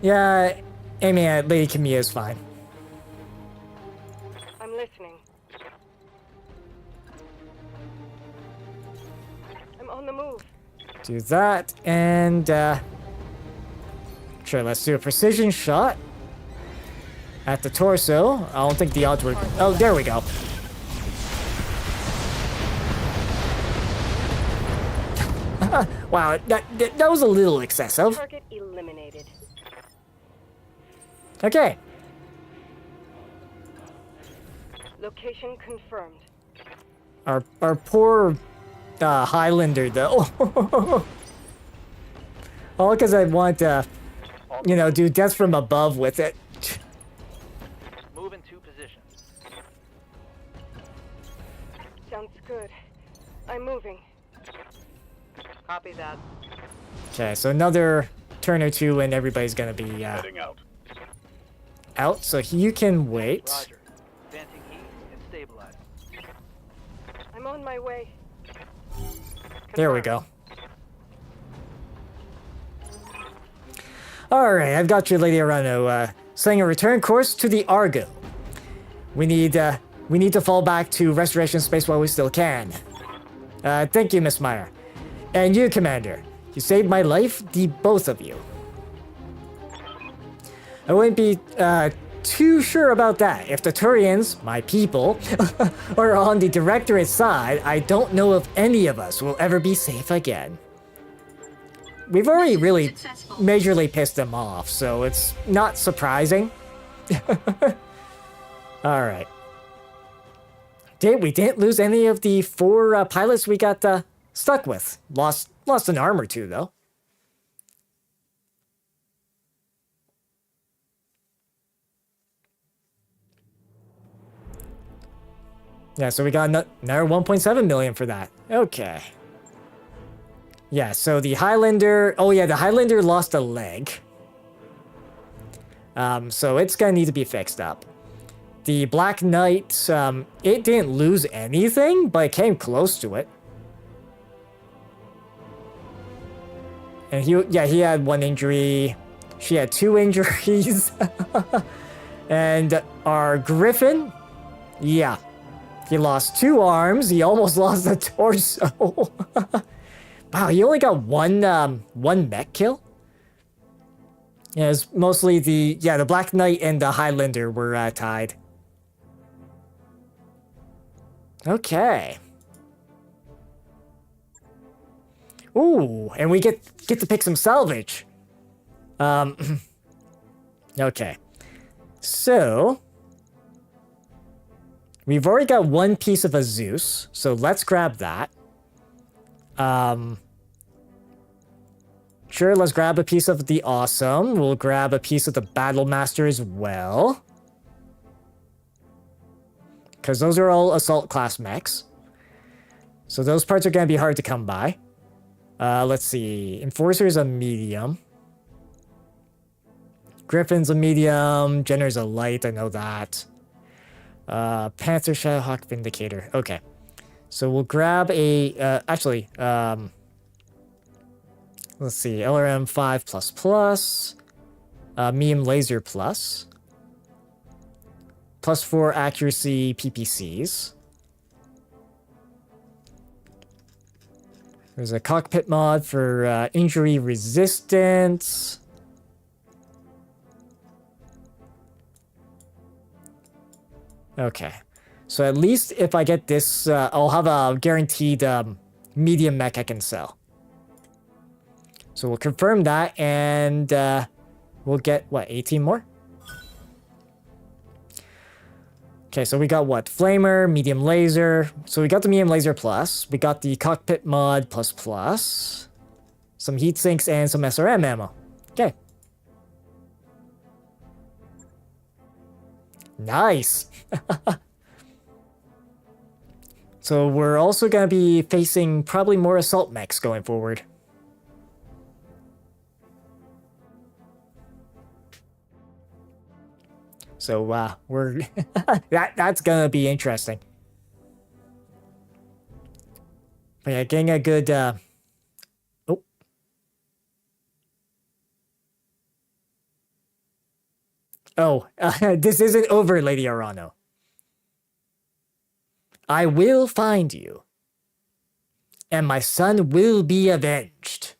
Yeah, aiming at Lady Camilla is fine. I'm listening. I'm on the move. Do that, and, sure, let's do a precision shot at the torso. I don't think the odds were... Oh, there we go. Wow, that was a little excessive. Target eliminated. Okay. Location confirmed. Our poor Highlander, though. All because I want to, do death from above with it. Move into position. Sounds good. I'm moving. Copy that. Okay, so another turn or two and everybody's gonna be Heading out. out, so you can wait. Roger. Venting heat and stabilize. I'm on my way. There we go. Alright, I've got you, Lady Arano. Setting a return course to the Argo. We need to fall back to restoration space while we still can. Thank you, Miss Meyer. And you, Commander. You saved my life, the both of you. I wouldn't be too sure about that. If the Turians, my people, are on the Directorate's side, I don't know if any of us will ever be safe again. We've already really majorly pissed them off, so it's not surprising. Alright. We didn't lose any of the 4 pilots we got stuck with. Lost an arm or 2, though. Yeah, so we got another 1.7 million for that. Okay. Yeah, so the Highlander... Oh yeah, the Highlander lost a leg. So it's gonna need to be fixed up. The Black Knight, it didn't lose anything, but it came close to it. And he had 1 injury. She had 2 injuries. And our Griffin, yeah. He lost 2 arms. He almost lost a torso. Wow, he only got one mech kill? Yeah, it's mostly the Black Knight and the Highlander were tied. Okay. Ooh, and we get to pick some salvage. Okay. So we've already got 1 piece of a Zeus, so let's grab that. Sure, let's grab a piece of the Awesome. We'll grab a piece of the Battlemaster as well. Because those are all Assault class mechs. So those parts are going to be hard to come by. Let's see. Enforcer's a medium. Griffin's a medium. Jenner's a light, I know that. Panther, Shadowhawk, Vindicator. Okay. So we'll grab a... let's see. LRM 5++. Medium Laser Plus. +4 accuracy PPCs. There's a cockpit mod for injury resistance. Okay. So at least if I get this, I'll have a guaranteed medium mech I can sell. So we'll confirm that, and we'll get, what, 18 more? Okay, so we got what? Flamer, medium laser. So we got the medium laser plus. We got the cockpit mod plus. Some heat sinks and some SRM ammo. Okay. Nice. So we're also going to be facing probably more assault mechs going forward. So we're that's gonna be interesting. But yeah, getting a good this isn't over, Lady Arano. I will find you, and my son will be avenged.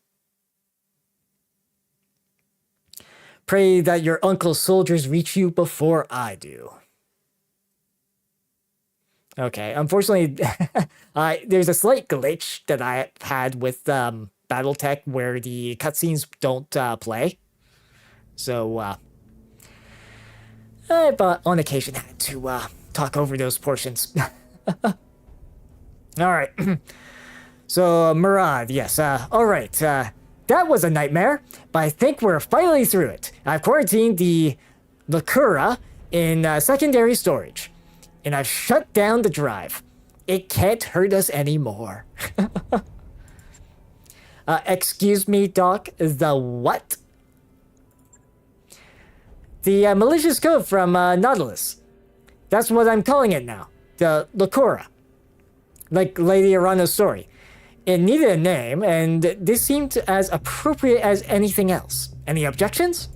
Pray that your uncle's soldiers reach you before I do. Okay, unfortunately, there's a slight glitch that I had with BattleTech where the cutscenes don't play. So, I've on occasion had to talk over those portions. Alright. So, Murad, yes, alright, that was a nightmare, but I think we're finally through it. I've quarantined the Lakura in secondary storage, and I've shut down the drive. It can't hurt us anymore. Excuse me, Doc, the what? The malicious code from Nautilus. That's what I'm calling it now. The Lakura. Like Lady Arano's story. It needed a name, and this seemed as appropriate as anything else. Any objections?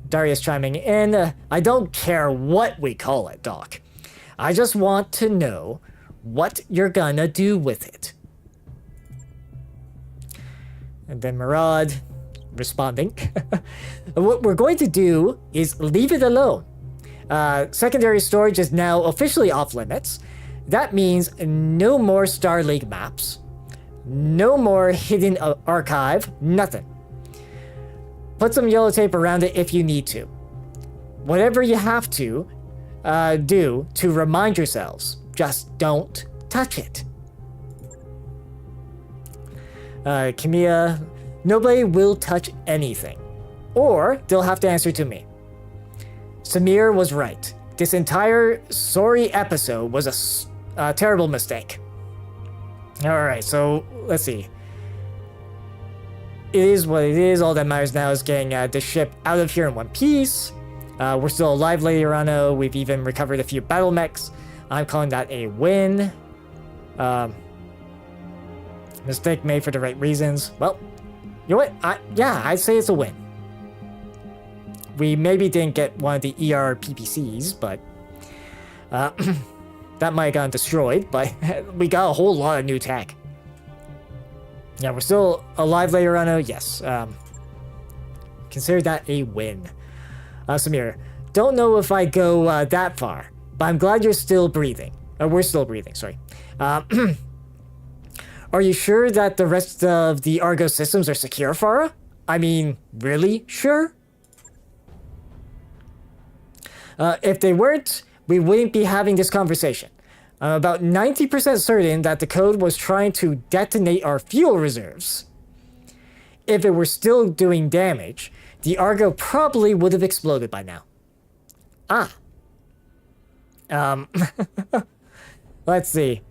Darius chiming in. I don't care what we call it, Doc. I just want to know what you're gonna do with it. And then Murad. responding. What we're going to do is leave it alone. Secondary storage is now officially off limits. That means no more Starlink maps, no more hidden archive, nothing. Put some yellow tape around it if you need to. Whatever you have to do to remind yourselves, just don't touch it. Kamiya, nobody will touch anything, or they'll have to answer to me. Samir was right. This entire sorry episode was a terrible mistake. Alright, so let's see. It is what it is. All that matters now is getting the ship out of here in one piece. We're still alive, Lady Urano. We've even recovered a few battle mechs. I'm calling that a win. Mistake made for the right reasons. Well, you know what? I'd say it's a win. We maybe didn't get one of the ER PPCs, but that might have gotten destroyed, but we got a whole lot of new tech. Yeah, we're still alive later on. Yes. Consider that a win. Samir, don't know if I go that far, but I'm glad you're still breathing. We're still breathing, sorry. Are you sure that the rest of the Argo systems are secure, Farah? I mean, really sure? If they weren't, we wouldn't be having this conversation. I'm about 90% certain that the code was trying to detonate our fuel reserves. If it were still doing damage, the Argo probably would have exploded by now. Let's see.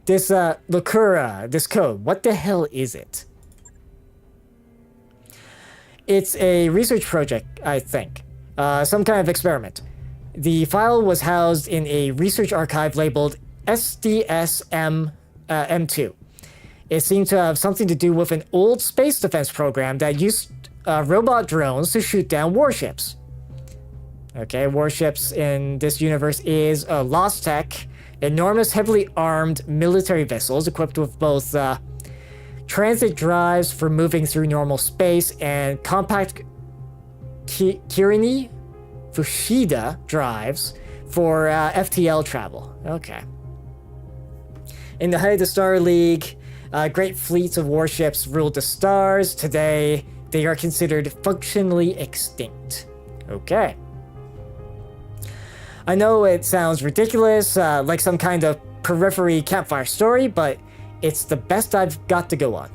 This, Lacura, this code, what the hell is it? It's a research project, I think. Some kind of experiment. The file was housed in a research archive labeled SDSM-M2. It seemed to have something to do with an old space defense program that used robot drones to shoot down warships. Okay, warships in this universe is lost tech, enormous heavily armed military vessels equipped with both transit drives for moving through normal space and compact Kirini Fushida drives for FTL travel. Okay. In the height of the Star League, great fleets of warships ruled the stars. Today, they are considered functionally extinct. Okay. I know it sounds ridiculous, like some kind of periphery campfire story, but it's the best I've got to go on.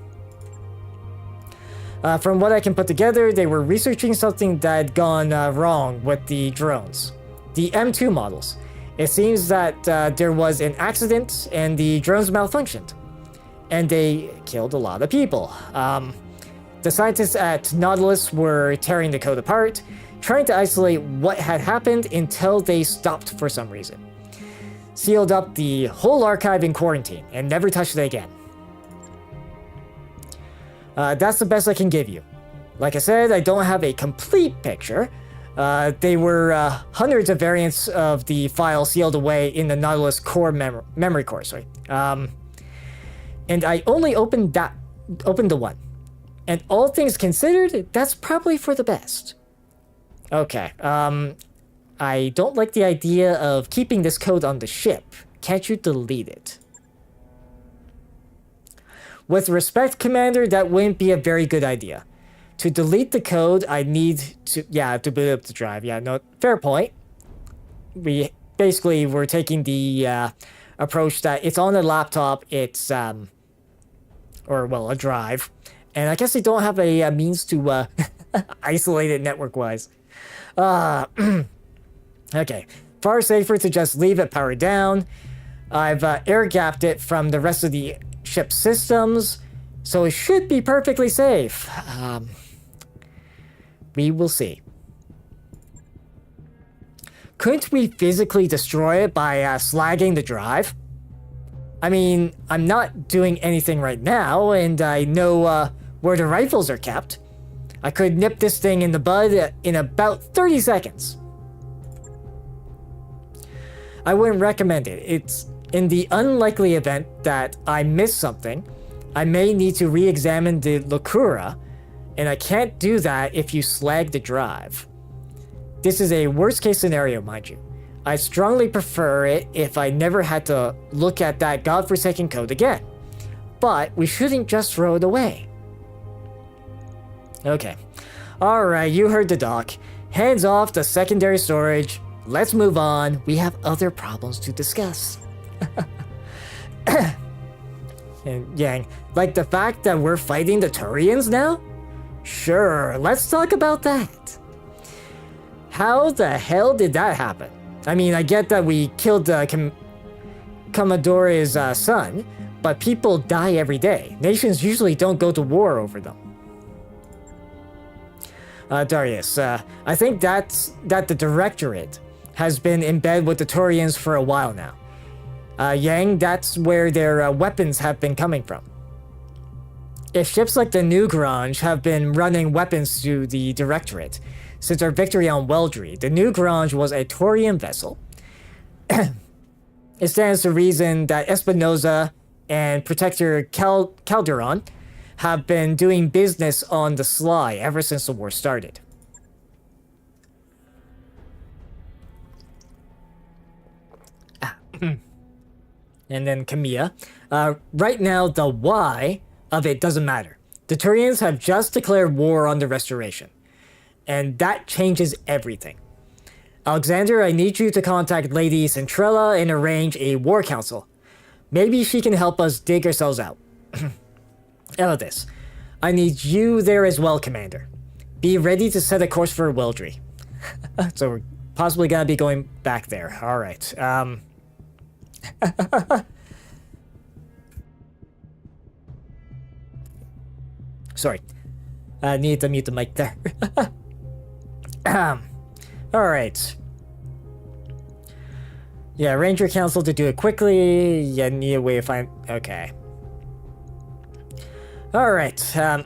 From what I can put together, they were researching something that had gone wrong with the drones. The M2 models. It seems that there was an accident and the drones malfunctioned. And they killed a lot of people. The scientists at Nautilus were tearing the code apart, trying to isolate what had happened until they stopped for some reason. Sealed up the whole archive in quarantine and never touched it again. That's the best I can give you. Like I said, I don't have a complete picture. They were hundreds of variants of the file sealed away in the Nautilus core memory core, sorry. And I only opened the one. And all things considered, that's probably for the best. Okay, I don't like the idea of keeping this code on the ship. Can't you delete it? With respect, Commander, that wouldn't be a very good idea. To delete the code, I need to boot up the drive. Yeah, no, fair point. We basically were taking the approach that it's on a laptop, it's, a drive. And I guess they don't have a means to isolate it network-wise. Okay, far safer to just leave it powered down. I've air-gapped it from the rest of the ship systems, so it should be perfectly safe. We will see. Couldn't we physically destroy it by slagging the drive? I mean, I'm not doing anything right now, and I know where the rifles are kept. I could nip this thing in the bud in about 30 seconds. I wouldn't recommend it. It's in the unlikely event that I miss something. I may need to re-examine the Locura, and I can't do that if you slag the drive. This is a worst-case scenario, mind you. I strongly prefer it if I never had to look at that godforsaken code again. But we shouldn't just throw it away. Okay. Alright, you heard the doc. Hands off the secondary storage. Let's move on. We have other problems to discuss. And Yang, like the fact that we're fighting the Turians now? Sure, let's talk about that. How the hell did that happen? I mean, I get that we killed Commodore's son, but people die every day. Nations usually don't go to war over them. Darius, I think that the Directorate has been in bed with the Turians for a while now. Yang, that's where their weapons have been coming from. If ships like the New Grange have been running weapons to the Directorate since our victory on Weldry, the New Grange was a Turian vessel. It stands to reason that Espinoza and Protector Calderon have been doing business on the sly ever since the war started. And then Camilla. Right now, the why of it doesn't matter. The Turians have just declared war on the Restoration. And that changes everything. Alexander, I need you to contact Lady Centrella and arrange a war council. Maybe she can help us dig ourselves out. How about this? I need you there as well, Commander. Be ready to set a course for Weldry. So we're possibly gonna be going back there. Alright, Sorry. I need to mute the mic there. Alright. Yeah, Ranger Council to do it quickly. Yeah, need a way to find... Okay. Alright, yeah,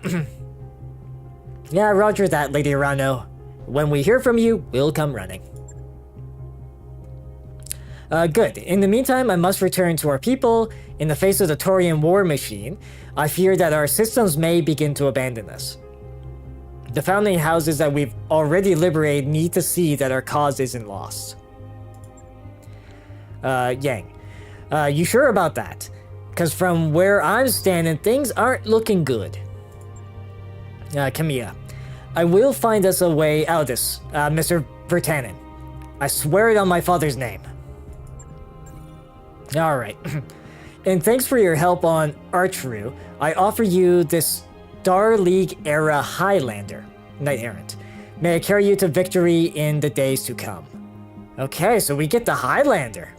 roger that, Lady Arano. When we hear from you, we'll come running. Good. In the meantime, I must return to our people. In the face of the Turian war machine, I fear that our systems may begin to abandon us. The founding houses that we've already liberated need to see that our cause isn't lost. Yang, you sure about that? Because from where I'm standing, things aren't looking good. Camilla, I will find us a way out of this, Mr. Vertanen. I swear it on my father's name. Alright. And thanks for your help on Archeru. I offer you this Star League-era Highlander, Knight Errant. May I carry you to victory in the days to come. Okay, so we get the Highlander.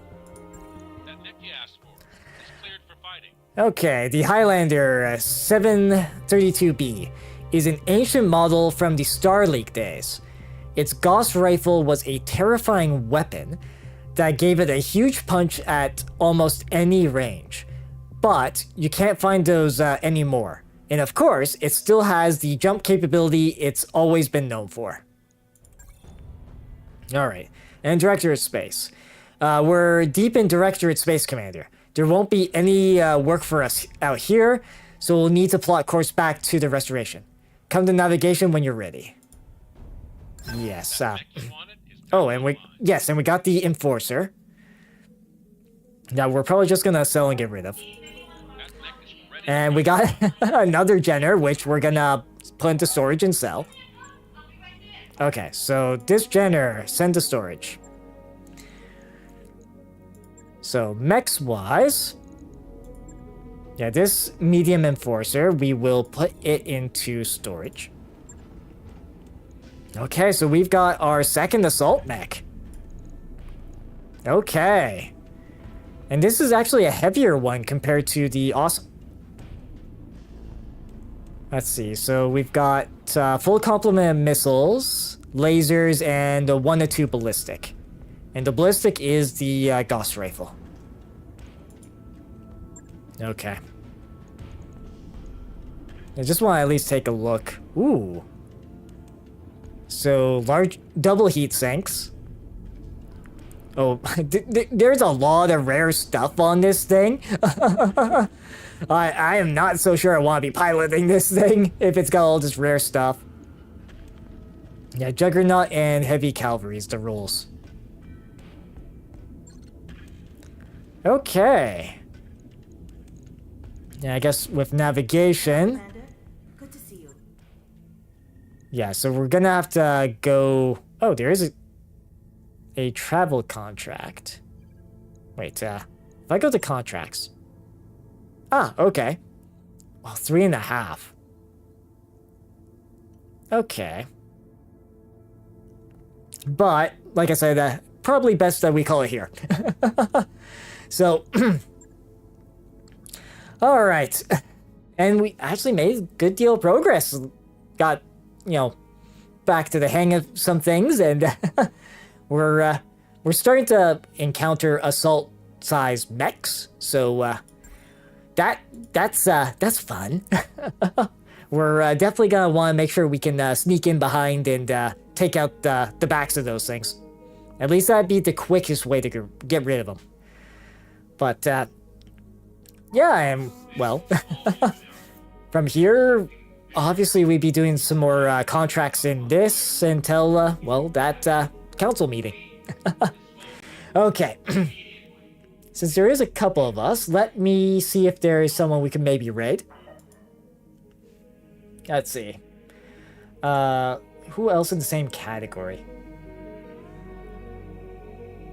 Okay, the Highlander 732B is an ancient model from the Star League days. Its Gauss rifle was a terrifying weapon that gave it a huge punch at almost any range. But you can't find those anymore. And of course, it still has the jump capability it's always been known for. Alright, and Directorate Space. We're deep in Directorate Space, Commander. There won't be any work for us out here, so we'll need to plot course back to the Restoration. Come to navigation when you're ready. Yes. Oh, and we got the Enforcer. That we're probably just gonna sell and get rid of. And we got another Jenner, which we're gonna put into storage and sell. Okay, so this Jenner, send to storage. So, mechs-wise, yeah, this medium Enforcer, we will put it into storage. Okay, so we've got our second assault mech. Okay. And this is actually a heavier one compared to the awesome. Let's see, so we've got full complement of missiles, lasers, and a 1 to 2 ballistic. And the ballistic is the Gauss rifle. Okay. I just want to at least take a look. Ooh. So, large double heat sinks. Oh, there's a lot of rare stuff on this thing. I am not so sure I want to be piloting this thing if it's got all this rare stuff. Yeah, Juggernaut and Heavy Cavalry is the rules. Okay. Yeah, I guess with navigation... Commander, good to see you. Yeah, so we're gonna have to go... Oh, there is a travel contract. Wait, if I go to contracts... Ah, okay. Well, 3.5. Okay. But, like I said, probably best that we call it here. So... Alright. And we actually made a good deal of progress. Got, you know, back to the hang of some things, and we're starting to encounter assault-sized mechs, so that's fun. We're definitely gonna want to make sure we can sneak in behind and take out the backs of those things. At least that'd be the quickest way to get rid of them. But yeah, and well, from here, obviously we'd be doing some more contracts in this until well, that council meeting. Okay. Since there is a couple of us, let me see if there is someone we can maybe raid. Let's see. Who else in the same category?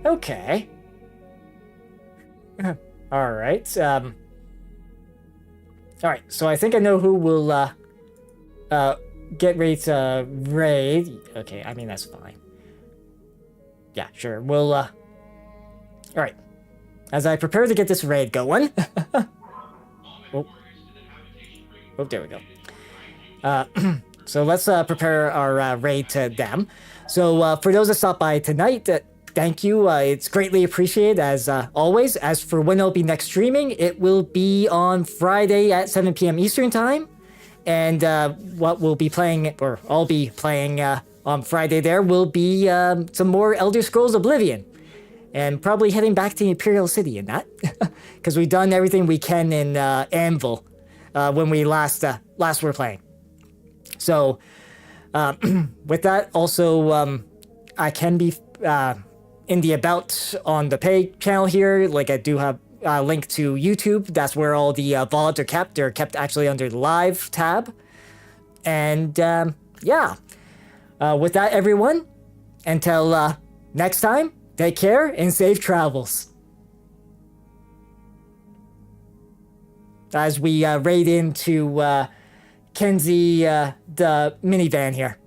Okay. Alright, alright, so I think I know who will, get ready to raid. Okay, I mean, that's fine. Yeah, sure, we'll, alright. As I prepare to get this raid going... Oh. Oh, there we go. So let's prepare our raid to them. So for those that stopped by tonight, thank you. It's greatly appreciated as always. As for when it'll be next streaming, it will be on Friday at 7 p.m. Eastern Time. And what we'll be playing, or I'll be playing on Friday there, will be some more Elder Scrolls Oblivion. And probably heading back to the Imperial City in that. Because we've done everything we can in Anvil when we last were playing. So, with that, also, I can be in the About on the Pay channel here. Like, I do have a link to YouTube. That's where all the VODs are kept. They're kept actually under the Live tab. And, yeah. With that, everyone, until next time, take care and safe travels. As we raid into Kenzie, the minivan here.